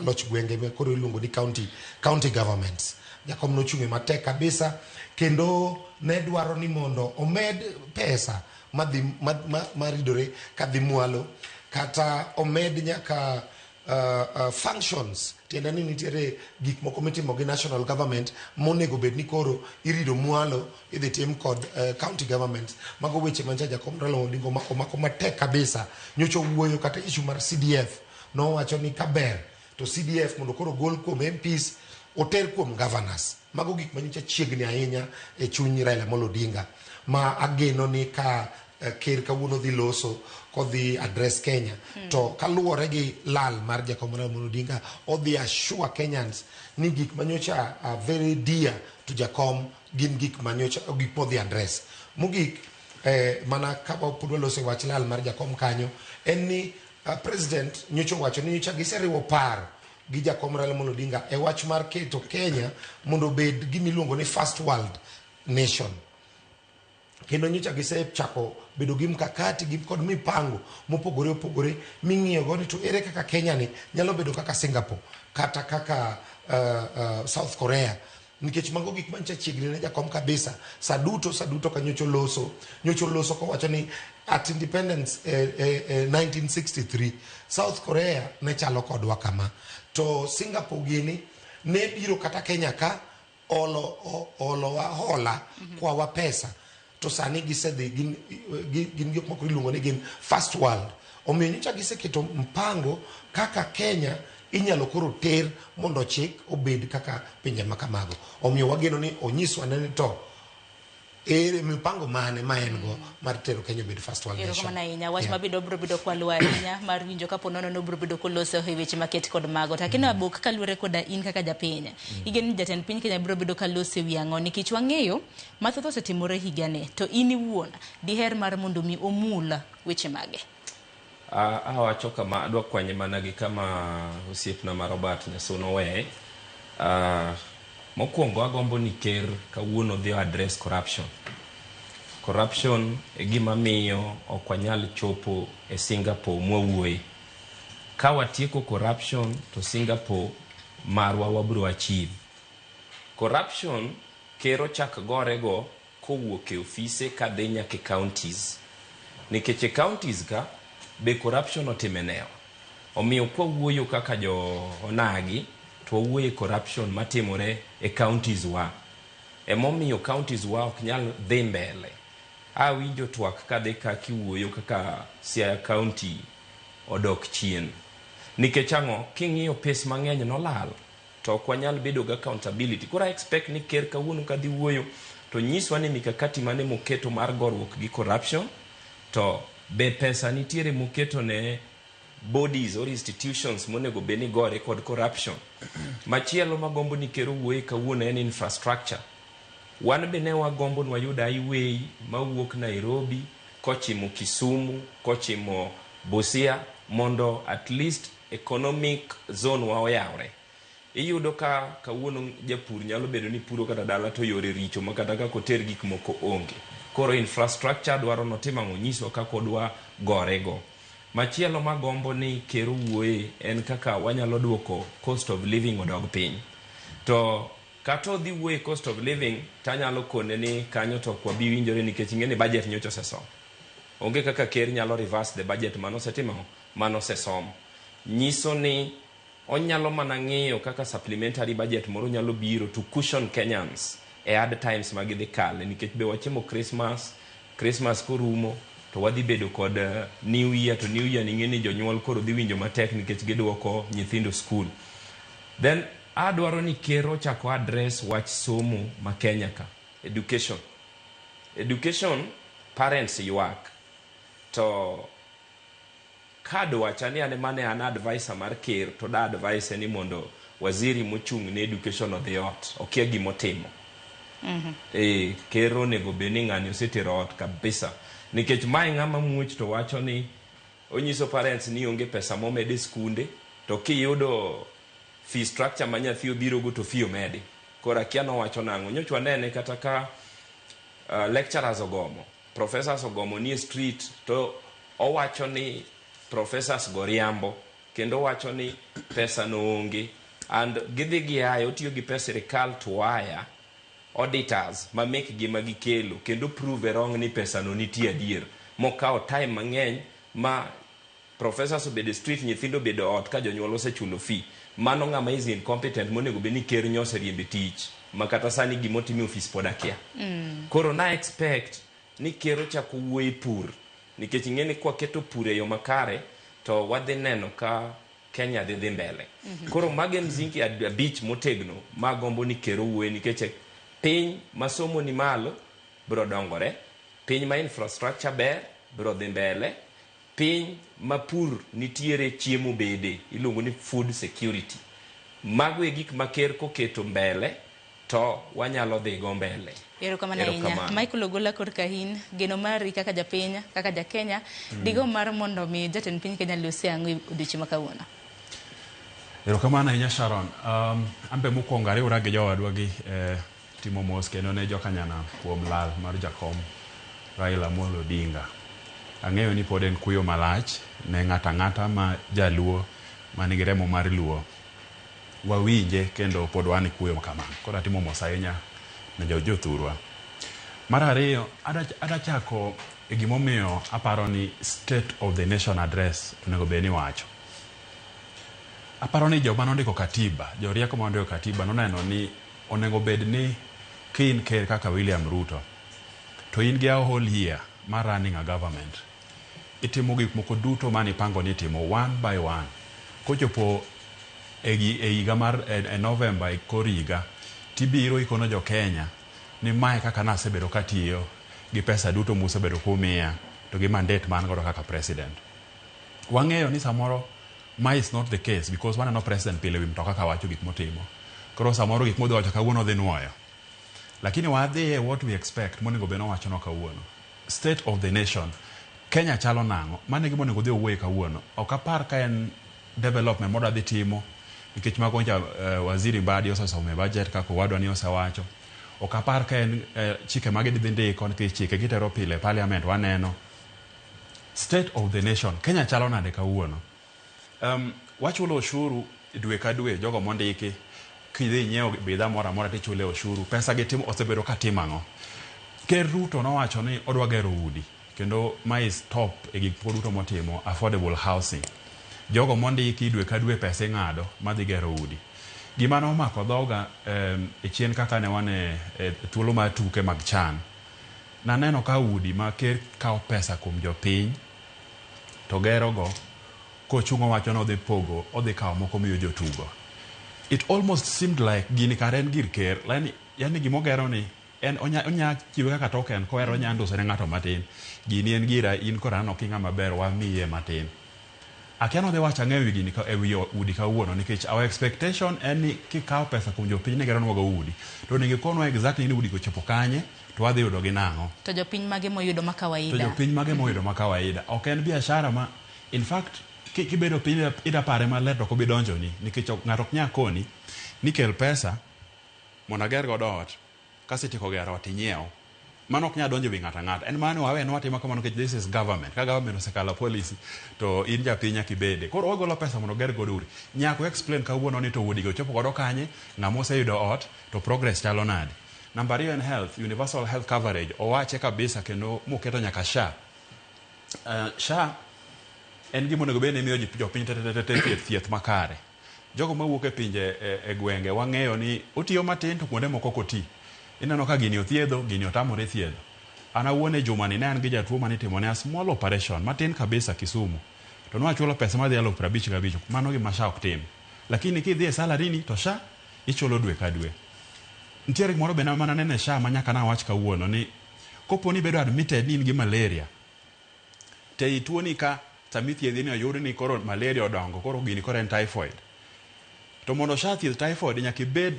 loch gwenge koro iluongo ni county governments. Jakom nochung'e matek kabisa kendo ne dwaro ni mondo omed pesa maridore kadhi mwalo kata omed nyaka functions. Tiende ni nitiere gik moko mitimo gi national government monego bed ni koro irido mwalo idhi tim kod county governments. Mago weche mancha jakom Raila Odinga omako matek kabisa. Nyocha wuoyo kata issue mar CDF nowacho ni kaber to CDF mondo koro gol kuom MPs oter kuom governors. Mago gik manyocha chiegni ahinya e chuny Raila Amolo Odinga ma ageno ni ka ker kawuono dhi loso kodhi address Kenya to kaluwore gi lal mar Jakom Ramogi Odinga odhi assure Kenyans ni gik manyocha very dear to Jakom gin gik manyocha gik modhi address mogik mana kaba pudwa loso wach lal mar Jakom kanyo en ni president nyocha wacho ni nyocha giseriwo paro gi Jakom Ramogi Odinga e wach mar keto Kenya mondo bed gimiluongo ni first world nation kendo nyocha gisechako bedo gi mkakati gi kod mipango mopogore opogore ming'iyo go ni to ere kaka Kenya ni nyalo bedo kaka Singapore kata kaka South Korea nikech mago gik mancha chiegni ne Jakom kabisa saduto ka nyocha loso ko wacho ni at independence 1963 South Korea ne chalo kodwa kama to Singapore gini ne biro kata Kenya ka olo wa hola kwa wa pesa to sani gisedhi gin gik moko iluongo ni gin first world omiyo nyocha giseketo mpango kaka Kenya inyalo koro ter mondo chik obed kaka pinje makamago omiyo wageno ni onyiswa ne to mipango mane ma en go mar tero Kenya bed first world nation. Kama nainya wach mabido bido kwa luarinya mar winjo kapo nono no bido koloso e weche maket kod mago takino abok kalure koda in kaka japenya igen jatend piny Kenya bido kaloso wi ang'o nikech wang'eyo mathoth osetimore higane to in iwuon diher mar mondo mi omula weche mage. Awacho kama adwa kwanye mana gi kama osiepna mar Robert Nyasono we mokwongo agombo ni ker kawuono dhi address corruption e gima miyo ok wanyal chopo e Singapore mwawuoye ka watieko corruption to Singapore marwa wabro achieve corruption kero chak gorego kowuok e ofise kadhi nyaka counties nikech counties ka be corruption otimenewa omiyo kwa wuoyo kaka jo onagi to wuoye corruption matimore e counties wa emomiyo counties wa ok nyal dhi mbele awinjo twak kadhi ka kiwuoyo kaka Siaya County odok chien nikech ang'o king'iyo pes mang'eny nolal to ok wanyal bedo ga accountability kora expect ni ker kawuono kadhi wuoyo to nyiswa ni mikakati mane moketo mar gorruok gi corruption to be pesa nitiere moketo ne bodies or institutions monego beni gore kod corruption machielo magombo ni kero wuoye kawuono en infrastructure wan bene wagombo ni wayuda highway mawuok Nairobi kochimo Kisumu kochimo Busia mondo at least economic zone wa oyawre iyudo ka kawuono japur nyalo bedo ni puro kata dala to yore richo makata ka koter gik moko onge koro infrastructure dwaro notima ng'onyiswa kako dwa gorego machielo magombo ni kero wuoye en kaka wanyalo duoko cost of living odog piny to kato dhi wuoye cost of living tanyalo kone ni kanyo to kwa bi winjore nikech ing'eni budget nyocho sesom onge kaka ker nyalo reverse the budget manosetimo manosesom nyiso ni onyalo mana ng'iyo kaka supplementary budget moro nyalo biro to cushion Kenyans e hard times magidhi kale nikech be wachimo Christmas korumo to wadhi bedo kod New Year to New Year ning'eni jonyuol koro dhi winjo matek nikech giduoko nyithindo school then adwaro ni kero chako address wach somo ma Kenya ka education parents yuak to kado wachani ane mane an advisor mar ker to da advice ni mondo waziri mochung ne education odhi ot okia gimotimo kero nego beni ng'ani osetero ot kabisa nikech mai ng'ama muoch to wacho ni onyiso parents ni onge pesa momede skunde to kiyudo fee structure ma nyathi obiro go to fee omedi kora kia no wacho nang'o nyochwa nene kata ka lecturers ogomo professors ogomo ni street to owacho ni professors goriambo kendo wacho ni pesa no onge and gidhi giayo otiyo gi pesa sirikal to waya auditors ma make gima gikelo kendo prove wrong ni pesa no nitie adier mokao time mang'eny ma professors obedo street nyithindo bedo ot ka jonyuol osechulo fee mano ng'ama is incompetent monego be ni ker nyose riembe tich makata sani gimotimi office podakia koro na expect ni kero chako wuoyi pur nikech ing'eni kwa keto pur e yo makare to wadhi neno ka Kenya dhi mbele koro mage mzingi abich motegno magombo ni kero wuoyi nikech piny masomo ni malo bro dongore piny ma infrastructure ber biro dhi mbele, piny ma pur nitiere chiemo bede iluongo ni food security. Mago e gik ma ker koketo mbele to wanyalo dhi go mbele. Erokamano ahinya. Michael Ogolla kod Kahin, geno mari kaka japiny, kaka jakenya, digo mar mondo mi jatend piny Kenya lose ang'o e odiochieng' ma kawuono. Erokamano ahinya Sharon. Ambe mokwongo ariwra gi jowadwa gi timo mos kendo ne jokanyana kuom lal mar jakom Raila Amolo Odinga. Ang'eyo ni pod en kuyo malach ne ng'ata ng'ata ma jaluo manigi remo mar luo. Wawinje kendo pod wan kuyo kamano. Koro atimo mos ahinya ne jothurwa. Mar ariyo, adachako e gimomiyo aparo ni State of the Nation Address onego bed ni wacho. Aparo ni joma nondiko katiba, jorieko ma nondiko katiba noneno ni onego bed ni kin ker kaka William Ruto to in gi a whole year mar running a government. Itimo gik moko duto mani pango ni timo one by one. Kochopo e higa mar November e kor higa tibiro ikono jo Kenya ni mae kaka nasebedo katiyo gi pesa duto musebedo kumiya to gi mandate man godo kaka president. Wang'eyo ni samoro ma is not the case because waneno president pile wi mtoka ka wacho gik motimo. Koro samoro gik modhi wacho kawuono dhi nuoyo. Lakini wadhi what we expect monego beno wacho no kawuono. State of the nation. Kenya chalo nango. Mane gimo nego dhi owuoye kawuono. Ok apar ka en development moda dhi timo. Nikech magonja waziri Mbadi osesome budget kako wadwa ni osewacho. Ok apar ka en chike mage dhi ndiko nikech chike gitero pile parliament waneno. State of the nation. Kenya chalo nade kawuono. Wachulo ushuru dwe ka dwe jogo mondiki kidhi nyiewo bidhaa moro amora tichule ushuru. Pesa gi timo osebedo ka timang'o. Ker Ruto nowacho ni odwa gero udi kendo ma is top e gik duto motimo affordable housing. Jogo mondiki dwe ka dwe pesa ng'ado madhi gero udi. Gima nomako dhoga e chien kaka ne wane thuolo mar tuke mag chan. Naneno ka udi ma ker kao pesa kuom jopiny to gero go kochungo wacho no dhi pogo odhi kao moko miyo jotugo. It almost seemed like gini karen gir ker yani gimogero ni en onya chiwe kaka token ko ero nyando sene ng'ato matin. Gini en gira in korano kinga maber wa miye matin. Akiano de wacha ng'ewi gini ka ewi udi kawuono nikech our expectation en ni kikao pesa kuom jopiny ne gero nwago udi to ninge kono exactly ni udi ko chopo kanye to wadhi yudo gi nang'o. To jopiny mage moyudo ma kawaida. To jopiny mage moyudo ma kawaida. Ok en biashara ma in fact kibedo piny ida pare maler to kobi donjo ni nikech ng'ato ok nya koni nikel pesa mondo ager godo ot kasetieko gero ot inyiewo. Mano ok nya donjo wi ng'ata ng'ata. En mano wawe no watimo kamano nikech this is government. Ka government osekalo policy to in japiny kibede. Koro ogolo pesa mondo ger godo udi. Nyako explain kawuono ni to udi go chopo godo kanye ng'amo oseyudo ot to progress chalo nade. Number 2 en health, universal health coverage. Owache kabisa kendo moketo nyaka SHA. SHA en gimo nego bene miyo jopiny thieth makare. Jogo mawuok e pinje e gwenge wang'eyo ni otiyo matin to kuonde moko koti. Ineno ka gini othiedho, gini otamore thiedho. Ana wuone juma ni ne an gi jatuo mane timone a small operation matin kabisa Kisumu. To nowachulo pesa madhi 55,000. Mano gima SHA ok tim. Lakini kidhi e salary ni to SHA ichulo dwe ka dwe. Ntiere gimoro bena mana nene SHA manyaka na wach kawuono ni kopo ni bedo admitted ni in gi malaria. Te ituo ni ka samithiedhi ni oyud ni koro malaria odongo koro gini koro en typhoid. To mondo SHA thiedh typhoid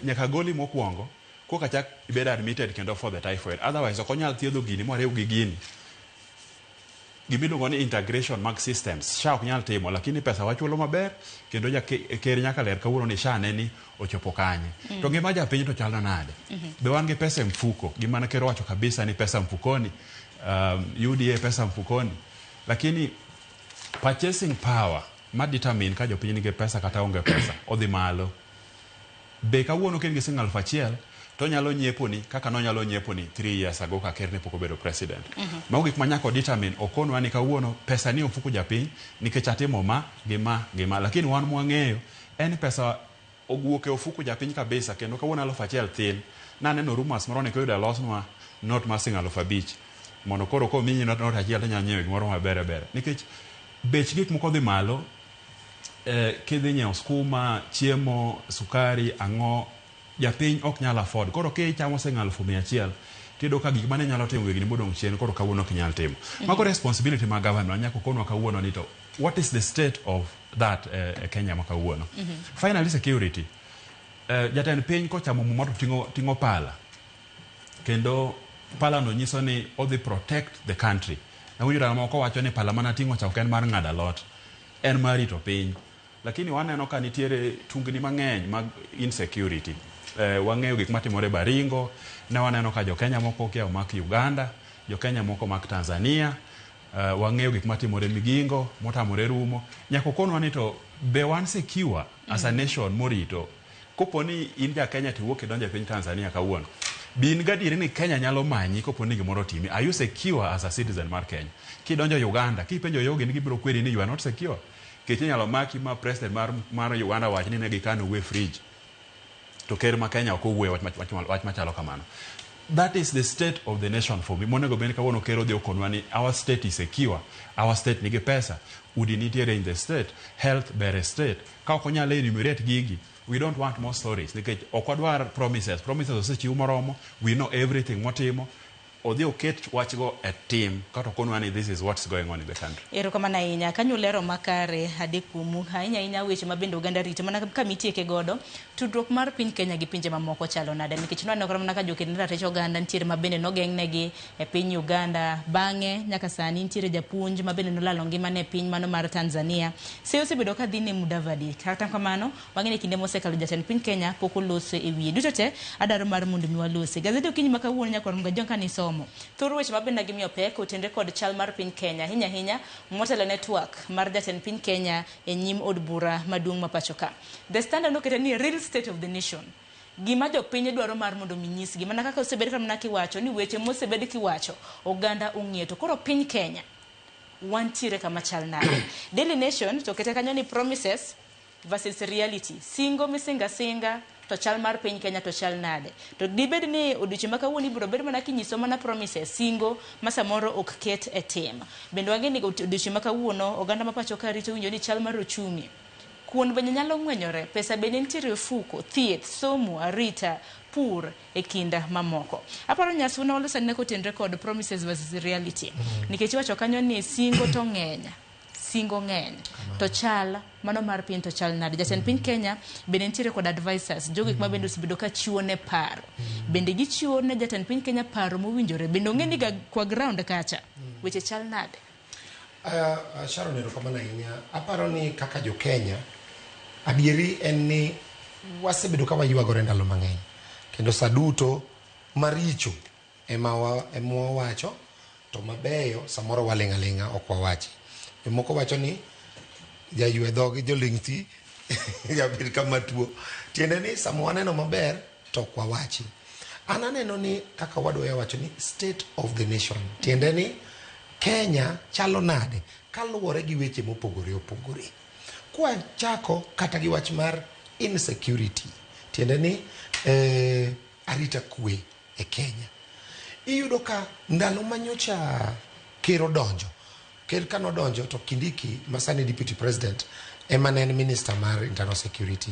nyaka goli mokwongo koka chak ibed admitted kendo for the typhoid. Otherwise ok onyal thiedho gini moriw gi gini. Gimiluongo ni integration mag systems SHA ok nyal timo lakini pesa wachulo maber kendo ker nyaka ler kawuono ni SHA neni ochopo kanye. To ngima japiny to chalo nade. Be wan gi pesa mfuko. Gima ne ker wacho kabisa ni pesa mfukoni. UDA pesa mfukoni. Lakini purchasing power ma determine ka jopiny nigi pesa kata onge pesa odhi malo. Be kawuono ken gi siling 1,000 to nyalo nyiepo ni kaka no nyalo nyiepo ni 3 years ago ka ker ne pok obedo president. Mago gik manyako determine okonwa ni kawuono pesa ni ofuko japiny nikech atimo ma gima lakini wan mwang'eyo en pesa ogwuok e ofuko japiny kabisa kendo kawuono 1,000 thin. Naneno rumors moro ne koyudo losnwa not ma siling 5,000 mondo koro ko minyi not achiel to nyanyiewo gimoro maber. Nikech bech gik moko dhi malo kidhi nyiewo skuma, chiemo, sukari, ang'o japiny ok nyal afford. Koro ke chamo siling 100,000 tiyudo ka gik mane nyalo timo wegni modong' chien koro kawuono ok nyal timo. Mago responsibility mag government nyaka konwa kawuono ni to what is the state of that Kenya ma kawuono. Finally, security. Jatend piny kochamo muma to ting'o pala kendo pala no nyiso ni odhi protect the country. Nawinjo ndalo moko wacho ni pala mana ting'o cha ok en mar ng'ado alot, en mar rito piny. Lakini waneno ka nitiere tungni mang'eny mag insecurity. Wang'eyo gik matimore Baringo, ne waneno ka jo-Kenya moko kia omak Uganda, jo-Kenya moko mak Tanzania, wang'eyo gik matimore Migingo, motamore Rumo. Nyaka konwa ni to be wan secure as a nation morito. Kopo ni in ja Kenya tiwuok idonjo e piny Tanzania kawuono, bin gadieri ni Kenya nyalo manyi kopo ni gimoro timi. Are you secure as a citizen mar Kenya? Kidonjo Uganda, kipenjo yogi ni gibiro kweri ni you are not secure. Kech inyalo maki ma president mar Uganda wach ni ne gikano uwe fridge. To ker ma Kenya ok owuoyo wach machalo kamano. That is the state of the nation for me. Monego bende kawuono ker odhi okonwa ni our state is secure, our state nigi pesa, udi nitiere in the state, health bere state. Ka ok onyalo enumerate gigi, we don't want more stories. Nikech ok wadwar promises osechiw moromo, we know everything motimo. Odhi oket wachgo e tim kata konwa ni this is what's going on in the country. Erokamano ahinya kanyo lero makare adekumu ahinya weche mabende oganda rito mana ka mitieke godo tudruok mar piny Kenya gi pinje mamoko chalo nade nikech nwaneno mana ka jokend ratich oganda nitiere mabende nogeng'negi e piny Uganda bang'e nyaka sani nitiere japuonj mabende nolalo ngimane e piny mano mar Tanzania. Se osebedo ka dhi ne Mudavadi kata kamano wang'e kinde mosekalo jatend piny Kenya pok olose e wiye duto te adaro mar mondo mi walose. Gazeti okinyi makawuono nyaka rom gajonka ni somo thoro weche mabende gimiyo pek otende kod chal mar piny Kenya hinya motelo network mar jatend piny Kenya e nyim od bura maduong' ma pacho ka. The Standard nokete ni real state of the nation. Gima jopiny dwaro mar mondo minyisgi mana kaka osebed kamna kiwacho ni weche mosebed kiwacho oganda ong'ieto koro piny Kenya wantiere kama chal nade. Daily Nation tokete kanyo ni promises versus reality. Singo misinga to chal mar piny Kenya to chal nade. To dibed ni odiochieng' ma kawuono ibiro bed mana kinyiso mana promises singo ma samoro ok ket e tim. Bende wang'e ni odiochieng' ma kawuono oganda ma pacho ka rito winjo ni chal mar ochumi. Kuon bende nyalo ng'wenyore, pesa bende nitiere ofuko, thieth, somo, arita, pur e kinda mamoko. Aparo nyasuna olosa ne kotenre kod promises versus reality. Nikech wacho kanyo ni singo to ng'eny. Singo ng'eny to chal mano mar piny to chal nade. Jatend piny Kenya bende nitiere kod advisors jogo ma bende osebedo ka chiwo ne paro bende gichiwo ne jatend piny Kenya paro mowinjore bende ong'e ni kwa ground kacha weche chal nade. Sharon erokamano ahinya. Aparo ni kaka jo Kenya adieri en ni wasebedo ka waywagore ndalo mang'eny kendo saduto maricho ema wawacho to mabeyo samoro waling'aling'a ok wawachi. Moko wacho ni jaywe dhogi joling' thi jabed kama tuo. Tiende ni samo waneno maber to ok wawachi. An aneno ni kaka wadwaya wacho ni state of the nation. Tiende ni Kenya chalo nade kaluwore gi weche mopogore opogore. Kwa chako kata gi wach mar insecurity. Tiende ni arita kwe e Kenya. Iyudo ka ndalo manyocha kero donjo. Ker kano donjo to Kindiki masani deputy president ema en minister mar internal security.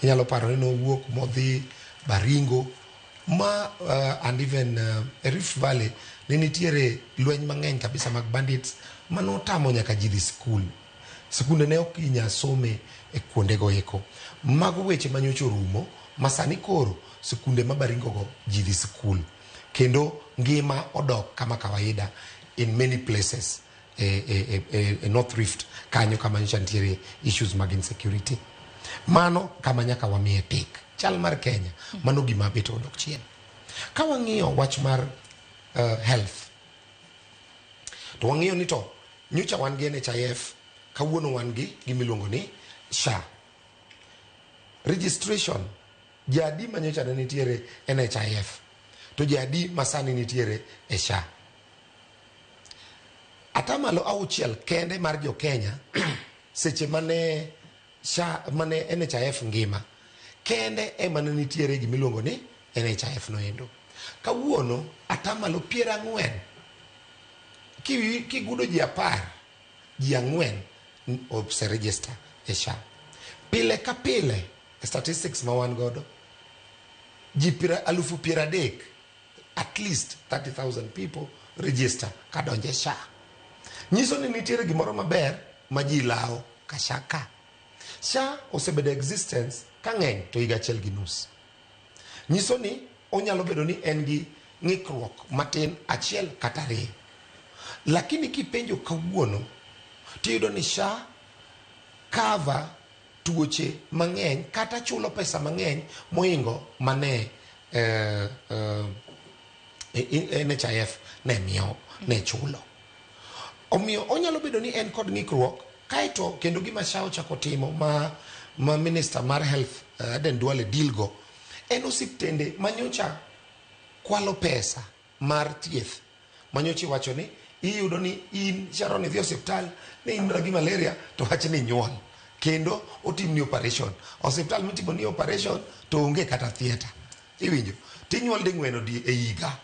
Inyalo paro ni nowuok modhi Baringo and even Rift Valley ne nitiere lweny mang'eny kabisa mag bandits manotamo nyaka ji dhi skul. Sikunde ne ok inya some e kuonde go eko. Mago weche manyocho rumo masani koro sikunde ma Baringo go ji dhi skul. Kendo ngima odok kama kawaida in many places. North Rift kanyo kama nyocha nitiere issues mag insecurity. Mano kama nyaka wamiye tik. Chal mar Kenya mano gima beto odok chien. Ka wang'iyo wach mar health to wang'iyo ni to nyocha wan gi NHIF kawuono wan gi gimiluongo ni SHA registration. Jadi manyocha ne nitiere NHIF to jadi masani nitiere e SHA. Atamalo auchiel kende mar jo Kenya seche mane NHIF ngima kende ema ne nitiere gimiluongo ni NHIF no endo. Kawuono atamalo 40 kigudo ji 10 ji 4 obse register e SHA. Pile ka pile statistics ma wan godo ji 30,000 at least 30,000 people register kadonje SHA. Nyiso ni nitiere gimoro maber ma ji lao ka SHA ka. SHA osebedo existence ka ng'eny to higa achiel gi nus. Nyiso ni onyalo bedo ni en gi ng'ikruok matin achiel kata ariyo. Lakini kipenjo kawuono tiyudo ni SHA cover tuoche mang'eny kata chulo pesa mang'eny moingo mane NHIF ne miyo ne chulo. Omiyo onyalo bedo ni en kod ng'ikruok kaito kendo gima SHA ochako timo ma minister mar health Aden Duale Dilgo en osiptende manyocha kwalo pesa mar thieth. Manyocha wacho ni iyudo ni in Sharon idhi osiptal ni in gi malaria to wach ni nyuol kendo otim ni operation. Osiptal mitimo ni operation to onge kata theater. Iwinjo tinyuol ding'weno di e higa.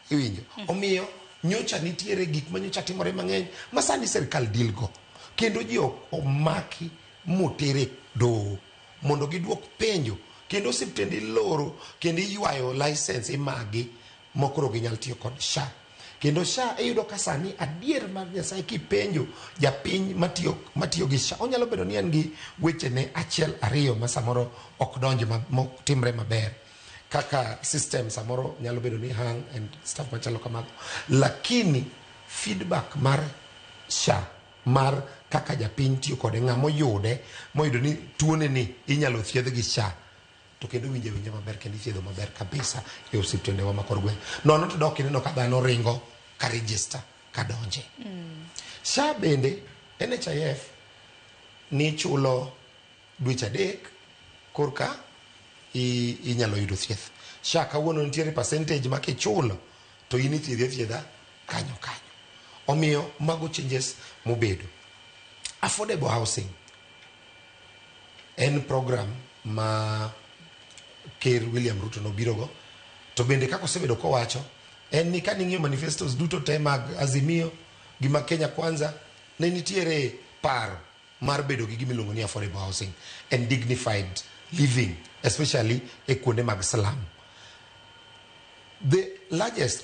Iwinjo omiyo nyocha nitiere gik manyocha timore mang'eny ma sani serikal dilgo kendo ji omaki motere do mondo giduok penjo kendo osiptende loro kendo iywayo license imagi mokoro ginyal tiyo kod SHA. Kendo SHA iyudo ka sani adier mar Nyasaye kipenjo japiny matiyo gi SHA onyalo bedo ni en gi weche ne achiel ariyo ma samoro ok donje timre maber. Kaka system samoro nyalo bedo ni hang and stuff machalo kamago. Lakini feedback mar SHA mar kaka japiny tiyo kode ng'amo yude moyudo ni tuone ni inyalo thiedh gi SHA to kendo winje maber kendo ithiedho maber kabisa e osiptende wa makor gweng'. Nono to dok ineno ka dhano ringo ka register ka donje. SHA bende NHIF ni chulo dweche 3 korka inyalo yudo thieth. SHA kawuono nitiere percentage ma kichulo to in ithiedha kanyo. Omiyo mago changes mobedo. Affordable housing en program ma Ker William Ruto nobirogo to bende kako osebedo kowacho en ni kaning'iyo manifestos duto te mag Azimio gima Kenya Kwanza ne nitiere paro mar bedo gi gimiluongo ni affordable housing and dignified living, especially e kuonde mag slum. The largest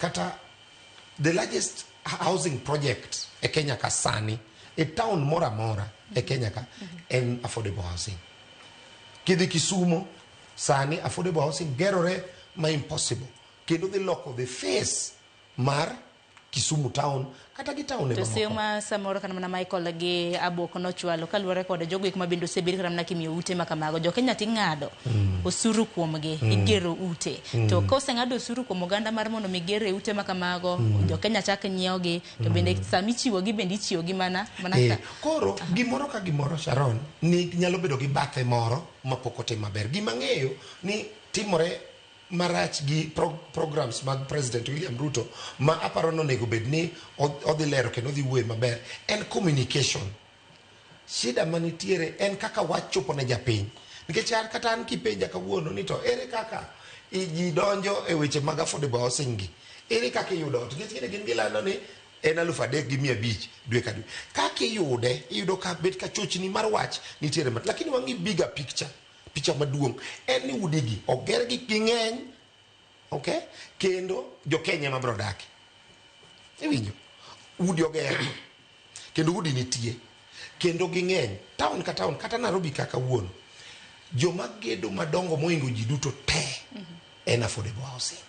housing project e Kenya ka sani e town mora mora e Kenya ka en affordable housing. Kidhi Kisumu sani affordable housing gerore ma impossible kendo dhi loko the face mar Kisumu town kata gi town to sema samoro kana mana Michael gi aboko no chwalo kaluore kod jogo ma bendo sebir kana na kimiyo ute makamago jo Kenya ting'ado osuru kuomgi igero ute to koseng'ado osuru kuom oganda mar mondo migere ute makamago jo Kenya chak nyiewogi to bende sami chiwo gi bende ichiwo gi mana ka koro gimoro ka gimoro Sharon ni nyalo bedo gi bathe moro mapokote maber gima ng'eyo ni timore marach gi programs mag President William Ruto ma aparo nonego bed ni odhi lero kendo odhi wuoye maber en communication. Shida manitiere en kaka wachopo ne japiny nikech kata an kipenja kawuono ni to ere kaka ji donjo e weche mag affordable housing gi ere kaka iyudo to nikech gin gilano ni en 3,500 dwe ka dwe kaka iyudo ka bet ka chochni mar wach nitiere lakini wangi bigger picture picha maduong' en ni udigi oger gi ng'eny okay kendo jo Kenya ma bro dak iwinjo udi oger kendo udi nitie kendo gi ng'eny town kata Nairobi kaka wuon joma gedo madongo moingo ji duto te en affordable housing.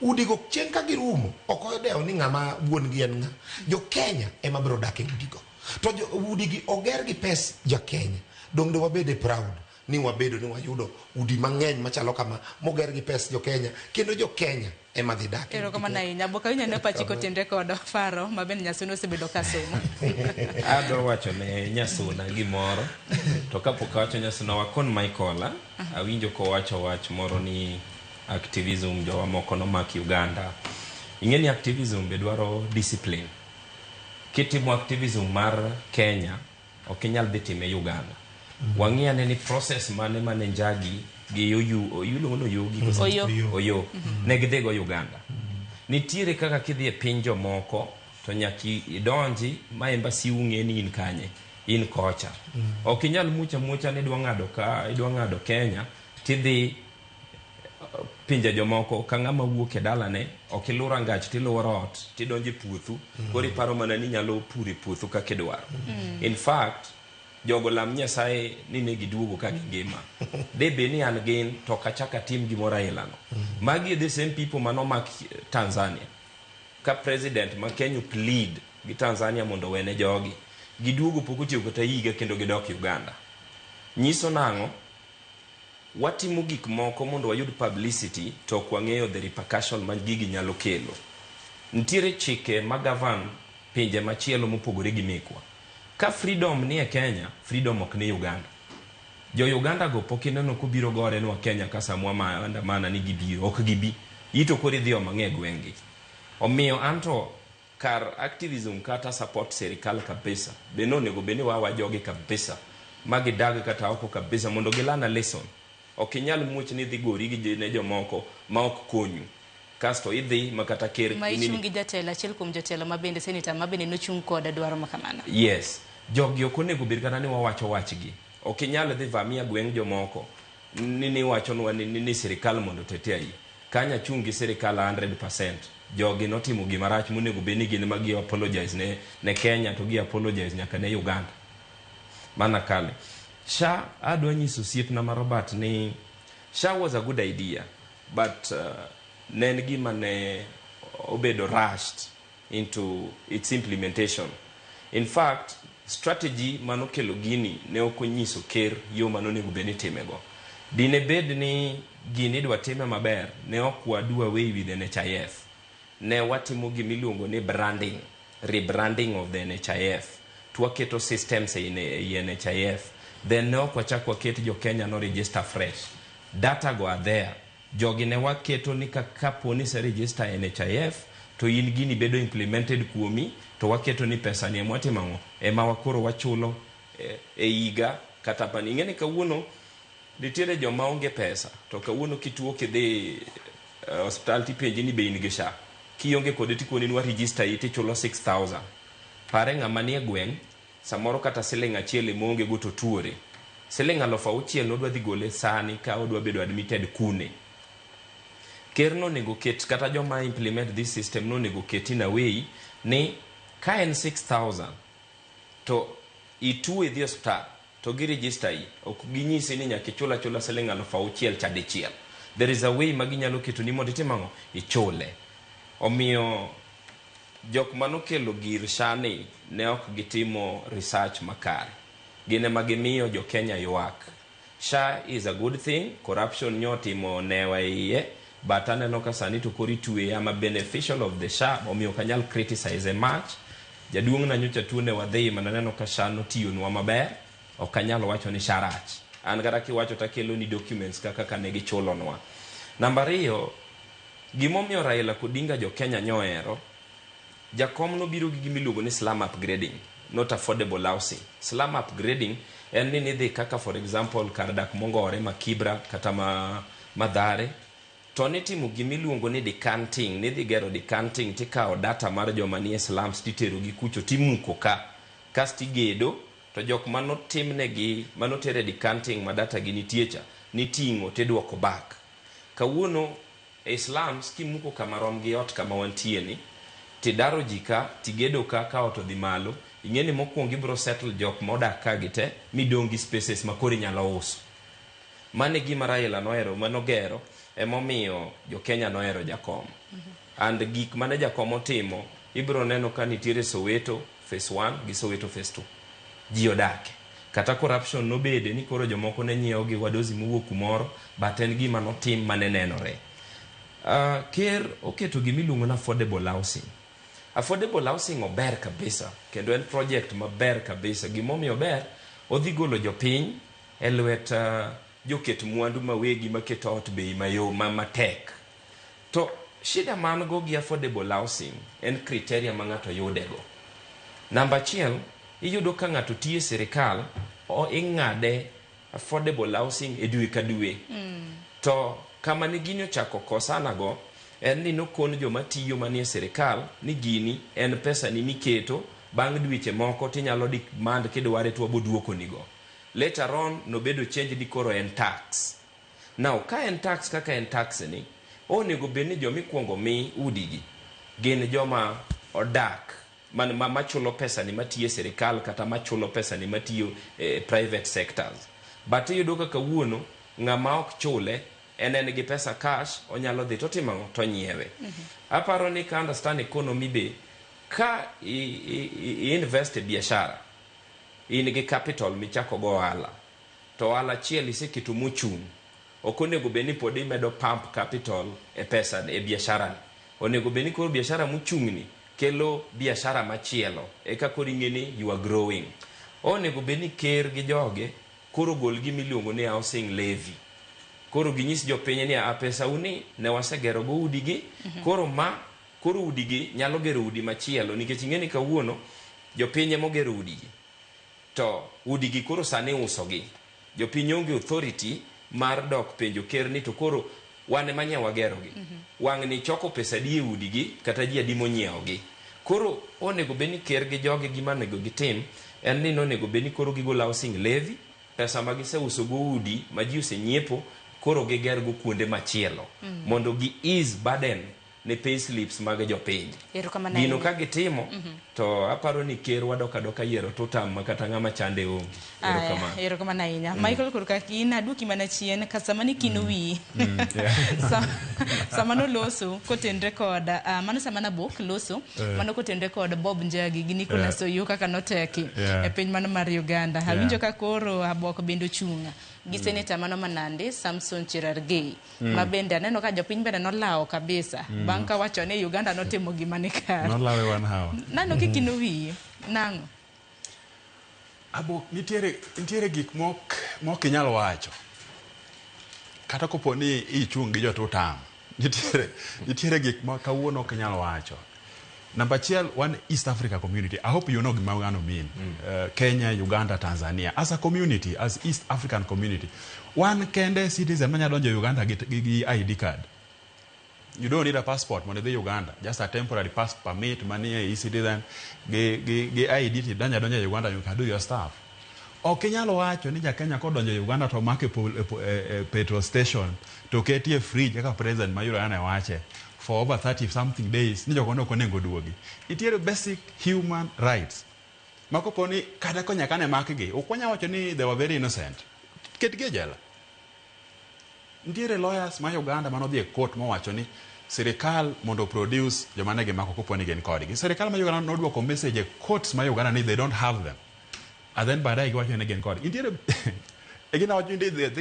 Udi go chien ka girumo ok odewo ni ng'ama wuon gi en ng'a jo Kenya ema bro dak e udi go to udi gi oger gi pes jo Kenya dong de wabede proud ni wabedo ni wayudo udi mang'eny machalo kama moger gi pes jo Kenya kendo jo Kenya ema dhi dak. Ero kama na inya boka winya ne pachiko tinde kod faro maben Nyasuno osebedo ka somo. Ado wacho ne Nyasuna gimoro to kapok wacho Nyasuna wakon Michael awinjo ko wacho wach moro ni activism jo moko no mak Uganda. Ingeni activism be dwaro discipline. Kitimo activism mar Kenya ok inyal dhi time Uganda. Wang'ia ne ni process mane njagi gi oyulo yogi oyo ne gidego Uganda. Nitiere kaka kidhi e pinjo moko to nyaki idonji ma embassy ung'e ni in kanye in kocha. Ok inyal mucha ni idwa ng'ado Kenya tidhi pinje jomoko ka ng'ama wuok e dalane ok ilura ngach tiluro ot tidonje puothu koro iparo mana ni nyalo puri puothu kaka idwaro. In fact jogo lam Nyasaye ni ne giduogo ka gingima. De be ni an gin to kachaka tim gimoro ailano. Magi the same people manomak Tanzania. Ka president ma Kenya plead gi Tanzania mondo wene jogi. Giduogo poko tiyo kata higa kendo gidok Uganda. Nyiso nango watimo gik moko mondo wayud publicity to kwang'eyo the repercussion ma gigi nyalo kelo. Ntiere chike ma govern pinje machielo mopogore gi mekwa. Ka freedom ni e Kenya, freedom ok ni Uganda. Jo Uganda go pokineno kubiro gore nwa Kenya kasa mwama andamana ni gibiro, ok gibi. Ito kori dhiyo mang'e gwengi. Omiyo anto kar activism kata support serikal kabisa. Beno nego beni wawa jogi kabisa. Magi dag kata oko kabisa mondo gilana lesson. Ok inyal muoch ni dhi gori gi ne jomoko ma ok konyu. Kasto idhi makata ker ma ichungi jatela achiel kuom jotelo mabende senator mabende nochung koda dwaro makamano. Yes. Jogi ok onego bed kata ni wawacho wachgi. Ok inyal dhi vamia gweng' jomoko ni wacho ni sirikal mondo tetea Kanya chungi sirikal 100%. Jogi notimo gima rach monego bed ni gin magi apologize ne Kenya to gi apologize nyaka ne Uganda. Mana kale. SHA adwa nyiso osiepna ma Robert ni SHA was a good idea but nen gima ne obedo rushed into its implementation. In fact, strategy manokelo gini ne okonyiso ker yo manonego beni timego. Dine bed ni gini dwa time maber ne ok wadua way with the NHIF. Ne watimo gimiluongo ni branding, rebranding of the NHIF. Twaketo systems in NHIF. Then ne ok wachak waket jo Kenya no register fresh. Data go are there. Jogi ne waketo ni kapo ni se register NHIF to in gini bedo implemented kuomi to waketo ni pesa ni mwatimango ema wakoro wachulo e higa kata pani ingene kawuono nitiere joma onge pesa to kawuono kituo kidhi hospital tipenji ni be in gi SHA kionge kode tikoni ni wa register iti chulo 6,000 pare ng'ama ni e gweng' samoro kata siling achiel monge go to tuore siling 6,000 nodwa dhi gole sani ka odwa bedo admitted kune. Ker no nego ket kata joma implement this system no nego ket in a way ni ka en 6,000 to itue dhi hospital to gi register ok ginyisi ni nyaka chula siling 6,000 chadichiel. There is a way maginyalo keto ni mondo itimango ichule. Omiyo jok manokelo gir SHA ni ne ok gitimo research makare. Gine magimiyo jo Kenya yuak. SHA is a good thing, corruption nyotimo newa iye. But aneno ka sani to kori tuwe ama beneficial of the SHA omiyo kanyal criticize much. Jaduong' na nyocha tuone wadhi mananeno ka SHA notiyo nwa maber ok anyalo wacho ni SHA rach. An gara kiwacho takelo ni documents kaka kanegi chulo nwa. Namba 2 gimomiyo Raila Odinga jo Kenya nyoero jakom no biro gi gimiluongo ni slum upgrading, not affordable housing. Slum upgrading en ni nidhi kaka for example kar dak mongore ma Kibra kata Madhare to nitimo gimiluongo ni decanting, nidhi gero decanting tikao data mar joma nie slums titero gi kucho timuko kasti gedo to jok manotimnegi manotere decanting ma data gi nitiecha nitingo tidwoko back. Kawuono e slums kimuko kamarom gi ot kama wantie ni tidaro jika tigedo ka ot dhi malo ingeni mokwongo ibro settle jok modak ka gite midongi spaces makori nyalo uso. Mane gima Raila noero manogero emomiyo jo Kenya noero jakom. And gik mane jakom otimo ibro neno ka nitiere Soweto phase 1 gi Soweto phase 2 ji odake. Kata corruption nobede ni koro jomoko ne nyiewo gi wadozi mowuok kumoro but en gima notim mane nenore. Ker oketo gimiluongo na affordable housing. Affordable housing ober kabisa kendo en project maber kabisa. Gimomiyo ber odhi golo jopiny e lwet joket mwandu mawegi maketo ot bei mayo matek. To shida man go gi affordable housing en criteria ma ng'ato yudego. Namba 1 iyudo ka ng'ato tiye sirikal o ing'ade affordable housing e dwe ka dwe. To kama ni gini ochako kosana go en ni nokon joma tiyo manie sirikal ni gini en pesa ni miketo bang' dweche moko tinyalo demand kidware to waboduoko nigo. Later on nobedo change ni koro en tax. Now ka en tax kaka en tax ni onego bed ni jomikuongo mi udigi gin joma odak machulo pesa ni matiyo serikal kata machulo pesa ni matiyo private sectors. But iyudo ka kawuono ng'ama ok chule en gi pesa cash onyalo dhi to timo to nyiewe. Aparo ni ka understand economy be ka invest biashara in gi capital michako go ohala to ohala chiel iseketo mochung' ok onego bed ni pod imedo pump capital e pesa e biashara. Onego bed ni koro biashara mochung'ni kelo biashara machielo eka koro ing'eni you are growing. Onego bed ni ker gi joge koro gol gi miluongo ni housing levy. Koro ginyis jopiny ni a pesa uni ne wasegero go udigi koro udigi nyalo gero udi machielo nikech ing'eni kawuono jopiny mogero udigi to udigi koro sani usogi. Jopiny onge authority mar dok penjo ker ni to koro wan ema nyiewa gerogi. Wang' ni choko pesa di e udigi kata ji adi monyiewogi. Koro onego bed ni ker gi joge gima onego gitim en ni onego bed ni koro gigolo housing levy, pesa ma giseuso go udi ma ji osenyiepo koro giger go kuonde machielo mondo gi ease burden ne pay slips mag jopiny. Gino ka gitimo to aparo ni ker wadoka doka yiero to tam kata ng'ama chande onge. Erokamano ahinya. Michael Kurka kin aduki mana chien kasama ni kino wi. Sama no loso kotenre kod mano sama na bok loso mano kotenre kod Bob Njagi gi Nicholas Oyuka kaka noteki e piny mano mar Uganda. Hawinjo ka koro abok bendo chunga gi seneta mano manande Samson Cherargei ma bende aneno ka jopiny bende nolao kabisa banka wacho ni Uganda notimo gima ne kare. Nolawe wan hawa. Nano kikino wi nango. Abo nitiere gik mok inyalo wacho. Kata kopo ni ichung' gi jotutam. Nitiere gik ma kawuono ok inyalo wacho. Number 1, one East Africa community. I hope you know gima wano mean. Kenya, Uganda, Tanzania. As a community, as East African community, one kende citizen manya donjo Uganda gi ID card. You don't need a passport when they Uganda. Just a temporary pass permit, money, e-citizen, gi ID ti donjo Uganda, you can do your stuff. O kenyalo wacho ni ja Kenya ko donjo Uganda to make petrol station to ketie fridge kaka president mayuro ana wache for over 30 something days ni jokono konengo duogi. Itiere basic human rights. Makopo ni kada konya kane makigi. Okwanya wacho ni they were very innocent. Ketgi jela. Nitiere lawyers ma Uganda manodhi e court mowacho ni sirikal mondo produce jomane gi mako kopo ni gen kodgi. Sirikal ma Uganda nodwoko message e courts ma Uganda ni they don't have them. And then by that you wacho ni gen kodgi. Nitiere again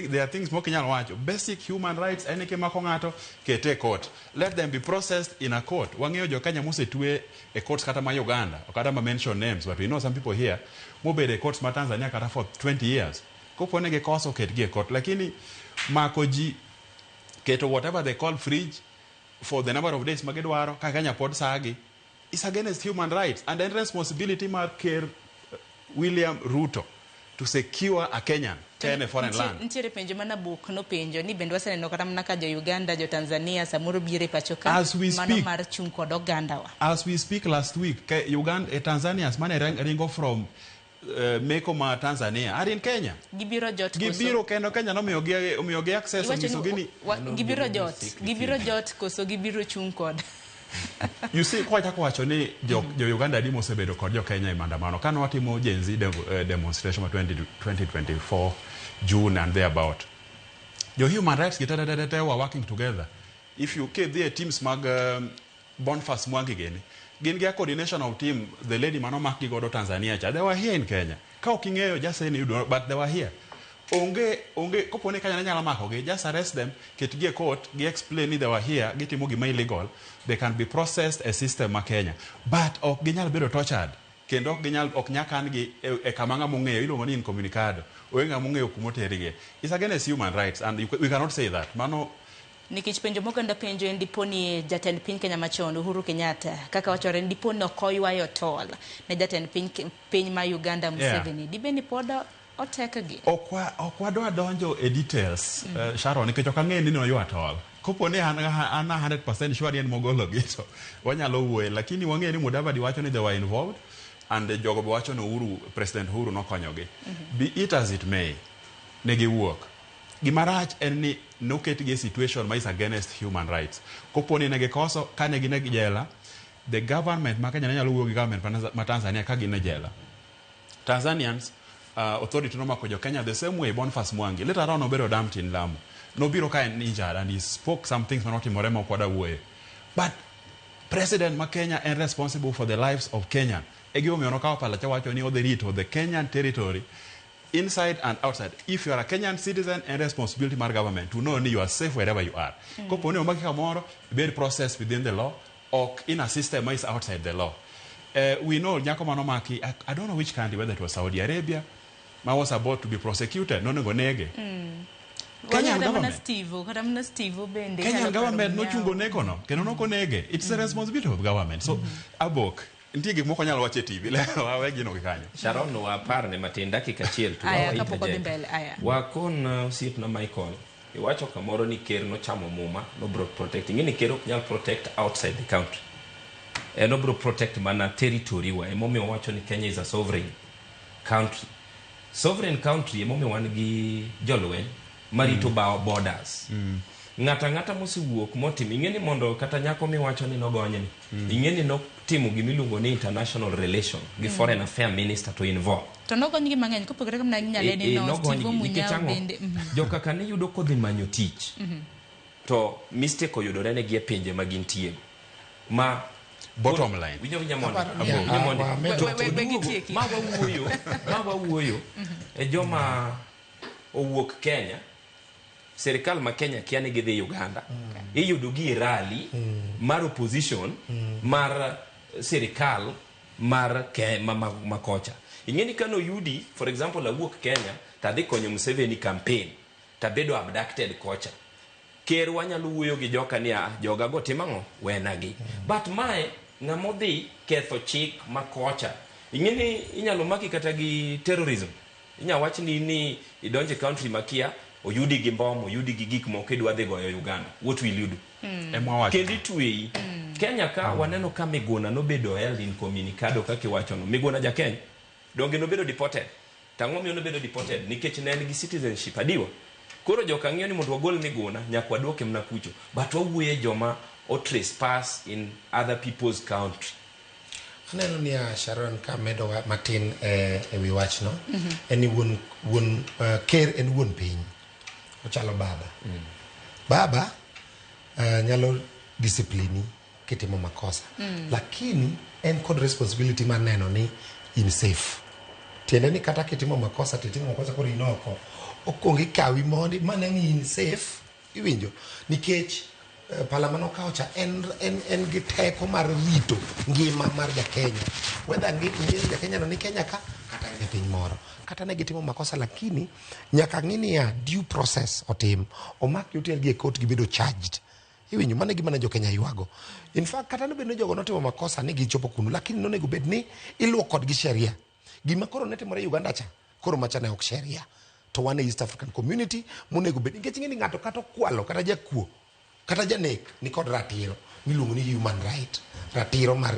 there are things mo kenyalo wacho. Basic human rights ene ke mako ngato kete court. Let them be processed in a court. Wang'eyo jo Kenya mosetwe e courts kata ma Uganda. Okada ma mention names, but we know some people here mobede courts ma Tanzania kata for 20 years. Kopo ne ge koso ketgi e court. Lakini mako ji keto whatever they call fridge for the number of days magedwaro ka Kenya pod sagi is against human rights and the responsibility mar Ker William Ruto to secure a Kenyan in a foreign land. Ntiere penjo mana book no penjo ni bendo waseneno kata mana ka jo Uganda jo Tanzania samoro bire pachoka mano mar chung kod oganda wa. As we speak last week Uganda Tanzanians mane ringo from Meko ma Tanzania are in Kenya. Gibiro kendo Kenya no miyo gi access to misogini. Gibiro jot koso gibiro chung kod. You see kwa chako wacho ni jo Uganda dimo sebedo kod jo Kenya imandamano kano watimo Gen Z demonstration 2024 June and thereabout. Your human rights were working together. If you keep the teams mag Bonfas Mwangi geni gin coordination of team the lady mano maki godo Tanzania cha they were here in Kenya. Ka okingeyo just say you do but they were here. Onge kopo ne Kenya nyalo mako gi just arrest them ketgi court gi explain they were here gitimo gima illegal they can be processed a system ma Kenya but ok ginyal bedo tortured kendo ok nyakan gi e kamanga mongeyo iluongo ni incommunicado oenga mongeyo kumoterige. It's against human rights and we cannot say that mano nikech penjo moganda penjo en diponi jatend piny Kenya machon Uhuru Kenyatta kaka wachore diponi okoywayo tol ne jatend piny ma Uganda Museveni dibeni poda otekagi okwadwa donjo e details Sharon nikech ok ang'e ni noywa tol kopo ne an 100% sure en mogolo gito wanyalo wuoye lakini wang'e ni Mudavadi wacho ni they were involved and jogo wacho no President Uhuru nokonyogi be it as it may ne giwuok gimarach en ni noketgi situation ma is against human rights. Koponi ne gikoso kane gin e jela, the government ma Kenya nyalo wuoyo gi government ma Tanzania ka gin e jela. Tanzanians authority nomako jo Kenya the same way Boniface Mwangi. Later on obedo dumped in Lamu. Nobiro ka en injured and he spoke some things manotimore ma kwada wuoyo. But President ma Kenya is responsible for the lives of Kenyan. Egio mi onokawa pala chawacho ni odherito the Kenyan territory inside and outside. If you are a Kenyan citizen and responsibility mar government to know you are safe wherever you are. Koponi omaki kamoro be processed within the law or in a system is outside the law. We know nyako manomaki, I don't know which country, whether it was Saudi Arabia, was about to be prosecuted. No go nege. Kenyan government. Kenyan government no chungo neko no. Keno no konege. It's the responsibility of government. So abok ntige moko nyalo wache TV leo wawegi no kanyo. Sharon no apar ne matin dakika achiel tu. Aya kapoko dhi mbele aya. Wakon osiep na Michael. Iwacho kamoro ni ker no chamo muma no bro protecting. Ni ker ok nyal protect outside the country. No bro protect mana territory wa. Emomi wacho ni Kenya is a sovereign country. Sovereign country emomi wan gi jolwen marito borders. Ngata mosiwuok motim ingeni mondo kata nyako mi wacho ni nogonye ni. Ingeni no timo gimiluongo ni international relation gi foreign affairs minister to involve. To nogonye gi mang'eny kopogore kam na nyale ni no Steve Munya bende. Joka kane yudo kodhi manyo tich. To mistake oyudore ne gi e pinje magintie. Ma bottom line. Ma wuoyo e joma owuok Kenya. Serikal ma Kenya kia ni gidhi Uganda. Iyudo gi rally mar opposition mar serikal mar makocha. Ingeni kano yudi, for example, awuok Kenya, tadhi konyo Museveni campaign, tabedo abducted kocha. Ker wanyalo wuoyo gi joka ni joga go timango wenagi. But mae ngamodhi ketho chik makocha. Ingeni inyalo maki kata gi terrorism. Inyawach ni idonje country makia oyudi gi mbom, oyudi gi gik moko idwa dhi goyo Uganda. What will you do? Kendi twei. Kenya ka waneno ka Miguna no bedo held incommunicado kaka iwacho no. Miguna ja Kenya. Donge no bedo deported. Tang'o mi no bedo deported nikech ne en gi citizenship adiwa. Koro joka ng'iyo ni mondo wagol Miguna nyaka waduoke mna kucho. But wawuoye joma o trespass in other people's country. Aneno ni Sharon ka medo matin wi wach no. Eni won ker en won piny. Ochalo baba. Baba nyalo disciplini kitimo makosa. Lakini en kod responsibility man neno ni in safe. Tiende ni kata kitimo makosa koro inoko. Okongi kawi mondi mane ni in safe. Iwinjo. Nikech palamano kaucha en gi teko mar rito ngima mar ja Kenya. Whether ngima ja Kenya no ni Kenya ka kata e piny moro. Kata ne gitimo makosa lakini nyaka ng'ini ya due process otim. Omak yotel gi court gibedo charged. Iwinjo mane gima ne jo Kenya yuago. In fact kata no bedo jogo notimo makosa ni gichopo kunu lakini nonego bed ni iluwo kod gi sheria. Gima koro netimore Uganda cha koro macha ne ok sheria. To wane East African community monego bed nikech ng'ini ng'ato kata kwalo kata jakuo kata janek ni kod ratiro miluongo ni human right. Ratiro mar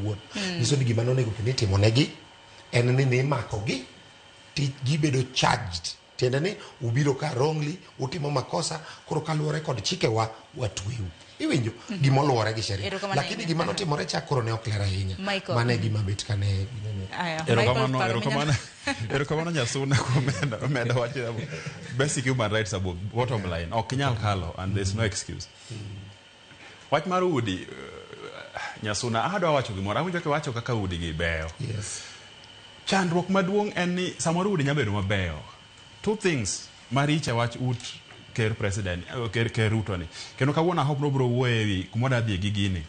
wuon. Niso ni gima nonego bed ni timonegi en ni mako gi gibedo charged. Tiende ni ubiro ka wrongly utimo makosa koro kaluwore kod chike watweu. Iwinjo gima oluwore gi sheria. Lakini gima notimore cha koro ne ok ler ahinya. Mane gima bet kane Erokamano Nyasuna komenda wache basic human rights above bottom line. Ok nyal kalo and there's no excuse. Wach mar udi Nyasuna adwa wacho gimoro. Awinjo ke wacho kaka udi gi beyo. Yes. Chandruok maduong' en ni samoro udi nyabedo mabeyo. Two things mariche wach ut ker president ker Ruto ni. Kendo kawuono hope no bro wuoye wi kumoda dhi gi gini.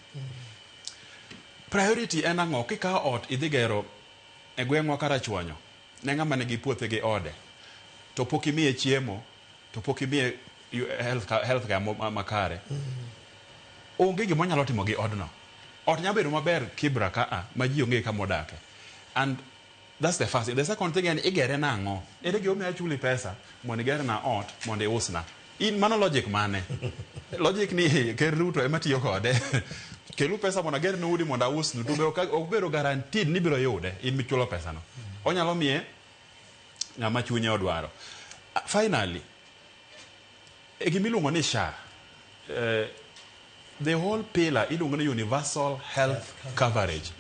Priority en ang'o kika ot idhi gero e gweng'wa Karachuonyo. Ne ng'ama nigi puothe gi ode. To pok imiye chiemo, to pok imiye health care makare. Onge gima nyalo timo gi odno. Ot nyabedo maber Kibra ka ma ji onge kama odake. And that's the first thing. The second thing en igere nang'o. Ere gi omiya chuli pesa mondo igere na ot mondo iusna. In mano logic mane? Logic ni ker Ruto ema tiyo kode. Kelu pesa mondo ager no udi mondo ausnu to be obero guaranteed ni biro yude in michulo pesa no. Onyalo miye ng'ama chunye odwaro. Finally, e gimiluongo ni SHA. The whole pillar iluongo ni universal health coverage.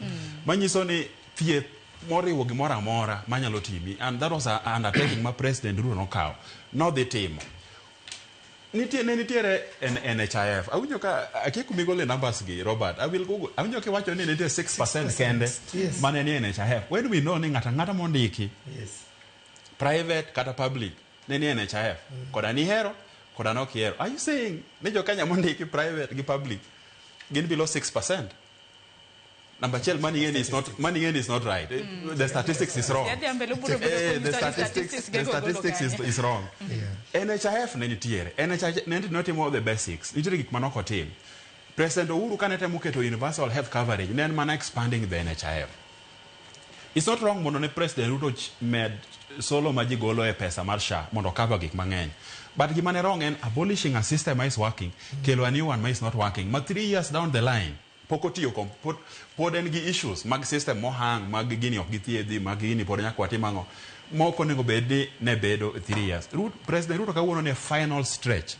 Manyiso ni thieth moriwo gimoro amora manyalo timi, and that was an undertaking ma President Ruto nokawo nodhi timo. Nitiere NHIF. Awinjo ka akiku migole numbers gi Robert. I will Google. Awinjo ke wacho ni nitie 6% kende mane ni NHIF. When we know ni ngata mondiki. Private kata public ne ni NHIF. Koda ni hero, koda no hero. Are you saying ni jo Kenya mondiki private gi public gin below 6%? Number 12, money in is not right. The statistics is wrong. The statistics is wrong. NHIF nenitiere. NHIF nenitimo the basics. Nitiere gik manoko tim. President Uhuru kanete muketo universal health coverage, nen mana expanding the NHIF. It's not wrong mondo ne President Ruto med solo maji golo e pesa mar SHA mondo cover gik mang'eny. But gimane wrong en abolishing a system is working, kelo a new one is not working. Ma 3 years down the line, Pokotio pod en gi issues mag system mohang mag gini ok githiedhi mag gini pod nyakwati mango moko nego bedi ne bedo 3 years. President Ruto kawuono ne final stretch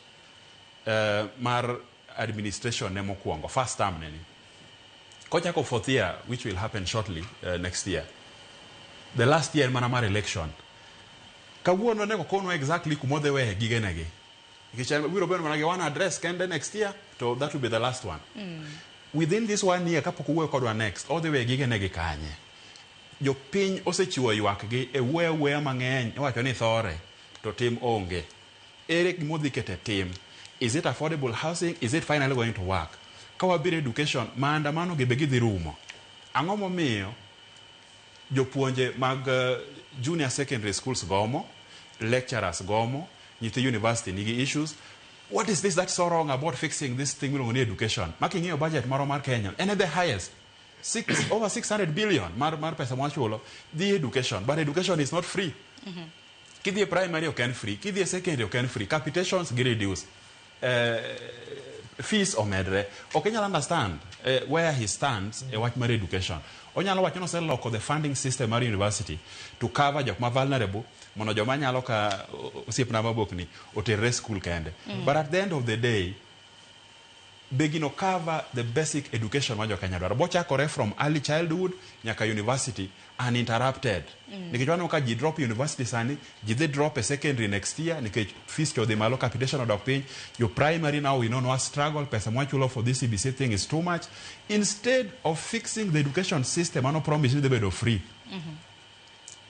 mar administration ne mokwongo first term neni kochako 4th year which will happen shortly next year, the last year mana mar election kawuono ne kono exactly kumodhe we gigenegi kichel biro bedo mana gi one address kende next year to that will be the last one. Within this 1 year, kapok uwe kodwa next, all the way gigenegi kanye. Jo piny osechiwo ywak gi e wewe mang'eny wacho ni thore to tim onge. Ere gimodhi kete tim? Is it affordable housing? Is it finally going to work? Kawabiro education, maandamano gi be gidhi rumo. Ang'o momiyo jopuonje mag junior secondary schools gomo, lecturers gomo, nyithi university nigi issues. What is this that's so wrong about fixing this thing in education? Making your budget mar Kenya and at the highest over 600 billion mar pesa mwachulo the education, but education is not free. Kidhi primary okay free, kidhi secondary okay free, capitations get reduced, fees omedre. Okay, you understand where he stands what mar education. Onyalo wacho no sell loko the funding system mar university to cover jok ma vulnerable mono joma nyalo ka osiepna mabokni oterre school kende. But at the end of the day begino cover the basic education ma jo Kenya dwaro. Bochakore from early childhood nyaka university uninterrupted. Nikech wano ka ji drop university sani, ji dhi drop a secondary next year nikech fees cho dhi malo, capitation odok piny. Your primary now we know no struggle, pesa mwachulo for this CBC thing is too much. Instead of fixing the education system, ano promise ni bedo free.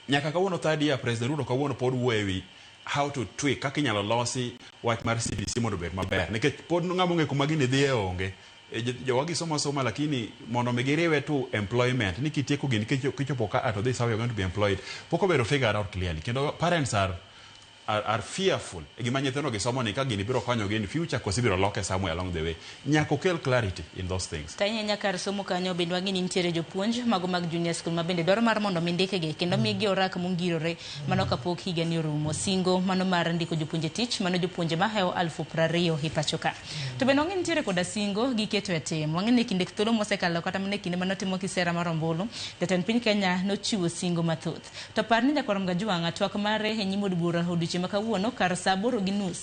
Nyaka kawuono third year President Ruto kawuono pod wuewi how to tweak kaka inyalo losi wach mar CBC mondo obed maber nikech pod ng'amo ng'e kuma gini dhie onge jowagi soma lakini mondo migiriwe to employment ni kitieko gini kichopo ka to this how you're going to be employed poko bedo figure out clearly kendo parents are fearful gima nyithindo gisomo ni ka gini biro konyo gi in future kosi biro loke somewhere along the way. Nyako kel clarity in those things. Tanya nyakar somo kanyo bende wang'ini nitiere jopuonj mago mag junior school ma bende dwaro mar mondo mindike gi kendo migi orak mongirore mano kapok higa ni orumo. Singo mano mar ndiko jopuonje tich mano jopuonje maheo 20,000 hipachoka. To bende wang'ini nitiere koda singo gi keto e tim. Wang'ini kinde thuolo mosekalo kata mane kinde manotimo kisera mar ombulu jatend piny Kenya nochiwo singo mathoth. To par ni nyakwarom Gajwang' twak mare e nyim od bura odiochieng' ma kawuono kar 8:30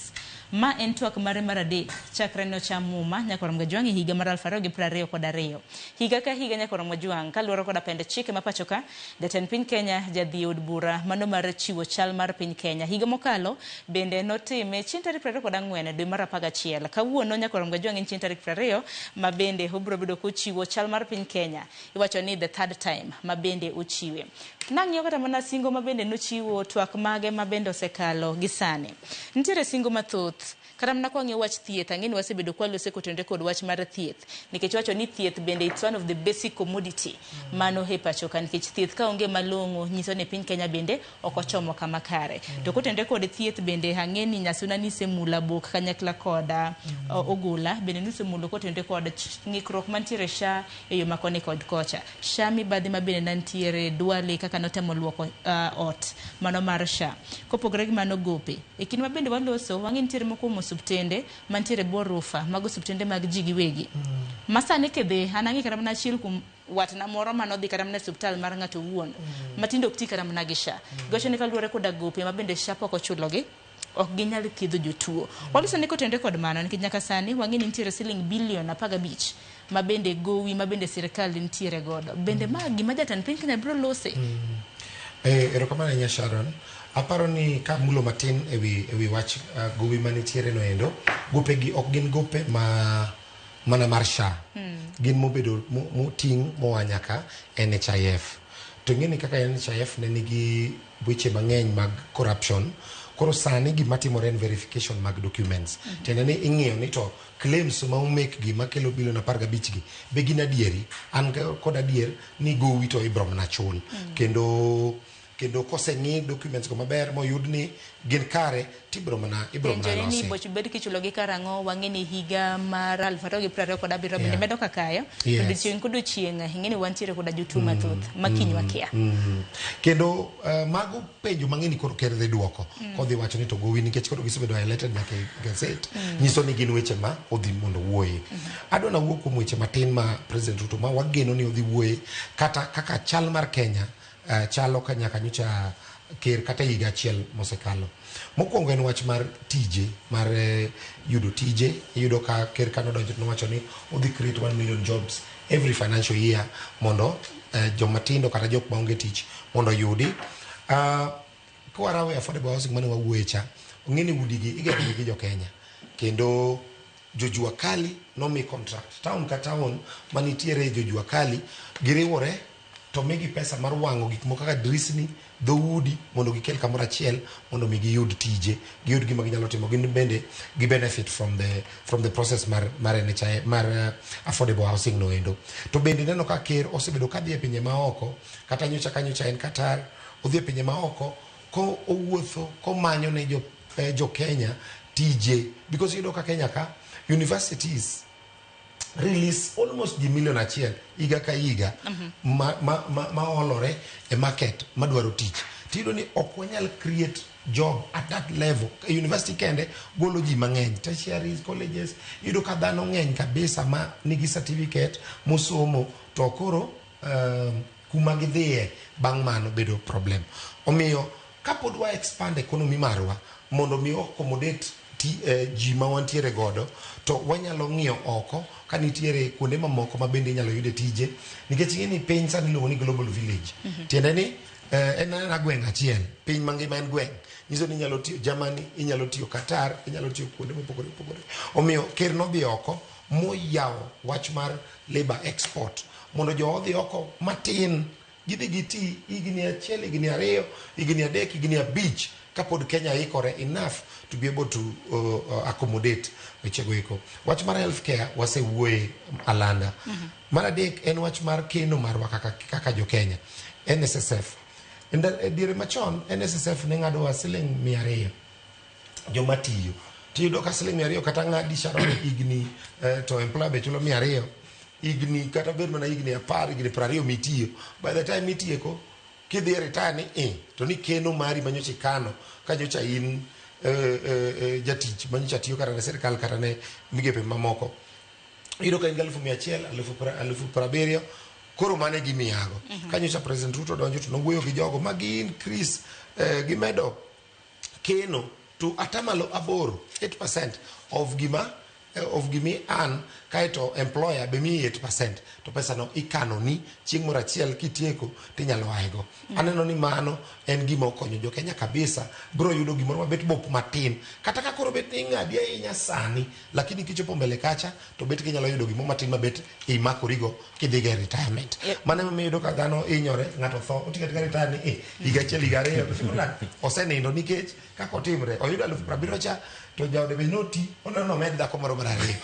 ma en twak mare mar adek chakre no chamuma nyakwarom Gajwang' higa mar 2022. Higa ka higa nyakwarom Gajwang' kaluwore koda pende chike mapachoka jatend piny Kenya jadhi od bura mano mar chiwo chal mar piny Kenya. Higa mokalo bende notime chieng' tarik 24 dwe mar 11. Kawuono nyakwarom Gajwang' en chieng' tarik 20 ma bende obiro bedo kochiwo chal mar piny Kenya. Iwacho ni the third time ma bende ochiwe. Nang'iyo kata mana singo ma bende nochiwo twak mage ma bende osekalo gisane. Nitiere singo mathoth. Kata mana kwang'e wach thieth, ang'eni wasebedo kwalose kotende kod wach mar thieth. Nikech wacho ni thieth bende it's one of the basic commodity mano he pachoka nikech thieth ka onge malong'o nyiso ni piny Kenya bende ok ochomo kama kare. To kotende kod thieth bende ang'eni nyasuna ni semula bok kanyakla koda ogula bende nisemulo kotende kod ng'ikruok mantiere SHA e yo makoni kod kocha. SHA mibadhi ma bende nantiere dwale kaka notemo luoko ot mano mar SHA. Kopogore gi mano gope. E kinde ma bende waloso wang'eni nitiere moko subtende mantiere borufa mago subtende mag ji giwegi. Masane kedhe anang'i kata mana achiel kum watna moro manodhi kata mana subtal mar ng'ato wuon matindo ok ti kata mana gi SHA. Gocho ne kaluwore koda gope ma bende SHA pok ochulogi ok ginyal thiedho jotuo. Waluso ni kotende kod mano nikech nyaka sani wang'eni nitiere siling bilion 15 ma bende gowi ma bende sirkal nitiere godo. Bende ma gima jatend piny Kenya biro lose. Erokamano ahinya Sharon. Aparo ni ka mulo matin ewi wach gowi manitiere no endo, gope gi ok gin gope mana mar SHA. Gin mobedo moting' moa nyaka NHIF. To ng'eni kaka NHIF ne nigi weche mang'eny mag corruption. Koro sani gima timore en verification mag documents. Tiende ni ing'iyo ni to claims ma umake gi makelo bilion 15 gi be gin adieri, an kod adier ni gowi to ibro mana chul. Kendo koseng'i documents go maber moyud ni gin kare tibro mana losi. Ni boch bed kichulo gi karang'o wang'eni higa mar 2027 bende medo kakayo. Odiochieng' kodiochieng' ing'eni wantiere koda jotuo mathoth makiny wakia. Kendo mago penjo mang'eni koro ker dhi duoko kodhi wacho ni to gowi nikech koro gisebedo highlighted nyaka gazette nyiso ni gin weche ma odhi mondo wuoye. Adwa na wuo kuom weche matin ma President Ruto ma wageno ni odhi wuoye kata kaka chal mar Kenya chalo ka nyaka nyocha ker kata higa achiel mosekalo. Mokwongo en wach mar tije, mar yudo tije. Iyudo ka ker kanodonjo nowacho ni odhi create 1 million jobs every financial year mondo jomatindo kata jok maonge tich mondo yudi. Kwarawe affordable housing mane wawuoye cha, ong'eni udi gi igero gi jo Kenya. Kendo jojua kali nomi contract. Town ka town manitiere jojua kali giriwore to migi pesa mar wang'o gik moko kaka drisni, dhoudi mondo gikel kamoro achiel mondo mi giyud tije, giyud gima ginyalo timo, gin bende gi benefit from the process mar NHI mar affordable housing no endo. To bende neno ka ker osebedo kadhi e pinje maoko, kata nyocha kanyocha en Qatar, odhi e pinje maoko ko owuotho komanyo ne jo Kenya tije, because iyudo ka Kenya ka universities release almost the million achiel higa ka higa ma olore e market madwaro tich. Tiyudo ni ok wanyal create job at that level. University kende golo ji mang'eny, tertiary colleges iyudo ka dhano ng'eny kabisa ma nigi certificate mosomo to koro kuma gidhiye bang' mano bedo problem. Omiyo kapod wa expand economy marwa mondo mi accommodate ji ma wantiere godo, to wanyalo ng'iyo oko ka nitiere kuonde mamoko ma bende inyalo yude tije, nikech ing'eni piny sani iluongo ni global village. Tiende ni en gweng' achiel, piny mangima en gweng'. Nyiso ni inyalo tiyo Germany, inyalo tiyo Qatar, inyalo tiyo kuonde mopogore opogore. Omiyo ker nodhi oko moyawo wach mar labor export mondo jo odhi oko matin gidhi giti higni achiel, higni ariyo, higni adek, higni abich kapod Kenya ikore enough to be able to accommodate wechego eko. Wach mar healthcare wasewuoye alanda. Mar adek en wach mar keno marwa kaka jo Kenya, NSSF. Diere machon NSSF ne ng'adowa siling 200 joma tiyo. Tiyudo ka siling 200 kata ng'adi Sharon higni to employer be chulo 200 higni kata bed mana higni 10, higni 20 mitiyo. By the time mitieko kidhi retire ni to ni keno mari manyocha ikano ka nyocha in jatich manyocha tiyo kata ne sirkal kata ne migepe mamoko, iyudo ka in 100,000, 70,000, koro mane gimiyago. Ka nyocha President Ruto donjo to nowuoyo gi jogo ma gi increase gimedo keno to atamalo 8% of gimi an kaito employer be mi 8%, to pesa no ikano ni chieng' moro achiel kitieko tinyalo aego. Aneno ni mano en gima okonyo jo Kenya kabisa, bro yudo gimoro mabet bop matin, kata ka koro bet ing'adi ahinya sani, lakini kichopo mbele kacha to bet kinyalo yudo gimoro matin mabet imakorigo kidhiga retirement. Mane mimi yudo ka dhano inyore, ng'ato tho otiket ga retire ni higa achiel, higa ariyo osenindo nikech kako timre oyudo 70,000 cha to jaode be noti oneno med dhako moro mar ariyo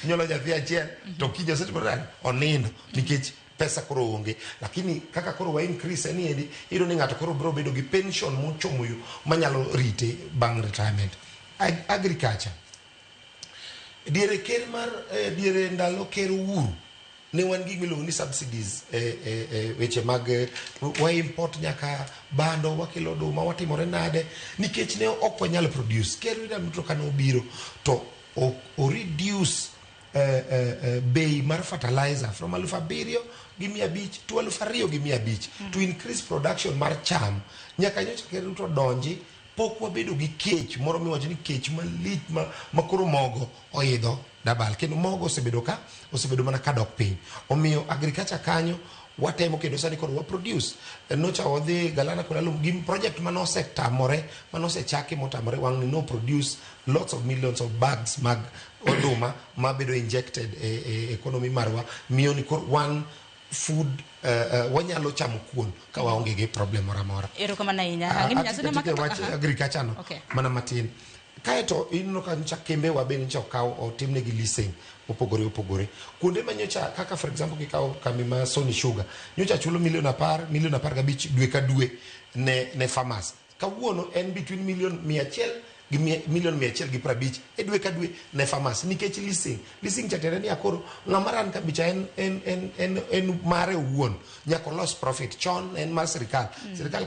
nyolo nyathi achiel to kiny osetimore onindo nikech pesa koro onge. Lakini kaka koro wa increase ni edi, iyudo ni ng'ato koro bro bedo gi pension mochomo yo manyalo rite bang' retirement. Agriculture diere ndalo ker Uhuru ne wan gi miluongo ni subsidies weche mag wa import nyaka bando, wakelo oduma, watimore nade nikech ne ok wanyal produce. Ker William Ruto kane obiro to o reduce bei mar fertilizer from 7,500 to 2,500 to increase production mar cham. Nyaka nyocha Ker Ruto donji pok wabedo gi kech moro miwacho ni kech malich ma koro mogo oidho dabal kendo mogo osebedo mana kadok piny. Omiyo agriculture kanyo watemo kendo sani koro wa produce nocha wadhi Galana Kulalum gi project manosetamore manosechaki motamore wang ni no produce lots of millions of bags mag oduma mabedo injected e economy marwa miyo ni koro one food wanyalo chamo kuon ka waonge gi problem moro amora. Ero kama na inya hangini nyasone makata agriculture no mana matin kaeto inno ka ncha kembe wa ben ncha kaw otimne gi leasing opogore kuonde manyocha kaka for example kikaw kambi ma Sony Sugar nyocha chulo milion 15 dwe ka dwe ne farmers kawuono en between milion 100 gi milion 150 e dwe ka dwe ne farmers nikech leasing chatere ni akoro ngamaran ka bicha en mare wuon nyako loss profit chon en mar sirikal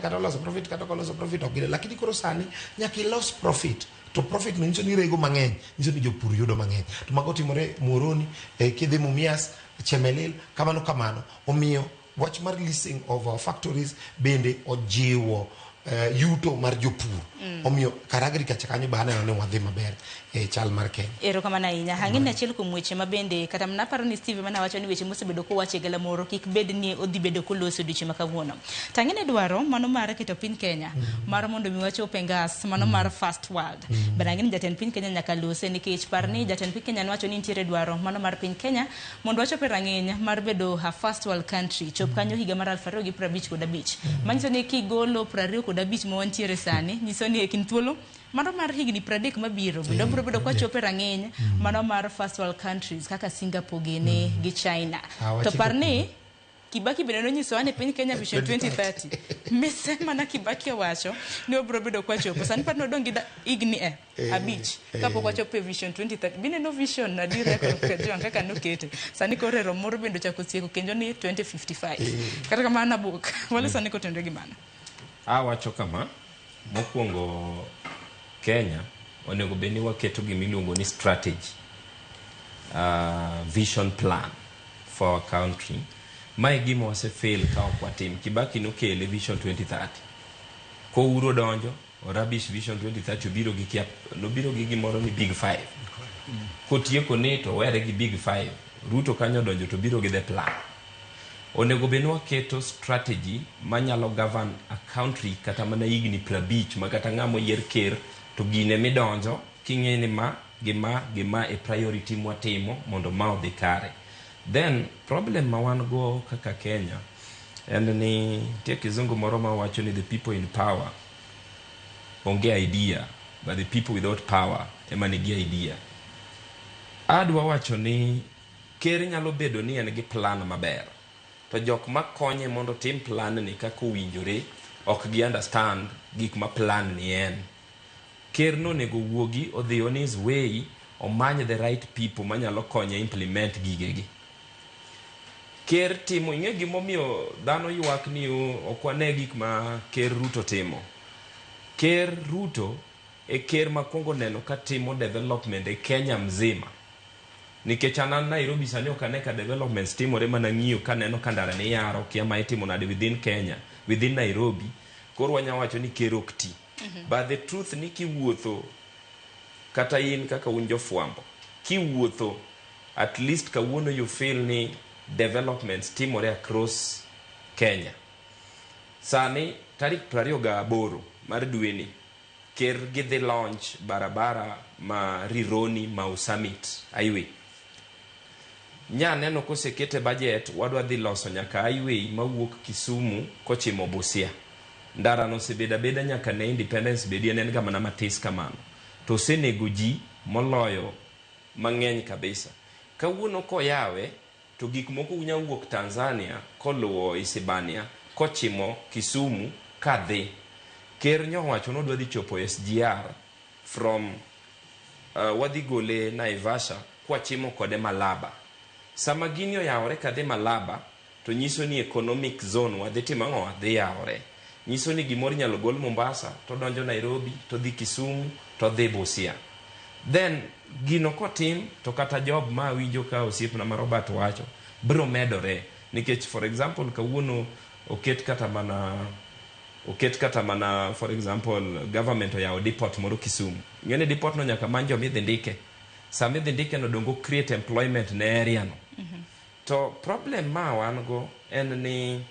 kata loss profit ok lakini koro sani nyaki loss profit to profit no nyiso ni rego mang'eny nyiso ni jopur yudo mang'eny to mago timore Muhoroni kidhi Mumias Chemelil kamano omiyo wach mar leasing of our factories bende ojiwo yuto mar jopur omiyo agriculture kanyo bana ne wadhi maber e chal mar Kenya. Ero kama na inya hangini achiel kuom weche mabende kata mnaparo ni Steve mana wacho ni weche mosebedo ko wache gala moro kik bed ni odhi bedo koloso diche makawuono tangine dwaro mano mar keto piny Kenya mar mondo mi wacho pengas mano mar first world barangini jatend piny Kenya nyaka lose nikech parni jatend piny Kenya wacho ni nitiere dwaro mano mar piny Kenya mondo wacho perang'iny mar bedo a first world country chop kanyo higa mar 2055 manyiso ni kigolo 25 ma wantiere sani nyiso ni ekin thuolo mano mar higni 30 mabiro biro bedo kwa chope rang'iny mano mar first world countries kaka Singapore gene gi China to parni Kibaki bende nonyiso ane piny Kenya Vision 2030 mesema na Kibaki wacho ni obiro bedo kwa chopo sani pat nodongi igni abich kapok wachopo Vision 2030 bine no vision na direct kaka nokete sani korero moro bende chako sieko kenjo ni 2055 kata kama ana book wale sani kotende gimana wacho kama mokwongo Kenya onego beni waketo gimiluongo ni strategy vision plan for our country mai gima wase fail ka okwatim Kibaki nokele Vision 2030 ko uro donjo Orabish Vision 2030 nobiro gi gimoro ni Big 5 kotieko ne to were gi Big 5 Ruto kanyo donjo to biro gi the plan onego beni waketo strategy manyalo govern a country kata mana igni 50 ma kata ng'amo yier ker to gine midonjo king'eni ma gima e priority mwatimo mondo ma odhi kare. Then problem ma wan go kaka Kenya en ni tie kizungu moro ma wacho ni the people in power onge idea but the people without power ema nigi idea. Adwa wacho ni ker nyalo bedo ni en gi plan maber to jok ma konye mondo tim plan ni kaka owinjore ok gi understand gik ma plan ni en. Ker no nego wuogi odhi on his way omany the right people manyalo konye implement gigegi. Ker timo ing'e gimomiyo dhano ywak ni okwane gik ma Ker Ruto timo. Ker Ruto e ker makwongo neno ka timo development e Kenya mzima. Nikech anan Nairobi sani okane ka developments timore mana ng'iyo ka neno ka ndara ni yaro kia ma itimo nade within Kenya, within Nairobi. Koro wanya wacho ni ker ok ti. But the truth ni kiwuotho kata in kaka un jofwambo kiwuotho at least kawuono you feel ni developments timore across Kenya. Sani tarik 28 mar dweni ker gidhi launch barabara ma Rironi Mau Summit highway. Nya neno kosekete budget wadwa dhi loso nyaka highway mawuok Kisumu kochimo Busia. Ndara no sebeda beda nyaka ne Independence bedi ne ga mana matis kamano. To senego ji moloyo mang'eny kabisa. Kawuono ko yawe to gik moko unya wuok Tanzania koluwo Isibania kochimo Kisumu kadhi. Ker nyowacho no dwa dhi chopo SGR from wadhi gole Naivasha kwa chimo kode Malaba. Sama gini oyawore kadhi Malaba to nyiso ni economic zone wadhi timo wadhi yawore. Nyiso ni gimoro nyalo gol Mombasa to donjo Nairobi to dhi Kisumu to dhi Busia. Then gino kotim to kata job ma winjo ka osiepna ma Robert wacho bro medore nikech for example kawuono oket kata mana oket kata mana for example government oyawo depot moro Kisumu. Ng'eni depot no nyaka manjo midhi ndike. Sama idhi ndike no dongo create employment ne area no. To problem ma wan go en ni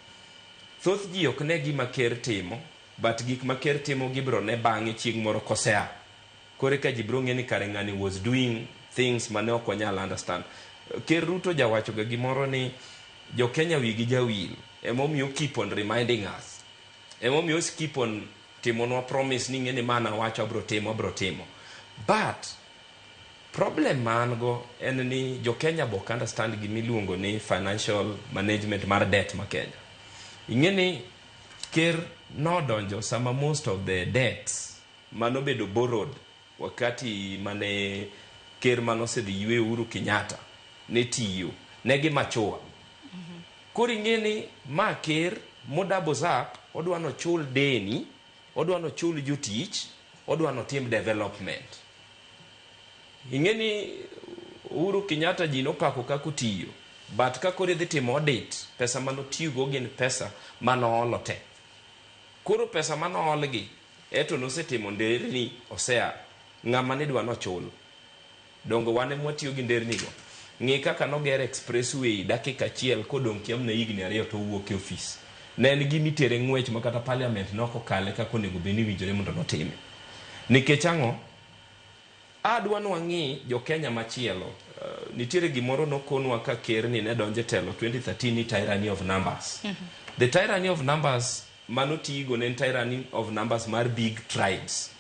thoth ji ok ne gima ker timo, but gik ma ker timo gibro ne bang'e chieng' moro kosea. Kore ka ji bro ng'e ni kare ng'ani was doing things mane ok wanyal understand. Ker Ruto jawacho ga gimoro ni jo Kenya wigi jawil. Emomiyo keep on reminding us. Emomiyo keep on timonwa promise ni ng'eni mana wacho bro timo. But problem man go en ni jo Kenya bok understand gimiluongo ni financial management mar debt ma Kenya. Ing'eni ker nodonjo sama most of the debts manobedo borrowed wakati mane ker manosedhi ywe Uhuru Kenyatta ne tiyo negi machuwa. Koro ing'eni ma ker modabo zap odwano chul deni, odwano chul jotich, odwano tim development. Ing'eni Uhuru Kenyatta ji nopako kako tiyo, but kakore dhi timo audit, pesa manotiyogo gin pesa manoolo te. Koro pesa manoolgi eto nosetimo nderni osea ng'ama ne dwano chul. Dongo wane mwatiyo gi ndernigo. Ng'e kaka noger expressway dakika achiel kodong' kiam na higni 2 to wuok e ofis. Ne en gimitere ng'wech ma kata parliament noko kale kako nego beni winjore mondo notime. Nikech ang'o? Adwano wang'i jo Kenya machielo. Nitiere gimoro nokonwa ka ker ni ne donje telo 2013 ni tyranny of numbers. The tyranny of numbers manotigo ne tyranny of numbers mar big tribes.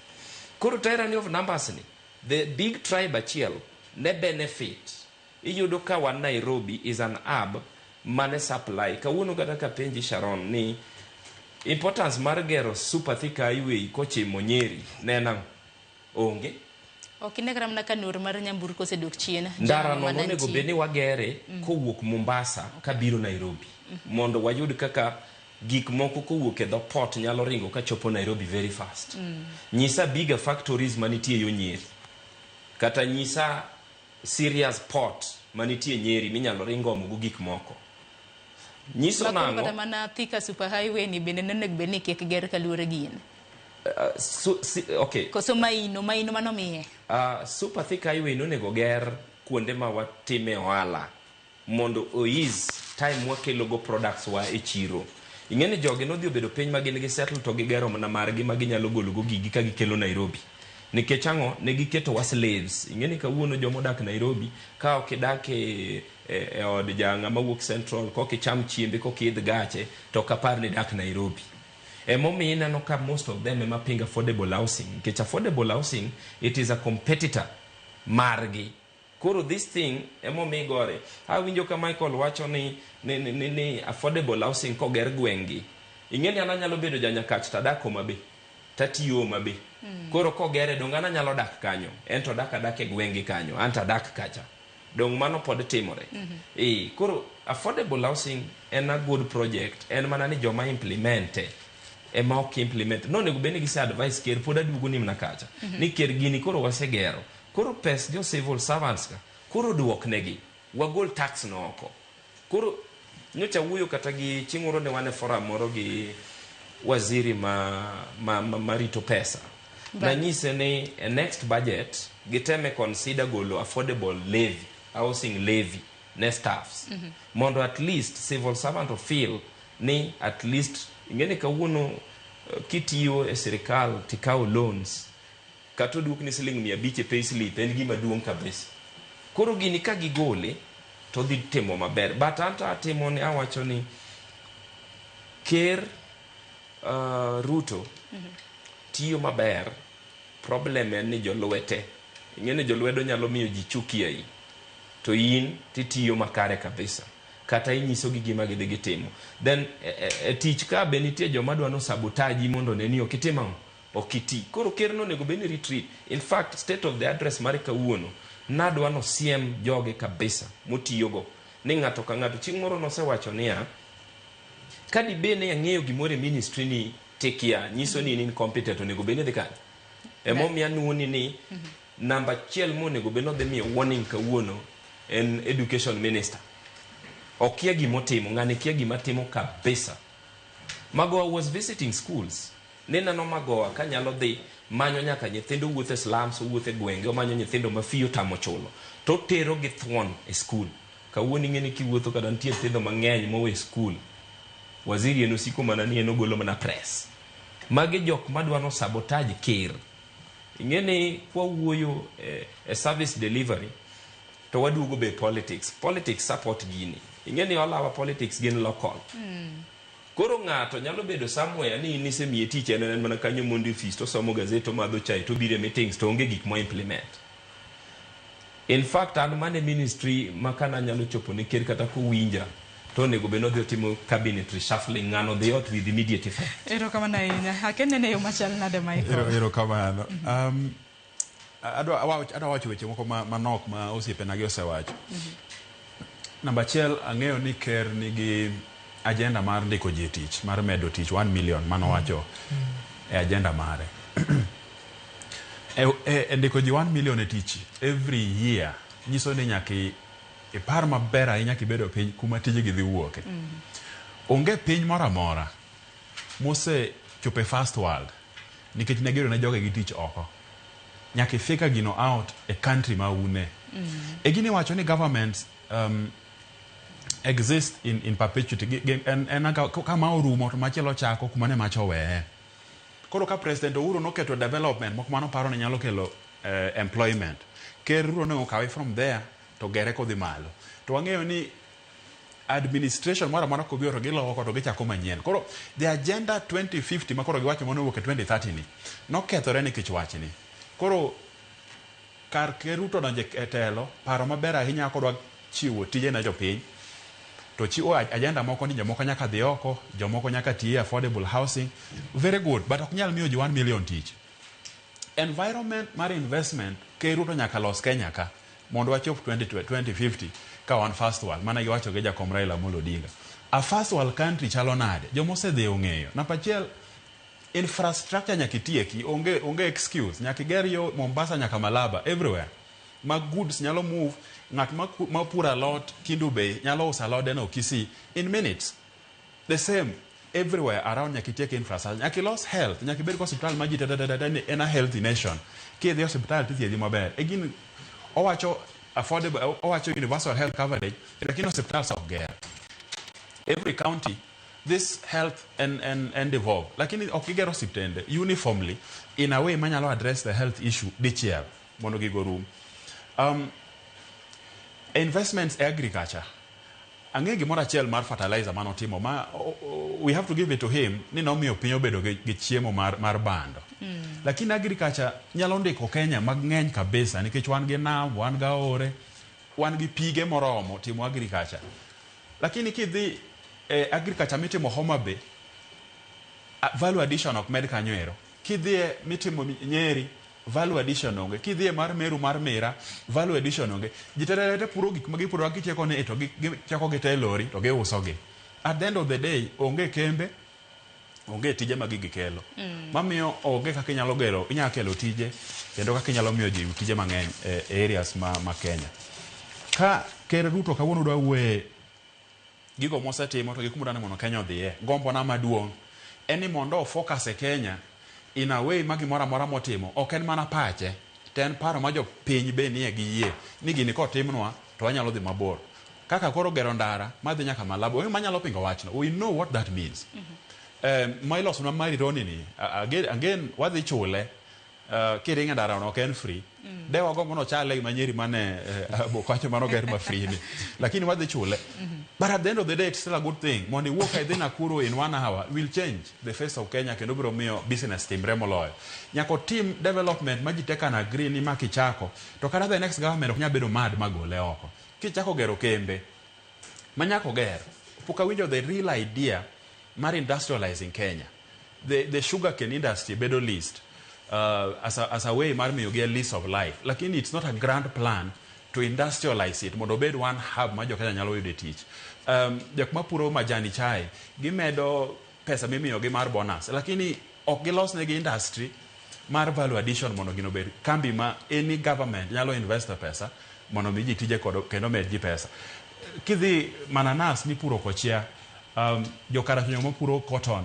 Koro tyranny of numbers ni, the big tribe achiel ne benefit. Iyudo ka wan Nairobi is an hub mane supply. Kawuono kata ka penji Sharon ni importance mar gero super thick highway kochimo Nyeri nena onge. Okine kram na kanur mar nyamburko sedok chien. Ndara no onego beni wagere kowuok Mombasa kabiro Nairobi. Mondo wayud kaka gik moko kowuok e dho port nyalo ringo ka chopo Nairobi very fast. Nyisa bigger factories manitie yo Nyeri. Kata nyisa serious port manitie Nyeri minyalo ringo omugo gik moko. Nyiso nango kata mana Thika super highway ni bende nenek beni kek ger kaluore gin. Okay. Koso maino manomiye. Super thick highway nonego ger kuonde ma watime ohala mondo ois time wakelogo products wa e chiro. Ing'eni jogi nodhi obedo piny ma gin gi settle to gigero mana margi ma ginyalo gologo gigi ka gikelo Nairobi. Nikech ang'o ne giketo wa slaves. Ing'eni kawuono jomodak Nairobi ka ok idak e od janga mawuok Central, kok icham chiembe, kok idh gache to kapar ni dak Nairobi. Emomiyo ineno ka most of them ema pinga affordable housing. Nikech affordable housing, it is a competitor margi. Koro this thing emomiyo gore. Awinjo ka Michael wacho ni affordable housing koger gwengi. Ing'eni ana nyalo bedo janyakach tadak Homa-Bay, tatiyo Homa-Bay. Koro kogere dong ana nyalo dak kanyo, ento dak e gwengi kanyo, anta dak kacha. Dong mano pod timore. Koro affordable housing en a good project, en mana ni joma implemente. Ema ok implement. No nego beni gise advice ker pod aduogo nimna kacha. Ni ker gini koro wasegero. Koro pes jo civil servants ka. Koro duok negi. Wagol tax no oko. Koro nyocha wuoyo kata gi chingoro ne wane forum moro gi waziri marito pesa. Na nyise ni next budget giteme consider golo affordable levy, housing levy ne staffs. Mondo at least civil servant feel ni at least ing'eni kawuono kitiyo e sirikal tikao loans kato duok ni siling 500 pay slip en gima duong' kabisa. Koro gini ka gigole to dhi timo maber. But anta timo ni awacho ni ker Ruto tiyo maber. Problem en ni jolwete. Ing'eni jolwedo nyalo miyo ji chuki ai. To in titiyo makare kabisa. Kata inyiso gi gima gidhi gitimo. Then tich ka be nitie joma dwano sabotage mondo neni okitimo okiti. Koro ker no nego beni retreat. In fact, state of the address mari kawuono nadwano siem joge kabisa motiyogo. Ni ng'ato ka ng'ato chieng' moro nosewacho niya kadi bene ang'eyo gimore ministry ni tekia nyiso ni incompetent onego beni dhi kanyo. Emomiyo anuoni ni namba 1 monego beno dhi miyo warning kawuono en education minister. Okia gimotimo, ng'ani kia gimatimo kabisa. Magoa was visiting schools. Nenano Magoa kanyalo dhi manyo nyaka nyithindo wuothe slums, wuothe gwenge, omanyo nyithindo mafiyo tamo chulo. To tero gi thuon e school. Kawuono ing'eni kiwuotho kada nitie nyithindo mang'eny mowe school. Waziri en osiko mana ni en ogolo mana press. Magi jok madwano sabotage ker. Ing'eni kwa wuoyo service delivery to waduogo be politics. Politics support gini. Ing'eni olawa politics gin local. Koro ng'ato nyalo bedo somewhere ni nisemiye tich en mana kanyo mondo office to somo gazeto madho chai to bire meetings to onge gik mo implement. In fact, an mane ministry makana nyalo chopo ne ker kata ko winja to nego be no dhi timo cabinet reshuffling ngano dhi ot with immediate effect. Ero kama na inya hakene ne yo machal nade Michael. Ero kama no. Adwa wacho weche moko manok ma osiepe na gi osewacho. Namba achiel ang'eyo ni ker nigi agenda mar ndiko ji tich, mar medo tich 1 million mano wacho e agenda mare. Ndiko ji 1 million e tich every year nyiso ni nyaki par maber ahinya kibedo piny kuma tije gi dhi wuoke. Onge piny moro amora mose chope first world nikech ne gero ne joge gi tich oko. Nyaki fika gino out a country ma une. E gini wacho ni government exist in perpetuity and kama orumo to machielo chako kuma ne macho weye. Koro ka President Uhuru noketo development moko mano paro ne nyalo kelo employment. Ker Uhuru ne okawe from there to gere kodhi malo. To wang'eyo ni administration mara mana ko biro giloko to gichako manyien. Koro the agenda 2050 makoro giwacho mono wuok e 2030 ni nokethore nikech wach ni. Koro kar Ker Ruto donje e telo paro maber ahinya kodwa chiwo tije na jopiny. To chiwo agenda moko ni jomoko nyaka dhi oko, jomoko nyaka tie affordable housing. Very good, but ok nyal miyo ji 1 million tich. Environment mar investment Ker Ruto nyaka los Kenya ka mondo wachop 2050 ka wan first world mana giwacho ge Jakom Raila Amolo Odinga. A first world country chalo nade? Jomo osedhi ong'eyo. Namba achiel infrastructure nyaka itieki, onge excuse. Nyaka ger yo Mombasa nyaka Malaba everywhere. Ma goods nyalo move, ng'at ma pura lot Kindu Bay nyalo usa alode no Kisii in minutes. The same everywhere around nyaka itieki infrastructure. Nyaka los health, nyaka bed ko hospital ma ji en a healthy nation. Kidhi hospital tithiedhi maber. Egin owacho affordable, owacho universal health coverage, lakini hospital sa oger. Every county this health and evolve. Lakini okigero hospitende uniformly in a way manyalo address the health issue dichiel mondo gigo room. Investments agriculture. Ang'e gimoro achiel mar fertilizer manotimo ma we have to give it to him ni nomiyo piny obedo gi chiemo mar bando. Lakini agriculture nyalo ndiko Kenya mang'eny kabisa nikech wan gi nam, wan ga ore, wan gi pige moromo timo agriculture. Lakini kidhi agriculture mitimo Homa Bay, value addition ok med kanyo ero. Kidhi mitimo Nyeri, value addition onge. Kidhi mar Meru mar Mira, value addition onge. Jiterete puro gik magi puro gicheko ne to gichako gite lori to giuso gi. At the end of the day onge kembe, onge tije magi gikelo. Mamiyo onge kaka inyalo gero, inyalo kelo tije kendo kaka inyalo miyo ji tije mang'eny e areas ma Kenya. Ka Ker Ruto kawuono dwa wuoye gigo mosetimo to gikumudane mondo Kenya odhiye. Gombo na maduong' en ni mondo focus e Kenya in a way ma gimoro amora motimo ok en mana pache, ten paro ma jopiny be nie gi yie ni gini kotimnwa to wanyalo dhi mabor. Kaka koro gero ndara madhi nyaka Malabo, onge manyalo pingo wachno. We know what that means. Ma iloso na mari roni ni again wadhi chule kiringa ndara no ken free. Dewa gombo no chale manyeri mane bokacho mano ger ma free ni. Lakini wadhi chule. But at the end of the day, it's still a good thing. Mondi walk I then Nakuru in 1 hour will change the face of Kenya kendo biro miyo business team remoloyo. Nyako team development majiteka na agree ni makichako. To kata the next government oknya bedo mad magole oko. Kichako gero kembe. Manyako gero. Puka winjo the real idea mar industrializing Kenya. The sugarcane industry bedo list as a way mar miyo get list of life. Lakini it's not a grand plan to industrialize it mondo bed one hub ma Kenya nyalo yude tich. Jok mapuro majani chai gimedo pesa mimiyo gi mar bonus, lakini ok gilos negi industry mar value addition mondo gino bed kambi ma any government nyalo invest pesa mondo mi ji tije kendo med ji pesa. Kidhi mananas mipuro Kochia, jokarachonyo mapuro cotton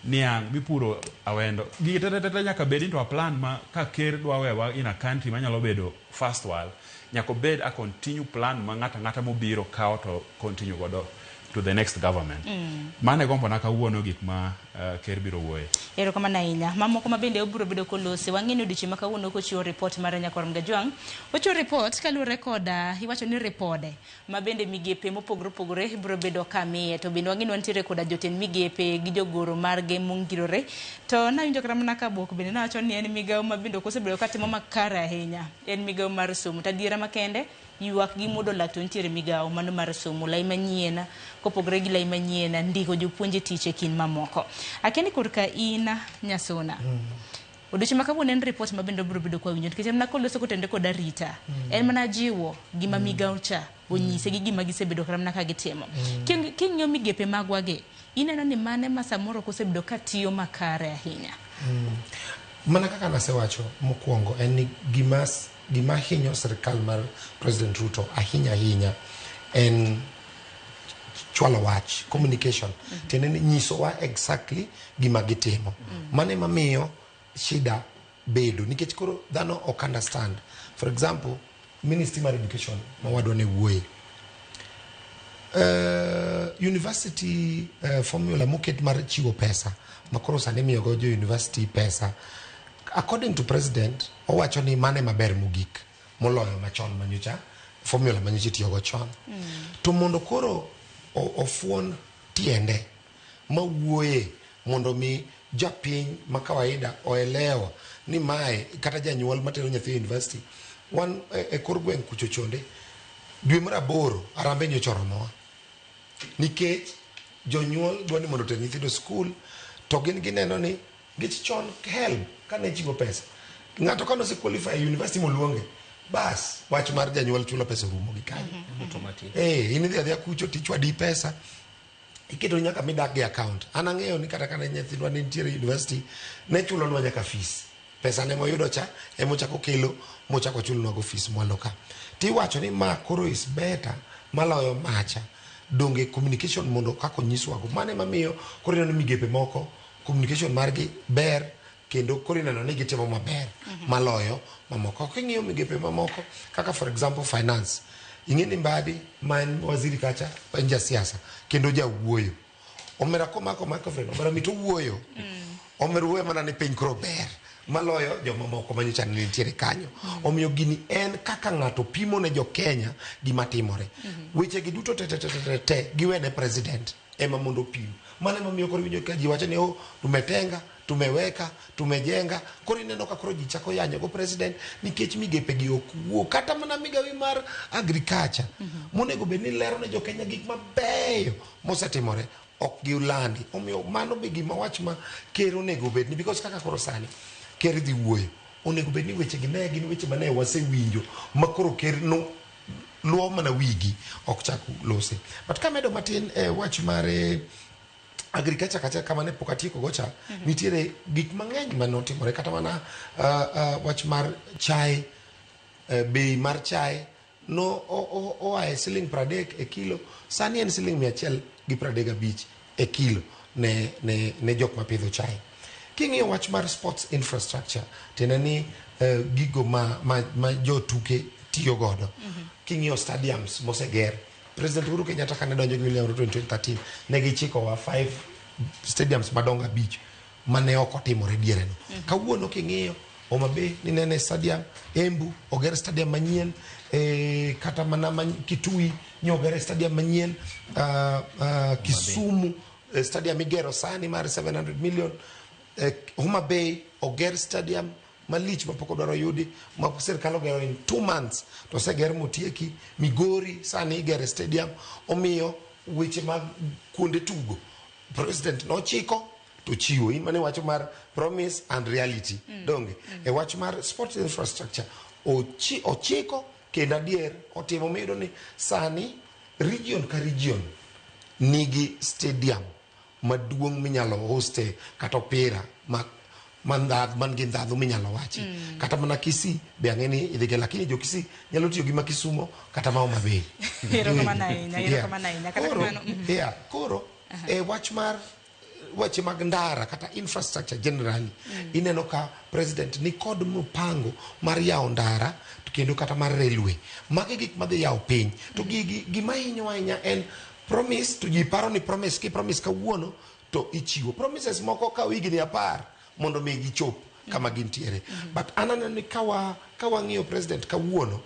niang bipuro awendo gigi tete nyaka bed into a plan ma ka ker dwa wewa in a country manyalo bedo first world nyaka bed a continue plan ma ngata mobiro kao to continue godo to the next government. Mane gombo na kawuono gik ma ker biro wuoye. Ero kama na inya. Mamoko mabende obiro bedo kolosi. Wang'eni odiochieng' ma kawuono kochiwo report mar Nyakor Mgajwang'. Ochiwo report kaluwore koda iwacho ni ripode mabende migepe mopogore opogore biro bedo kamiye. To bende wang'eni wantiere koda jotend migepe gi jogoro marge mongirore. To nawinjo kata mana ka buok bende nawacho ni en migawo mabende osebedo katimo makare ahinya. En migawo mar somo. Tadiera makende yuak gi mudo lak to nitiere migawo mano mar somo lai manyien kopogore gi lai manyien ndiko jopuonje tich e kin mamoko. Akeni korka ina Nyasona. Odiochieng' ma kawuono en report mabende biro bedo kwa winjo nikech en nakoloso kotende koda rita. En mana jiwo gima migawo cha onyise gi gima gisebedo kata mana ka gitimo. King'iyo migepe magwage ineno ni mane ma samoro kosebedo katiyo makare ahinya. Mana kaka nasewacho mokwongo en ni gima hinyo sirikal mar President Ruto ahinya en chwalo wach, communication. Tiende ni nyisowa exactly gima gitimo. Mane mamiyo shida bedo nikech koro dhano ok understand. For example, Ministry mar Education mawadwa ne wuoye. University formula moket mar chiwo pesa makoro sani miyo go jo university pesa. According to President, owacho ni mane maber mogik moloyo machon manyocha formula manyocha tiyogo chon. To mondo koro ofuon tiende mawuoye mondo mi japiny ma kawaida oelewa ni mae kata janyuol matero nyathi university wan e kor gweng' kucho chonde dwe mar 8 arambe nyocha oromowa nikech jonyuol dwani mondo oter nyithindo skul to gin gineno ni gich chon help kane chiwo pesa ng'ato kano se qualify university moluonge bas wach mar janyuol chulo pesa rumo gi kanyo in dhi kucho tichwadi pesa iketo nyaka midak gi account. An ang'eyo ni kata kana nyithindwa ne nitiere university ne chulo nwa nyaka fees pesa ne moyudo cha emochako kelo mochako chulo nwa go fees mwaloka tiwacho ni ma koro is better maloyo macha donge communication mondo kako nyiswa go mane mamiyo koro ni migepe moko communication margi ber kendo koro neno ni gitimo maber maloyo mamoko. King'iyo migepe mamoko kaka for example finance ing'eni Mbadi man waziri kacha enja siasa kendo ja wuoyo omera komako microphone omera mito wuoyo omer wuoyo mana ni piny koro ber maloyo joma moko manyocha nitiere kanyo. Omiyo gini en kaka ng'ato pimo ne jo Kenya gima timore weche gi duto te giwene president ema mondo pimo. Mane mamiyo koro winjo ka ji wacho ni tumetenga tumeweka tumejenga koro ineno ka koro ji chako yanyo go president nikech migepe gi okuo kata mana migawi mar agriculture monego bed ni lero ne jo Kenya gik mabeyo mosetimore ok giulandi. Omiyo mano be gima wach ma ker onego bed ni because kaka koro sani ker dhi wuoyo onego bed ni weche gi ne gin weche mane wasewinjo makoro ker no luo mana wigi ok chak lose. But kamedo matin wach mare agriculture kacha kama ne pokatieko gocha nitiere gik mang'eny manotimore kata mana wach mar chai bei mar chai no oae siling 30 e kilo sani en siling 135 e kilo ne jok mapidho chai. King'iyo wach mar sports infrastructure tena ni gigo ma jo tuke tiyo godo king'iyo stadiums moseger President Uhuru Kenyatta kane donjo gi William Ruto 2013 ne gichiko wa 5 stadiums madongo 5 mane ok otimore diere no. Kawuono king'iyo Homa Bay ni nene stadium, Embu oger stadium manyien, kata mana Kitui nyoger stadium manyien, Kisumu stadium igero sani mar 700 million, Homa Bay oger stadium malich mapoko dwaro yudi ma sirkal ogero in 2 months to seger motieki. Migori sani igero stadium. Omiyo weche mag kuonde tugo president nochiko to chiwo in mane wacho mar promise and reality donge e wach mar sports infrastructure ochiko kendo adier otimo medo ni sani region ka region nigi stadium maduong' minyalo hoste kata opira man gi ndhadhu minyalo wachi kata mana Kisii be ang'eni idhige lakini jo Kisii nyalo tiyo gi ma Kisumo kata ma Homa Bay. Ero kama na kata kamano koro wach mar weche mag ndara kata infrastructure generally ineno ka president ni kod mpango mar yawo ndara to kendo kata mar railway magi gik madhi yawo piny to gima hinyo ahinya en promise to ji paro ni promise ki promise kawuono to ichiwo promises moko ka higni 10 mondo mi gichop kama gintiere but anano ni kawang'iyo president kawuono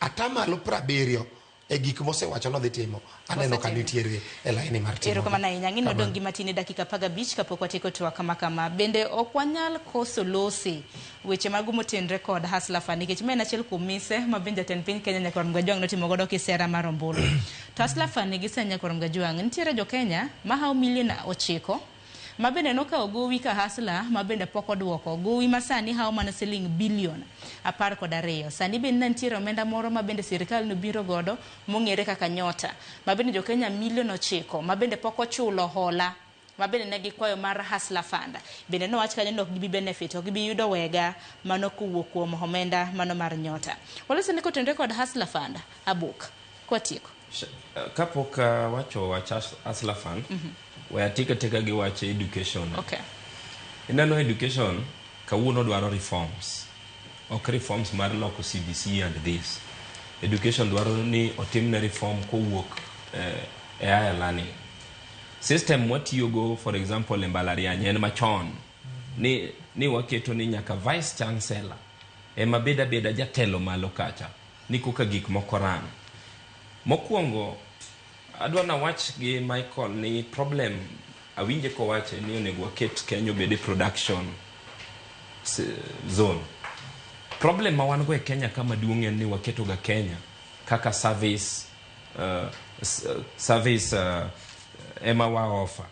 atamalo 70 e gik mosewacho no dhi timo aneno ka nitiere e laini mar timo. Erokamano ahinya ng'ino dong' gima tin e dakika 15 kapok watieko twak kama bende ok wanyal koso losi weche mag motenre kod Hustler Fund nikech ma en achiel kuom mise ma bende jatend piny Kenya Nyakwarom Gajwang' notimo godo kisera mar ombulu. To Hustler Fund nigi sa Nyakwarom Gajwang' nitiere jo Kenya ma hawo milion 9 ma bende nokawo gowi ka Hustler ma bende pok odwoko gowi ma sani hawo mana siling bilion 12. Sani bende nitiere omenda moro ma bende sirikal nobiro godo mong'ere kaka nyota ma bende jo Kenya milion 9 ma bende pok ochulo hola ma bende ne gikwayo mar Hustler Fund bende nowach kanyo ni ok gibi benefit ok gibi yudo wega mano kowuok kuom omenda mano mar nyota. Walose ni kotenre kod Hustler Fund abuk kwatieko kapok wacho Hustler Fund we tika gi wache education. Okay. Inano education kawuono dwaro reforms. Ok reforms mar loko CBC and this. Education dwaro ni otimne reform kowuok e higher learning. System watiyogo for example e mbalariany en machon. Ni waketo ni nyaka vice chancellor ema beda jatelo malo kacha. Ni kuka gik moko ran. Mokwongo adwana wach gi Michael ni problem awinje ko wache ni onego waket Kenya bede production zone. Problem ma wan go e Kenya kama duong' en ni waketo ga Kenya kaka service ema wa offer.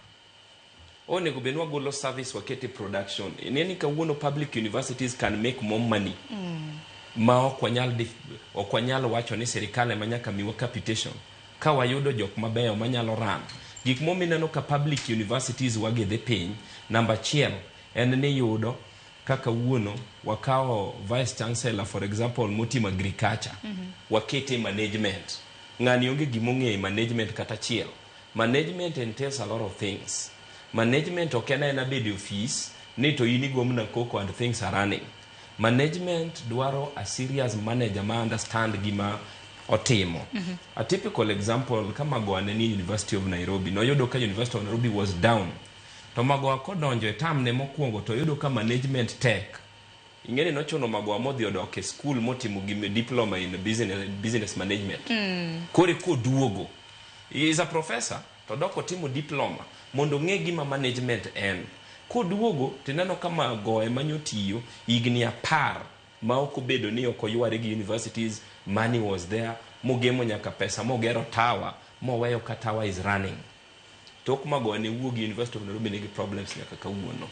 Onego benwa golo service wakete production. Ineni kawuono public universities can make more money. Ma okwanyal wacho ni serikali manyaka miwa capitation. Ka wayudo jok mabeyo manyalo ran gik momineno ka public universities wagedhe piny number 1 en ni yudo kaka wuono wakao vice chancellor for example motimo agriculture wakete management ng'ani onge gimong'e management kata chiel management entails a lot of things. Management okena bedi office ni to ini gomna koko and things are running. Management dwaro a serious manager ma understand gima otimo. A typical example kama goane ni University of Nairobi no yudo ka University of Nairobi was down to magoa kodonjo e tam ne mokwongo to yudo ka management tech ingene no chono magoa modhi odoke school motimo gime diploma in business management kore ko duogo he is a professor to doko timo diploma mondo ng'e gima management en ko duogo tineno kama goe manyotiyo igni 10 ma ok obedo ni ok oyware gi universities. Money was there, mogemo nyaka pesa, mogero tower, moweyo ka tower is running. Tok magone wuogi University of Nairobi nigi problems nyaka kawuono.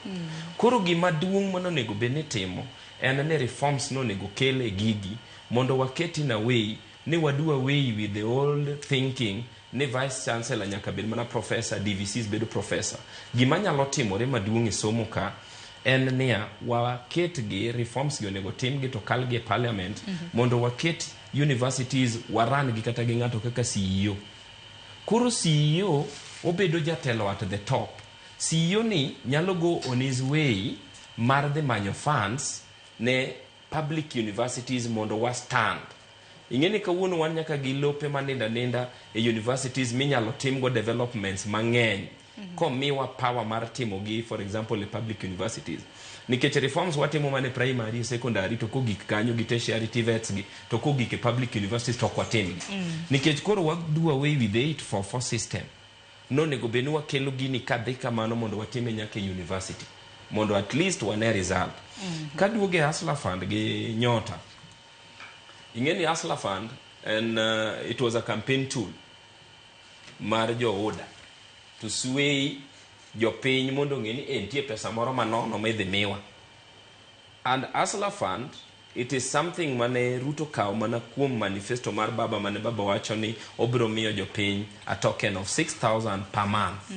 Koro gima duong' mono nego bene timo en ne reforms no nego kele gigi mondo waketi na way ni wadu away with the old thinking ni vice chancellor nyaka bed mana professor, DVCs bedo professor. Gima nyalo timore maduong' e somo ka en nia waket gi reforms gi onego tim gi to kal gi parliament mondo waket universities waran gi kata gi ng'ato kaka CEO. Koro CEO obedo jatelo at the top. CEO ni nyalo go on his way mar the manyo funds ne public universities mondo wa stand. Ingeni kawuono wan nyaka gi lope maninda e universities minyalo tim go developments mang'eny. Komiwa power mar timo gi for example the public universities. Nikech reforms watimo mane primary, secondary to kogik kanyo gi tertiary TVETs gi to kogik e public universities to kwatim. Nikech koro wadu away with the 844 system. No nego benu wakelo gini kadhi kamano mondo watime nyaka university. Mondo at least wane result. Kaduoge Hustler Fund gi nyota. Ingeni Hustler Fund and it was a campaign tool mar jo oda to sway jo piny mondo ng'eni entie pesa moro manono medhi miwa. And Hustler Fund, it is something mane Ruto kao mana kuom manifesto mar baba mane baba wacho ni obiro miyo jo piny a token of 6,000 per month.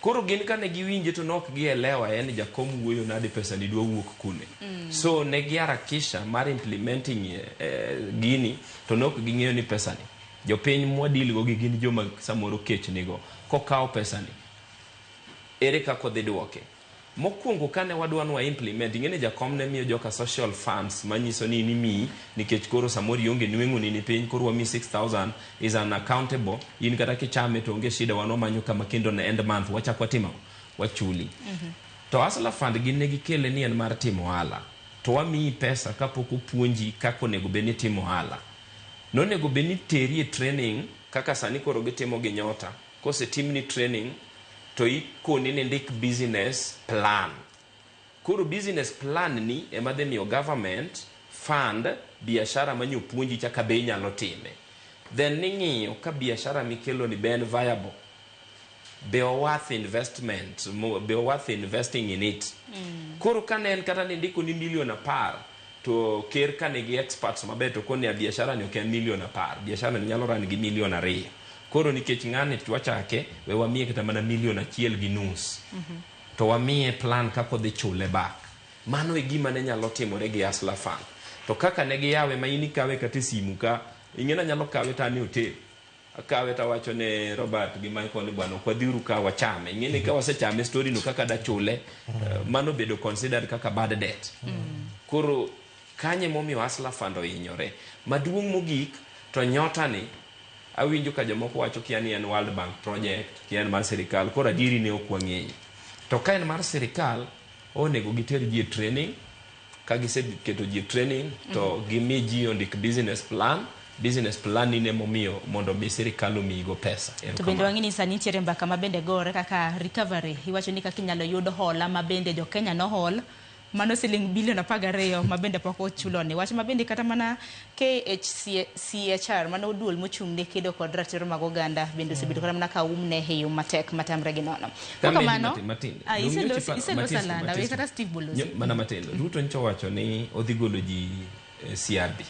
Koro gin kane giwinje to nok gielewa en jakom wuoyo nade pesa ni dwa wuok kune. So ne giharakisha mar implementing gini to nok ging'eyo ni pesa ni jo piny mwadil go gi gin joma samoro kech nigo kokao pesa ni ere kako dhi duoke. Mokwongo kane wadwano wa implement, ing'ene jakom ne miyo joka social funds manyiso ni mi nikech koro samori onge nweng'o ni piny koro wami 6,000 is unaccountable, in kata kichame to onge shida, wano manyo kama kendo na end month wachak watimo wachuli. To Hustler Fund gin ne gikele ni en mar timo ohala, to wamiyi pesa kapok opuonji kako nego beni timo ohala. Nonego beni teri e training kaka sani koro gitimo gi Nyota. Kose timni training to ikoni ni ndik business plan. Koro business plan ni ema dhi miyo government fund biashara manyo puonji chaka be inyalo time. Then ning'iyo ka biashara mikelo ni be en viable, be worth investment, be worth investing in it. Koro kane en kata ni ndiko ni $1,000,000 to ker kane gi experts maber to koni ya biashara ni ok en $1,000,000, biashara ni nyalo ran gi $2,000,000. Koro nikech ng'ani twachake we wamiye kata mana $1,500,000 to wamiye plan kako dhi chule back. Mano e gima ne nyalo timore gi Hustler Fund. To kaka ne giyawe ma in ikawe kata simu ka, ing'ena nyalo kawe tani hotel. Akawe tawacho ne Robert gi Michael ni bwana kwa dhiru ka wachame. Ing'ene ka wasechame story no kaka da chule, mano bedo considered kaka bad debt. Koro kanye momiyo Hustler Fund ohinyore. Maduong' mogik to Nyota ni awinjo ka jomoko wacho kia ni en World Bank project, kia en mar sirikal, koro adiri ne ok wang'eyo. To ka en mar sirikal, onego giter ji training, ka giseketo ji training to gimi ji ondik business plan. Business plan ni ne momiyo mondo mi sirikal omigo pesa. To bende wang'e ni sani nitiere mbaka mabende gore kaka recovery. Iwacho ni kaka inyalo yud hola mabende jo Kenya no hol. Mano $1,12,000,000 mabende pok ochulo ni. Wach mabende kata mana KHCHR mano duol mochung' ne kedo kod ratiro mag oganda bende osebedo kata mana ka umne e yo matek matamre gi nono. Kaka mano iselosa landa we kata Steve Bolozi. Mana matendo. Ruto ncho wacho ni odhi golo ji CRB.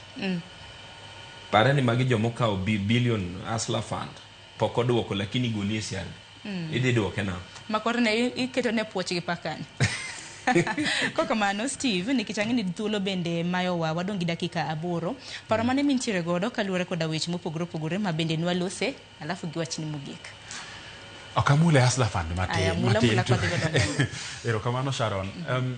Para ni magi jomo kao billion Hustler Fund pok oduoko lakini golie CRB. Idhi duoke na. Makore ne iketo ne puoch gi pakani. Koka mano Steve nikichangi ni thuolo bende mayowa wadongi dakika 8. Paro mane mintiere godo kaluore koda weche mopogore opogore ma bende nwalose alafu giwachni mogik. Okamule Hustler Fund matin. Ero kamano Sharon.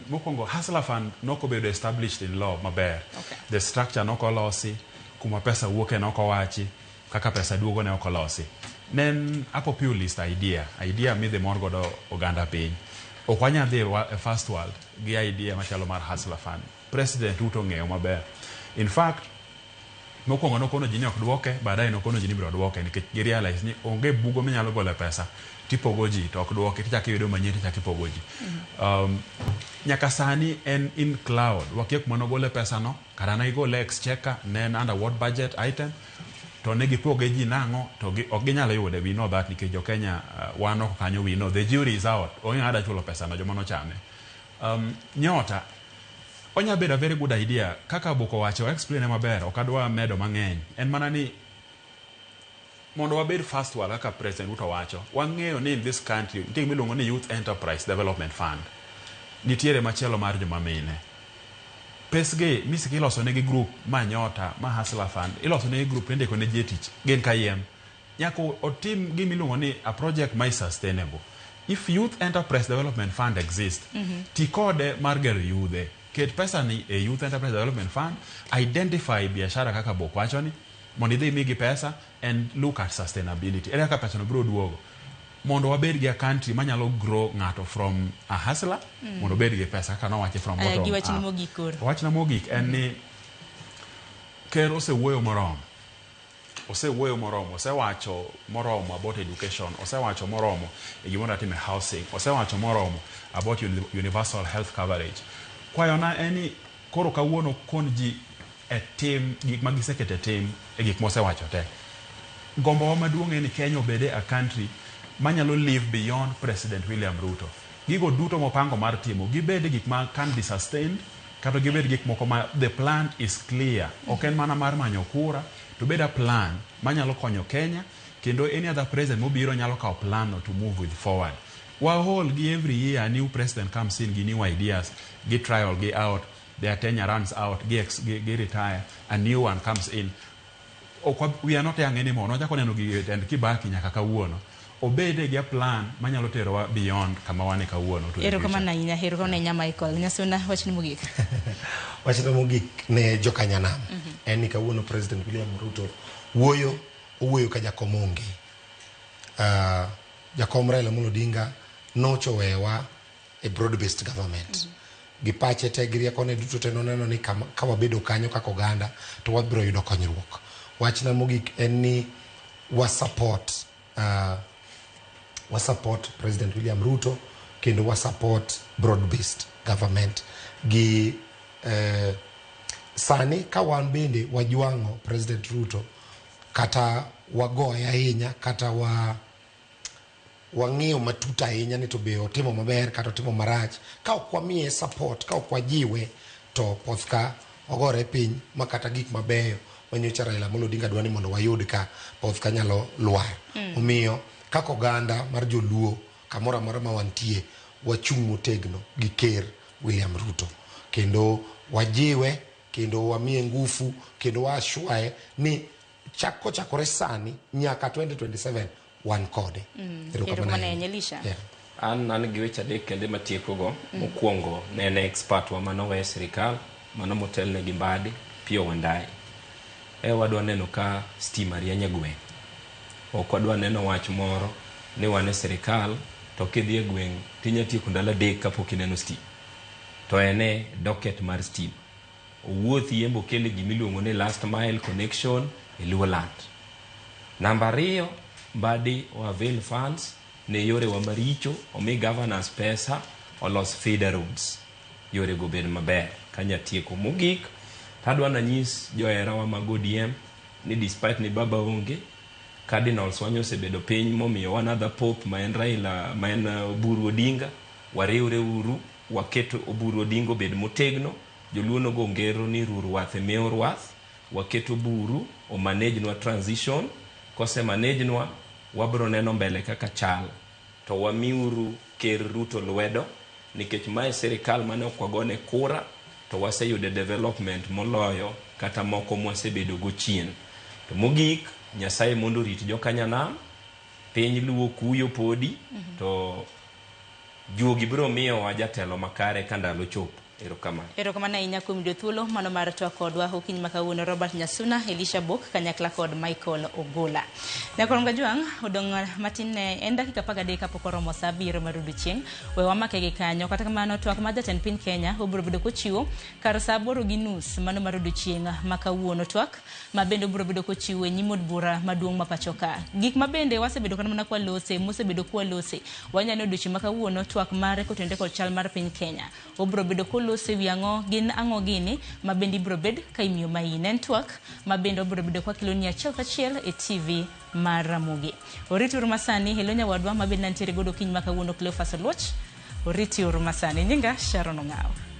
Mokwongo Hustler Fund noko bedo established in law maber. The structure noko losi, kuma pesa wuoke noko wachi, kaka pesa duogo ne oko losi. Nen a populist idea midhi mor godo oganda piny. Okwanya dhi first world gi idea machalo mar Hustler Fund. President Ruto ng'eyo maber. In fact, mokwongo nokono ji ni ok duoke, baadaye nokono ji ni biro duoke nikech gi realize ni onge bugo minyalo gole pesa tipogo ji to ok duoke, tichaki yudo manyien tichaki pogo ji. Nyaka sani en in cloud, wakia kuma nogole pesa no, kata na igole exchequer, ne under what budget item, to ne gipoge ji nang'o, to ok ginyalo yude. We know that nikech jo Kenya wano kanyo, we know the jury is out. Onge ng'ada chulo pesa no joma nochame. Nyota onya bedo a very good idea kaka Boko wacho explain maber, okadwa medo mang'eny. En mana ni mondo wabed first world kaka President Ruto wacho, wang'eyo ni in this country nitie miluongo ni Youth Enterprise Development Fund. Nitiere machielo mar joma mine. Pesge misiki iloso negi group ma Nyota ma Hustler Fund, iloso negi group ndiko ne jetich gen kayem. Nyako otim gimiluongo ni a project my sustainable. If Youth Enterprise Development Fund exists, tikode mar gero yudhe. Ket pesa ni a Youth Enterprise Development Fund, identify biashara kaka Boko wacho ni, mondo idhi migi pesa and look at sustainability. Ere kaka pesa no biro duogo. Mondo wabed gi a country manyalo grow ng'ato from a hustler, mondo bed gi pesa kaka nowache from bottom up. Wachna mogik en ni ker osewuoyo moromo. Osewacho moromo about education, osewacho moromo e gimoro atime housing, osewacho moromo about universal health coverage. Kwayona eni koro kawuono kon ji e tim gik magisekete tim e gik mosewacho te. Gombo maduong' en ni Kenya obede a country manyalo live beyond President William Ruto. Gigo duto mopango mar timo, gibede gik ma can be sustained, kato gibede gik moko ma the plan is clear. Oken mana mar manyo kura, to beda plan manyalo konyo Kenya, kendo any other president mobiro nyalo kao plan no to move with forward. Wahol gi every year a new president comes in gi new ideas, gi trial, gi out, their tenure runs out, gi retire, a new one comes in. We are not young anymore. No jako neno gi and Kibaki nyaka kawuono. obede gi plan manyalo terowa beyond kama wane kawuono. Erokamano ahinya, erokamano ahinya Michael. Nyasuna, wachni mogik. Wachni mogik ne jokanyanam. En ni kawuono President William Ruto owuoyo ka jakom onge. Jakom Raila Amolo Odinga nochowewa a broad-based government. Gi pache te gi riekone duto te noneno ni ka wabedo kanyo kaka oganda to wabiro yudo konyruok. Wachna mogik en ni support President William Ruto kendo support broad-based government gi sani ka wan bende wajwango President Ruto kata wagoye ahinya kata wang'iyo matuta ahinya ni to be otimo maber kata otimo marach ka ok wamiye support ka ok wajiwe to pothka ogore piny makata gik mabeyo manyocha Raila Amolo Odinga dwani mondo wayud ka pothka nyalo lwar. Omiyo kaka oganda mar joluo kamoro amora ma wantie wachung' motegno gi ker William Ruto kendo wajiwe kendo wamiye ngufu kendo washwaye ni kochakore sani nyaka 2027 wan kode. Erokamano ahinya Elisha. An gi weche adek kende matiekogo. Mokwongo ne en expert wa manowe sirikal mano motelne gi Mbadi Pio Wandayi. Wadwa neno ka stima rieny e gweng'. Ok wadwa neno wach moro ni wan e sirikal to kidhi e gweng' tinya tieko ndalo 3 kapok ineno stima. To ene docket mar stima. Owuothi yembo kele gimiluongo ni last mile connection e Luoland. Namba 2, Mbadi o avail funds ne yore wa maricho, omi governors pesa, olos feeder roads. Yore go bed maber. Kanya tieko mogik, tadwa na nyis johera wa mag ODM ni despite ni baba onge, Cardinals wanyo osebedo piny momiyo another pope ma en Raila, ma en Oburu Odinga, wariwre uru, waketo Oburu Odinga bed motegno, joluono go ngero ni ruruath e mewo ruath, waketo Oburu o manage nwa transition, kose manage nwa, wabro neno mbele kaka chal, to wamiuru ker Ruto lwedo, nikech mae sirikal mane okwagone kura, to waseyude development moloyo kata moko mwasebedo go chien. To mogik, Nyasaye mondo rit jokanyanam, piny luo kuyo podi, to juogi biro miyo wa jatelo makare ka ndalo chopo. Erokamano ahinya kuom jothuolo mano mar twak kodwa okinyi makawuono Robert Nyasuna, Elisha Bok kanyakla kod Michael Ogola. Nyakorom Gajwang' odong' matin ne en dakika 13 kapok oromo saa 7 mar odiechieng'. We wamake gi kanyo kata kamano twak mar jatend piny Kenya obiro bedo kochiwo kar saa 8:30 mano mar odiechieng' makawuono, twak ma bende obiro bedo kochiwo e nyim od bura maduong' ma pacho ka. Gik ma bende wasebedo kana mana kwa lose mosebedo kwa lose wanyane odiechieng' makawuono twak mare kotende kod chal mar piny Kenya obiro bedo lose wiango gin ang'o gini ma bende ibiro bed ka imiyo main en twak ma bende obiro bedo kwa kiloni achiel kachiel e TV mar Ramogi. Oriti Urmasani Helonya wadwa ma bende nantiere godo kiny makawuono Cleophas Oluoch. Oriti Urmasani nyinga Sharon Ong'aw.